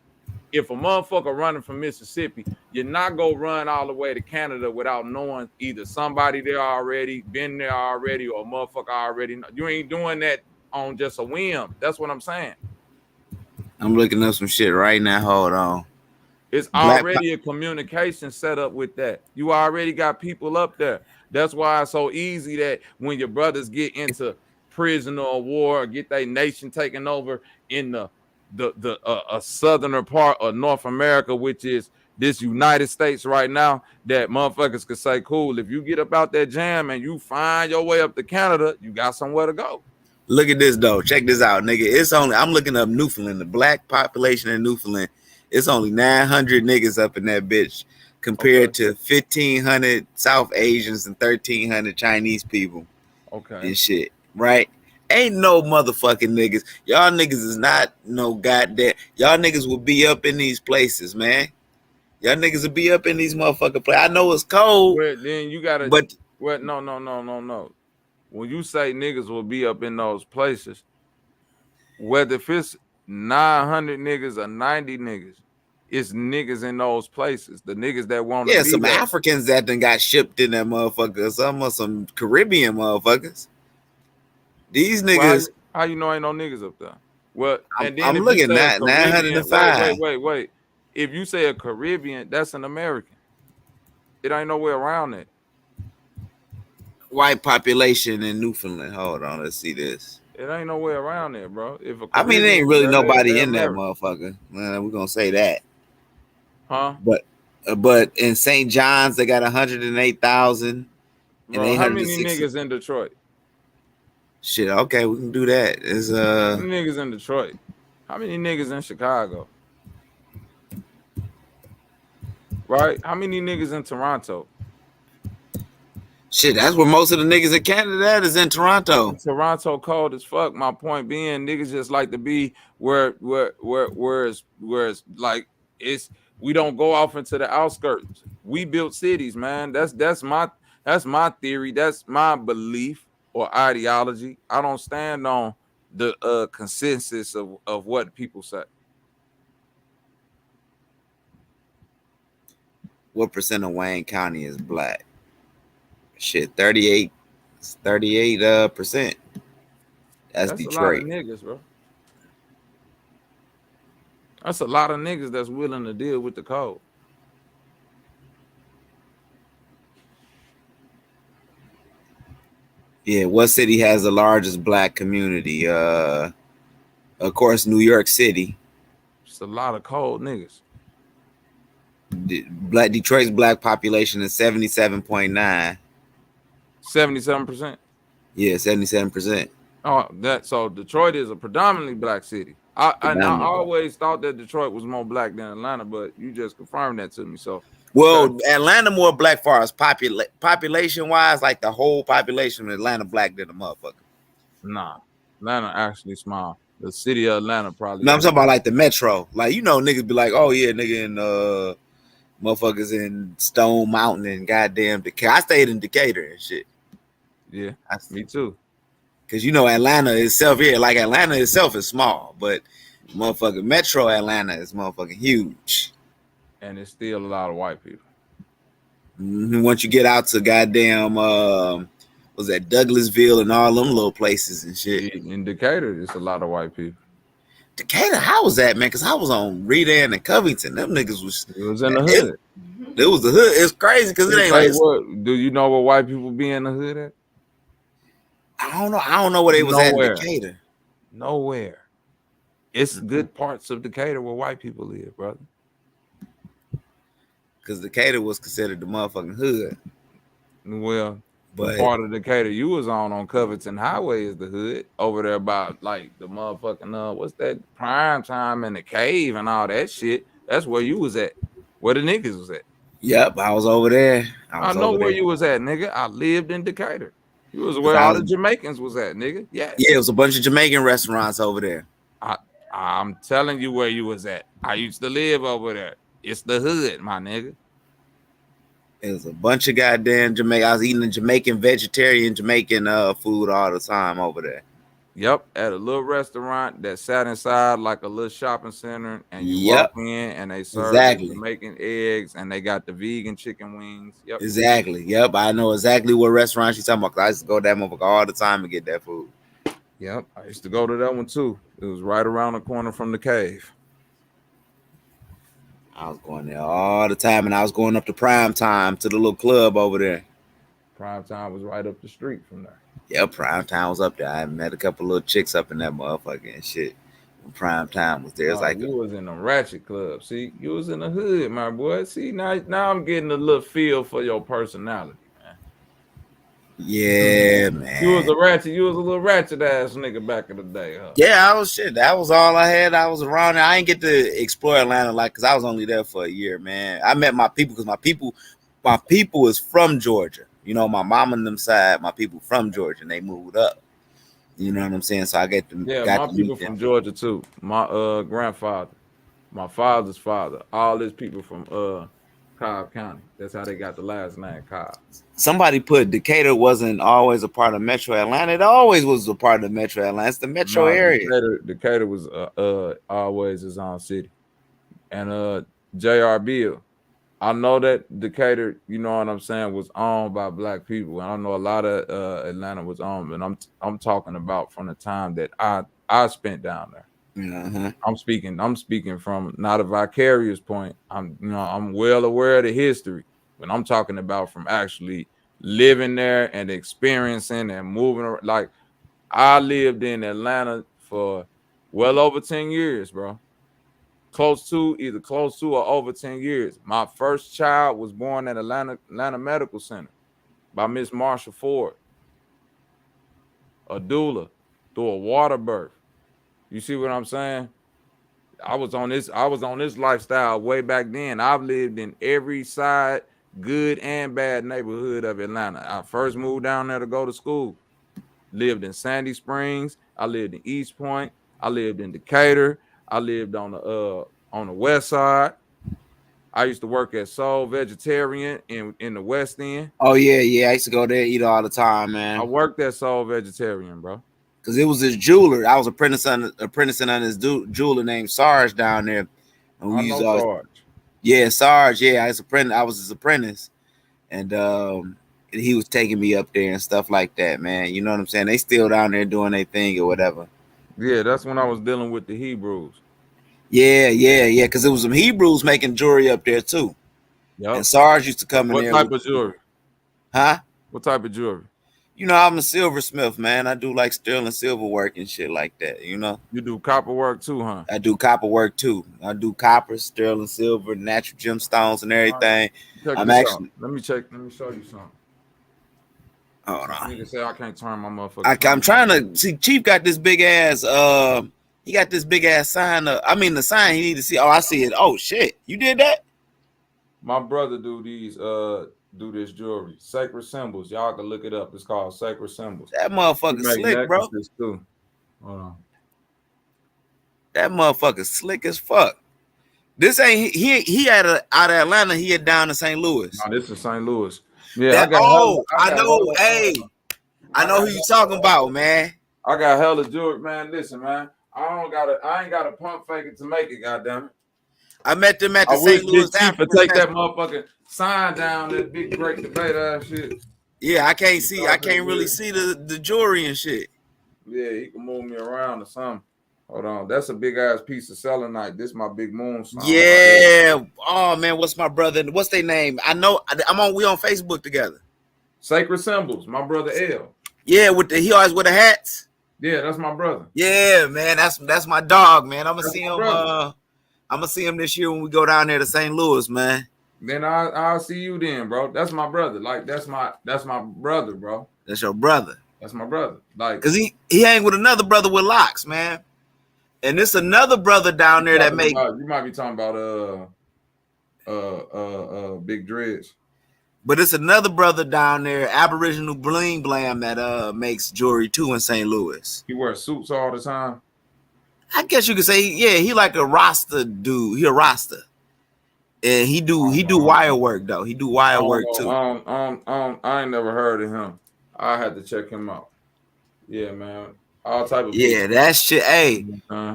If a motherfucker running from Mississippi, you're not gonna run all the way to Canada without knowing either somebody there already, been there already, or a motherfucker already know. You ain't doing that on just a whim. That's what I'm saying. I'm looking up some shit right now. Hold on. It's already a communication set up with that. You already got people up there. That's why it's so easy that when your brothers get into prison or war or get their nation taken over in the southern part of North America, which is this United States right now, that motherfuckers could say, cool, if you get up out that jam and you find your way up to Canada, you got somewhere to go. Look at this though. Check this out, nigga. It's only, I'm looking up Newfoundland, the black population in Newfoundland. It's only 900 niggas up in that bitch compared to 1,500 South Asians and 1,300 Chinese people. Okay. And shit, right? Ain't no motherfucking niggas. Y'all niggas is not no goddamn. Y'all niggas will be up in these places, man. Y'all niggas will be up in these motherfucking places. I know it's cold. Well, then you gotta. But no. When you say niggas will be up in those places, whether if it's 900 niggas or 90 niggas, it's niggas in those places. The niggas that want to be some there. Africans that done got shipped in that motherfucker. Some Caribbean motherfuckers. These niggas. How you know ain't no niggas up there? Well, and then I'm looking at 905. Wait. If you say a Caribbean, that's an American. It ain't nowhere around it. White population in Newfoundland. Hold on, let's see this. It ain't nowhere around there, bro. I mean, there ain't really nobody in that motherfucker. Man, we're gonna say that. Huh? But in St. John's, they got 108,000. How many niggas in Detroit? Shit, okay, we can do that. How many niggas in Detroit? How many niggas in Chicago? Right? How many niggas in Toronto? Shit, that's where most of the niggas in Canada is in Toronto. Toronto cold as fuck. My point being, niggas just like to be where it's like we don't go off into the outskirts. We built cities, man. That's my theory. That's my belief or ideology. I don't stand on the consensus of what people say. What percent of Wayne County is black? Shit, 38%. That's Detroit. A lot of niggas, bro. That's a lot of niggas that's willing to deal with the cold. Yeah, what city has the largest black community? Of course, New York City. It's a lot of cold niggas. Detroit's black population is 77.9. 77%. Yeah, 77%. Oh, so Detroit is a predominantly black city. I always thought that Detroit was more black than Atlanta, but you just confirmed that to me. So, Atlanta more black far as population wise, like the whole population of Atlanta black than a motherfucker. Nah, Atlanta actually small. The city of Atlanta probably. No, I'm talking about like the metro. Like, niggas be like, oh yeah, nigga in motherfuckers in Stone Mountain and goddamn Decatur. I stayed in Decatur and shit. Yeah, me too. Cause Atlanta itself, like Atlanta itself is small, but motherfucking Metro Atlanta is motherfucking huge. And it's still a lot of white people. Once you get out to goddamn, was that Douglasville and all them little places and shit. In Decatur, it's a lot of white people. Decatur, how was that, man? Because I was on Redan and Covington. Them niggas was. It was in the hood. It was the hood. It's crazy because it ain't like. What, do you know where white people be in the hood at? I don't know. I don't know where they was at in Decatur. Nowhere. It's good parts of Decatur where white people live, brother. Because Decatur was considered the motherfucking hood. Well, but the part of Decatur you was on Covington Highway is the hood. Over there about like the motherfucking what's that, Prime Time and the Cave and all that shit. That's where you was at. Where the niggas was at. Yep, I was over there. I know where you was at, nigga. I lived in Decatur. You was where all the Jamaicans was at, nigga. Yeah. Yeah, it was a bunch of Jamaican restaurants over there. I'm telling you where you was at. I used to live over there. It's the hood, my nigga. It was a bunch of goddamn Jamaican. I was eating the Jamaican vegetarian Jamaican food all the time over there. Yep, at a little restaurant that sat inside like a little shopping center, and you walk in and they serve Jamaican eggs, and they got the vegan chicken wings. Yep, exactly. Yep, I know exactly what restaurant she's talking about. 'Cause I used to go to that motherfucker all the time and get that food. Yep, I used to go to that one too. It was right around the corner from the Cave. I was going there all the time, and I was going up to Prime Time to the little club over there. Prime Time was right up the street from there. Yeah, Prime Time was up there. I met a couple little chicks up in that motherfucker and shit. When Prime Time was there, it's like you was in a ratchet club. See, you was in the hood, my boy. See, now I'm getting a little feel for your personality, man. Yeah, man. You was a ratchet. You was a little ratchet ass nigga back in the day, huh? Yeah, I was shit. That was all I had. I was around there. I didn't get to explore Atlanta like because I was only there for a year, man. I met my people because my people is from Georgia. You know, my mom and them side, my people from Georgia, and they moved up. You know what I'm saying? So I get them. Yeah, my people from Georgia too. My grandfather, my father's father, all these people from Cobb County. That's how they got the last name Cobb. Somebody put Decatur wasn't always a part of Metro Atlanta. It always was a part of Metro Atlanta. It's the metro area. Decatur was always his own city. And J.R. Bill, I know that Decatur, you know what I'm saying, was owned by black people. And I know a lot of Atlanta was owned, and I'm talking about from the time that I spent down there. Mm-hmm. I'm speaking from not a vicarious point. I'm well aware of the history, but I'm talking about from actually living there and experiencing and moving around. Like I lived in Atlanta for well over 10 years, bro. Close to or over 10 years. My first child was born at Atlanta Medical Center by Miss Marsha Ford, a doula, through a water birth. You see what I'm saying? I was on this lifestyle way back then. I've lived in every side, good and bad neighborhood of Atlanta. I first moved down there to go to school. Lived in Sandy Springs. I lived in East Point. I lived in Decatur. I lived on the west side. I used to work at Soul Vegetarian in the West End. Oh yeah. I used to go there eat all the time, man. I worked at Soul Vegetarian, bro. Cause it was this jeweler. I was apprenticing on this jeweler named Sarge down there. And we used Sarge. Yeah, Sarge. Yeah, I was his apprentice, and he was taking me up there and stuff like that, man. You know what I'm saying? They still down there doing their thing or whatever. Yeah, that's when I was dealing with the Hebrews. Yeah. Because it was some Hebrews making jewelry up there too. Yep. And Sarge used to come in there. What type of jewelry? Huh? What type of jewelry? You know, I'm a silversmith, man. I do like sterling silver work and shit like that, you know? You do copper work too, huh? I do copper work too. I do copper, sterling silver, natural gemstones and everything. Right. Let me show you something. Hold on. You can say I can't turn my motherfucker. I'm trying to see. Chief got this big ass, he got this big ass sign. The sign he need to see. Oh, I see it. Oh, shit. You did that? My brother do this jewelry. Sacred Symbols. Y'all can look it up. It's called Sacred Symbols. That motherfucker slick, bro. Too. Hold on. That motherfucker slick as fuck. This ain't he out of Atlanta. He had down to St. Louis. No, this is St. Louis. Yeah, I know. Hey, I know who you talking about, man. I got hella jewelry, man. Listen, man. I ain't got to pump fake it to make it. Goddamn it. I met them at the I wish St. Louis Big Chief African would take that Festival. motherfucking sign down, that big great debate ass shit. Yeah, I can't really see the jury and shit. Yeah, he can move me around or something. Hold on, that's a big ass piece of selenite. This my big moon sign. Yeah. Oh man, what's my brother? What's their name? I know we on Facebook together. Sacred Symbols, my brother L. Yeah, he always with the hats. Yeah, that's my brother. Yeah, man, that's my dog, man. I'm gonna That's see my him. brother. I'm gonna see him this year when we go down there to St. Louis, man. Then I'll see you then, bro. That's my brother. Like that's my brother, bro. That's your brother. That's my brother. Like, cause he hang with another brother with locks, man. And it's another brother down there that make. You might be talking about Big Dreads. But it's another brother down there, Aboriginal Bling Blam, that makes jewelry too in St. Louis. He wears suits all the time. I guess you could say, yeah, he like a Rasta dude. He a Rasta. And he do wire work though. He do wire work too. I ain't never heard of him. I had to check him out. Yeah, man. All type of yeah, people. that shit. Hey,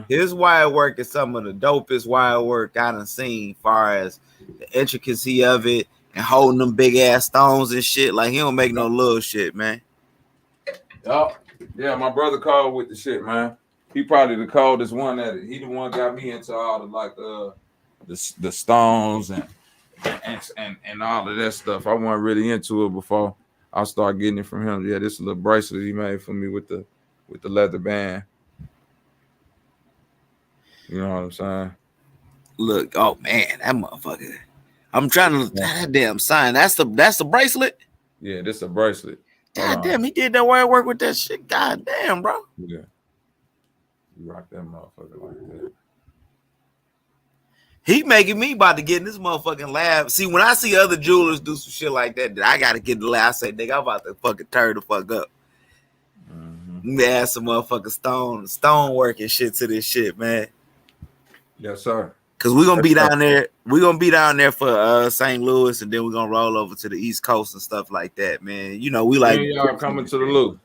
his wire work is some of the dopest wire work I done seen, far as the intricacy of it and holding them big ass stones and shit. Like he don't make no little shit, man. Yup. Yeah, my brother called with the shit, man. He probably the coldest one at it. He the one got me into all the like the stones and all of that stuff. I wasn't really into it before I started getting it from him. Yeah, this little bracelet he made for me with the leather band. You know what I'm saying? Look, oh man, that motherfucker. I'm trying to that damn sign. That's the bracelet. Yeah, this a bracelet. God damn, he did that wire work with that shit. God damn, bro. Yeah. You rock that motherfucker like that. He making me about to get in this motherfucking lab. See, when I see other jewelers do some shit like that, I gotta get in the lab. I say, nigga, I'm about to fucking turn the fuck up. Let me add some motherfucking stone work and shit to this shit, man. Yes, sir. Cause we're gonna be down there. We're gonna be down there for St. Louis, and then we're gonna roll over to the East Coast and stuff like that, man. You know, we like y'all coming to the loop.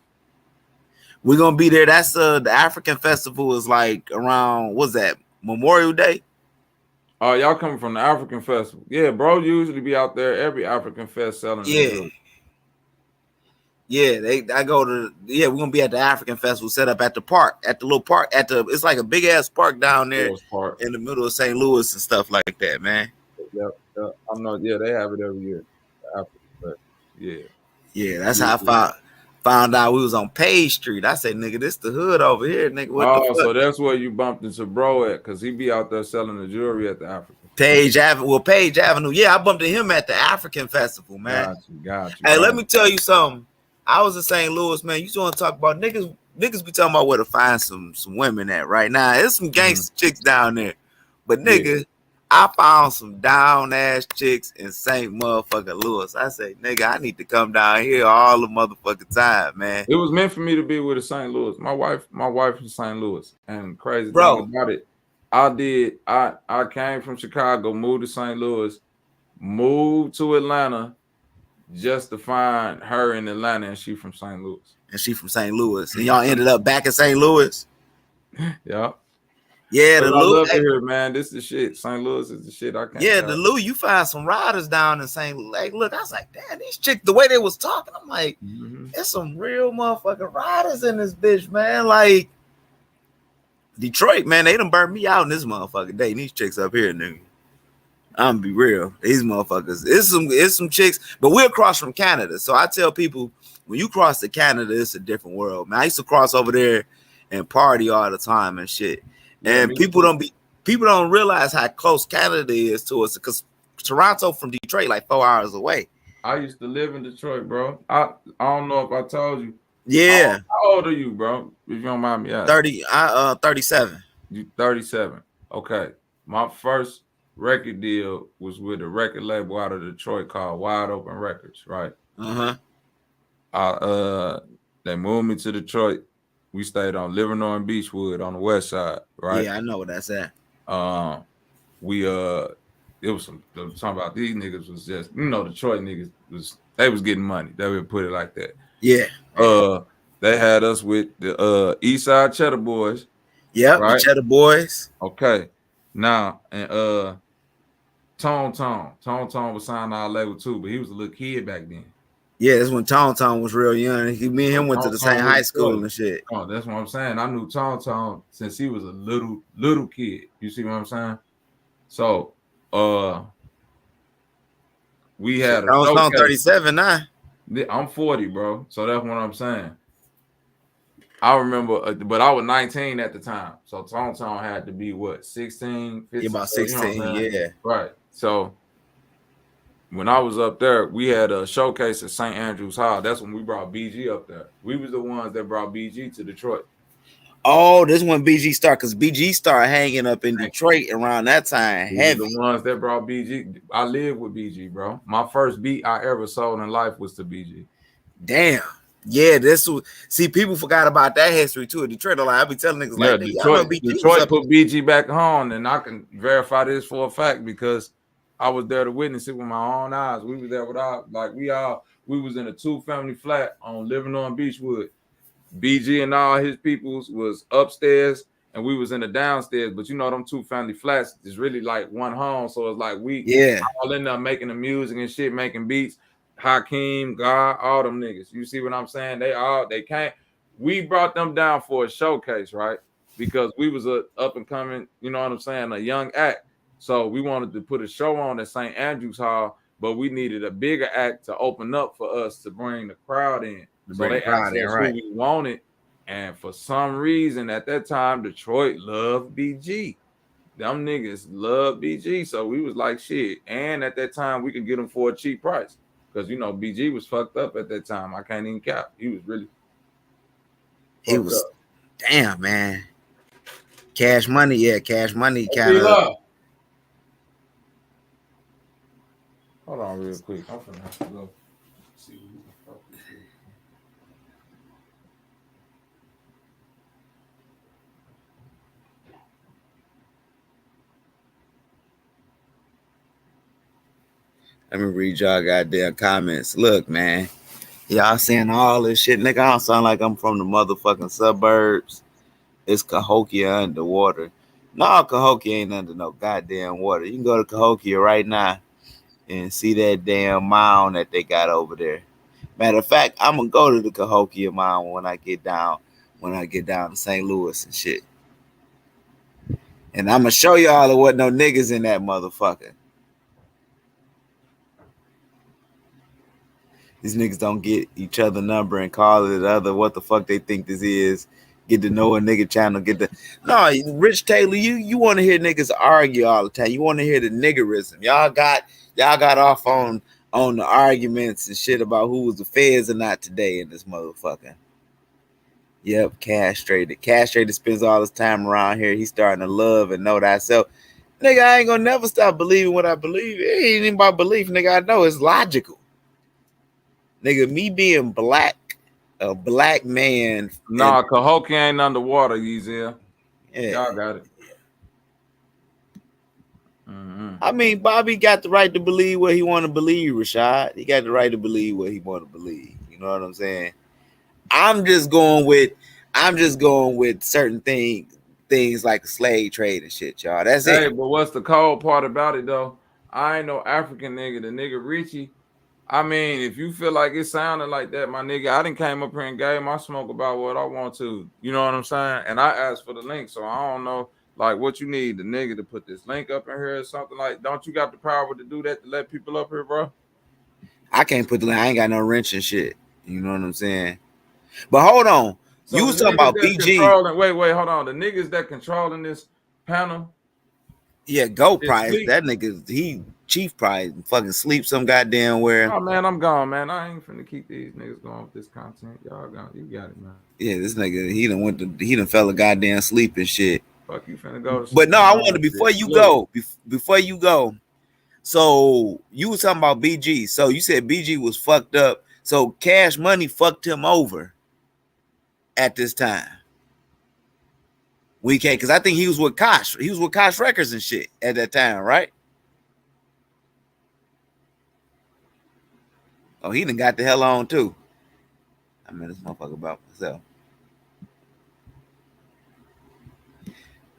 We're gonna be there. That's the African festival is like around what's that? Memorial Day. Oh, y'all coming from the African festival? Yeah, bro. Usually be out there every African fest selling. Yeah. Yeah, we're gonna be at the African festival set up at the park, at the little park, it's like a big ass park down there in the middle of St. Louis and stuff like that, man. Yep. I know, yeah, they have it every year. Yeah, that's how I found out we was on Page Street. I said, nigga, this the hood over here, nigga. What the fuck? So that's where you bumped into bro at, because he be out there selling the jewelry at the African. Page Avenue. Yeah, I bumped into him at the African festival, man. Got you. Hey, let me tell you something. I was in St. Louis, man. You want to talk about niggas? Niggas be talking about where to find some women at right now. There's some gangster chicks down there, but nigga, I found some down ass chicks in St. motherfucking Louis. I say, nigga, I need to come down here all the motherfucking time, man. It was meant for me to be with a St. Louis. My wife is St. Louis, and crazy bro thing about it, I came from Chicago, moved to St. Louis, moved to Atlanta. Just to find her in Atlanta, and she from St. Louis. And y'all ended up back in St. Louis. Yeah. Yeah, I love it here, man. This is the shit. St. Louis is the shit. I can't. Yeah, the Lou, you find some riders down in St. Louis. Like, look, I was like, damn, these chicks, the way they was talking, I'm like, there's some real motherfucking riders in this bitch, man. Like Detroit, man, they done burned me out in this motherfucking day. These chicks up here, nigga. I'm gonna be real. These motherfuckers, it's some chicks, but we're across from Canada. So I tell people, when you cross to Canada, it's a different world, man. I used to cross over there and party all the time and shit. And people don't realize how close Canada is to us, because Toronto from Detroit like 4 hours away. I used to live in Detroit, bro. I don't know if I told you. Yeah. How old are you, bro? If you don't mind me asking. 37. You 37. Okay. My first record deal was with a record label out of Detroit called Wide Open Records, right? They moved me to Detroit. We stayed on Livernois and Beechwood on the west side, right? Yeah, I know where that's at. It was something about these niggas was just, Detroit niggas was getting money. They would put it like that. Yeah. They had us with the East Side Cheddar Boys. Yeah, right? the Cheddar Boys. Okay. Now, and Tone was signed to our label too, but he was a little kid back then. Yeah, that's when Tone was real young. Me and him went to the same high school and shit. Oh, that's what I'm saying. I knew Tone since he was a little kid. You see what I'm saying? So, we had a Tone 37 now. I'm 40, bro. So that's what I'm saying. I remember, but I was 19 at the time. So Tone had to be what, 16, 15? Yeah, about 16, you know yeah. Right. So when I was up there, we had a showcase at St. Andrews Hall. That's when we brought BG up there. We was the ones that brought BG to Detroit. Oh, this when BG started, because BG started hanging up in Detroit around that time. Heavy. The ones that brought BG. I lived with BG, bro. My first beat I ever sold in life was to BG. Damn. Yeah, this was, see, people forgot about that history too. Detroit, like I be telling niggas like, Detroit put BG back home, and I can verify this for a fact because I was there to witness it with my own eyes. We was there without, like, we was in a 2-family flat living on Beechwood. BG and all his peoples was upstairs, and we was in the downstairs. But you know, them 2-family flats is really like one home, so it's like we all end up making the music and shit, making beats. Hakeem, God, all them niggas. You see what I'm saying? They can't. We brought them down for a showcase, right? Because we was a up and coming, you know what I'm saying, a young act. So we wanted to put a show on at St. Andrews Hall, but we needed a bigger act to open up for us to bring the crowd in. So they asked us who we wanted, and for some reason at that time, Detroit loved BG. Them niggas loved BG, so we was like, shit. And at that time, we could get them for a cheap price. Because, you know, BG was fucked up at that time. I can't even cap. He was really up. Damn, man. Cash Money kind of. Hold on real quick. I'm finna have to go see who the fuck this is. Let me read y'all goddamn comments. Look, man, y'all saying all this shit. Nigga, I don't sound like I'm from the motherfucking suburbs. It's Cahokia underwater. No, Cahokia ain't under no goddamn water. You can go to Cahokia right now and see that damn mound that they got over there. Matter of fact, I'm gonna go to the Cahokia mound when I get down to St. Louis and shit. And I'm gonna show y'all there wasn't no niggas in that motherfucker. These niggas don't get each other number and call it other what the fuck they think this is. Get to know a nigga channel. No, Rich Taylor, you want to hear niggas argue all the time. You want to hear the niggerism. Y'all got off on the arguments and shit about who was the feds or not today in this motherfucker. Yep, castrated. Castrated spends all his time around here. He's starting to love and know thyself. Nigga, I ain't gonna never stop believing what I believe. It ain't even about belief, nigga. I know it's logical. Nigga, me being black, a black man. Nah, Cahokia ain't underwater, Yeezy. Yeah. Y'all got it. I mean, Bobby got the right to believe what he want to believe, Rashad. He got the right to believe what he want to believe. You know what I'm saying? I'm just going with certain things like the slave trade and shit, y'all. That's it. Hey, but what's the cold part about it though? I ain't no African nigga. The nigga Richie. I mean, if you feel like it sounded like that, my nigga, I done came up here and gave my smoke about what I want to. You know what I'm saying? And I asked for the link, so I don't know, like, what you need the nigga to put this link up in here or something like. Don't you got the power to do that to let people up here, bro? I can't put the link. I ain't got no wrench and shit. You know what I'm saying? But hold on, So you was talking about BG. Wait, hold on. The niggas that controlling this panel. Yeah, Go Price. That nigga, he Chief Price fucking sleep some goddamn where. Oh man, I'm gone, man. I ain't finna keep these niggas going with this content. Y'all gone. You got it, man. Yeah, this nigga, he done fell a goddamn sleep and shit. Fuck you finna go. But no, I wanted before you go. So you was talking about BG. So you said BG was fucked up. So Cash Money fucked him over at this time. We can't, because I think he was with Kosh. He was with Kosh Records and shit at that time, right? Oh, he done got the hell on too. I mean, this motherfucker about myself.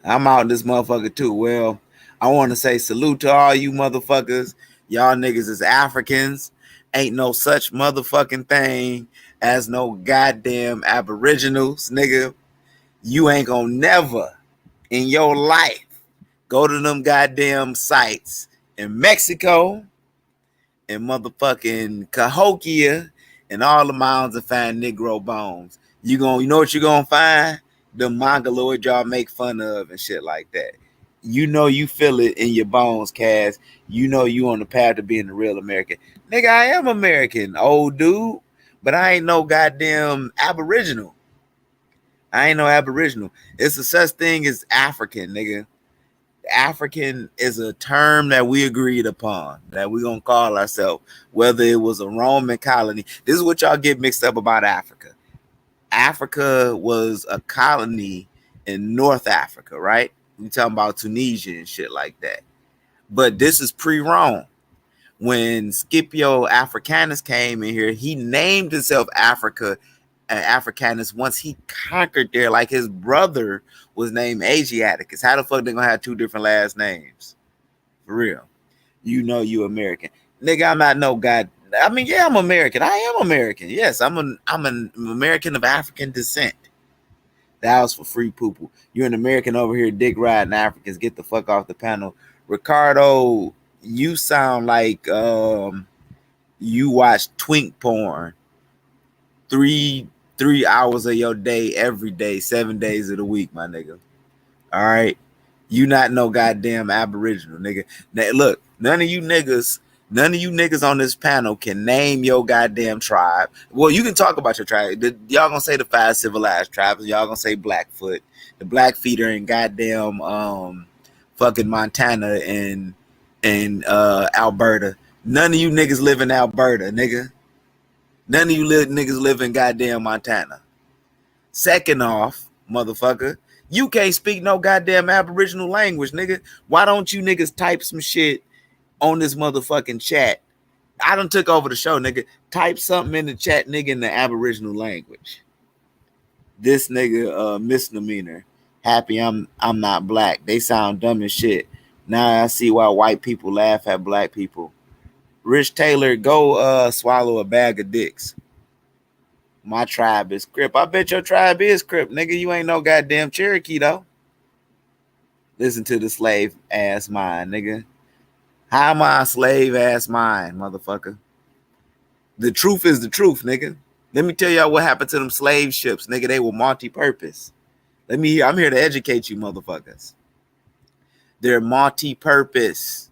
I'm out in this motherfucker too. Well, I want to say salute to all you motherfuckers. Y'all niggas is Africans. Ain't no such motherfucking thing as no goddamn aboriginals, nigga. You ain't gonna never in your life go to them goddamn sites in Mexico and motherfucking Cahokia and all the mounds and find Negro bones. You know what you're gonna find? The mongoloid y'all make fun of and shit like that. You know you feel it in your bones, Cass. You know you on the path to being a real American. Nigga, I am American, old dude, but I ain't no goddamn aboriginal. I ain't no aboriginal. It's a such thing as African, nigga. African is a term that we agreed upon, that we gonna call ourselves, whether it was a Roman colony. This is what y'all get mixed up about Africa. Africa was a colony in North Africa, right? We talking about Tunisia and shit like that. But this is pre-Rome. When Scipio Africanus came in here, he named himself Africanus once he conquered there, like his brother was named Asiaticus. How the fuck they gonna have two different last names? For real. You know you American. Nigga, I'm not no god. I mean, yeah, I'm American. I am American. Yes, I'm an American of African descent. That was for free poo-poo. You're an American over here dick riding Africans. Get the fuck off the panel. Ricardo, you sound like you watch twink porn 3 hours of your day every day, 7 days of the week, my nigga. All right, you not no goddamn aboriginal, nigga. Now, look, none of you niggas on this panel can name your goddamn tribe. Well, you can talk about your tribe. Y'all gonna say the 5 civilized tribes. Y'all gonna say Blackfoot, the Blackfeet are in goddamn fucking Montana and Alberta. None of you niggas live in Alberta, nigga. None of you niggas live in goddamn Montana. Second off, motherfucker, you can't speak no goddamn aboriginal language, nigga. Why don't you niggas type some shit on this motherfucking chat? I done took over the show, nigga. Type something in the chat, nigga, in the aboriginal language. This nigga misdemeanor. Happy I'm not black. They sound dumb as shit. Now I see why white people laugh at black people. Rich Taylor, go swallow a bag of dicks. My tribe is Crip. I bet your tribe is Crip, nigga. You ain't no goddamn Cherokee, though. Listen to the slave ass mind, nigga. How am I a slave ass mind, motherfucker? The truth is the truth, nigga. Let me tell y'all what happened to them slave ships, nigga. They were multi-purpose. I'm here to educate you, motherfuckers. They're multi-purpose,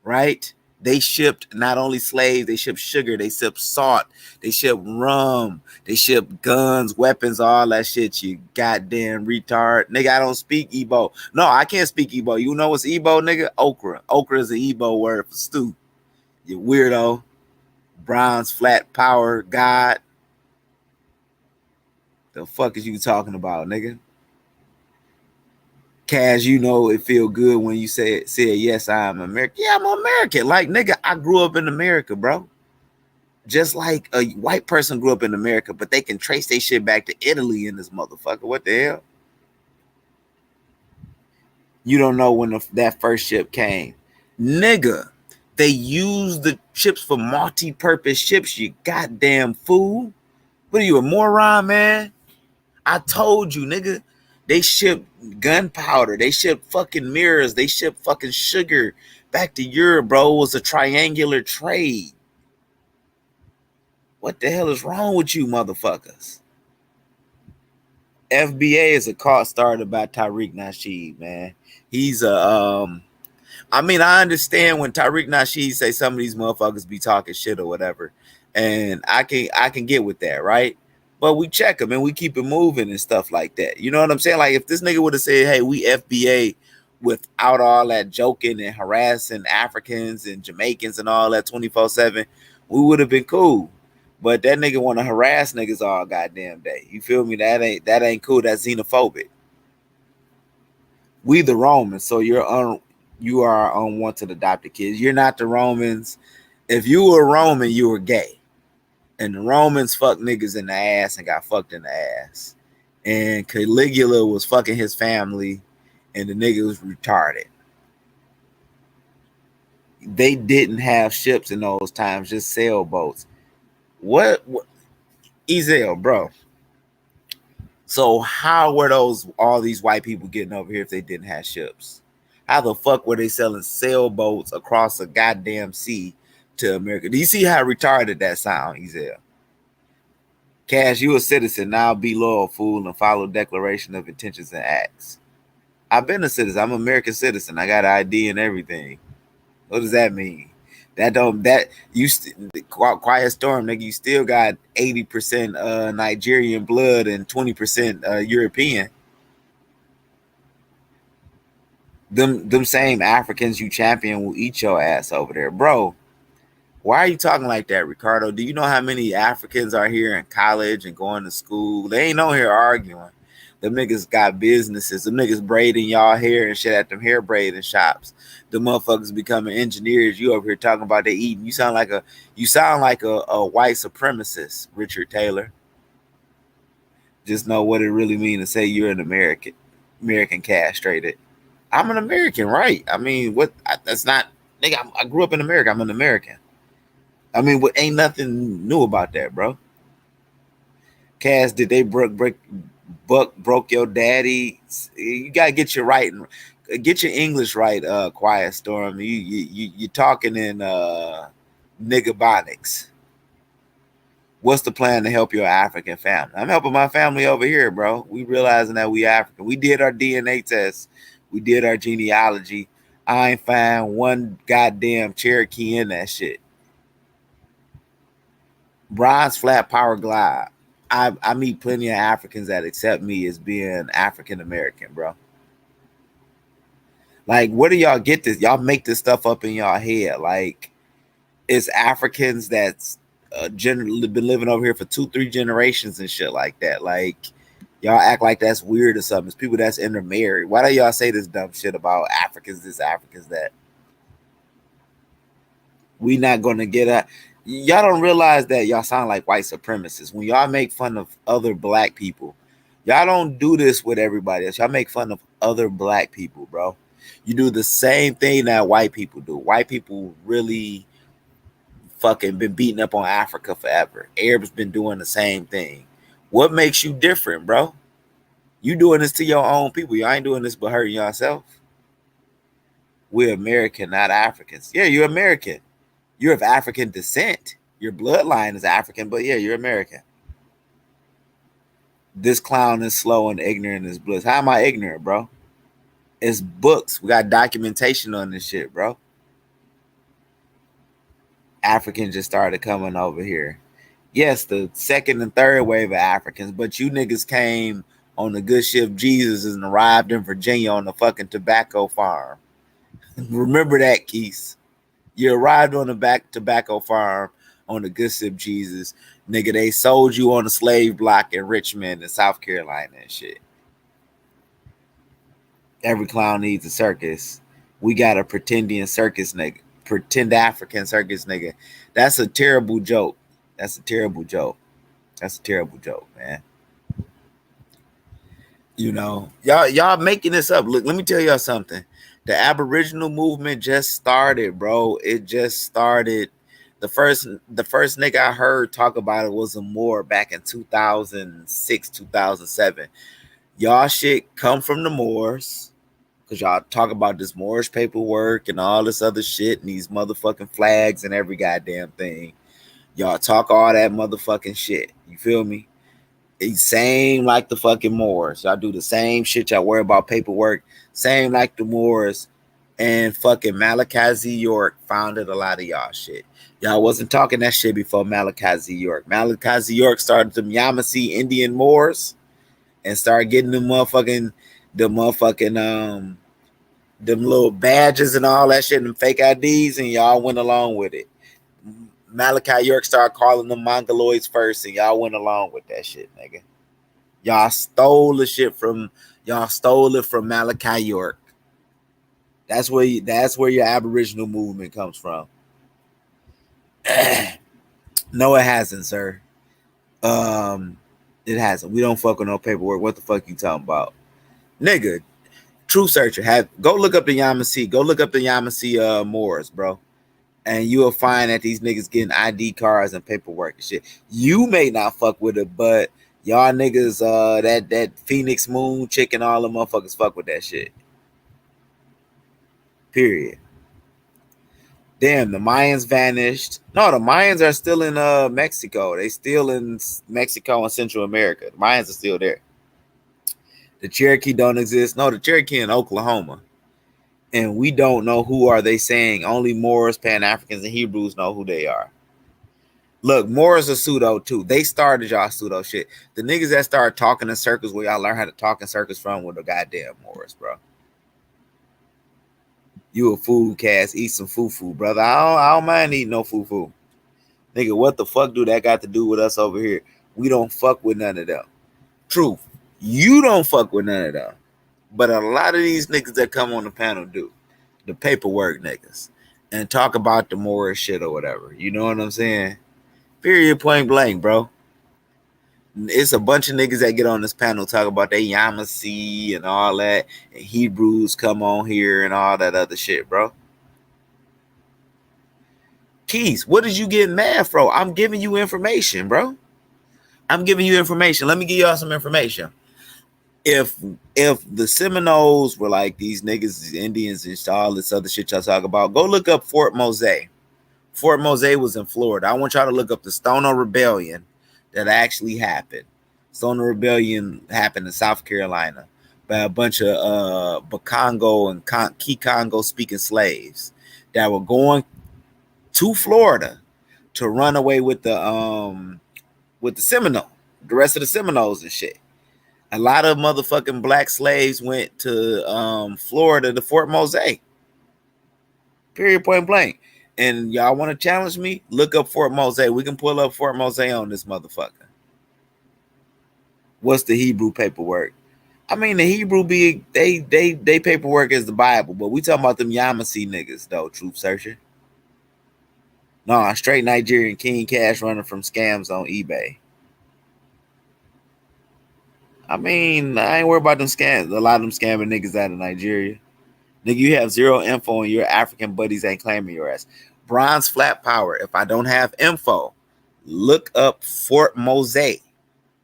right? They shipped not only slaves, they shipped sugar, they shipped salt, they shipped rum, they shipped guns, weapons, all that shit, you goddamn retard. Nigga, I don't speak Igbo. No, I can't speak Igbo. You know what's Igbo, nigga? Okra. Okra is an Igbo word for stew. You weirdo. Bronze, flat, power, God. The fuck is you talking about, nigga? Kaz, you know it feel good when you say yes, I'm American. Yeah, I'm American. Like, nigga, I grew up in America, bro. Just like a white person grew up in America, but they can trace their shit back to Italy in this motherfucker. What the hell? You don't know when that first ship came. Nigga, they used the ships for multi-purpose ships, you goddamn fool. What are you, a moron, man? I told you, nigga. They shipped gunpowder. They shipped fucking mirrors. They shipped fucking sugar back to Europe, bro. It was a triangular trade. What the hell is wrong with you motherfuckers? FBA is a cult started by Tariq Nasheed, man. He's a I mean, I understand when Tariq Nasheed say some of these motherfuckers be talking shit or whatever, and I can get with that, right? But we check them and we keep it moving and stuff like that. You know what I'm saying? Like if this nigga would have said, hey, we FBA without all that joking and harassing Africans and Jamaicans and all that 24/7, we would have been cool. But that nigga want to harass niggas all goddamn day. You feel me? That ain't cool. That's xenophobic. We the Romans, so you are unwanted adopted kids. You're not the Romans. If you were Roman, you were gay. And the Romans fucked niggas in the ass and got fucked in the ass. And Caligula was fucking his family, and the nigga was retarded. they didn't have ships in those times, just sailboats. What Ezel, bro? So how were all these white people getting over here if they didn't have ships? How the fuck were they selling sailboats across a goddamn sea to America? Do you see how retarded that sound, Ezel? Cash, you a citizen. Now be loyal, fool, and follow Declaration of Intentions and Acts. I've been a citizen. I'm an American citizen. I got an ID and everything. What does that mean? Quiet Storm, nigga, you still got 80% Nigerian blood and 20% European. Them same Africans you champion will eat your ass over there, bro. Why are you talking like that, Ricardo? Do you know how many Africans are here in college and going to school? They ain't on here arguing. Them niggas got businesses. Them niggas braiding y'all hair and shit at them hair braiding shops. The motherfuckers becoming engineers. You over here talking about they eating. You sound like a white supremacist, Richard Taylor. Just know what it really means to say you're an American castrated. I'm an American, right? I mean, that's not, nigga, I grew up in America. I'm an American. I mean, ain't nothing new about that, bro. Cass, did they broke your daddy? You gotta get your English right, Quiet Storm. You talking in niggabonics. What's the plan to help your African family? I'm helping my family over here, bro. We realizing that we African. We did our DNA test. We did our genealogy. I ain't find one goddamn Cherokee in that shit. Bronze Flat Power Glide. I meet plenty of Africans that accept me as being African American, bro. Like, where do y'all get this? Y'all make this stuff up in y'all head. Like, it's Africans that's generally been living over here for 2-3 generations and shit like that. Like, y'all act like that's weird or something. It's people that's intermarried. Why do y'all say this dumb shit about Africans this, Africans that? We not gonna get at. Y'all don't realize that y'all sound like white supremacists. When y'all make fun of other black people, y'all don't do this with everybody else. Y'all make fun of other black people, bro. You do the same thing that white people do. White people really fucking been beating up on Africa forever. Arabs been doing the same thing. What makes you different, bro? You doing this to your own people. Y'all ain't doing this but hurting yourself. We're American, not Africans. Yeah, you're American. You're of African descent. Your bloodline is African, but yeah, you're American. This clown is slow and ignorant as bliss. How am I ignorant, bro? It's books. We got documentation on this shit, bro. Africans just started coming over here. Yes, the second and third wave of Africans, but you niggas came on the good ship Jesus and arrived in Virginia on the fucking tobacco farm. Remember that, Keith. You arrived on the tobacco farm on the good ship Jesus. Nigga, they sold you on a slave block in Richmond and South Carolina and shit. Every clown needs a circus. We got a pretending circus nigga. Pretend African circus nigga. That's a terrible joke. That's a terrible joke. That's a terrible joke, man. You know, y'all making this up. Look, let me tell y'all something. The Aboriginal movement just started, bro. It just started. The first nigga I heard talk about it was a Moor back in 2006, 2007. Y'all shit come from the Moors, because y'all talk about this Moorish paperwork and all this other shit and these motherfucking flags and every goddamn thing. Y'all talk all that motherfucking shit. You feel me? It's same like the fucking Moors. Y'all do the same shit. Y'all worry about paperwork. Same like the Moors. And fucking Malachi Z. York founded a lot of y'all shit. Y'all wasn't talking that shit before Malachi Z. York. Malachi Z. York started them Yamasee Indian Moors and started getting them motherfucking them little badges and all that shit and them fake IDs, and y'all went along with it. Malachi York started calling them Mongoloids first, and y'all went along with that shit, nigga. Y'all stole it from Malachi York. That's where your Aboriginal movement comes from. No, it hasn't, sir. It hasn't. We don't fuck with no paperwork. What the fuck you talking about, nigga? True Searcher, go look up the Yamasee. Go look up the Yamasee Moors, bro. and you will find that these niggas getting ID cards and paperwork and shit. You may not fuck with it, but y'all niggas, that Phoenix Moon chick and all the motherfuckers fuck with that shit. Period. Damn, the Mayans vanished. No, the Mayans are still in Mexico. They still in Mexico and Central America. The Mayans are still there. The Cherokee don't exist. No, the Cherokee in Oklahoma. And we don't know who are they saying. Only Moors, Pan-Africans, and Hebrews know who they are. Look, Moors are pseudo too. They started y'all pseudo shit. The niggas that started talking in circles where y'all learn how to talk in circles from were the goddamn Moors, bro. You a food cast, eat some fufu, brother. I don't mind eating no fufu. Nigga, what the fuck do that got to do with us over here? We don't fuck with none of them. Truth. You don't fuck with none of them. But a lot of these niggas that come on the panel do. The paperwork niggas. And talk about the Moorish shit or whatever. You know what I'm saying? Period, point blank, bro. It's a bunch of niggas that get on this panel talk about they Yamasee and all that, and Hebrews come on here and all that other shit, bro. Keys, what did you get mad for? I'm giving you information, bro. I'm giving you information. Let me give y'all some information. If the Seminoles were like these niggas, these Indians, and all this other shit y'all talk about, go look up Fort Mose. Fort Mose was in Florida. I want y'all to look up the Stono Rebellion that actually happened. Stono Rebellion happened in South Carolina by a bunch of Bakongo and Kikongo speaking slaves that were going to Florida to run away with the Seminole, the rest of the Seminoles and shit. A lot of motherfucking black slaves went to Florida to Fort Mose. Period, point blank. And y'all want to challenge me? Look up Fort Mose. We can pull up Fort Mose on this motherfucker. What's the Hebrew paperwork? I mean, the Hebrew they paperwork is the Bible, but we talking about them Yamasee niggas though, truth searcher. No, straight Nigerian King Cash running from scams on eBay. I mean, I ain't worried about them scams. A lot of them scamming niggas out of Nigeria. Nigga, you have zero info and your African buddies ain't claiming your ass. Bronze Flat Power. If I don't have info, look up Fort Mose.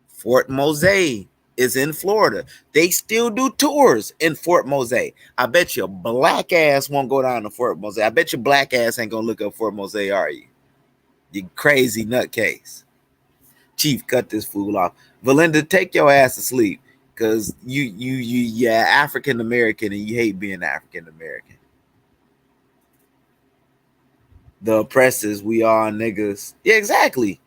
Fort Mose is in Florida. They still do tours in Fort Mose. I bet your black ass won't go down to Fort Mose. I bet your black ass ain't gonna look up Fort Mose, are you? You crazy nutcase. Chief, cut this fool off. Valinda, take your ass to sleep. Cause you're African American and you hate being African American. The oppressors, we are niggas. Yeah, exactly.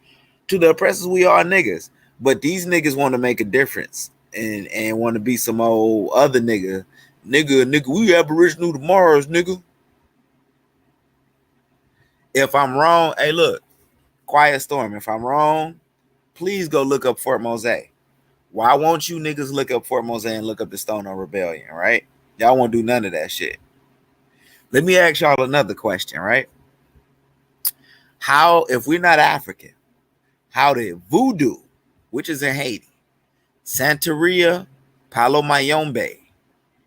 To the oppressors, we are niggas. But these niggas want to make a difference and want to be some old other nigga. Nigga, we aboriginal to Mars, nigga. If I'm wrong, hey, look, Quiet Storm. If I'm wrong, please go look up Fort Mose. Why won't you niggas look up Fort Mose and look up the Stono Rebellion, right? Y'all won't do none of that shit. Let me ask y'all another question, right? How, if we're not African, how did Voodoo, which is in Haiti, Santeria, Palo Mayombe,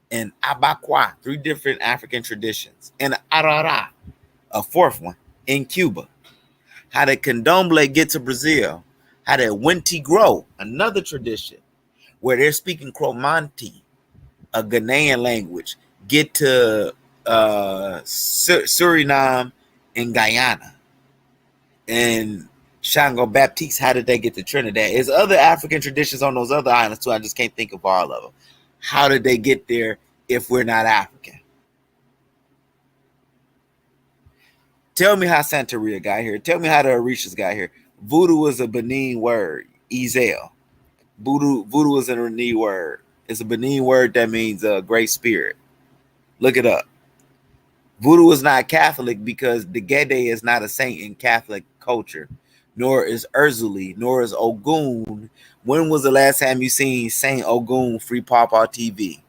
and Abaqua, 3 different African traditions, and Arara, a 4th one, in Cuba, how did Candomblé get to Brazil? How did Winti grow? Another tradition where they're speaking Cromanti, a Ghanaian language, get to Suriname and Guyana. And Shango Baptiste, how did they get to Trinidad? There's other African traditions on those other islands too. I just can't think of all of them. How did they get there if we're not African? Tell me how Santeria got here. Tell me how the Orishas got here. Voodoo is a Benin word, Ezel. Voodoo is a Benin word. It's a Benin word that means a great spirit. Look it up. Voodoo is not Catholic because the Gede is not a saint in Catholic culture, nor is Urzuli, nor is Ogun. When was the last time you seen Saint Ogun free Pawpaw TV?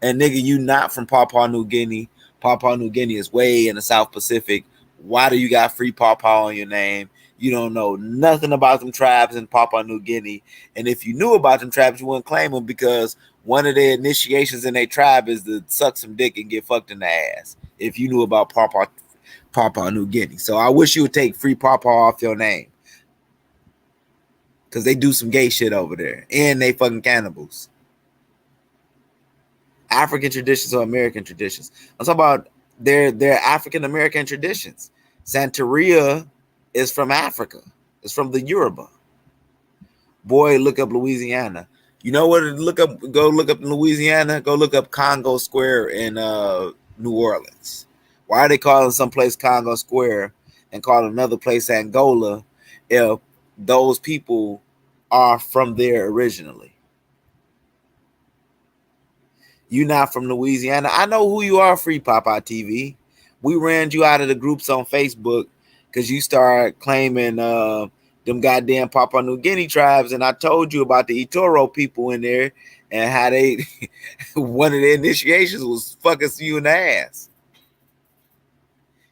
And nigga, you not from Papua New Guinea. Papua New Guinea is way in the South Pacific. Why do you got free Pawpaw on your name? You don't know nothing about them tribes in Papua New Guinea. And if you knew about them tribes, you wouldn't claim them because one of their initiations in their tribe is to suck some dick and get fucked in the ass. If you knew about Papua Papua New Guinea. So I wish you would take Free Papa off your name. Because they do some gay shit over there. And they fucking cannibals. African traditions or American traditions. I'm talking about their African American traditions. Santeria is from Africa. It's from the Yoruba. Boy, look up Louisiana. You know what? Go look up Louisiana. Go look up Congo Square in New Orleans. Why are they calling some place Congo Square and calling another place Angola if those people are from there originally? You not from Louisiana. I know who you are, Free Papa TV. We ran you out of the groups on Facebook because you started claiming them goddamn Papua New Guinea tribes, and I told you about the Itoro people in there and how they one of the initiations was fucking you in the ass.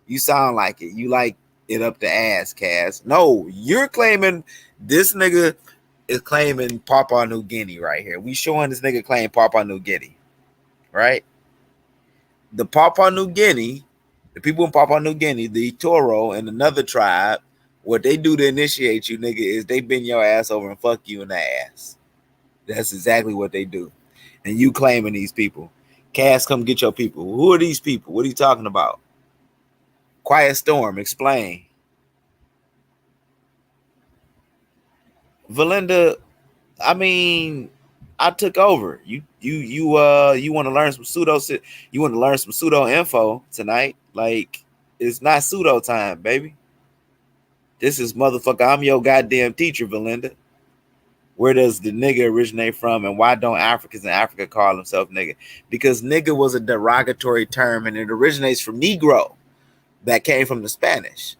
You sound like it. You like it up the ass, Cass. No, you're claiming this nigga is claiming Papua New Guinea right here. We showing this nigga claim Papua New Guinea, right? The Papua New Guinea, the people in Papua New Guinea, the Itoro and another tribe, what they do to initiate you, nigga, is they bend your ass over and fuck you in the ass. That's exactly what they do. And you claiming these people. Cass, come get your people. Who are these people? What are you talking about? Quiet Storm, explain. Valinda, I mean, I took over. You want to learn some pseudo info tonight? Like, it's not pseudo time, baby. This is motherfucker. I'm your goddamn teacher, Valinda. Where does the nigga originate from, and why don't Africans in Africa call themselves nigga? Because nigga was a derogatory term, and it originates from Negro. That came from the Spanish,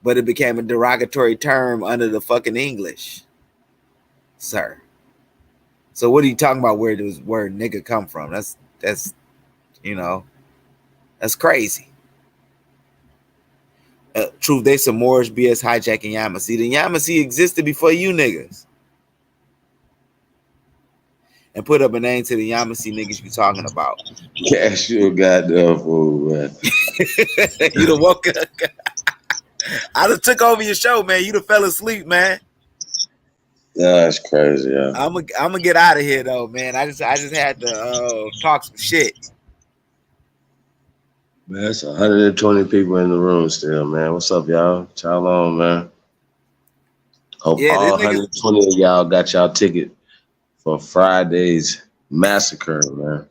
but it became a derogatory term under the fucking English, sir. So what are you talking about? Where does word nigga come from? That's that's crazy. Truth, they some Moorish BS hijacking Yamasee. The Yamasee existed before you niggas. And put up a name to the Yamasee niggas you talking about. Cash, you a goddamn fool, man. You done woke up. I done took over your show, man. You done fell asleep, man. That's crazy, yeah. I'm gonna get out of here though, man. I just had to talk some shit. Man, it's 120 people in the room still, man. What's up, y'all? Y'all on, man. Hope all 120 of y'all got y'all ticket for Friday's massacre, man.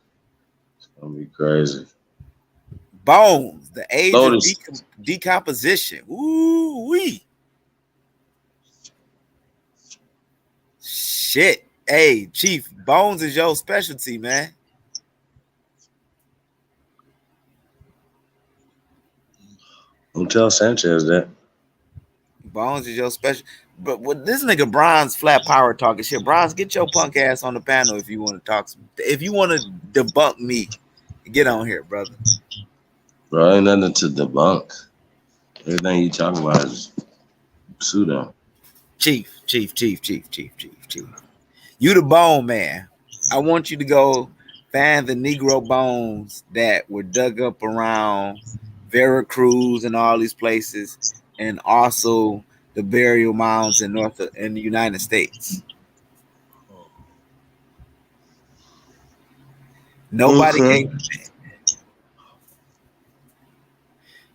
It's gonna be crazy. Bones, the age of decomposition. Ooh wee. Shit. Hey, Chief, Bones is your specialty, man. Don't tell Sanchez that. Bones is your special. But with this nigga Bronze flat power talking shit, Bronze, get your punk ass on the panel if you want to talk. If you want to debunk me, get on here, brother. Bro, ain't nothing to debunk. Everything you talking about is pseudo. Chief. You the bone man. I want you to go find the Negro bones that were dug up around Veracruz and all these places, and also the burial mounds in the United States. Nobody can.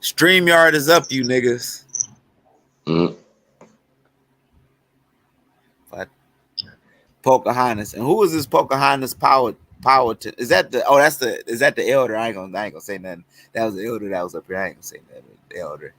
StreamYard is up, you niggas. But Pocahontas, and who is this Pocahontas power? Is that the elder? I ain't gonna say nothing. That was the elder that was up here. I ain't gonna say nothing. The elder.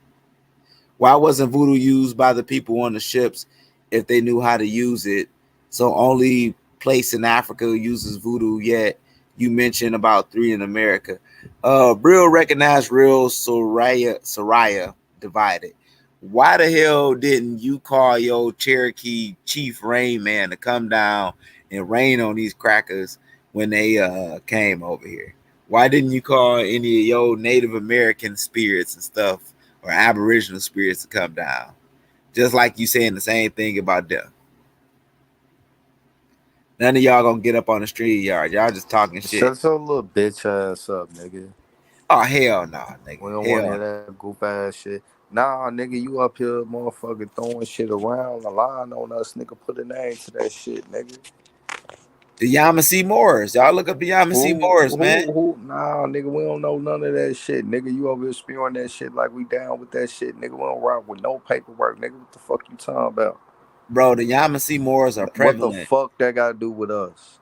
Why wasn't voodoo used by the people on the ships if they knew how to use it? So only place in Africa uses voodoo, yet you mentioned about 3 in America. Real recognized real Soraya divided. Why the hell didn't you call your Cherokee Chief Rain Man to come down and rain on these crackers when they came over here? Why didn't you call any of your Native American spirits and stuff or Aboriginal spirits to come down? Just like you saying the same thing about them. None of y'all gonna get up on the street yard. Y'all just talking shit. Shut your little bitch ass up, nigga. Oh hell no, nigga. We don't Hell want to hear that goof ass shit. Nah, nigga, you up here, motherfucker, throwing shit around, the line on us, nigga. Put a name to that shit, nigga. The Yamasee Moors. Y'all look up the Yamasee Moors, man. Nah, nigga, we don't know none of that shit, nigga. You over here spewing that shit like we down with that shit, nigga. We don't rock with no paperwork, nigga. What the fuck you talking about? Bro, the Yamasee Moors are prevalent. What the fuck that got to do with us?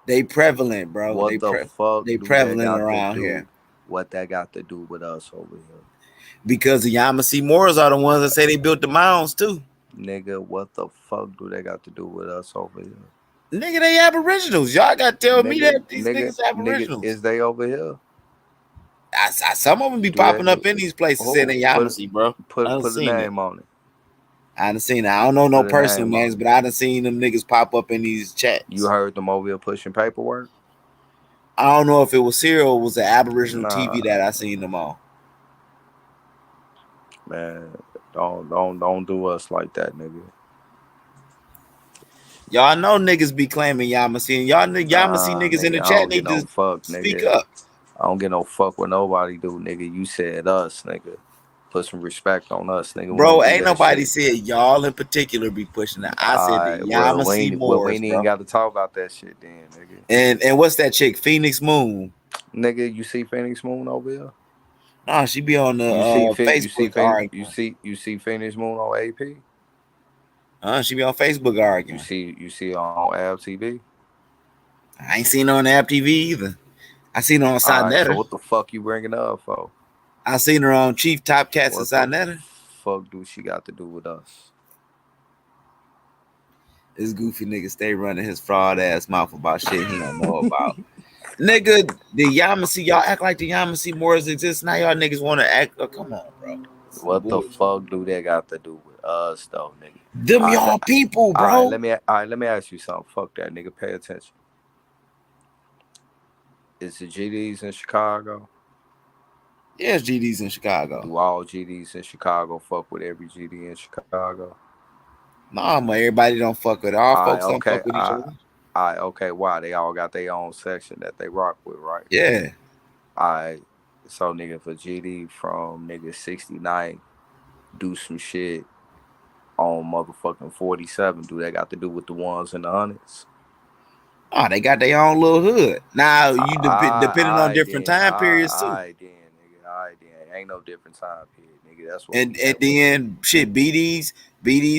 They prevalent, bro. What the fuck they do prevalent that got around to do? here. What that got to do with us over here? Because the Yamasee Moors are the ones that say they built the mounds too. Nigga, what the fuck do they got to do with us over here? Nigga, they aboriginals. Y'all got to tell me that these niggas aboriginals. Nigga, is they over here? Some of them be popping up in these places saying they Yamasee, bro. Put a name on it. I done seen it. I don't know no personal names, but I done seen them niggas pop up in these chats. You heard them over here pushing paperwork? I don't know if it was Serial or was the Aboriginal TV that I seen them on. Man, don't do us like that, nigga. Y'all know niggas be claiming Yamasee, and y'all Yamasee niggas nigga, in the chat need to speak nigga. up. I don't get no fuck with nobody, do, nigga. You said us, nigga. Put some respect on us, nigga. Bro, ain't nobody said y'all in particular be pushing that. I said the Yamasee Moors, we ain't even got to talk about that shit then, nigga. And what's that chick? Phoenix Moon. Nigga, you see Phoenix Moon over here? Nah, she be on the Facebook. You see Phoenix Moon on AP? She be on Facebook arguing. You see on Ab TV? I ain't seen her on Ab TV either. I seen her on Sonetta. So what the fuck you bringing up for? I seen her on Chief Top Cats and Sonetta. Fuck do she got to do with us? This goofy nigga stay running his fraud ass mouth about shit he don't know about. Nigga, the Yamasee, y'all act like the Yamasee Moors exist. Now y'all niggas want to act. Oh, come on, bro. What the fuck do they got to do with us, though, nigga? Them y'all people, bro. All right, let me ask you something. Fuck that, nigga. Pay attention. Is the GDs in Chicago? Yeah, it's GDs in Chicago. Do all GDs in Chicago fuck with every GD in Chicago? Nah, man, everybody don't fuck with it. All folks don't fuck with each other. All right, okay, why? They all got their own section that they rock with, right? Yeah. All right, so nigga, for GD from nigga 69 do some shit on motherfucking 47, do they got to do with the ones in the hundreds? Oh, they got their own little hood. Now, you depending on different time periods, too. All right, then, nigga. All right, then. Ain't no different time period, nigga. That's what. And then, shit, BDs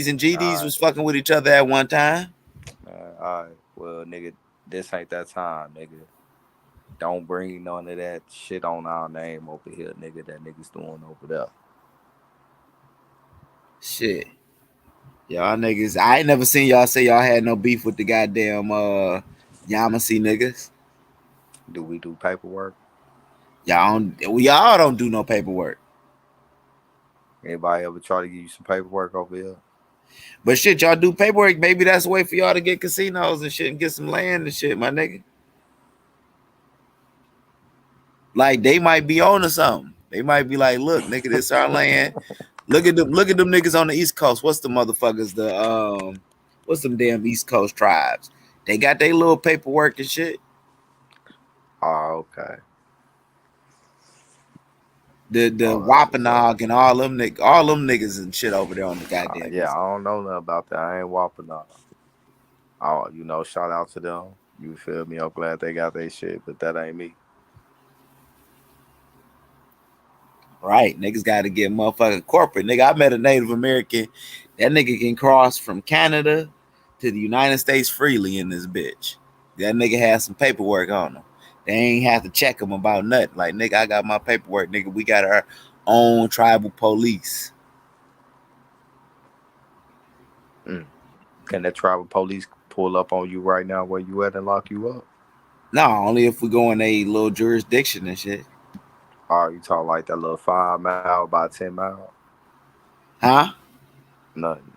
and GDs was fucking with each other at one time. All right. Well, nigga, this ain't that time, nigga. Don't bring none of that shit on our name over here, nigga, that niggas doing over there. Shit. Y'all niggas, I ain't never seen y'all say y'all had no beef with the goddamn Yamasee niggas. Do we do paperwork? Y'all don't do no paperwork. Anybody ever try to give you some paperwork over here? But shit, y'all do paperwork. Maybe that's a way for y'all to get casinos and shit and get some land and shit, my nigga. Like they might be on to something. They might be like, look, nigga, this our land. Look at them niggas on the East Coast. What's the motherfuckers? What's them damn East Coast tribes? They got their little paperwork and shit. Oh, okay. The Wampanoag and all them niggas and shit over there on the goddamn. Yeah, I don't know nothing about that. I ain't Wampanoag. Oh, shout out to them. You feel me? I'm glad they got their shit, but that ain't me. Right, niggas got to get motherfucking corporate. Nigga, I met a Native American. That nigga can cross from Canada to the United States freely in this bitch. That nigga has some paperwork on him. They ain't have to check him about nothing. Like, nigga, I got my paperwork. Nigga, we got our own tribal police. Can that tribal police pull up on you right now where you at and lock you up? No, only if we go in a little jurisdiction and shit. Oh, you talk like that little 5 mile by 10 mile? Huh? Nothing.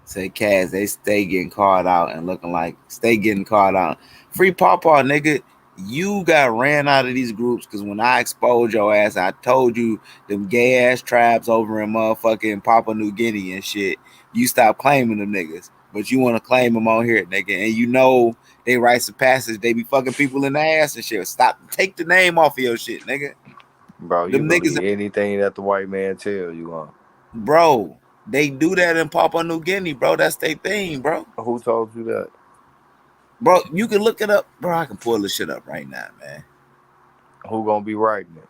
Say Kaz, they stay getting called out and looking like stay getting called out. Free Pawpaw, nigga, you got ran out of these groups because when I exposed your ass, I told you them gay ass tribes over in motherfucking Papua New Guinea and shit, you stopped claiming them niggas. but you want to claim them on here, nigga, and you know they rites of passage. They be fucking people in the ass and shit. Stop, take the name off of your shit, nigga. Bro, you believe anything that the white man tell you, huh? Bro, they do that in Papua New Guinea, bro. That's their thing, bro. Who told you that? Bro, you can look it up, bro. I can pull this shit up right now, man. Who gonna be writing it?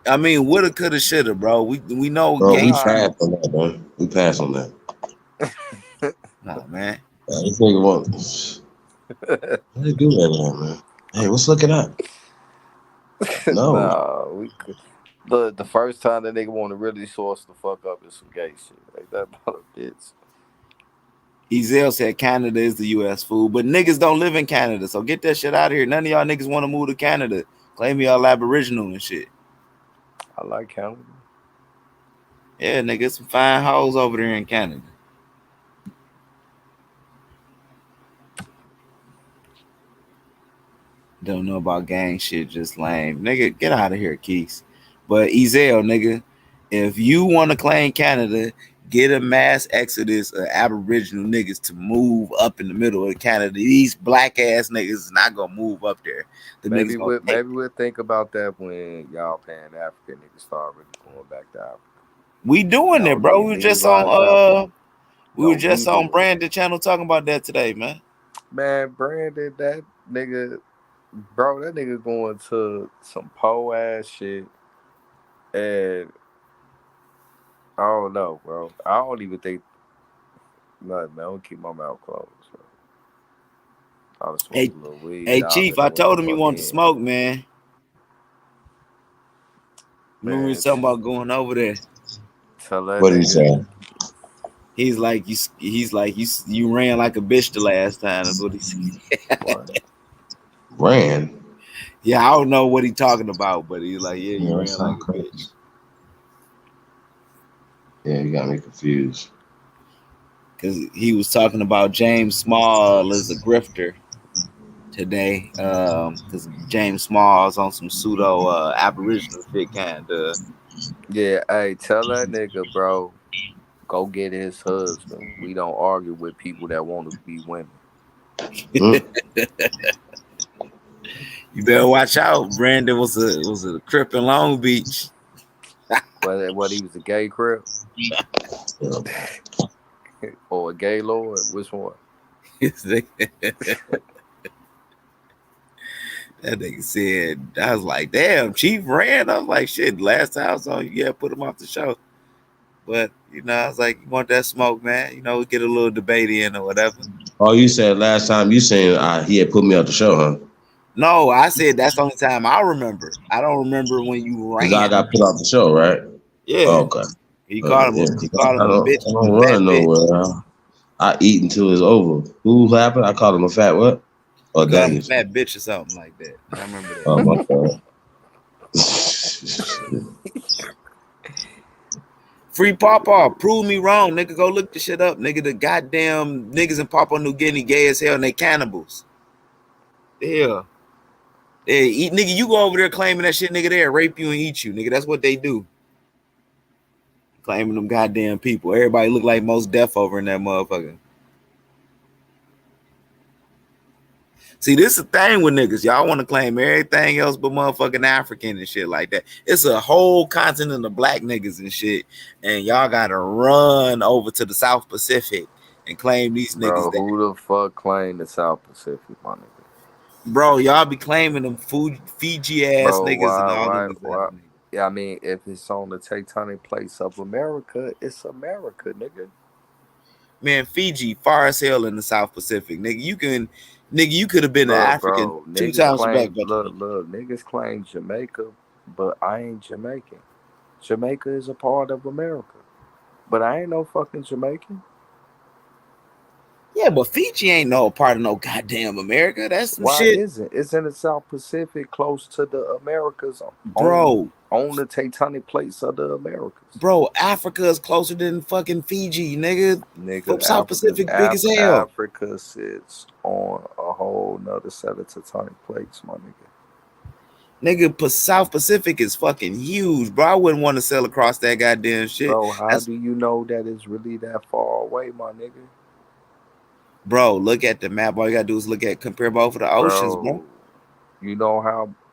I mean, woulda, coulda, shoulda, bro. We know. Bro, we passed on that, bro. We passed on that. Nah, man. This nigga want. Let's do that, man. Hey, let's look it up. No. Nah, we could. The first time that nigga want to really source the fuck up is some gay shit. Like that about a bitch. Ezel said Canada is the U.S. fool, but niggas don't live in Canada, so get that shit out of here. None of y'all niggas want to move to Canada. Claim y'all Aboriginal and shit. I like Canada. Yeah, nigga, some fine hoes over there in Canada. Don't know about gang shit, just lame. Nigga, get out of here, Keeks. But Ezel, nigga, if you want to claim Canada, get a mass exodus of Aboriginal niggas to move up in the middle of Canada. These black ass niggas is not gonna move up there. Maybe we'll think about that when y'all Pan African niggas start really going back to Africa. We doing it, bro. We were just on Brandon channel talking about that today, man. Man, Brandon, that nigga, bro, that nigga going to some po ass shit, and I don't know, bro. I don't even think. Nothing, man. I don't keep my mouth closed. Bro. I'll smoke a little weed. Hey, Chief, I told him you wanted to smoke, man. Remember we was talking about going over there. What did he say? He's like you ran like a bitch the last time. That's what he said. Ran? Yeah, I don't know what he talking about, but he's like, yeah, you ran like a bitch. Yeah, you got me confused. Because he was talking about James Small as a grifter today. Because James Small is on some pseudo Aboriginal shit kind of. Yeah, hey, tell that nigga, bro, go get his husband. We don't argue with people that want to be women. You better watch out. Brandon was a Crip in Long Beach. What he was a gay Crip? Or a gay lord? Which one? That nigga said, I was like, damn, Chief ran. I was like, shit, last time I was on, yeah, put him off the show. But, you know, I was like, you want that smoke, man? You know, we get a little debate in or whatever. Oh, you said last time you saying he had put me off the show, huh? No, I said that's the only time I remember. I don't remember when you ran. Because I got put off the show, right? Yeah. Oh, okay. He called him a bitch. I don't run nowhere. I eat until it's over. Who happened? I called him a fat what? Or a fat bitch or something like that. I remember that. Oh, my God. Free Pawpaw, prove me wrong, nigga. Go look the shit up, nigga. The goddamn niggas in Papua New Guinea gay as hell and they cannibals. Yeah. Hey, eat, nigga, you go over there claiming that shit, nigga, they'll rape you and eat you, nigga. That's what they do. Claiming them goddamn people. Everybody look like Mos Def over in that motherfucker. See, this is the thing with niggas. Y'all want to claim everything else but motherfucking African and shit like that. It's a whole continent of black niggas and shit. And y'all got to run over to the South Pacific and claim these niggas. Bro, who the fuck claim the South Pacific, my nigga? Bro, y'all be claiming them Fiji-ass niggas and all them. Yeah, I mean, if it's on the tectonic plates of America, it's America, nigga. Man, Fiji, far as hell in the South Pacific. Nigga, you could have been an African bro, 2 times back. Look, niggas claim Jamaica, but I ain't Jamaican. Jamaica is a part of America. But I ain't no fucking Jamaican. Yeah, but Fiji ain't no part of no goddamn America. That's some shit. Why isn't? It's in the South Pacific, close to the Americas. Bro. On the tectonic plates of the Americas. Bro, Africa is closer than fucking Fiji, nigga. From South Pacific, big as hell. Africa sits on a whole nother set of tectonic plates, my nigga. Nigga, South Pacific is fucking huge, bro. I wouldn't want to sail across that goddamn shit. Bro, how do you know that it's really that far away, my nigga? Bro, look at the map. All you gotta do is compare both of the oceans, bro. You know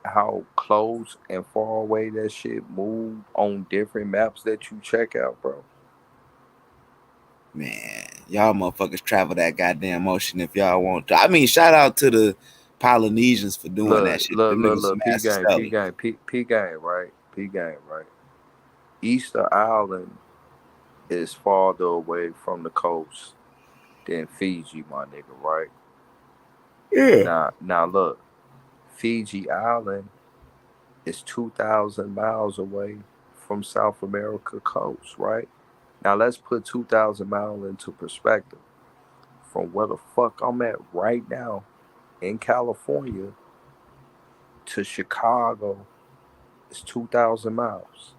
how close and far away that shit move on different maps that you check out, bro. Man, y'all motherfuckers travel that goddamn ocean if y'all want to. I mean, shout out to the Polynesians for doing that shit. Look, P game, right? P game, right? Easter Island is farther away from the coast than Fiji, my nigga, right? Yeah. Now look, Fiji Island is 2,000 miles away from South America coast, right? Now let's put 2,000 miles into perspective. From where the fuck I'm at right now in California to Chicago is 2,000 miles.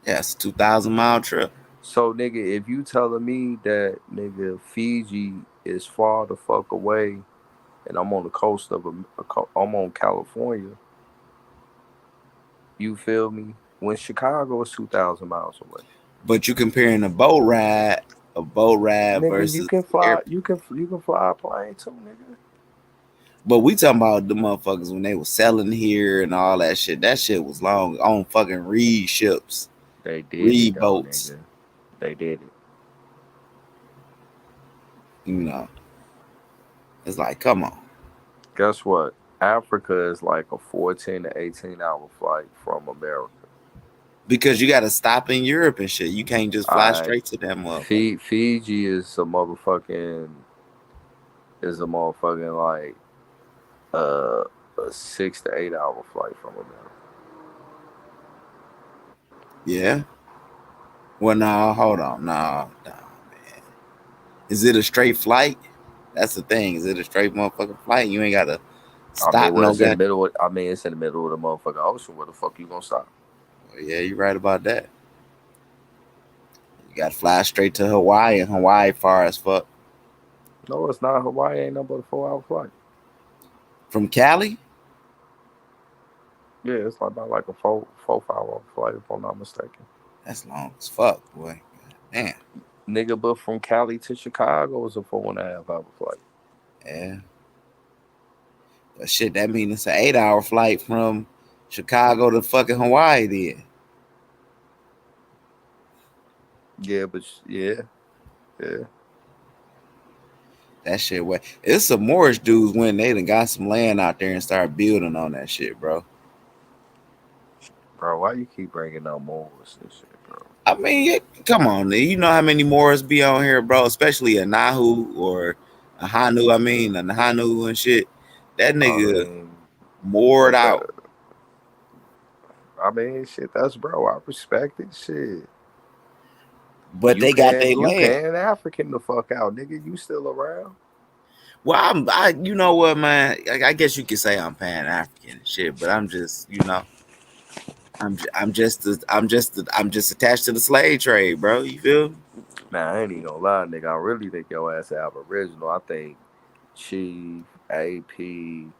Yeah, it's a 2,000-mile trip. So, nigga, if you telling me that, nigga, Fiji is far the fuck away and I'm on the coast of, I'm on California, you feel me? When Chicago is 2,000 miles away. But you comparing a boat ride nigga, versus you can fly, you can fly a plane too, nigga. But we talking about the motherfuckers when they was selling here and all that shit. That shit was long on fucking Reed ships. They did Reed it, boats. Nigga. They did it. You know. It's like, come on. Guess what? Africa is like a 14 to 18 hour flight from America. Because you got to stop in Europe and shit. You can't just fly straight to that motherfucker. Fiji is a motherfucking like a 6 to 8 hour flight from America. Yeah. Well, no, hold on. No, man. Is it a straight flight? That's the thing. Is it a straight motherfucking flight? You ain't got to stop. I mean, it's in the middle of the motherfucking ocean. Where the fuck you gonna stop? Well, yeah, you're right about that. You got to fly straight to Hawaii, and Hawaii far as fuck. No, it's not. Hawaii ain't nothing but a 4 hour flight. From Cali? Yeah, it's about like a 4 hour flight, if I'm not mistaken. That's long as fuck, boy. Damn. Nigga, but from Cali to Chicago is a 4.5 hour flight. Yeah. But shit, that means it's an 8 hour flight from Chicago to fucking Hawaii then. Yeah, but yeah. That shit, it's some Moorish dudes when they done got some land out there and start building on that shit, bro. Bro, why you keep bringing up Moors and shit, bro? I mean, come on, you know how many Moors be on here, bro? Especially a Nahu or a Hanu, a Nahanu and shit. That nigga moored out. I mean, shit, that's bro. I respect it, shit. But they got their land. You Pan-African the fuck out, nigga. You still around? Well, you know what, man? I guess you could say I'm Pan-African and shit, but I'm just, you know, I'm just attached to the slave trade, bro. You feel? Man, I ain't even gonna lie, nigga. I really think your ass Aboriginal. I think Chief, AP, and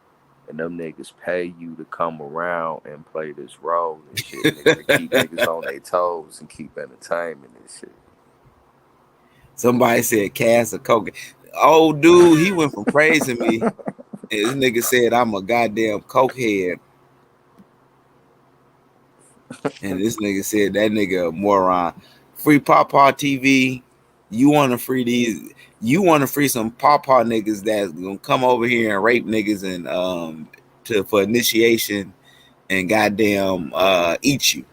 them niggas pay you to come around and play this role and shit, nigga, to keep niggas on their toes and keep entertainment and shit. Somebody said Cass a coke. Oh, dude, he went from praising me. And this nigga said I'm a goddamn cokehead. And this nigga said that nigga a moron. Free Pawpaw TV. You want to free some Pawpaw niggas that's gonna come over here and rape niggas and for initiation and goddamn eat you.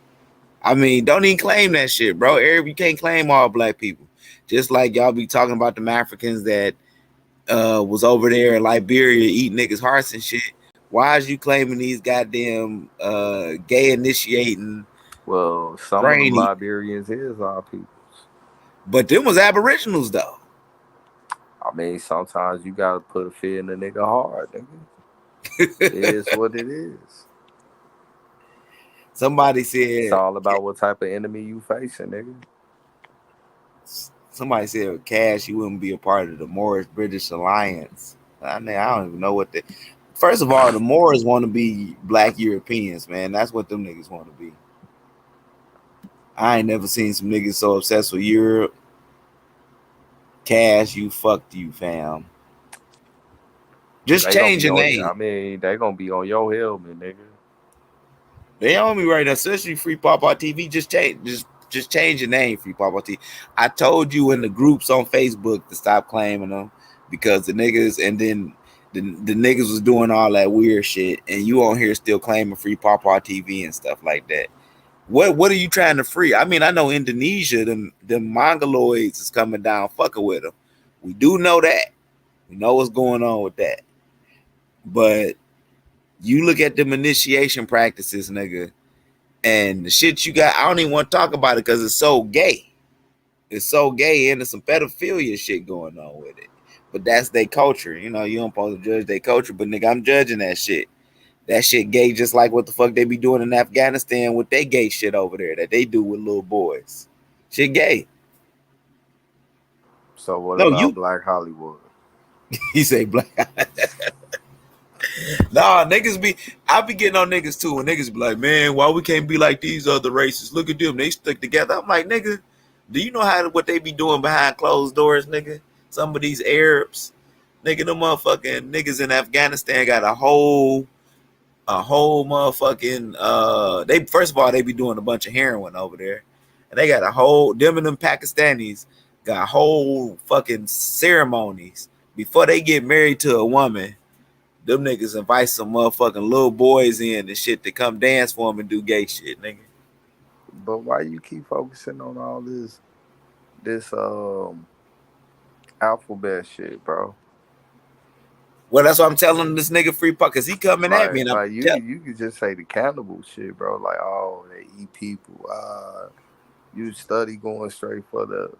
I mean, don't even claim that shit, bro. You can't claim all black people. Just like y'all be talking about them Africans that was over there in Liberia eating niggas' hearts and shit. Why is you claiming these goddamn gay initiating? Well, some of the Liberians is our peoples. But them was Aboriginals though. I mean, sometimes you gotta put a fear in the nigga hard, nigga. It is what it is. Somebody said it's all about what type of enemy you facing, nigga. Somebody said with Cash, you wouldn't be a part of the Moorish British Alliance. I mean, I don't even know what First of all, the Moors want to be black Europeans, man. That's what them niggas want to be. I ain't never seen some niggas so obsessed with Europe. Cash, you fucked you, fam. Just change your name. I mean, they gonna be on your helmet, nigga. They own me right now, especially Free Pawpaw TV. Just change your name, Free Pawpaw TV. I told you in the groups on Facebook to stop claiming them because the niggas and then the niggas was doing all that weird shit, and you on here still claiming Free Pawpaw TV and stuff like that. What are you trying to free? I mean, I know Indonesia, them Mongoloids is coming down fucking with them. We do know that. We know what's going on with that. But you look at them initiation practices, nigga, and the shit you got, I don't even want to talk about it because it's so gay. It's so gay and there's some pedophilia shit going on with it. But that's their culture. You know, you don't supposed to judge their culture, but nigga, I'm judging that shit. That shit gay just like what the fuck they be doing in Afghanistan with they gay shit over there that they do with little boys. Shit gay. So what about Black Hollywood? He say Black Nah, niggas be, I be getting on niggas too, and niggas be like, man, why we can't be like these other races? Look at them, they stick together. I'm like, nigga, do you know what they be doing behind closed doors, nigga? Some of these Arabs, nigga, them motherfucking niggas in Afghanistan got a whole motherfucking they first of all they be doing a bunch of heroin over there, and they got a whole them and them Pakistanis got whole fucking ceremonies before they get married to a woman. Them niggas invite some motherfucking little boys in and shit to come dance for them and do gay shit, nigga. But why you keep focusing on all this alphabet shit, bro? Well, that's what I'm telling this nigga Free Puck, cause he coming at me. And you could just say the cannibal shit, bro. Like, oh, they eat people. You study going straight for the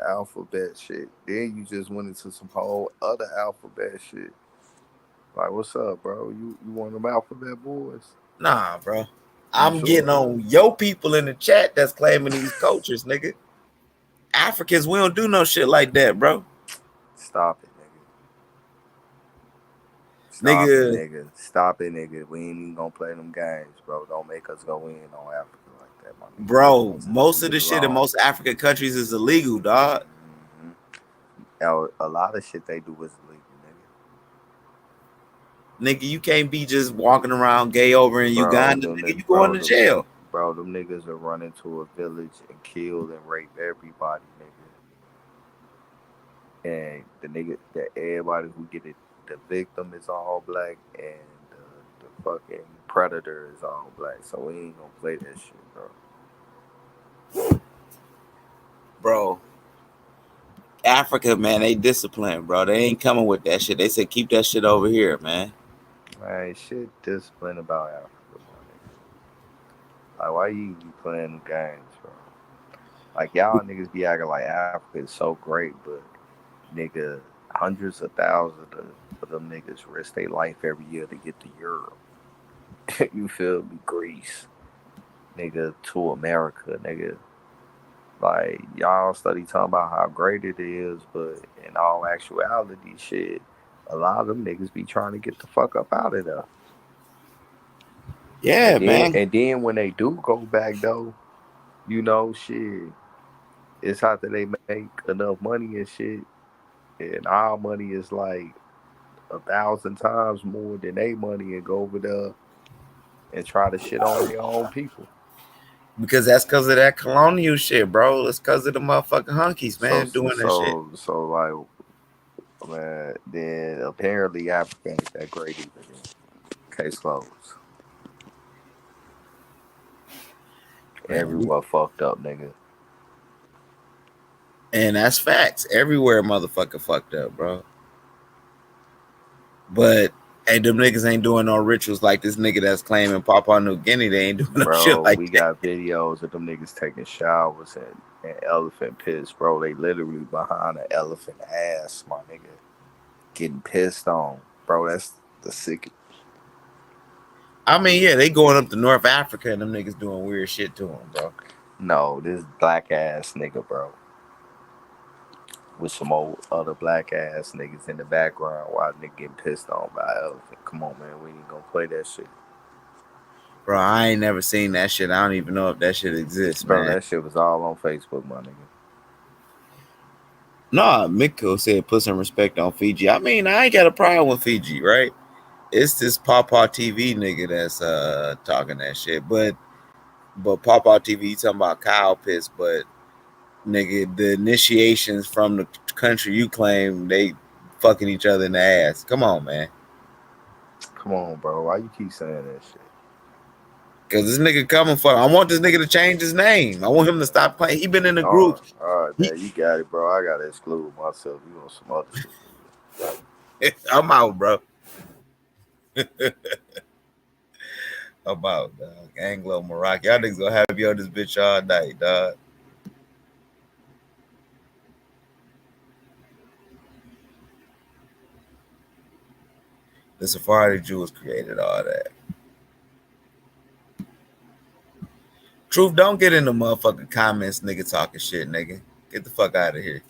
alphabet shit. Then you just went into some whole other alphabet shit. Like, what's up, bro? You want them alphabet boys? Nah, bro. I'm getting on your people in the chat that's claiming these cultures, nigga. Africans, we don't do no shit like that, bro. Stop it, nigga. Stop it, nigga. We ain't even gonna play them games, bro. Don't make us go in on Africa like that, my nigga. Bro, most of the shit in most African countries is illegal, dog. Mm-hmm. A lot of shit they do is illegal. Nigga, you can't be just walking around gay over in Uganda. Nigga, you going to jail. Bro, them niggas are running to a village and kill and rape everybody, nigga. And everybody who get it, the victim is all black and the fucking predator is all black. So we ain't gonna play that shit, bro. Bro, Africa, man, they disciplined, bro. They ain't coming with that shit. They said keep that shit over here, man. Man, shit discipline about Africa, man. Like, why you be playing the games, bro? Like, y'all niggas be acting like Africa is so great, but nigga, hundreds of thousands of them niggas risk their life every year to get to Europe. You feel me? Greece, nigga, to America, nigga. Like, y'all study talking about how great it is, but in all actuality, shit, a lot of them niggas be trying to get the fuck up out of there. Yeah, man. And then when they do go back, though, you know, shit, it's after they make enough money and shit, and our money is like 1,000 times more than they money, and go over there and try to shit on their own people. Because that's because of that colonial shit, bro. It's because of the motherfucking hunkies, man, doing that shit. So, like, man, then apparently Africa ain't that great either. Case closed. Everywhere fucked up, nigga. And that's facts. Everywhere motherfucker fucked up, bro. But hey, them niggas ain't doing no rituals like this nigga that's claiming Papua New Guinea. They ain't doing no shit like that. We got videos of them niggas taking showers and elephant piss, bro. They literally behind an elephant ass, my nigga, getting pissed on, bro. That's the sickest. I mean, yeah, they going up to North Africa and them niggas doing weird shit to them, bro. No, this black ass nigga, bro. with some old other black ass niggas in the background while nigga getting pissed on by an elephant. Come on, man, we ain't gonna play that shit. Bro, I ain't never seen that shit. I don't even know if that shit exists, Bro, man. that shit was all on Facebook, my nigga. Nah, Miko said put some respect on Fiji. I mean, I ain't got a problem with Fiji, right? It's this Pawpaw TV nigga that's talking that shit. But Pawpaw TV talking about cow piss, but nigga, the initiations from the country you claim, they fucking each other in the ass. Come on, man. Come on, bro. Why you keep saying that shit? Cause this nigga coming for. I want this nigga to change his name. I want him to stop playing. He been in the group. All right, man. You got it, bro. I gotta exclude myself. You want some other shit? I'm out, bro. I'm out, dog. Anglo Morocco. Y'all niggas gonna have you on this bitch all night, dog. The Sephardi Jews created all that. Truth, don't get in the motherfucking comments, nigga talking shit, nigga. Get the fuck out of here.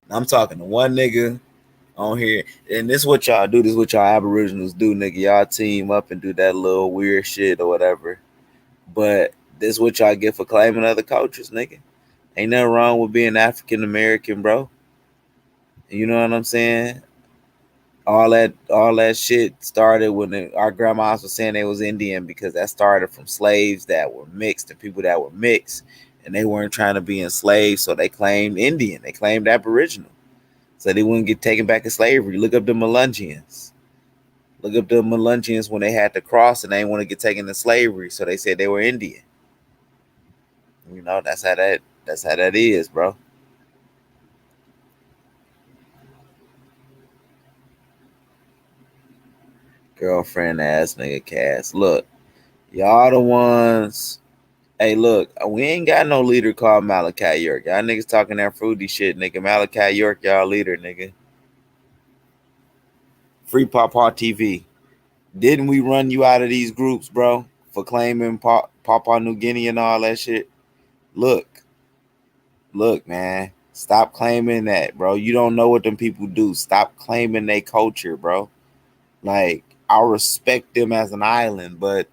I'm talking to one nigga on here, and this is what y'all do. This is what y'all Aboriginals do, nigga. Y'all team up and do that little weird shit or whatever. But this is what y'all get for claiming other cultures, nigga. Ain't nothing wrong with being African American, bro. You know what I'm saying? All that shit started when our grandmas were saying they was Indian, because that started from slaves that were mixed and people that were mixed, and they weren't trying to be enslaved, so they claimed Indian. They claimed Aboriginal, so they wouldn't get taken back in slavery. Look up the Melungeons. Look up the Melungeons when they had to cross and they didn't want to get taken to slavery, so they said they were Indian. You know, that's how that is, bro. Girlfriend ass nigga Cass. Look, y'all the ones. Hey, look, we ain't got no leader called Malachi York. Y'all niggas talking that fruity shit, nigga. Malachi York, y'all leader, nigga. Free Pawpaw TV. Didn't we run you out of these groups, bro, for claiming Papua New Guinea and all that shit? Look, man. Stop claiming that, bro. You don't know what them people do. Stop claiming their culture, bro. Like, I respect them as an island, but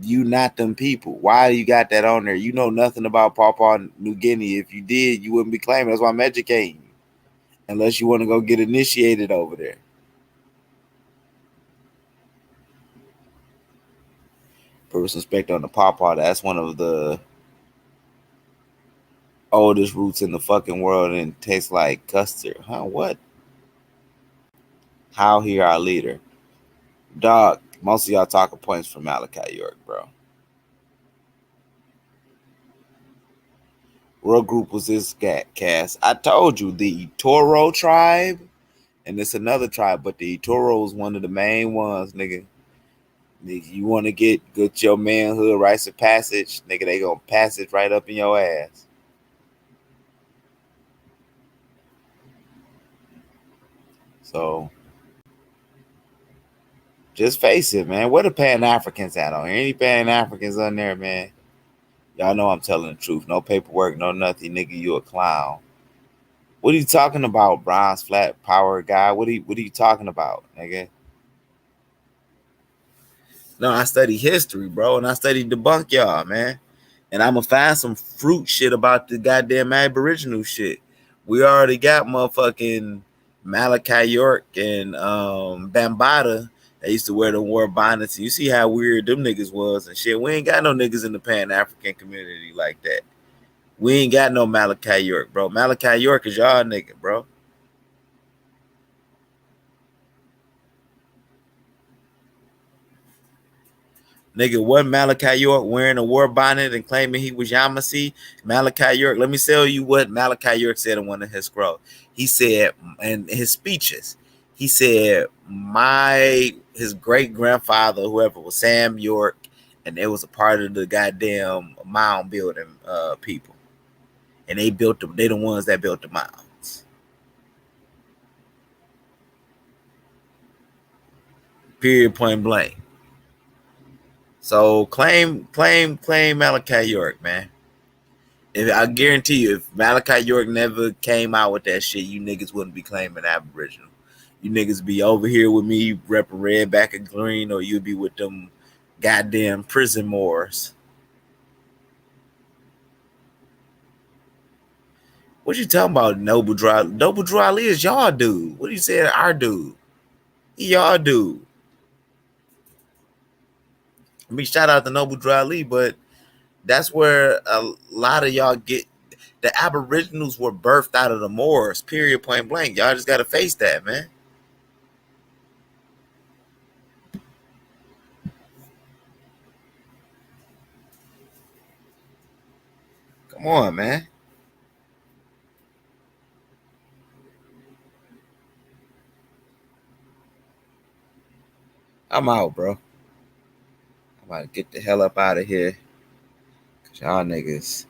you not them people. Why you got that on there? You know nothing about Papua New Guinea. If you did, you wouldn't be claiming. That's why I'm educating you. Unless you want to go get initiated over there. Put respect on the Pawpaw. That's one of the oldest roots in the fucking world and tastes like custard. Huh? What? How he our leader? Dog, most of y'all talking points from Malachi York, bro. What group was this cast? I told you, the Toro tribe, and it's another tribe, but the Toro is one of the main ones, nigga. You want to get your manhood rites of passage, nigga, they gonna pass it right up in your ass. So just face it, man. Where the Pan-Africans at on here? Any Pan-Africans on there, man? Y'all know I'm telling the truth. No paperwork, no nothing, nigga. You a clown. What are you talking about, bronze flat power guy? What are you talking about, nigga? No, I study history, bro, and I study debunk y'all, man. And I'm gonna find some fruit shit about the goddamn Aboriginal shit. We already got motherfucking Malachi York and Bambaataa. They used to wear the war bonnets. You see how weird them niggas was and shit. We ain't got no niggas in the Pan-African community like that. We ain't got no Malachi York, bro. Malachi York is y'all nigga, bro. Nigga, wasn't Malachi York wearing a war bonnet and claiming he was Yamasee? Malachi York, let me tell you what Malachi York said in one of his scrolls. He said, in his speeches, he said, his great-grandfather, whoever, was Sam York, and it was a part of the goddamn mound building people. And they the ones that built the mounds. Period, point blank. So claim Malachi York, man. If I guarantee you, if Malachi York never came out with that shit, you niggas wouldn't be claiming Aboriginal. You niggas be over here with me repping red, back and green, or you'd be with them goddamn prison Moors. What you talking about, Noble Drew? Noble Drew Ali is y'all dude. What you saying, our dude? He y'all dude. I mean, shout out to Noble Drew Ali, but that's where a lot of y'all get. The Aboriginals were birthed out of the Moors, period, point blank. Y'all just got to face that, man. Come on, man. I'm out, bro. I'm about to get the hell up out of here. Cause y'all niggas,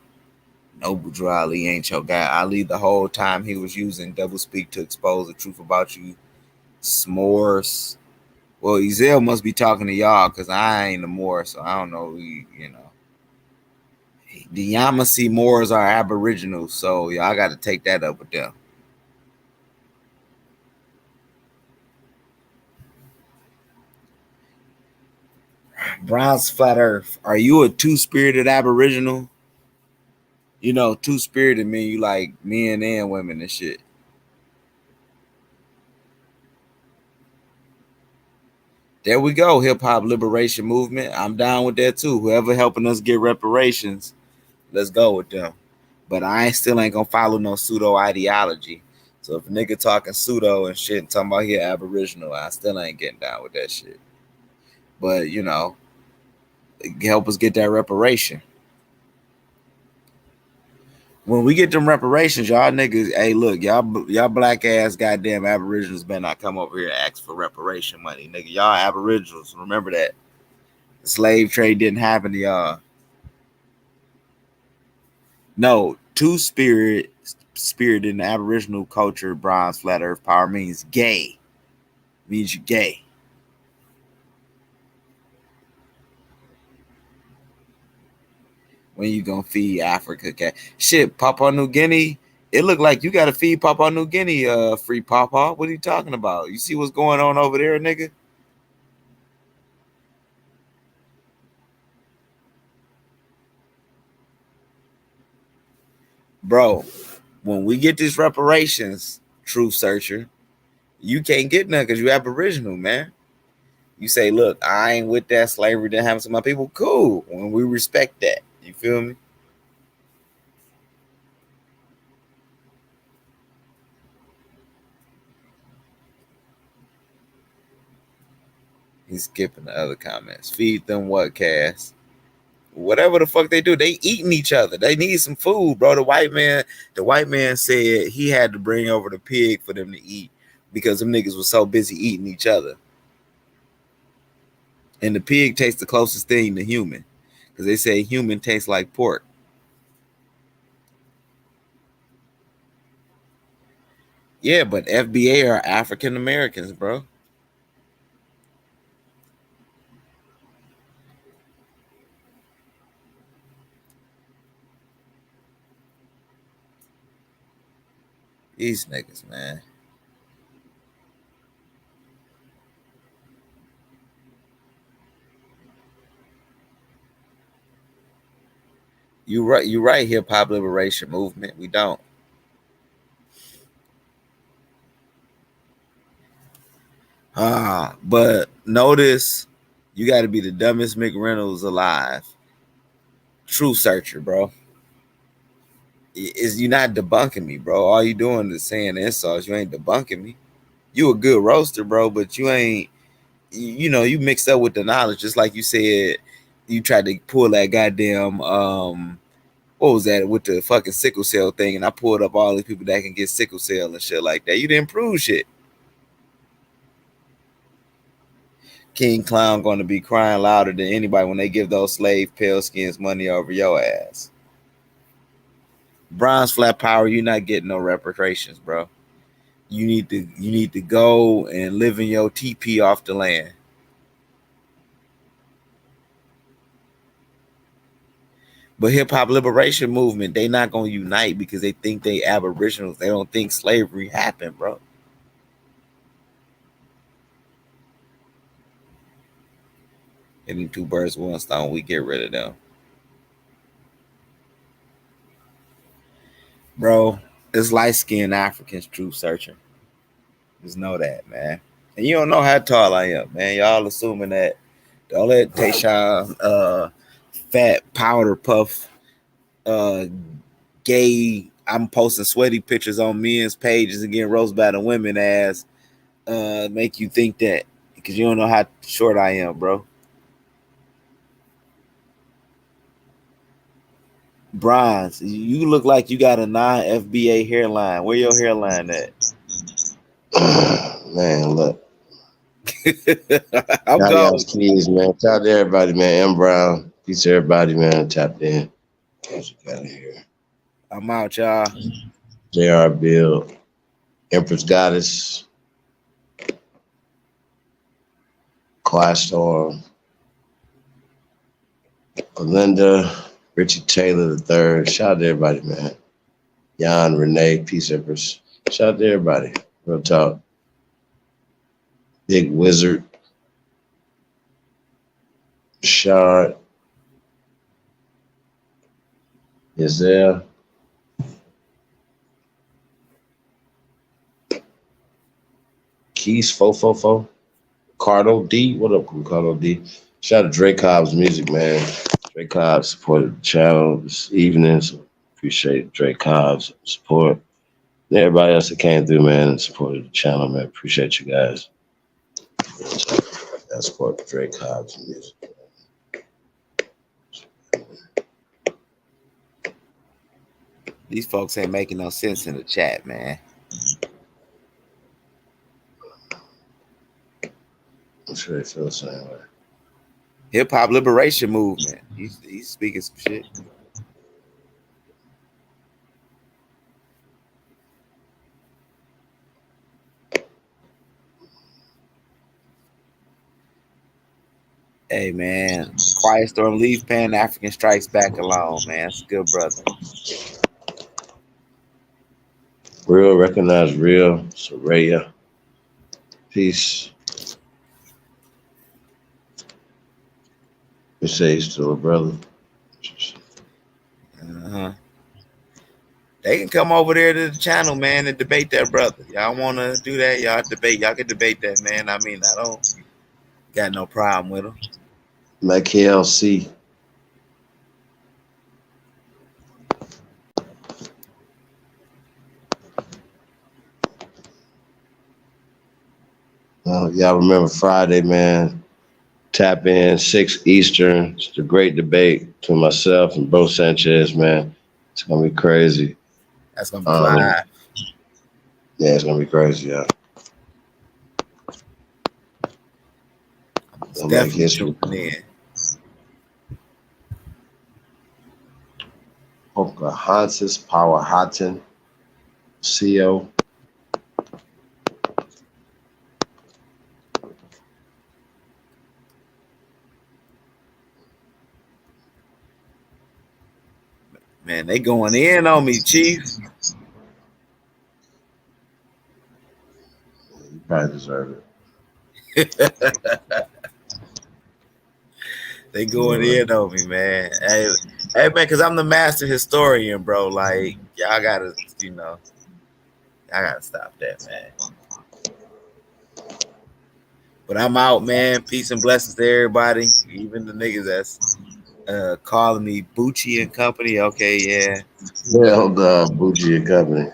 Noble Drew Ali ain't your guy. Ali, the whole time he was using doublespeak to expose the truth about you. S'mores. Well, Ezel must be talking to y'all because I ain't a Moor, so I don't know. You know. The Yamasee Moors are Aboriginals, so y'all got to take that up with them. Bronze Flat Earth, are you a two-spirited Aboriginal? You know, two-spirited mean you like men and women and shit. There we go, hip hop liberation movement. I'm down with that too. Whoever helping us get reparations, let's go with them. But I still ain't gonna follow no pseudo ideology. So if a nigga talking pseudo and shit and talking about he Aboriginal, I still ain't getting down with that shit. But you know, help us get that reparation. When we get them reparations, y'all niggas, hey, look, y'all black ass goddamn Aboriginals better not come over here and ask for reparation money, nigga. Y'all Aboriginals, remember that. The slave trade didn't happen to y'all. No, two-spirit in the Aboriginal culture, Bronze Flat Earth Power means gay. Means you're gay. When you gonna feed Africa cat? Shit, Papua New Guinea. It looked like you gotta feed Papua New Guinea free Papa. What are you talking about? You see what's going on over there, nigga? Bro, when we get these reparations, Truth Searcher, you can't get none because you Aboriginal, man. You say, look, I ain't with that slavery that happens to my people. Cool. When we respect that. You feel me? He's skipping the other comments. Feed them what, Cass? Whatever the fuck they do, they eating each other. They need some food, bro. The white man said he had to bring over the pig for them to eat because them niggas was so busy eating each other. And the pig tastes the closest thing to human because they say human tastes like pork. Yeah, but FBA are African Americans, bro. These niggas, man. You right, hip hop liberation movement. We don't. But notice you got to be the dumbest McReynolds alive. Truth Searcher, bro. Is you not debunking me, bro? All you doing is saying insults. You ain't debunking me. You a good roaster, bro, but you ain't. You know, you mixed up with the knowledge, just like you said. You tried to pull that goddamn what was that with the fucking sickle cell thing, and I pulled up all these people that can get sickle cell and shit like that. You didn't prove shit. King Clown going to be crying louder than anybody when they give those slave pale skins money over your ass. Bronze Flat Power, you're not getting no reparations, bro. You need to go and live in your TP off the land. But hip hop liberation movement, they not gonna unite because they think they aboriginals. They don't think slavery happened, bro. Hitting two birds with one stone, we get rid of them. Bro, it's light-skinned Africans truth searching. Just know that, man. And you don't know how tall I am, man. Y'all assuming that. Don't let Tayshawn fat powder puff gay, I'm posting sweaty pictures on men's pages and getting roast by the women ass make you think that, because you don't know how short I am, bro. Bronze, you look like you got a non-FBA hairline. Where your hairline at? Man, look. I'm going. Keys, man. Shout out to everybody, man. M. Brown. Peace to everybody, man. Tapped in. Out of here. I'm out, y'all. JR Bill. Empress Goddess. Clash Storm. Belinda. Richie Taylor III. Shout out to everybody, man. Jan, Renee, Peace Empress. Shout out to everybody. Real talk. Big Wizard. Shard. Isaiah. Keys 444. Cardo D. What up, Cardo D? Shout out to Dre Cobb's music, man. Dre Cobb supported the channel this evening, so appreciate Dre Cobb's support. And everybody else that came through, man, and supported the channel, man. Appreciate you guys. I support Dre Cobb's music. These folks ain't making no sense in the chat, man. I'm sure they feel the same way. Hip hop liberation movement. He's speaking some shit. Hey man, Quiet Storm, leave Pan African Strikes Back alone, man. It's a good brother. Real, recognize real. Soraya. Peace. You say he's still a brother. They can come over there to the channel, man, and debate that brother. Y'all want to do that? Y'all debate. Y'all can debate that, man. I mean, I don't got no problem with him. Like KLC. Y'all remember Friday, man. Tap in 6 Eastern. It's the great debate between myself and Bro Sanchez, man. It's gonna be crazy. That's gonna be live. Yeah, it's gonna be crazy, yeah. It's definitely jumping in. Pocahontas, Power Houghton, CO. Man, they going in on me, Chief. You probably deserve it. They going in on me, man. Hey, man, because I'm the master historian, bro. Like, y'all gotta, y'all gotta stop that, man. But I'm out, man. Peace and blessings to everybody, even the niggas that's calling me Bucci and Company. Okay, yeah. Well done, Bucci and Company.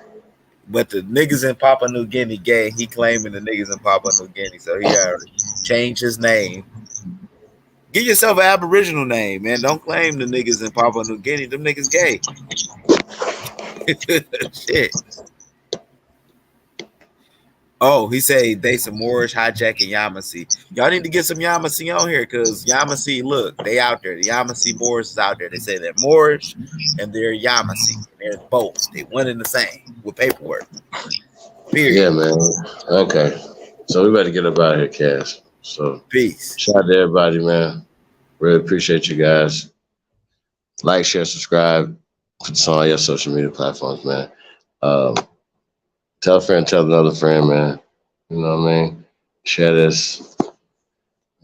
But the niggas in Papua New Guinea gang, he claiming the niggas in Papua New Guinea, so he already changed his name. Give yourself an Aboriginal name, man. Don't claim the niggas in Papua New Guinea. Them niggas gay. Shit. Oh, he say they some Moorish hijacking Yamasee. Y'all need to get some Yamasee on here because Yamasee, look, they out there. The Yamasee Moors is out there. They say they're Moorish and they're Yamasee. They're both. They one and the same with paperwork. Period. Yeah, man. Okay. So we better get up out of here, Cass. So peace. Shout out to everybody, man. Really appreciate you guys. Like, share, subscribe. Put this on all your social media platforms, man. Tell a friend, tell another friend, man. You know what I mean? Share this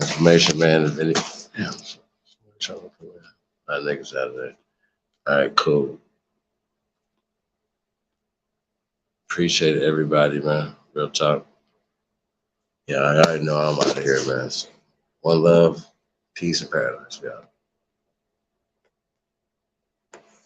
information, man. If any, damn, trying to put my niggas out of there. All right, cool. Appreciate everybody, man. Real talk. Yeah, I already know I'm out of here, man. One love, peace, and paradise, y'all.